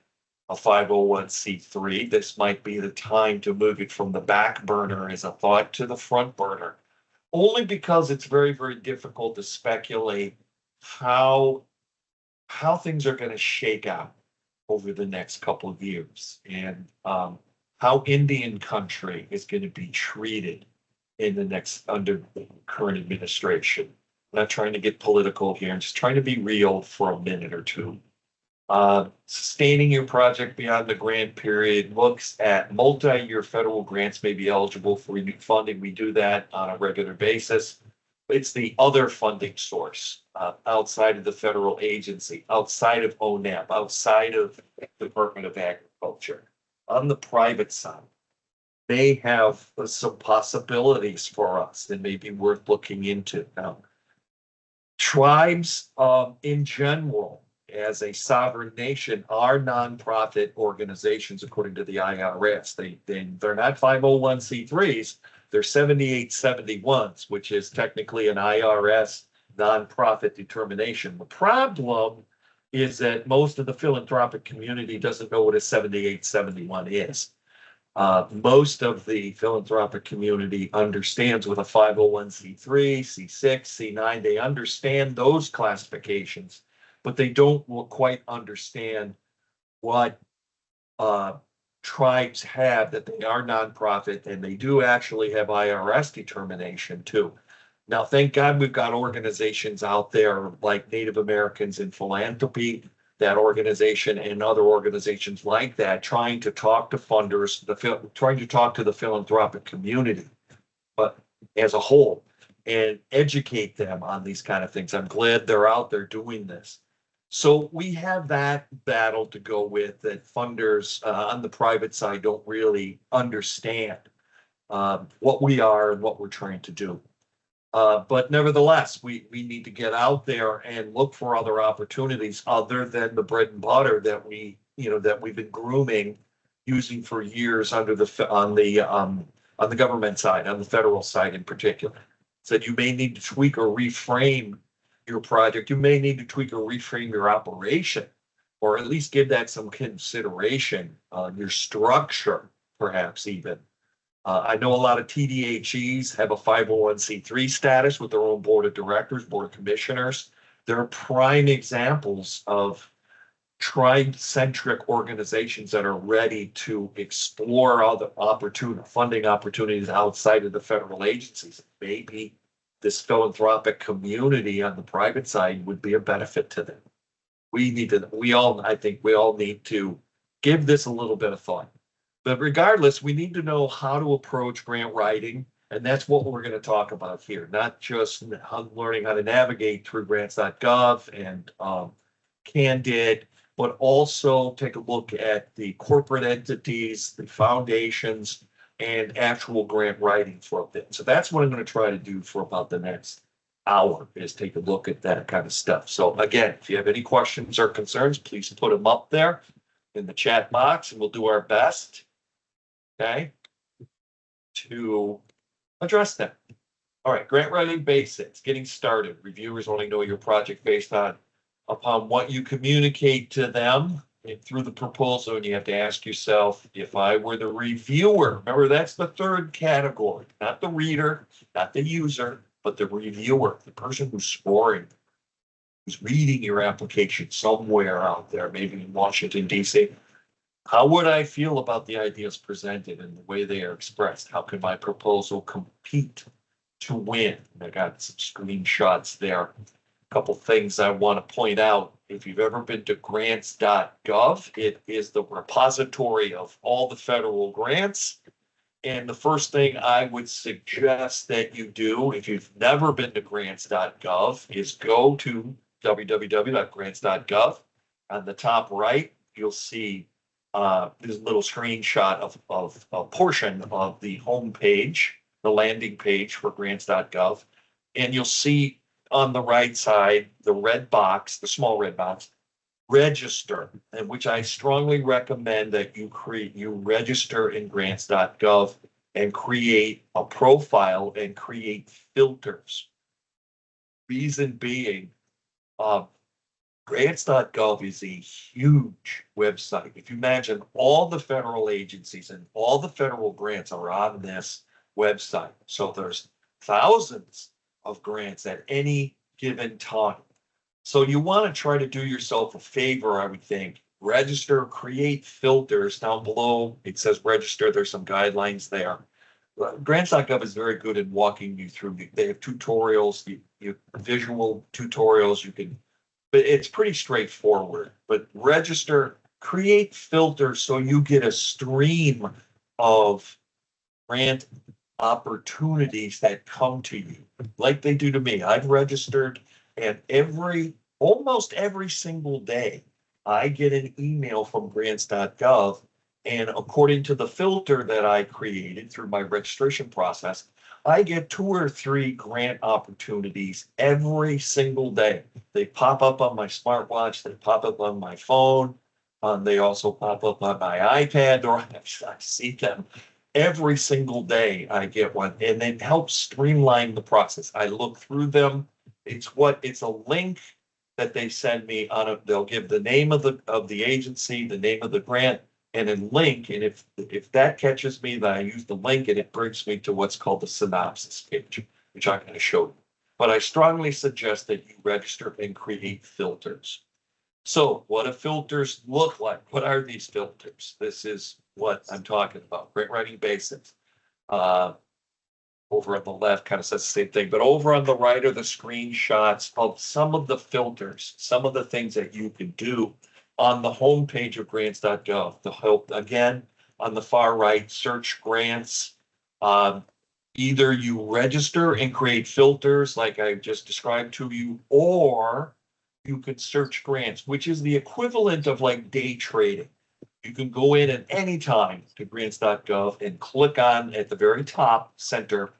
a 501c3, this might be the time to move it from the back burner as a thought to the front burner. Only because it's very, very difficult to speculate how things are going to shake out over the next couple of years. And how Indian country is going to be treated in the next under the current administration. I'm not trying to get political here. I'm just trying to be real for a minute or two. Sustaining your project beyond the grant period looks at multi-year federal grants may be eligible for renewed funding. We do that on a regular basis. It's the other funding source outside of the federal agency, outside of ONAP, outside of the Department of Agriculture. On the private side, they have some possibilities for us that may be worth looking into. Now, tribes in general, as a sovereign nation, are nonprofit organizations according to the IRS. They're not 501c3s, they're 7871s, which is technically an IRS nonprofit determination. The problem is that most of the philanthropic community doesn't know what a 7871 is. Most of the philanthropic community understands with a 501c3, C6, C9, they understand those classifications, but they don't quite understand what tribes have, that they are nonprofit, and they do actually have IRS determination too. Now, thank God we've got organizations out there like Native Americans in Philanthropy, that organization and other organizations like that, trying to talk to funders, trying to talk to the philanthropic community, but as a whole, and educate them on these kind of things. I'm glad they're out there doing this. So we have that battle to go with, that funders on the private side don't really understand what we are and what we're trying to do. But nevertheless, we need to get out there and look for other opportunities other than the bread and butter that we've been grooming, using for years on the government side, on the federal side in particular. said you may need to tweak or reframe your project. You may need to tweak or reframe your operation, or at least give that some consideration on your structure, perhaps even. I know a lot of TDHEs have a 501c3 status with their own board of directors, board of commissioners. They're prime examples of tribe-centric organizations that are ready to explore all the funding opportunities outside of the federal agencies. Maybe this philanthropic community on the private side would be a benefit to them. I think we all need to give this a little bit of thought. But regardless, we need to know how to approach grant writing, and that's what we're going to talk about here, not just learning how to navigate through grants.gov and Candid, but also take a look at the corporate entities, the foundations, and actual grant writing for a bit. So that's what I'm going to try to do for about the next hour, is take a look at that kind of stuff. So again, if you have any questions or concerns, please put them up there in the chat box, and we'll do our best, okay, to address them. All right, grant writing basics, getting started. Reviewers only know your project based upon what you communicate to them through the proposal, and you have to ask yourself, if I were the reviewer, remember that's the third category, not the reader, not the user, but the reviewer, the person who's scoring, who's reading your application somewhere out there, maybe in Washington, D.C. How would I feel about the ideas presented and the way they are expressed? How can my proposal compete to win? I got some screenshots there. A couple things I want to point out. If you've ever been to grants.gov, it is the repository of all the federal grants. And the first thing I would suggest that you do, if you've never been to grants.gov, is go to www.grants.gov. On the top right, you'll see this little screenshot of a portion of the home page, the landing page for grants.gov. And you'll see on the right side, the red box, the small red box, register, and which I strongly recommend that you register in grants.gov and create a profile and create filters. Reason being, grants.gov is a huge website. If you imagine all the federal agencies and all the federal grants are on this website. So there's thousands of grants at any given time. So you want to try to do yourself a favor, I would think. Register, create filters. Down below, it says register. There's some guidelines there. Grants.gov is very good at walking you through. They have tutorials, visual tutorials. But it's pretty straightforward. But register, create filters so you get a stream of grant opportunities that come to you, like they do to me. I've registered, and almost every single day, I get an email from grants.gov, and according to the filter that I created through my registration process, I get 2 or 3 grant opportunities every single day. They pop up on my smartwatch, they pop up on my phone, they also pop up on my iPad, or I see them every single day. I get one, and it helps streamline the process. I look through them. It's a link that they send me on they'll give the name of the agency, the name of the grant, and a link. And if that catches me, then I use the link, and it brings me to what's called the synopsis page, which I'm going to show you. But I strongly suggest that you register and create filters. So what do filters look like? What are these filters? This is what I'm talking about. Grant writing basics. Over on the left kind of says the same thing, but over on the right are the screenshots of some of the filters, some of the things that you can do on the home page of grants.gov. The help, again, on the far right, search grants. Either you register and create filters like I just described to you, or you could search grants, which is the equivalent of like day trading. You can go in at any time to grants.gov and click on at the very top center.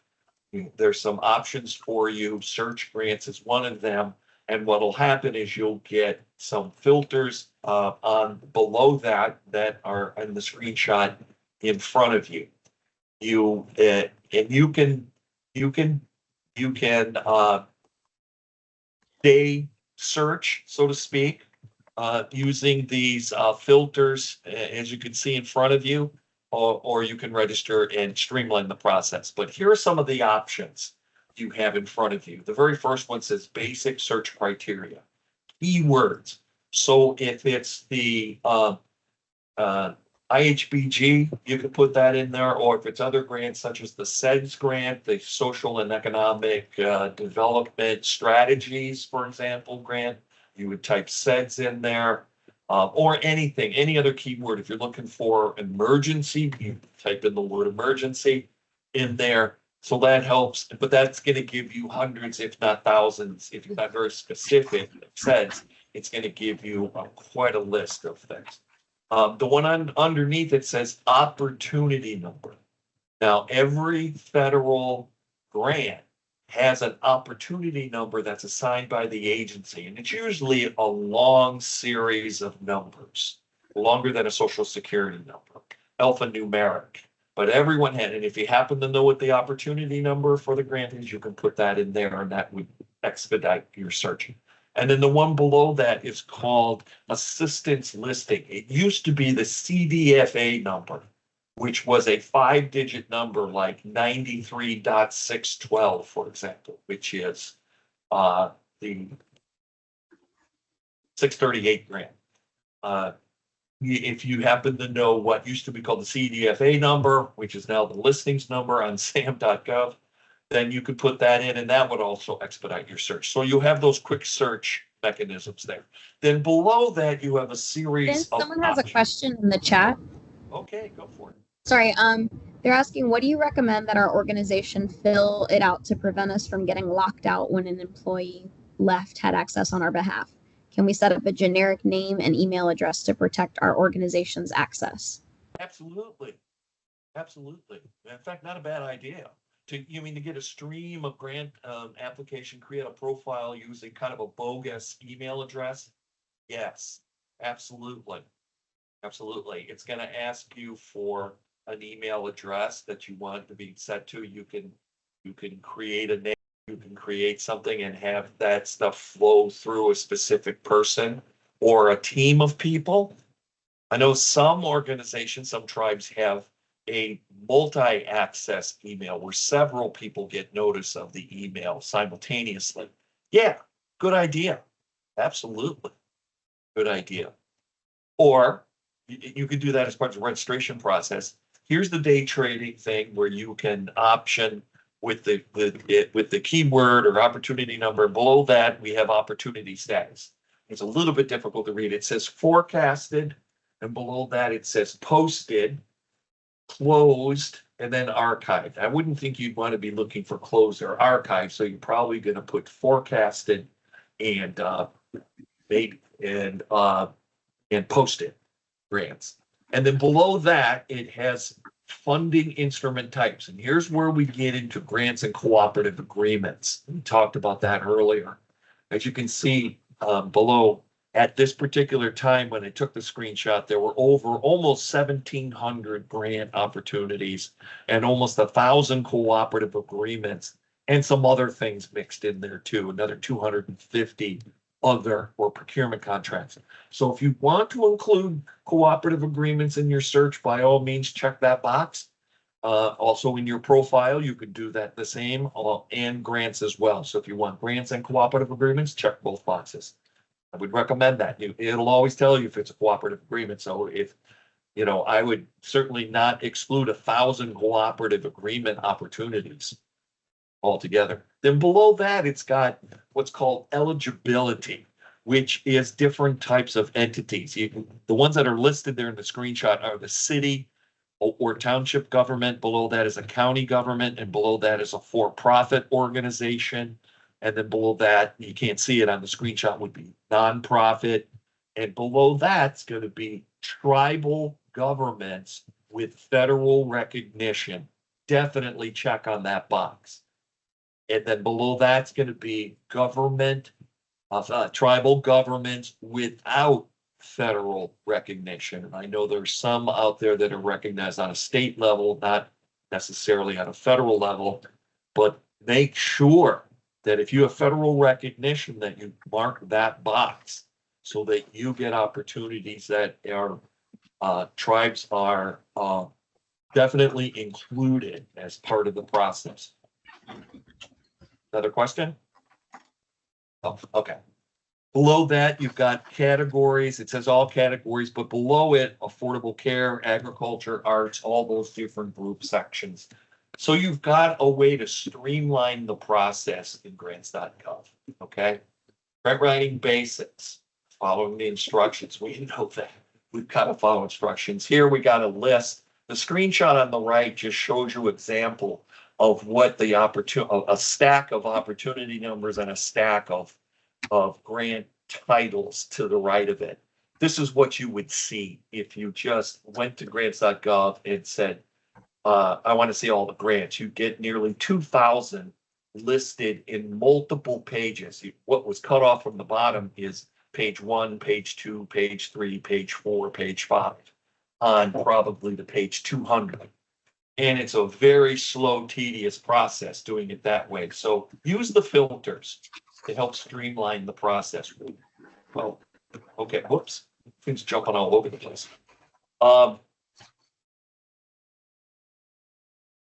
There's some options for you. Search grants is one of them. And what will happen is you'll get some filters on below that are in the screenshot in front of you. You can You can day search, so to speak, using these filters, as you can see in front of you, or you can register and streamline the process. But here are some of the options you have in front of you. The very first one says basic search criteria, keywords. So if it's the IHBG, you can put that in there, or if it's other grants such as the SEDS grant, the Social and Economic Development Strategies, for example, grant, you would type SEDS in there, or anything, any other keyword. If you're looking for emergency, you type in the word emergency in there. So that helps, but that's going to give you hundreds, if not thousands. If you're not very specific, SEDS, it's going to give you quite a list of things. The one underneath it says opportunity number. Now, every federal grant has an opportunity number that's assigned by the agency, and it's usually a long series of numbers, longer than a social security number, alphanumeric. But everyone had, and if you happen to know what the opportunity number for the grant is, you can put that in there, and that would expedite your searching. And then the one below that is called assistance listing. It used to be the CDFA number, which was a 5-digit number like 93.612, for example, which is the 638 grant. If you happen to know what used to be called the CDFA number, which is now the listings number on sam.gov, then you could put that in, and that would also expedite your search. So you have those quick search mechanisms there. Then below that, you have a series Vince, of someone has a options. question in the chat. Okay, go for it. Sorry, they're asking, what do you recommend that our organization fill it out to prevent us from getting locked out when an employee left had access on our behalf? Can we set up a generic name and email address to protect our organization's access? Absolutely. Absolutely. In fact, not a bad idea. You mean to get a stream of grant application, create a profile using kind of a bogus email address? Yes, absolutely. Absolutely. It's going to ask you for an email address that you want to be set to. You can create a name, you can create something and have that stuff flow through a specific person or a team of people. I know some organizations, some tribes have a multi-access email where several people get notice of the email simultaneously. Yeah, good idea. Absolutely. Good idea. Or you could do that as part of the registration process. Here's the day trading thing where you can option with the keyword or opportunity number. Below that, we have opportunity status. It's a little bit difficult to read. It says forecasted, and below that it says posted, closed, and then archived. I wouldn't think you'd want to be looking for closed or archived, so you're probably going to put forecasted and posted grants. And then below that, it has funding instrument types. And here's where we get into grants and cooperative agreements. We talked about that earlier. As you can see below, at this particular time when I took the screenshot, there were over almost 1,700 grant opportunities and almost 1,000 cooperative agreements and some other things mixed in there too, another 250 other or procurement contracts. So if you want to include cooperative agreements in your search, by all means, check that box. Also in your profile, you could do that the same, and grants as well. So if you want grants and cooperative agreements, check both boxes. I would recommend that. It'll always tell you if it's a cooperative agreement. So if, I would certainly not exclude 1,000 cooperative agreement opportunities altogether. Then below that, it's got what's called eligibility, which is different types of entities. The ones that are listed there in the screenshot are the city or township government. Below that is a county government, and below that is a for-profit organization. And then below that, you can't see it on the screenshot, would be nonprofit. And below that's going to be tribal governments with federal recognition. Definitely check on that box. And then below that's going to be government of tribal governments without federal recognition. And I know there's some out there that are recognized on a state level, not necessarily on a federal level, but make sure that if you have federal recognition, that you mark that box so that you get opportunities that are tribes are definitely included as part of the process. Another question? Oh, okay. Below that, you've got categories. It says all categories, but below it, affordable care, agriculture, arts, all those different group sections. So you've got a way to streamline the process in grants.gov, okay? Grant writing basics, following the instructions. We know that. We've got to follow instructions. Here we got a list. The screenshot on the right just shows you example of what the opportunity, a stack of opportunity numbers and a stack of grant titles to the right of it. This is what you would see if you just went to grants.gov and said, I want to see all the grants. You get nearly 2,000 listed in multiple pages. What was cut off from the bottom is page 1, page 2, page 3, page 4, page 5, on probably the page 200. And it's a very slow, tedious process doing it that way. So use the filters to help streamline the process. Well, okay, whoops, things jumping all over the place.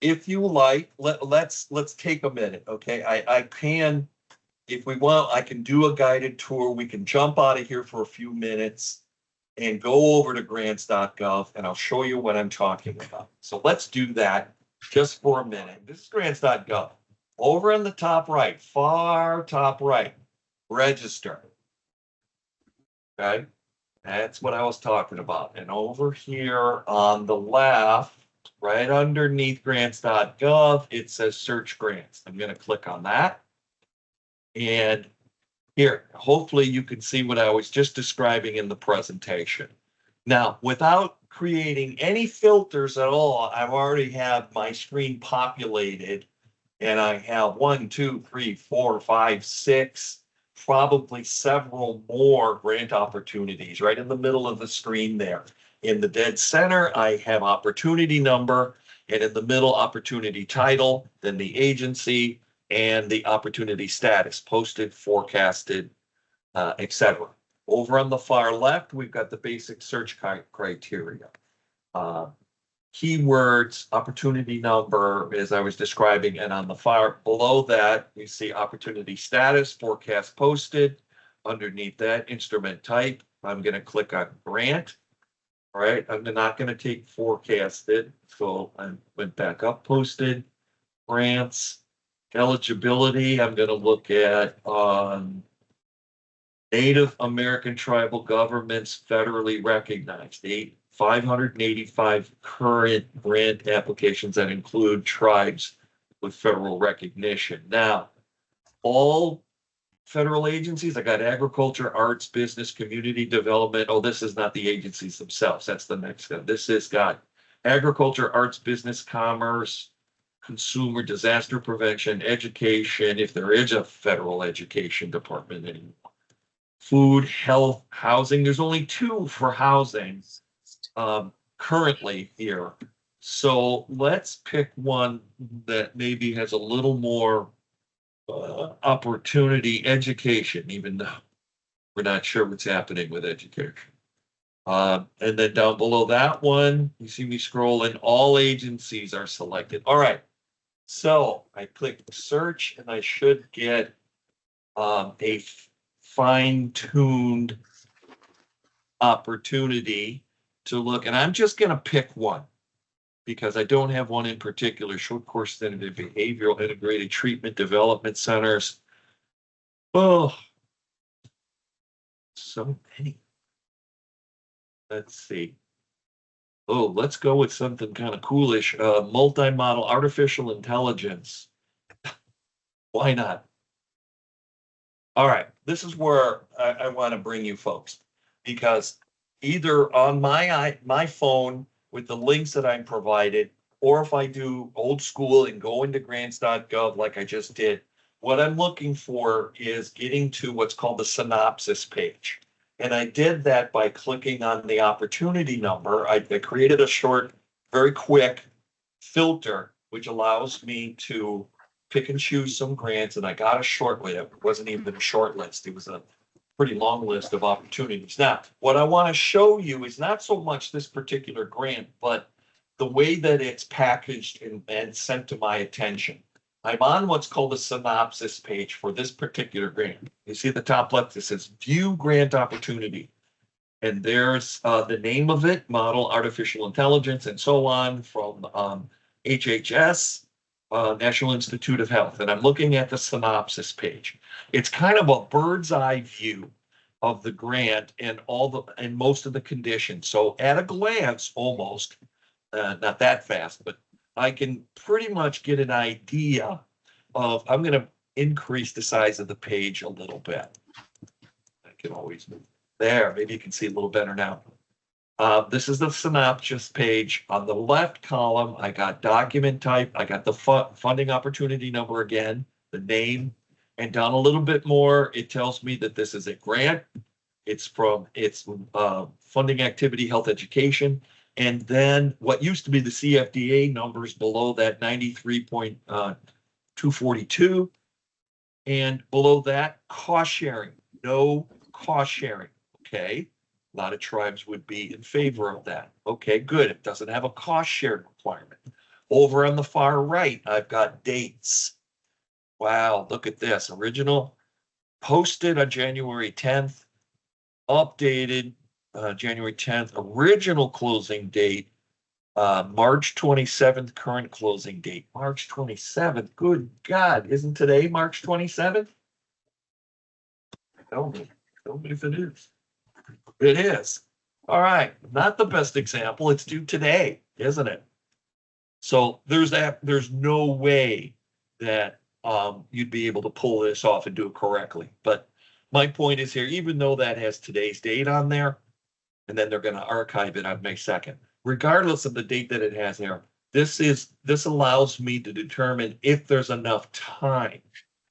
If you like, let's take a minute, okay? I can, if we want, I can do a guided tour. We can jump out of here for a few minutes and go over to grants.gov, and I'll show you what I'm talking about. So let's do that just for a minute. This is grants.gov. Over in the top right, far top right, register. Okay, that's what I was talking about. And over here on the left, right underneath grants.gov, it says search grants. I'm going to click on that. And here, hopefully you can see what I was just describing in the presentation. Now, without creating any filters at all, I've already have my screen populated, and I have 1, 2, 3, 4, 5, 6, probably several more grant opportunities right in the middle of the screen there. In the dead center, I have opportunity number, and in the middle, opportunity title, then the agency, and the opportunity status, posted, forecasted, etc. Over on the far left, we've got the basic search criteria. Keywords, opportunity number, as I was describing, and on the far below that, we see opportunity status, forecast posted. Underneath that, instrument type, I'm going to click on grant. All right, I'm not going to take forecasted, so I went back up, posted, grants, eligibility. I'm going to look at Native American tribal governments federally recognized. 585 current grant applications that include tribes with federal recognition. Now, all federal agencies, I got agriculture, arts, business, community development. Oh, this is not the agencies themselves. That's the next step. This has got agriculture, arts, business, commerce, consumer, disaster prevention, education, if there is a federal education department anymore. Food, health, housing. There's only 2 for housing currently here. So let's pick one that maybe has a little more opportunity. Education, even though we're not sure what's happening with education. And then down below that one, you see me scrolling, all agencies are selected. All right. So I click search and I should get a fine-tuned opportunity to look. And I'm just going to pick one because I don't have one in particular. Short course tentative behavioral integrated treatment development centers. Oh, so many. Let's see. Oh, let's go with something kind of coolish. Multi-model artificial intelligence. Why not? All right, this is where I want to bring you folks, because either on my phone with the links that I'm provided, or if I do old school and go into grants.gov like I just did, what I'm looking for is getting to what's called the synopsis page. And I did that by clicking on the opportunity number. I created a short, very quick filter, which allows me to pick and choose some grants, and I got a short list. It wasn't even a short list. It was a pretty long list of opportunities. Now, what I want to show you is not so much this particular grant, but the way that it's packaged and sent to my attention. I'm on what's called a synopsis page for this particular grant. You see at the top left, it says View Grant Opportunity. And there's the name of it, Model Artificial Intelligence, and so on from HHS, National Institute of Health. And I'm looking at the synopsis page. It's kind of a bird's eye view of the grant and most of the conditions. So at a glance, almost, not that fast, but I can pretty much get an idea of, I'm going to increase the size of the page a little bit. I can always move there. Maybe you can see a little better now. This is the synopsis page. On the left column, I got document type. I got the funding opportunity number again, the name, and down a little bit more, it tells me that this is a grant. It's funding activity, health education. And then what used to be the CFDA numbers below that 93.242. And below that, cost sharing, no cost sharing. Okay. A lot of tribes would be in favor of that. Okay, good. It doesn't have a cost sharing requirement. Over on the far right, I've got dates. Wow, look at this. Original, posted on January 10th, updated January 10th, original closing date, March 27th, current closing date, March 27th. Good God, isn't today March 27th? Tell me if it is. It is. All right, not the best example. It's due today, isn't it? So there's no way that you'd be able to pull this off and do it correctly. But my point is here, even though that has today's date on there, and then they're going to archive it on May 2nd, regardless of the date that it has there, this allows me to determine if there's enough time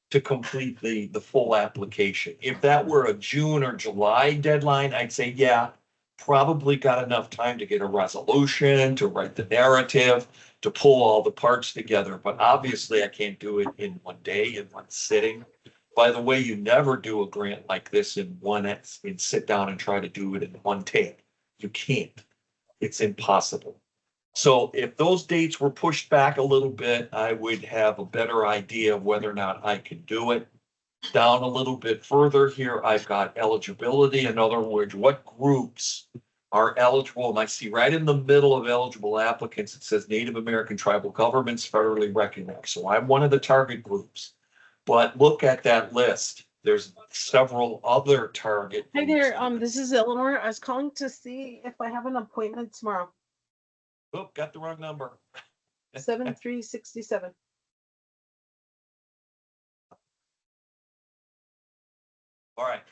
to complete the full application. If that were a June or July deadline, I'd say, yeah, probably got enough time to get a resolution, to write the narrative, to pull all the parts together. But obviously I can't do it in one day, in one sitting. By the way, you never do a grant like this in sit down and try to do it in one take. You can't. It's impossible. So if those dates were pushed back a little bit, I would have a better idea of whether or not I can do it. Down a little bit further here, I've got eligibility. In other words, what groups are eligible? And I see right in the middle of eligible applicants, it says Native American tribal governments federally recognized. So I'm one of the target groups. But look at that list. There's several other target Hi groups. there, this is Eleanor. I was calling to see if I have an appointment tomorrow. Oh, got the wrong number. 7367. All right.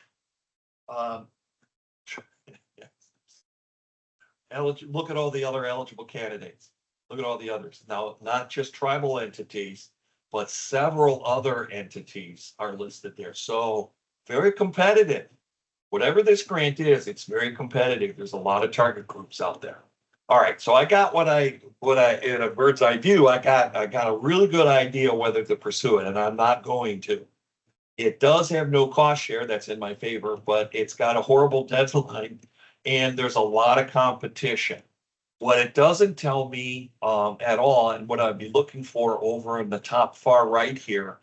Look at all the other eligible candidates. Look at all the others. Now, not just tribal entities, but several other entities are listed there. So very competitive. Whatever this grant is, it's very competitive. There's a lot of target groups out there. All right, so I got what I in a bird's eye view, I got a really good idea whether to pursue it, and I'm not going to. It does have no cost share, that's in my favor, but it's got a horrible deadline and there's a lot of competition. What it doesn't tell me at all, and what I'd be looking for over in the top far right here,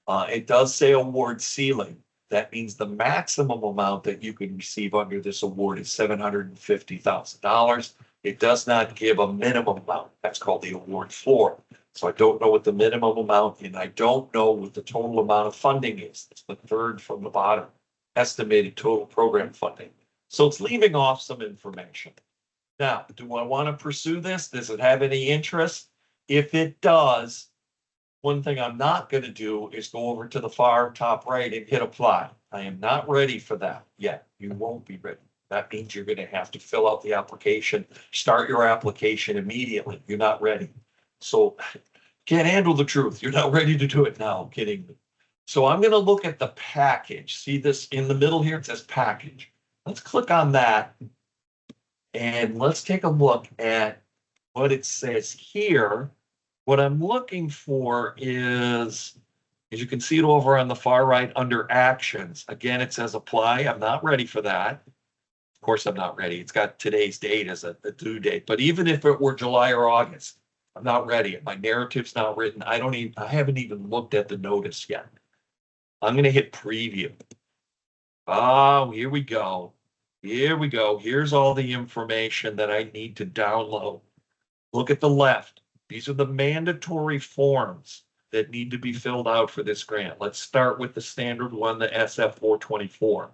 it does say award ceiling. That means the maximum amount that you can receive under this award is $750,000. It does not give a minimum amount. That's called the award floor. So I don't know what the minimum amount, and I don't know what the total amount of funding is. It's the third from the bottom, estimated total program funding. So it's leaving off some information. Now, do I want to pursue this? Does it have any interest? If it does, one thing I'm not going to do is go over to the far top right and hit apply. I am not ready for that yet. You won't be ready. That means you're going to have to fill out the application, start your application immediately. You're not ready. So can't handle the truth. You're not ready to do it now. I'm kidding. So I'm going to look at the package. See this in the middle here? It says package. Let's click on that. And let's take a look at what it says here What I'm looking for is, as you can see it over on the far right under actions, again, it says apply. I'm not ready for that. Of course, I'm not ready. It's got today's date as a due date, but even if it were July or August, I'm not ready. My narrative's not written. I haven't even looked at the notice yet. I'm going to hit preview. Oh, here we go. Here we go. Here's all the information that I need to download. Look at the left. These are the mandatory forms that need to be filled out for this grant. Let's start with the standard one, the SF 424.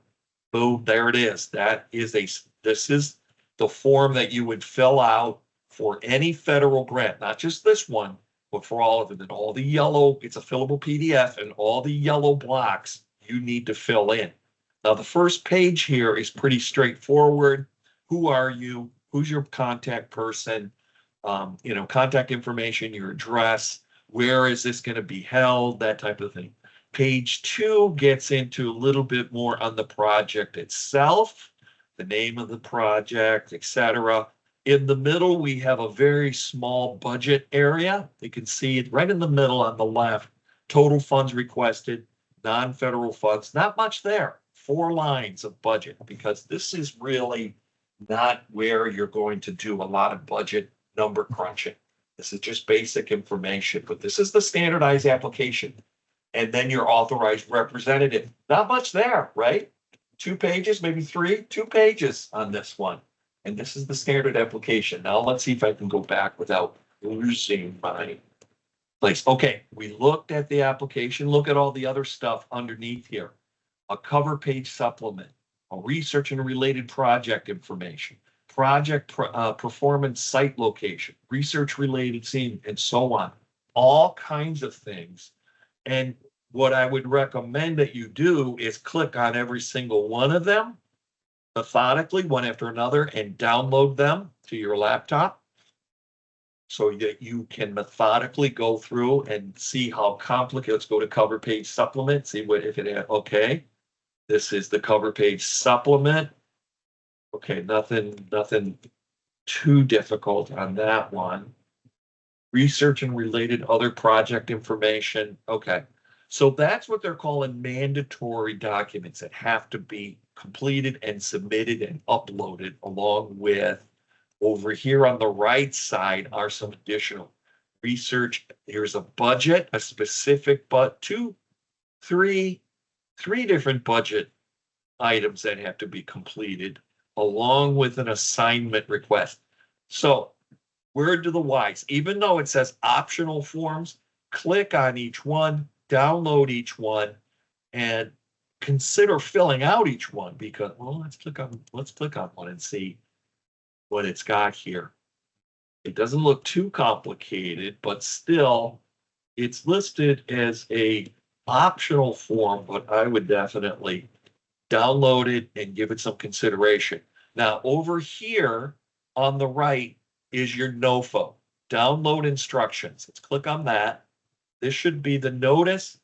Boom, there it is. This is the form that you would fill out for any federal grant, not just this one, but for all of them. And all the yellow, it's a fillable PDF, and all the yellow blocks you need to fill in. Now, the first page here is pretty straightforward. Who are you? Who's your contact person? Contact information, your address, where is this going to be held, that type of thing. Page 2 gets into a little bit more on the project itself, the name of the project, etc. In the middle, we have a very small budget area. You can see it right in the middle on the left. Total funds requested, non-federal funds, not much there. 4 lines of budget, because this is really not where you're going to do a lot of budget number crunching. This is just basic information, but this is the standardized application. And then your authorized representative. Not much there, right? 2 pages, maybe 3, 2 pages on this one. And this is the standard application. Now let's see if I can go back without losing my place. Okay, we looked at the application. Look at all the other stuff underneath here. A cover page supplement, a research and related project information, project performance site location, research related scene, and so on. All kinds of things. And what I would recommend that you do is click on every single one of them methodically, one after another, and download them to your laptop so that you can methodically go through and see how complicated. Let's go to cover page supplement, see what if it, okay. This is the cover page supplement. Okay, nothing too difficult on that one. Research and related other project information. Okay, so that's what they're calling mandatory documents that have to be completed and submitted and uploaded, along with, over here on the right side are some additional research. Here's a budget, a specific, but three different budget items that have to be completed, along with an assignment request. So, word to the wise, even though it says optional forms, click on each one, download each one, and consider filling out each one, because, well, let's click on one and see what it's got here. It doesn't look too complicated, but still, it's listed as a optional form, but I would definitely download it and give it some consideration. Now, over here on the right is your NOFO, download instructions. Let's click on that. This should be the notice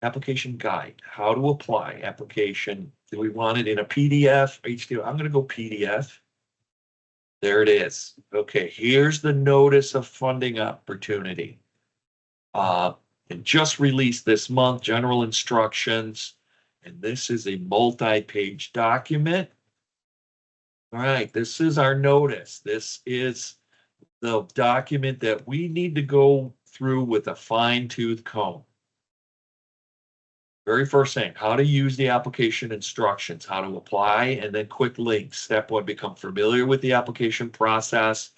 application guide, how to apply application. Do we want it in a PDF, HTML? I'm going to go PDF. There it is. Okay, here's the notice of funding opportunity. And just released this month, general instructions. And this is a multi-page document. All right, this is our notice. This is the document that we need to go through with a fine-tooth comb. Very first thing, how to use the application instructions, how to apply, and then quick links. Step 1, become familiar with the application process.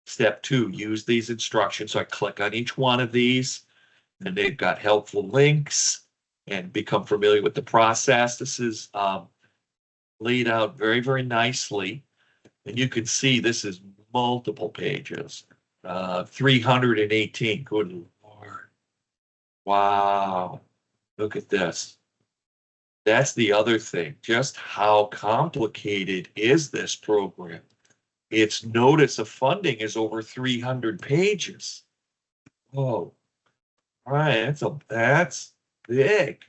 Step 2, use these instructions. So I click on each one of these, and they've got helpful links, and become familiar with the process. This is laid out very, very nicely. And you can see this is multiple pages, 318. Good Lord. Wow. Look at this. That's the other thing. Just how complicated is this program? Its notice of funding is over 300 pages. Oh, all right. That's big.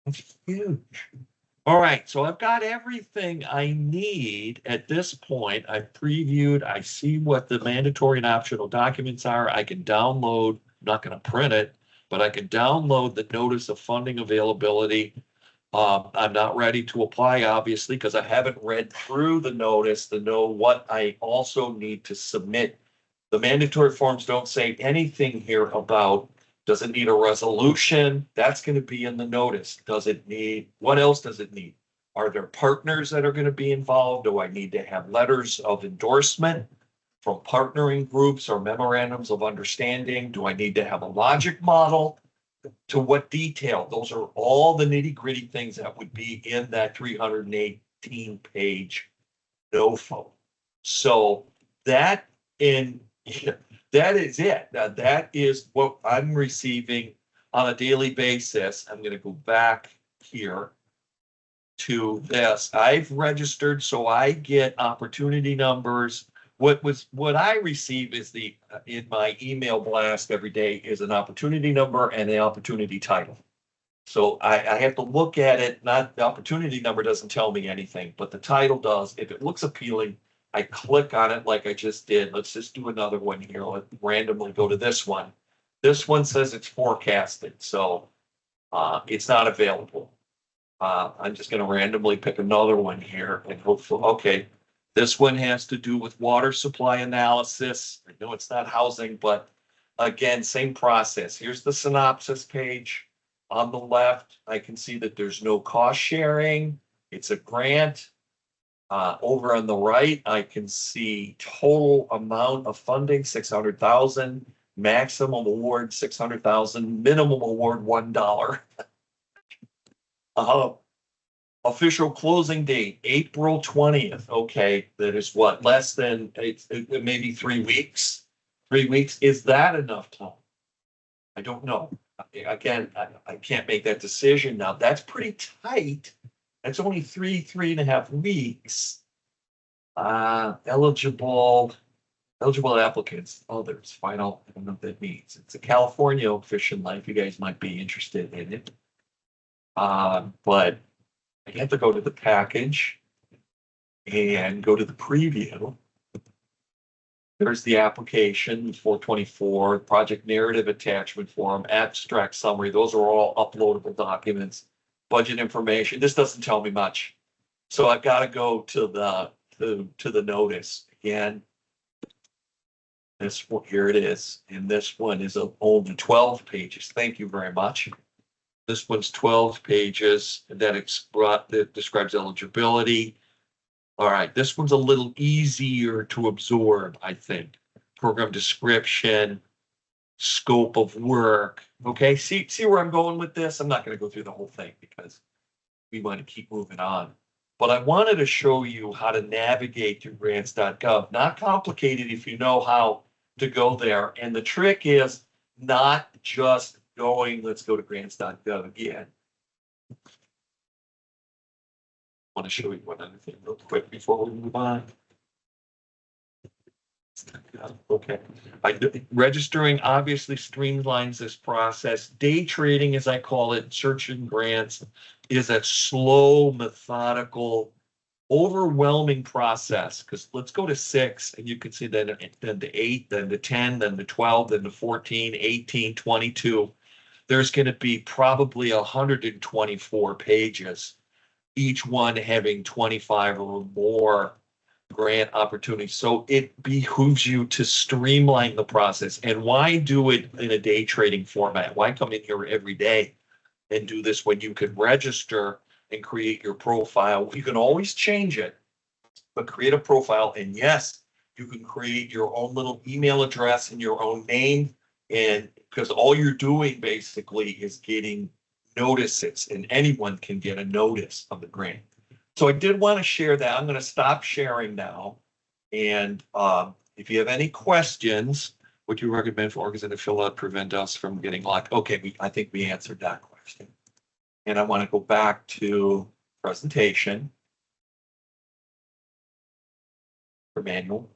That's huge. All right, so I've got everything I need at this point. I've previewed, I see what the mandatory and optional documents are. I can download, I'm not going to print it, but I can download the notice of funding availability. I'm not ready to apply, obviously, because I haven't read through the notice to know what I also need to submit. The mandatory forms don't say anything here about, does it need a resolution? That's going to be in the notice. Does it need, what else does it need? Are there partners that are going to be involved? Do I need to have letters of endorsement from partnering groups or memorandums of understanding? Do I need to have a logic model? To what detail? Those are all the nitty gritty things that would be in that 318 page NOFO. So that in that is it. Now, that is what I'm receiving on a daily basis. I'm going to go back here to this. I've registered, so I get opportunity numbers. What I receive is the in my email blast every day is an opportunity number and the opportunity title. So I have to look at it, not the opportunity number doesn't tell me anything, but the title does. If it looks appealing, I click on it like I just did. Let's just do another one here. Let's randomly go to this one. This one says it's forecasted, so it's not available. I'm just going to randomly pick another one here and hopefully, okay. This one has to do with water supply analysis. I know it's not housing, but again, same process. Here's the synopsis page. On the left, I can see that there's no cost sharing. It's a grant. Over on the right, I can see total amount of funding, 600,000, maximum award, 600,000, minimum award, $1. Official closing date, April 20th. Okay, that is what, less than, it's maybe 3 weeks? 3 weeks, is that enough time? I don't know. Again, I can't make that decision now. That's pretty tight. That's only 3.5 weeks. Eligible applicants. Oh, there's final, I don't know what that means. It's a California Fish and Life. You guys might be interested in it. But I have to go to the package and go to the preview. There's the application, 424, project narrative attachment form, abstract summary. Those are all uploadable documents. Budget information. This doesn't tell me much. So I've got to go to the notice again. This one, here it is. And this one is only 12 pages. Thank you very much. This one's 12 pages that describes eligibility. All right, this one's a little easier to absorb, I think. Program description, scope of work. Okay, see where I'm going with this? I'm not going to go through the whole thing because we want to keep moving on. But I wanted to show you how to navigate through grants.gov. Not complicated if you know how to go there. And the trick is not just going, let's go to grants.gov again. I want to show you one other thing real quick before we move on. Okay, registering obviously streamlines this process. Day trading, as I call it, searching grants, is a slow, methodical, overwhelming process. Because let's go to 6, and you can see then to 8, then to 10, then to 12, then to 14, 18, 22. There's going to be probably 124 pages, each one having 25 or more grant opportunities. So it behooves you to streamline the process. And why do it in a day trading format? Why come in here every day and do this when you can register and create your profile? You can always change it, but create a profile. And yes, you can create your own little email address and your own name. And because all you're doing basically is getting notices, and anyone can get a notice of the grant. So I did want to share that. I'm going to stop sharing now. And if you have any questions, would you recommend for organs to fill out prevent us from getting locked? Okay, I think we answered that question. And I want to go back to presentation for manual.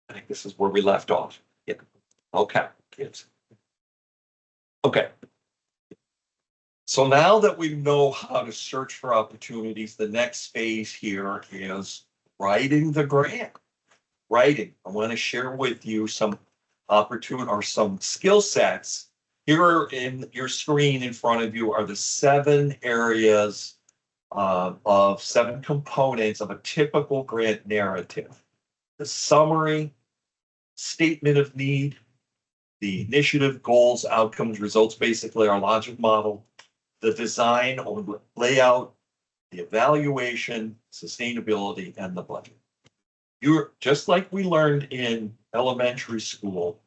I think this is where we left off. Yeah. Okay, kids. Okay. So now that we know how to search for opportunities, the next phase here is writing the grant. Writing. I want to share with you some opportunity or some skill sets. Here in your screen in front of you are the 7 areas of 7 components of a typical grant narrative. The summary, statement of need, the initiative, goals, outcomes, results, basically our logic model, the design or layout, the evaluation, sustainability, and the budget. You're just like we learned in elementary school,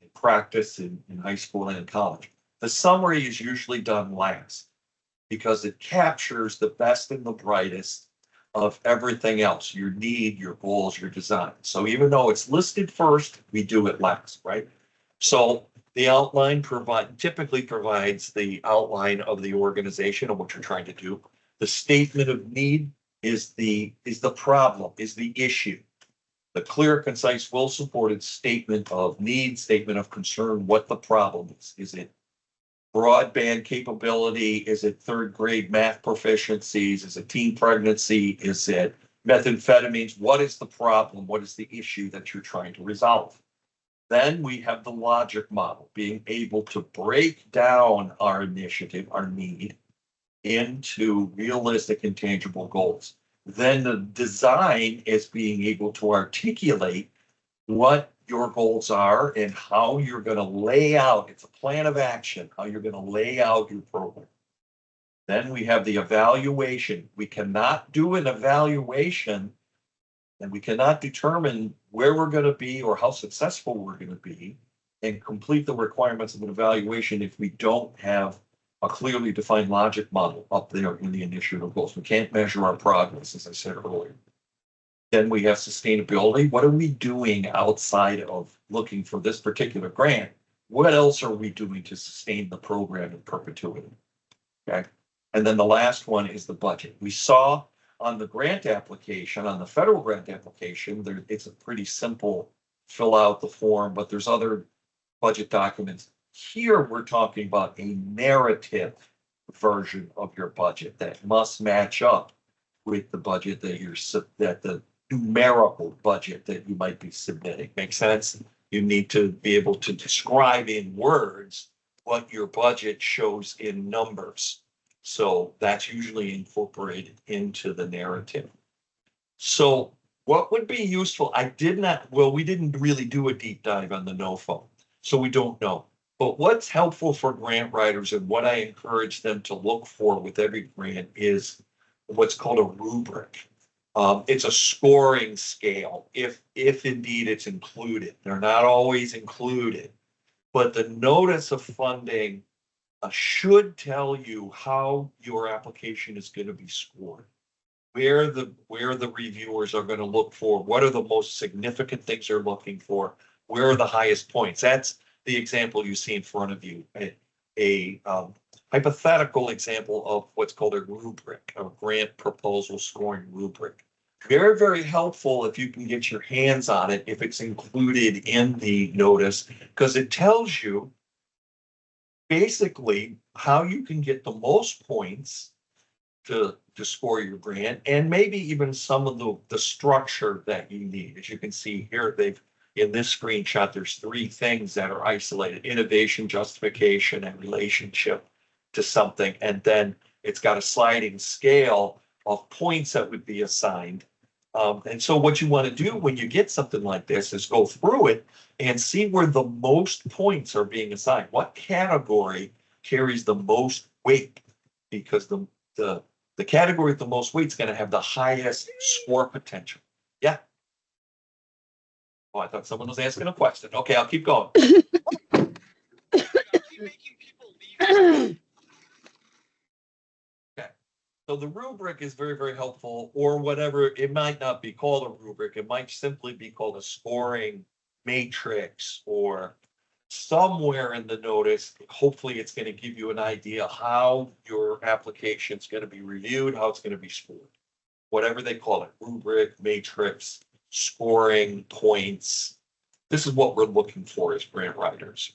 in practice in high school and in college. The summary is usually done last because it captures the best and the brightest of everything else, your need, your goals, your design. So even though it's listed first, we do it last, right? So the outline typically provides the outline of the organization and what you're trying to do. The statement of need is the problem, is the issue. The clear, concise, well-supported statement of need, statement of concern, what the problem is. Is it broadband capability? Is it 3rd grade math proficiencies? Is it teen pregnancy? Is it methamphetamines? What is the problem? What is the issue that you're trying to resolve? Then we have the logic model, being able to break down our initiative, our need, into realistic and tangible goals. Then the design is being able to articulate what your goals are and how you're going to lay out. It's a plan of action, how you're going to lay out your program. Then we have the evaluation. We cannot do an evaluation and we cannot determine where we're going to be or how successful we're going to be and complete the requirements of an evaluation if we don't have a clearly defined logic model up there in the initiative goals. We can't measure our progress, as I said earlier. Then we have sustainability. What are we doing outside of looking for this particular grant? What else are we doing to sustain the program in perpetuity? Okay. And then the last one is the budget. We saw on the grant application, on the federal grant application, it's a pretty simple fill out the form, but there's other budget documents. Here, we're talking about a narrative version of your budget that must match up with the budget that the numerical budget that you might be submitting. Make sense? You need to be able to describe in words what your budget shows in numbers. So that's usually incorporated into the narrative. So what would be useful? We didn't really do a deep dive on the NOFO, so we don't know. But what's helpful for grant writers and what I encourage them to look for with every grant is what's called a rubric. It's a scoring scale, if indeed it's included. They're not always included, but the notice of funding should tell you how your application is going to be scored, where the reviewers are going to look for, what are the most significant things they're looking for, where are the highest points. That's the example you see in front of you, a hypothetical example of what's called a rubric, a grant proposal scoring rubric. Very, very helpful if you can get your hands on it, if it's included in the notice, because it tells you basically how you can get the most points to score your grant, and maybe even some of the structure that you need. As you can see here, in this screenshot, there's 3 things that are isolated: innovation, justification, and relationship to something. And then it's got a sliding scale of points that would be assigned. And so what you want to do when you get something like this is go through it and see where the most points are being assigned. What category carries the most weight? Because the category with the most weight is going to have the highest score potential. Yeah. Oh, I thought someone was asking a question. Okay, I'll keep going. Okay, so the rubric is very, very helpful, or whatever. It might not be called a rubric. It might simply be called a scoring matrix, or somewhere in the notice. Hopefully, it's going to give you an idea how your application is going to be reviewed, how it's going to be scored. Whatever they call it, rubric, matrix, scoring, points. This is what we're looking for as grant writers.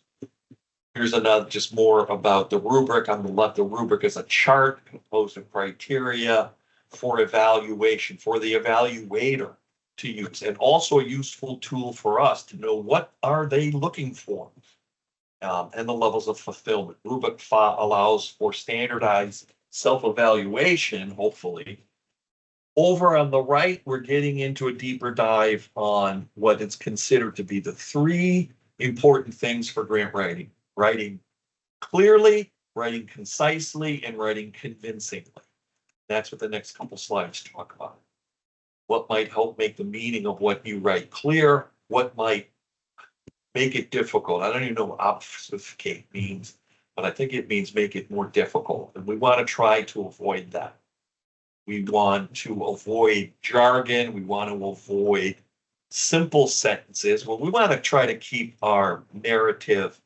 Here's another, just more about the rubric. On the left, the rubric is a chart composed of criteria for evaluation, for the evaluator to use, and also a useful tool for us to know what are they looking for, and the levels of fulfillment. Rubric allows for standardized self-evaluation, hopefully. Over on the right, we're getting into a deeper dive on what is considered to be the 3 important things for grant writing. Writing clearly, writing concisely, and writing convincingly. That's what the next couple slides talk about. What might help make the meaning of what you write clear? What might make it difficult? I don't even know what obfuscate means, but I think it means make it more difficult. And we want to try to avoid that. We want to avoid jargon. We want to avoid simple sentences. Well, we want to try to keep our narrative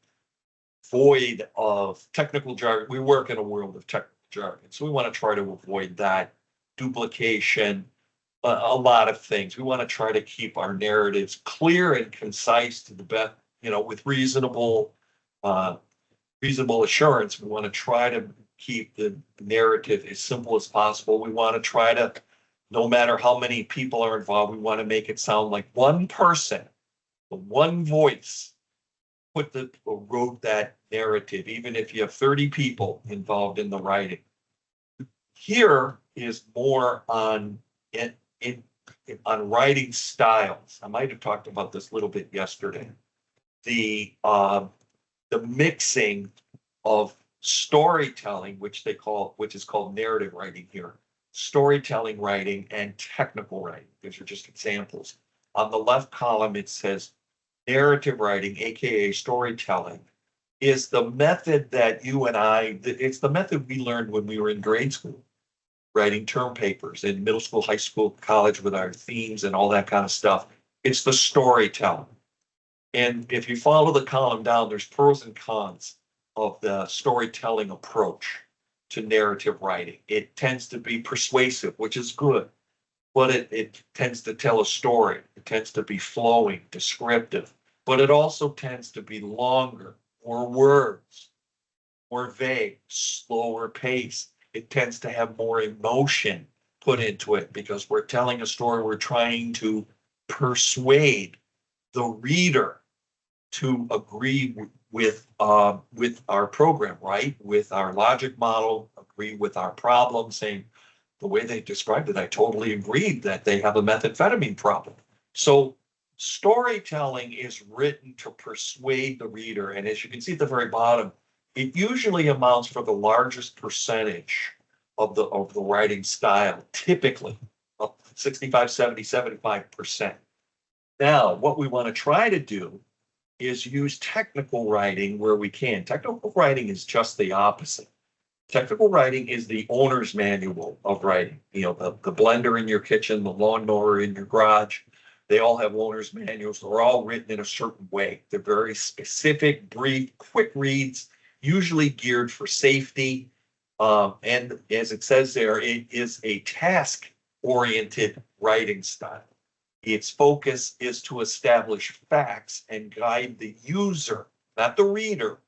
void of technical jargon. We work in a world of technical jargon, so we want to try to avoid that, duplication, a lot of things. We want to try to keep our narratives clear and concise to the best, with reasonable assurance. We want to try to keep the narrative as simple as possible. We want to try to, no matter how many people are involved, we want to make it sound like one person, the one voice, wrote that narrative, even if you have 30 people involved in the writing. Here is more on writing styles. I might have talked about this a little bit yesterday. The mixing of storytelling, which is called narrative writing here, storytelling writing and technical writing. These are just examples. On the left column, it says narrative writing, aka storytelling, is the method that it's the method we learned when we were in grade school, writing term papers in middle school, high school, college, with our themes and all that kind of stuff. It's the storytelling. And if you follow the column down, there's pros and cons of the storytelling approach to narrative writing. It tends to be persuasive, which is good, but it tends to tell a story. It tends to be flowing, descriptive, but it also tends to be longer, more words, more vague, slower pace. It tends to have more emotion put into it because we're telling a story. We're trying to persuade the reader to agree with our program, right? With our logic model, agree with our problem, saying the way they described it, I totally agreed that they have a methamphetamine problem. So storytelling is written to persuade the reader. And as you can see at the very bottom, it usually amounts for the largest percentage of the writing style, typically 65, 70, 75%. Now, what we want to try to do is use technical writing where we can. Technical writing is just the opposite. Technical writing is the owner's manual of writing. The blender in your kitchen, the lawnmower in your garage, they all have owner's manuals. They're all written in a certain way. They're very specific, brief, quick reads, usually geared for safety. And as it says there, it is a task-oriented writing style. Its focus is to establish facts and guide the user, not the reader.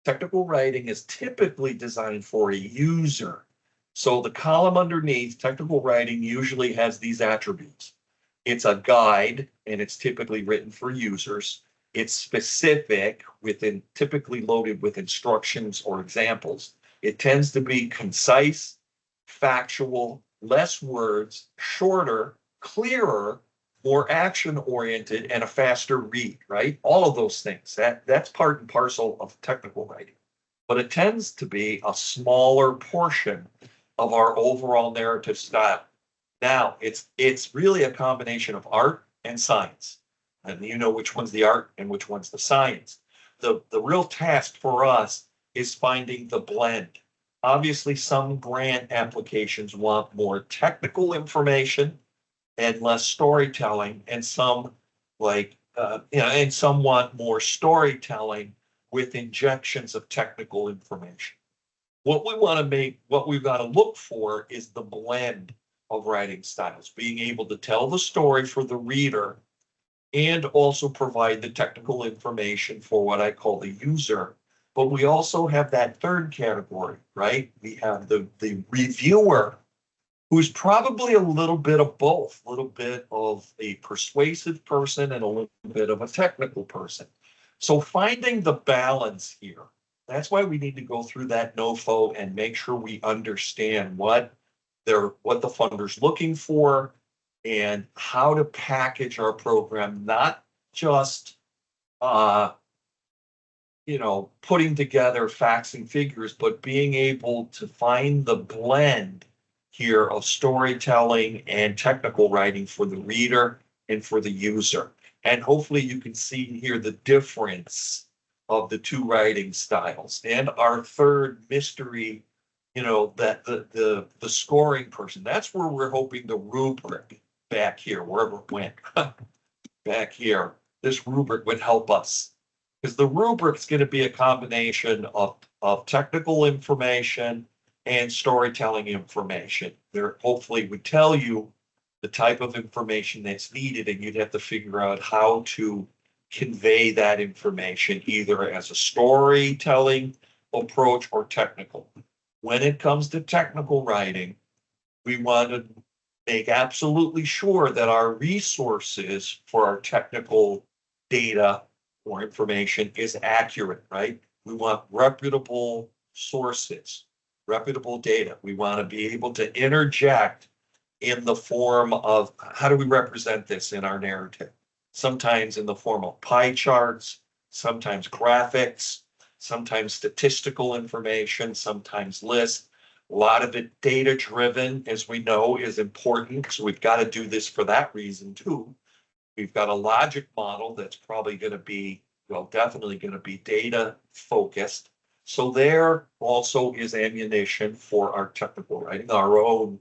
Technical writing is typically designed for a user. So the column underneath, technical writing usually has these attributes. It's a guide, and it's typically written for users. It's specific, typically loaded with instructions or examples. It tends to be concise, factual, less words, shorter, clearer, more action-oriented, and a faster read, right? All of those things. That's part and parcel of technical writing. But it tends to be a smaller portion of our overall narrative style. Now, it's really a combination of art and science. And you know which one's the art and which one's the science. The real task for us is finding the blend. Obviously, some grant applications want more technical information and less storytelling, and some and some want more storytelling with injections of technical information. What we've got to look for is the blend of writing styles, being able to tell the story for the reader and also provide the technical information for what I call the user But we also have that third category, right? We have the reviewer, who's probably a little bit of both, a little bit of a persuasive person and a little bit of a technical person. So finding the balance here, that's why we need to go through that NOFO and make sure we understand what the funder's looking for and how to package our program, not just putting together facts and figures, but being able to find the blend here of storytelling and technical writing for the reader and for the user. And hopefully you can see here the difference of the two writing styles. And our third mystery, that the scoring person, that's where we're hoping the rubric back here, wherever it went, back here, this rubric would help us. Because the rubric is going to be a combination of technical information and storytelling information. There hopefully would tell you the type of information that's needed, and you'd have to figure out how to convey that information either as a storytelling approach or technical. When it comes to technical writing, we want to make absolutely sure that our resources for our technical data or information is accurate, right? We want reputable sources, reputable data. We want to be able to interject in the form of, how do we represent this in our narrative? Sometimes in the form of pie charts, sometimes graphics, sometimes statistical information, sometimes lists. A lot of it data driven, as we know, is important. So we've got to do this for that reason too. We've got a logic model that's probably going to be, definitely going to be data focused. So there also is ammunition for our technical writing, our own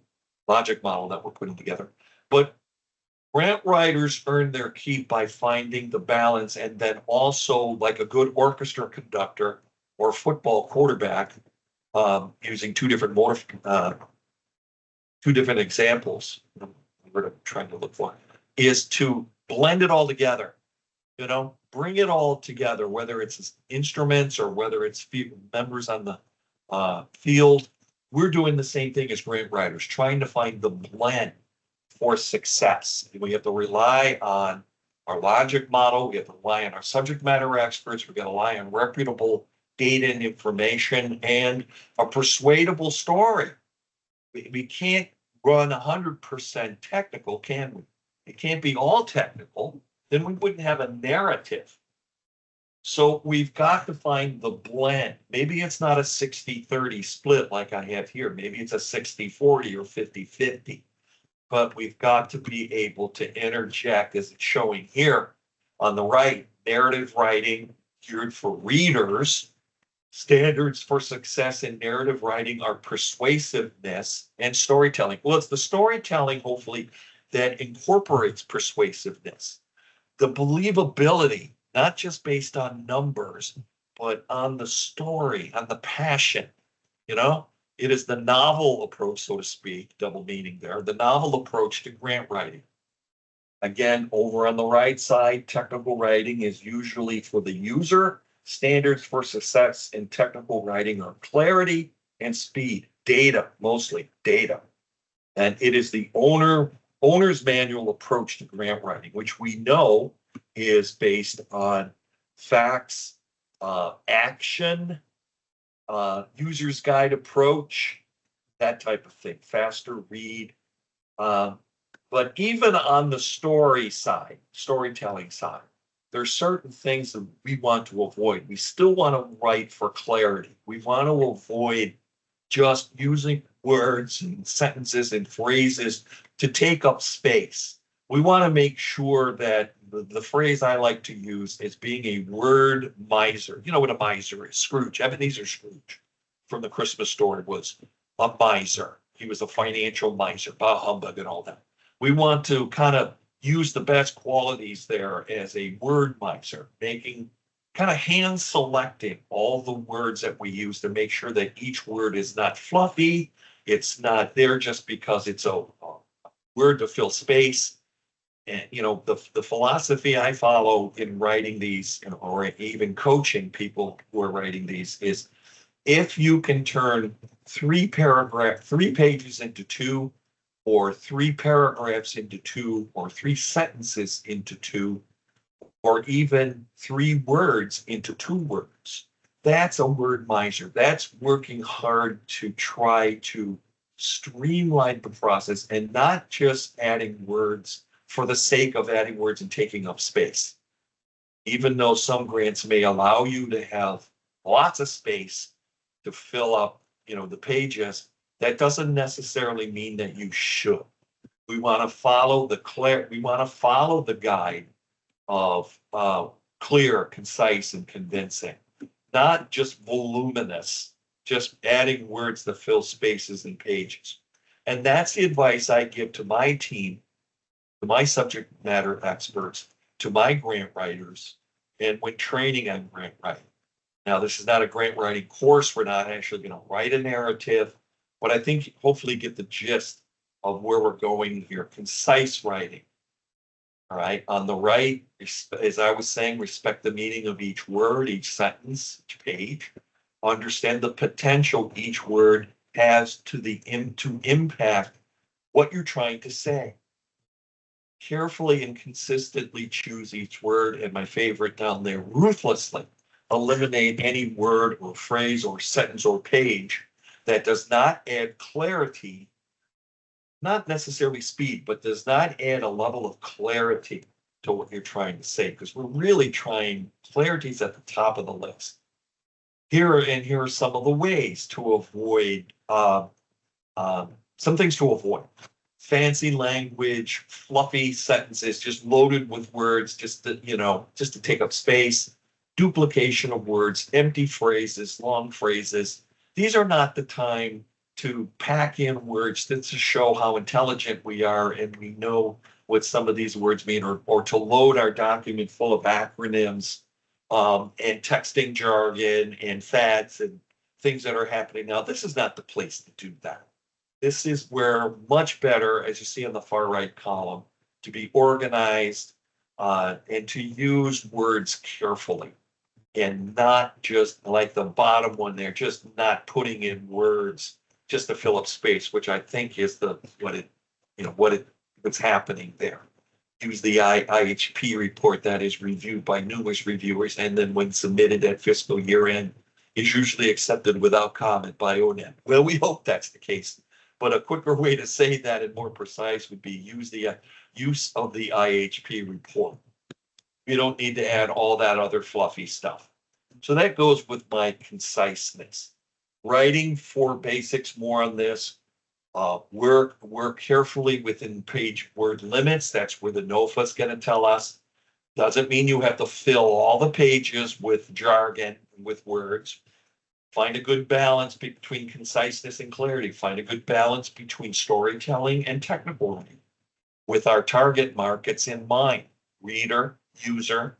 logic model that we're putting together. But grant writers earn their keep by finding the balance, and then also, like a good orchestra conductor or football quarterback, using two different examples we're trying to look for, is to blend it all together, bring it all together, whether it's instruments or whether it's members on the field. We're doing the same thing as grant writers, trying to find the blend for success. We have to rely on our logic model. We have to rely on our subject matter experts. We've got to rely on reputable data and information and a persuadable story. We can't run 100% technical, can we? It can't be all technical. Then we wouldn't have a narrative. So we've got to find the blend. Maybe it's not a 60-30 split like I have here. Maybe it's a 60-40 or 50-50. But we've got to be able to interject, as it's showing here on the right, narrative writing geared for readers. Standards for success in narrative writing are persuasiveness and storytelling. Well, it's the storytelling, hopefully, that incorporates persuasiveness. The believability, not just based on numbers, but on the story, on the passion. It is the novel approach, so to speak, double meaning there, the novel approach to grant writing. Again, over on the right side, technical writing is usually for the user. Standards for success in technical writing are clarity and speed, data, mostly data. And it is the owner's manual approach to grant writing, which we know is based on facts, action, user's guide approach, that type of thing, faster read. But even on the storytelling side, there's certain things that we want to avoid. We still want to write for clarity. We want to avoid just using words and sentences and phrases to take up space. We want to make sure that the phrase I like to use is being a word miser. You know what a miser is? Scrooge, Ebenezer Scrooge from the Christmas Story was a miser. He was a financial miser, bah humbug and all that. We want to kind of use the best qualities there as a word miser, kind of hand selecting all the words that we use to make sure that each word is not fluffy. It's not there just because it's a word to fill space. And, the philosophy I follow in writing these, or even coaching people who are writing these is, if you can turn three pages into two, or three paragraphs into two, or three sentences into two, or even three words into two words, that's a word miser. That's working hard to try to streamline the process and not just adding words for the sake of adding words and taking up space. Even though some grants may allow you to have lots of space to fill up, the pages, that doesn't necessarily mean that you should. We want to follow the guide of clear, concise, and convincing, not just voluminous, just adding words that fill spaces and pages. And that's the advice I give to my team, to my subject matter experts, to my grant writers, and when training on grant writing. Now, this is not a grant writing course. We're not actually going to write a narrative, but I think hopefully get the gist of where we're going here. Concise writing. All right. On the right, as I was saying, respect the meaning of each word, each sentence, each page. Understand the potential each word has to impact what you're trying to say. Carefully and consistently choose each word, and my favorite down there, ruthlessly eliminate any word or phrase or sentence or page that does not add clarity, not necessarily speed, but does not add a level of clarity to what you're trying to say, because we're really trying, clarity's at the top of the list. Here are some of the ways to avoid, some things to avoid. Fancy language, fluffy sentences, just loaded with words, just to take up space, duplication of words, empty phrases, long phrases. These are not the time to pack in words to show how intelligent we are and we know what some of these words mean, or to load our document full of acronyms and texting jargon and fads and things that are happening now. This is not the place to do that. This is where much better, as you see on the far right column, to be organized and to use words carefully, and not just like the bottom one there, just not putting in words just to fill up space, which I think is what's happening there. Use the IHP report that is reviewed by numerous reviewers, and then when submitted at fiscal year end, is usually accepted without comment by ONET. Well, we hope that's the case. But a quicker way to say that and more precise would be use of the IHP report. You don't need to add all that other fluffy stuff. So that goes with my conciseness. Writing for basics more on this. Work carefully within page word limits. That's where the NOFA is going to tell us. Doesn't mean you have to fill all the pages with jargon, with words. Find a good balance between conciseness and clarity. Find a good balance between storytelling and technical writing, with our target markets in mind: reader, user,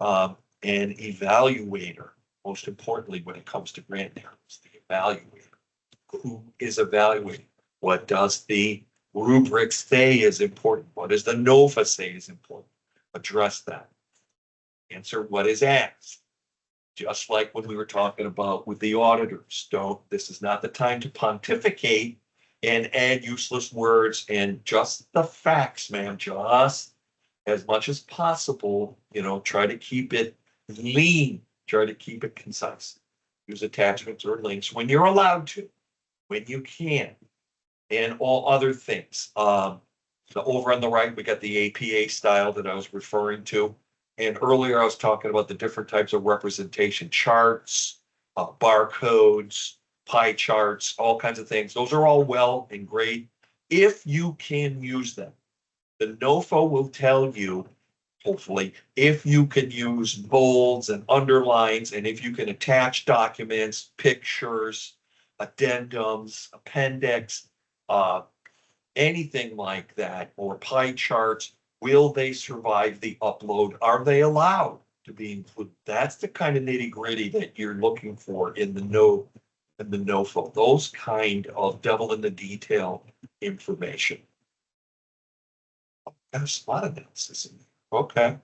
and evaluator. Most importantly, when it comes to grant narratives, the evaluator. Who is evaluating? What does the rubric say is important? What does the NOFA say is important? Address that. Answer what is asked. Just like when we were talking about with the auditors. This is not the time to pontificate and add useless words, and just the facts, ma'am. Just as much as possible, try to keep it lean, try to keep it concise. Use attachments or links when you're allowed to, when you can, and all other things. So over on the right, we got the APA style that I was referring to. And earlier I was talking about the different types of representation: charts, barcodes, pie charts, all kinds of things. Those are all well and great if you can use them. The NOFA will tell you, hopefully, if you can use bolds and underlines, and if you can attach documents, pictures, addendums, appendix, anything like that, or pie charts. Will they survive the upload? Are they allowed to be included? That's the kind of nitty gritty that you're looking for in the NOFA. Those kind of devil in the detail information. Got a SWOT analysis in there. Okay.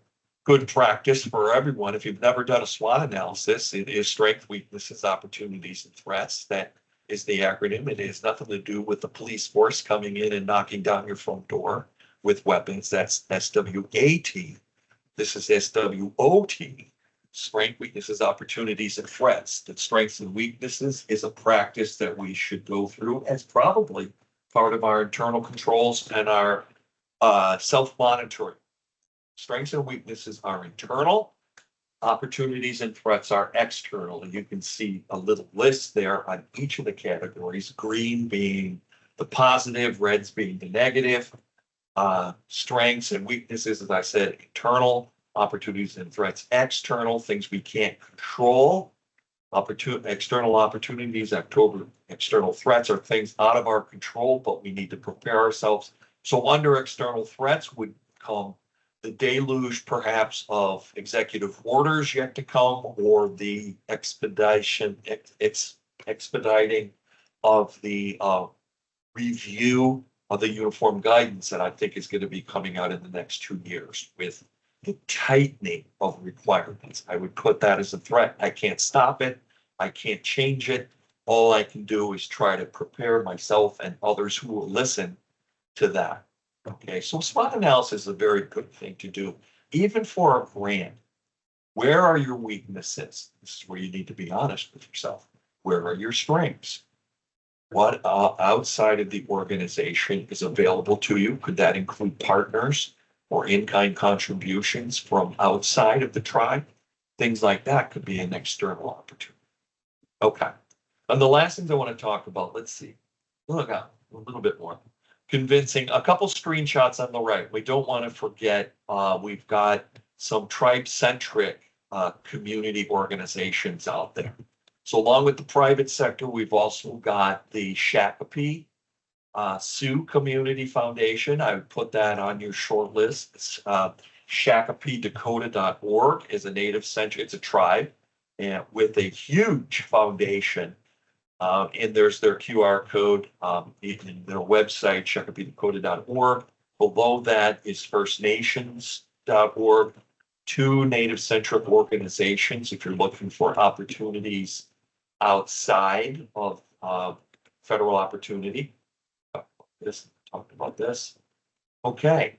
Good practice for everyone. If you've never done a SWOT analysis, it is strength, weaknesses, opportunities, and threats. That is the acronym. It has nothing to do with the police force coming in and knocking down your front door with weapons. That's SWAT. This is SWOT. Strength, weaknesses, opportunities, and threats. That strengths and weaknesses is a practice that we should go through as probably part of our internal controls and our self-monitoring. Strengths and weaknesses are internal. Opportunities and threats are external. And you can see a little list there on each of the categories, green being the positive, reds being the negative. Strengths and weaknesses, as I said, internal. Opportunities and threats, external, things we can't control. External opportunities, external threats are things out of our control, but we need to prepare ourselves. So under external threats would come the deluge perhaps of executive orders yet to come, or the expediting of the review of the uniform guidance that I think is going to be coming out in the next 2 years with the tightening of requirements. I would put that as a threat. I can't stop it. I can't change it. All I can do is try to prepare myself and others who will listen to that. Okay, so SWOT analysis is a very good thing to do, even for a grant. Where are your weaknesses? This is where you need to be honest with yourself. Where are your strengths? What outside of the organization is available to you? Could that include partners or in-kind contributions from outside of the tribe? Things like that could be an external opportunity. Okay. And the last things I want to talk about, let's see. Look out a little bit more. Convincing, a couple screenshots on the right. We don't want to forget, we've got some tribe-centric community organizations out there. So along with the private sector, we've also got the Shakopee Sioux Community Foundation. I would put that on your short list. ShakopeeDakota.org is a native century, it's a tribe, and with a huge foundation. And there's their QR code in their website, ShakopeeDakota.org. Below that is FirstNations.org. 2 native-centric organizations if you're looking for opportunities outside of federal opportunity. Talked about this. Okay,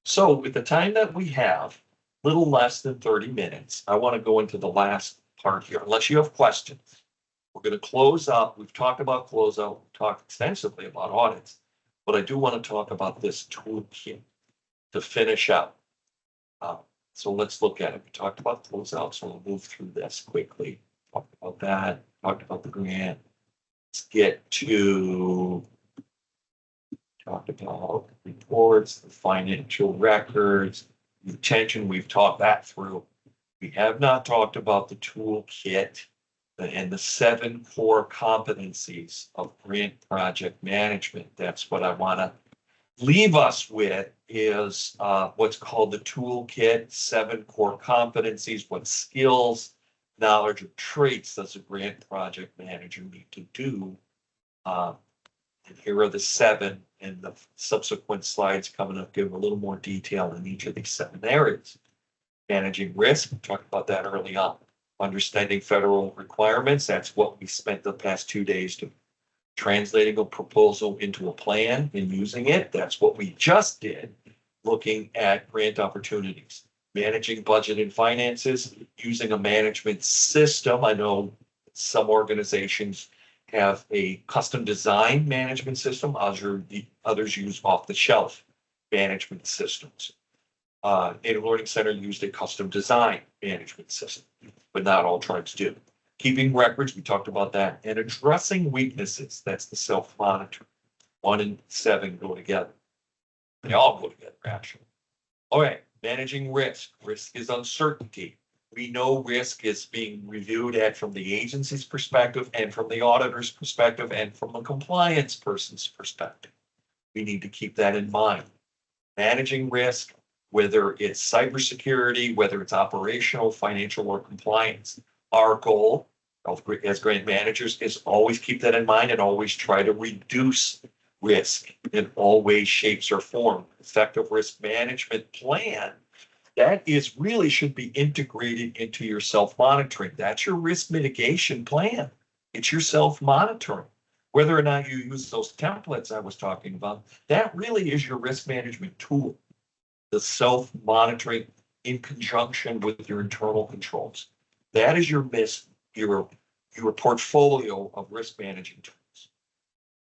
so with the time that we have, little less than 30 minutes, I want to go into the last part here, unless you have questions. We're going to close up. We've talked about closeout, we've talked extensively about audits, but I do want to talk about this toolkit to finish up. So let's look at it. We talked about closeout, so we'll move through this quickly. Talked about that, talked about the grant. Let's get to talked about reports, the financial records, retention. We've talked that through. We have not talked about the toolkit and the 7 core competencies of grant project management. That's what I want to leave us with, is what's called the toolkit, 7 core competencies, what skills, knowledge, or traits does a grant project manager need to do. And here are the 7, and the subsequent slides coming up give a little more detail in each of these 7 areas. Managing risk, we talked about that early on. Understanding federal requirements, that's what we spent the past 2 days doing. Translating a proposal into a plan and using it, that's what we just did, looking at grant opportunities. Managing budget and finances, using a management system. I know some organizations have a custom design management system, others use off-the-shelf management systems. Native Learning Center used a custom design management system, but not all tribes do. Keeping records, we talked about that, and addressing weaknesses, that's the self-monitor. 1 and 7 go together. They all go together, actually. All right, managing risk. Risk is uncertainty. We know risk is being reviewed from the agency's perspective and from the auditor's perspective and from a compliance person's perspective. We need to keep that in mind. Managing risk, whether it's cybersecurity, whether it's operational, financial, or compliance. Our goal as grant managers is always keep that in mind and always try to reduce risk in all ways, shapes, or form. Effective risk management plan, that is really should be integrated into your self-monitoring. That's your risk mitigation plan. It's your self-monitoring. Whether or not you use those templates I was talking about, that really is your risk management tool. The self-monitoring in conjunction with your internal controls. That is your portfolio of risk managing tools.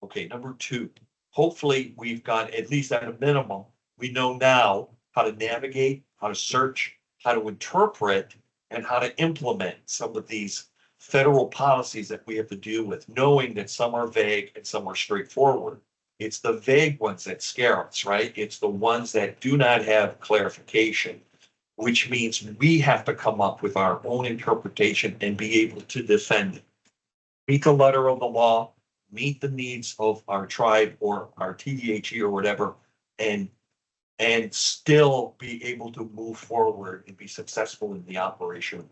Okay, number two, hopefully we've got, at least at a minimum, we know now how to navigate, how to search, how to interpret, and how to implement some of these federal policies that we have to deal with, knowing that some are vague and some are straightforward. It's the vague ones that scare us, right? It's the ones that do not have clarification, which means we have to come up with our own interpretation and be able to defend it. Meet the letter of the law, meet the needs of our tribe or our TDHE or whatever, and still be able to move forward and be successful in the operation.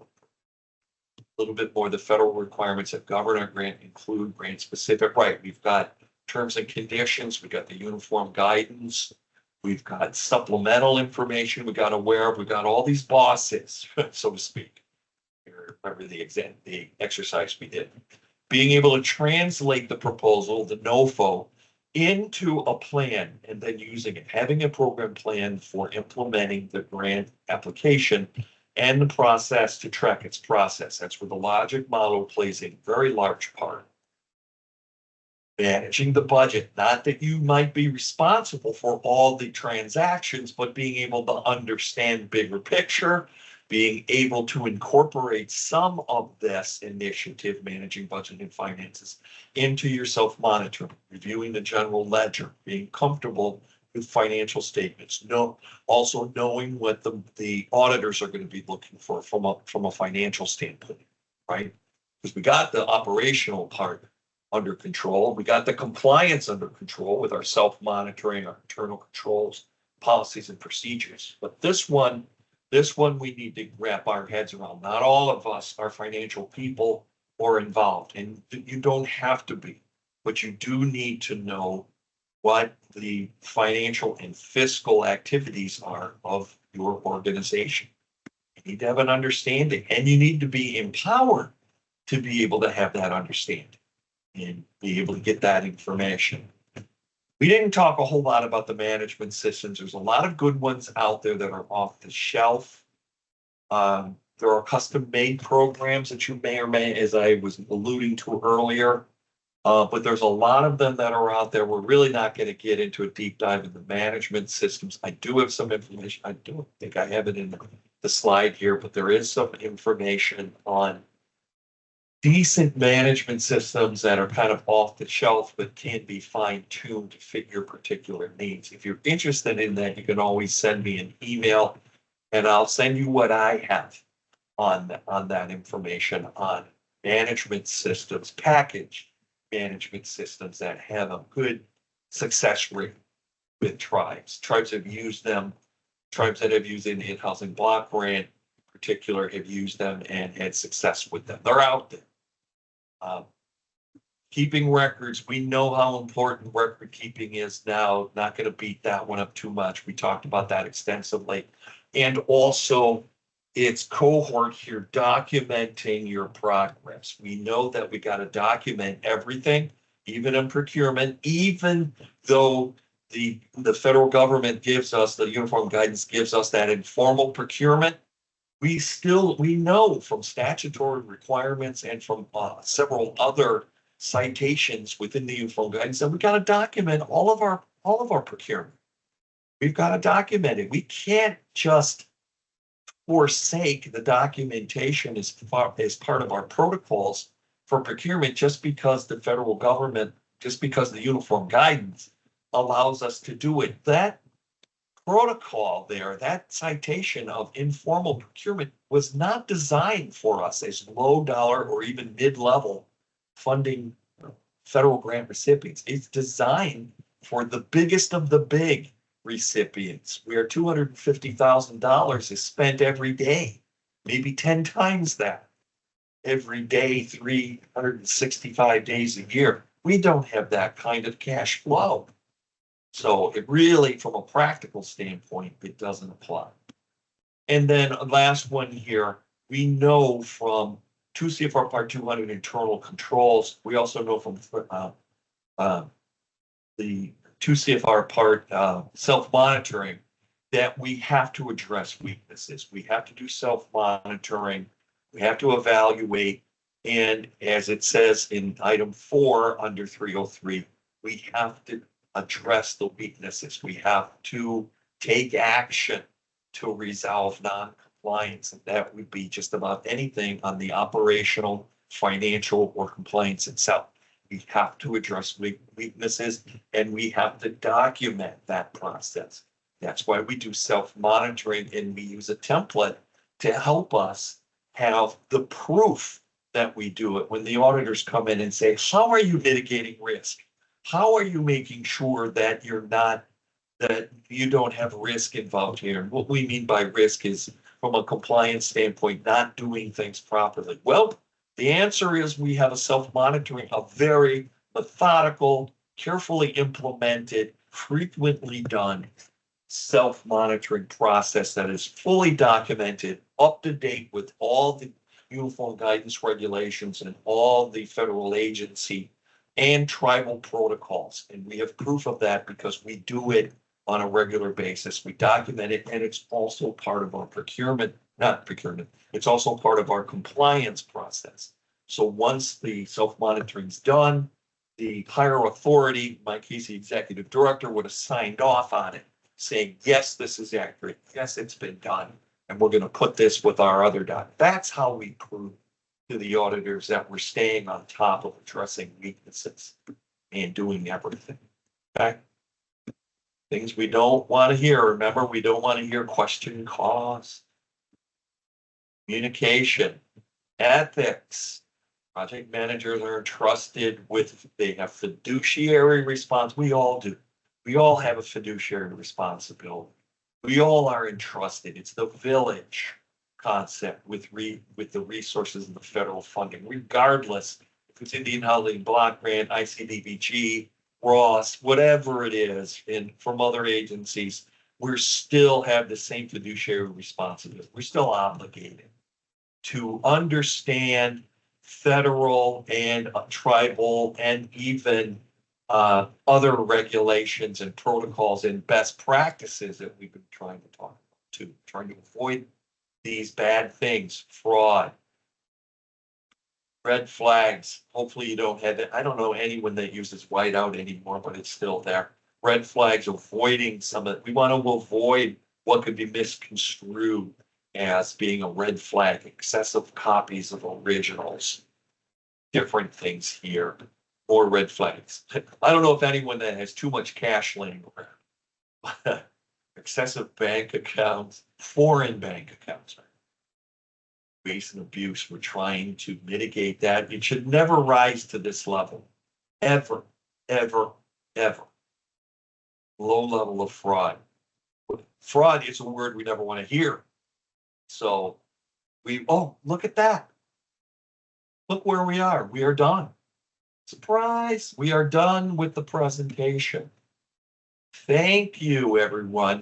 A little bit more, the federal requirements that govern our grant include grant specific, right? We've got terms and conditions, we've got the uniform guidance, we've got supplemental information we got aware of, we've got all these bosses, so to speak. Remember the exercise we did. Being able to translate the proposal, the NOFO, into a plan and then using it, having a program plan for implementing the grant application and the process to track its process. That's where the logic model plays a very large part. Managing the budget, not that you might be responsible for all the transactions, but being able to understand bigger picture, being able to incorporate some of this initiative, managing budget and finances, into your self-monitoring, reviewing the general ledger, being comfortable with financial statements, also knowing what the auditors are going to be looking for from a financial standpoint, right? Because we got the operational part under control. We got the compliance under control with our self-monitoring, our internal controls, policies and procedures. But this one we need to wrap our heads around. Not all of us are financial people or involved, and you don't have to be, but you do need to know what the financial and fiscal activities are of your organization. You need to have an understanding, and you need to be empowered to be able to have that understanding and be able to get that information. We didn't talk a whole lot about the management systems. There's a lot of good ones out there that are off the shelf. There are custom-made programs that you may or may, as I was alluding to earlier, but there's a lot of them that are out there. We're really not going to get into a deep dive in the management systems. I do have some information. I don't think I have it in the slide here, but there is some information on decent management systems that are kind of off the shelf, but can be fine-tuned to fit your particular needs. If you're interested in that, you can always send me an email and I'll send you what I have on that information on management systems, package management systems that have a good success rate with tribes. Tribes have used them. Tribes that have used the Indian Housing Block Grant in particular have used them and had success with them. They're out there. Keeping records, we know how important record keeping is now. Not going to beat that one up too much. We talked about that extensively. And also it's cohort here, documenting your progress. We know that we got to document everything, even in procurement, even though the federal government gives us, the uniform guidance gives us that informal procurement. We know from statutory requirements and from several other citations within the uniform guidance that we got to document all of our procurement. We've got to document it. We can't just forsake the documentation as part of our protocols for procurement just because the federal government, just because the uniform guidance allows us to do it. That protocol there, that citation of informal procurement was not designed for us as low dollar or even mid-level funding federal grant recipients. It's designed for the biggest of the big recipients, where $250,000 is spent every day, maybe 10 times that every day, 365 days a year. We don't have that kind of cash flow. So it really, from a practical standpoint, it doesn't apply. And then last one here, we know from 2 CFR Part 200 internal controls, we also know from the 2 CFR Part self-monitoring that we have to address weaknesses. We have to do self-monitoring. We have to evaluate. And as it says in item 4 under 303, we have to address the weaknesses. We have to take action to resolve non-compliance. And that would be just about anything on the operational, financial, or compliance itself. We have to address weaknesses, and we have to document that process. That's why we do self-monitoring, and we use a template to help us have the proof that we do it. When the auditors come in and say, how are you mitigating risk? How are you making sure that that you don't have risk involved here? And what we mean by risk is, from a compliance standpoint, not doing things properly. Well, the answer is we have a self-monitoring, a very methodical, carefully implemented, frequently done self-monitoring process that is fully documented, up to date with all the uniform guidance regulations and all the federal agency and tribal protocols. And we have proof of that because we do it on a regular basis. We document it, and it's also part of our it's also part of our compliance process. So once the self-monitoring is done, the higher authority, in my case, the executive director, would have signed off on it, saying, yes, this is accurate. Yes, it's been done. And we're going to put this with our other data. That's how we prove to the auditors that we're staying on top of addressing weaknesses and doing everything. Okay. Things we don't want to hear. Remember, we don't want to hear question cost, communication, ethics. Project managers are entrusted with, they have fiduciary response. We all do. We all have a fiduciary responsibility. We all are entrusted. It's the village concept with the resources of the federal funding, regardless if it's Indian Housing Block Grant, ICDBG, Ross, whatever it is, and from other agencies, we still have the same fiduciary responsibility. We're still obligated to understand federal and tribal and even other regulations and protocols and best practices that we've been trying to talk about too, trying to avoid these bad things, fraud, red flags. Hopefully you don't have it. I don't know anyone that uses whiteout anymore, but it's still there. Red flags, avoiding some of it. We want to avoid what could be misconstrued as being a red flag, excessive copies of originals, different things here, more red flags. I don't know if anyone that has too much cash laying around, excessive bank accounts, foreign bank accounts, waste and abuse. We're trying to mitigate that. It should never rise to this level, ever, ever, ever. Low level of fraud. Fraud is a word we never want to hear. So look at that. Look where we are. We are done. Surprise. We are done with the presentation. Thank you, everyone.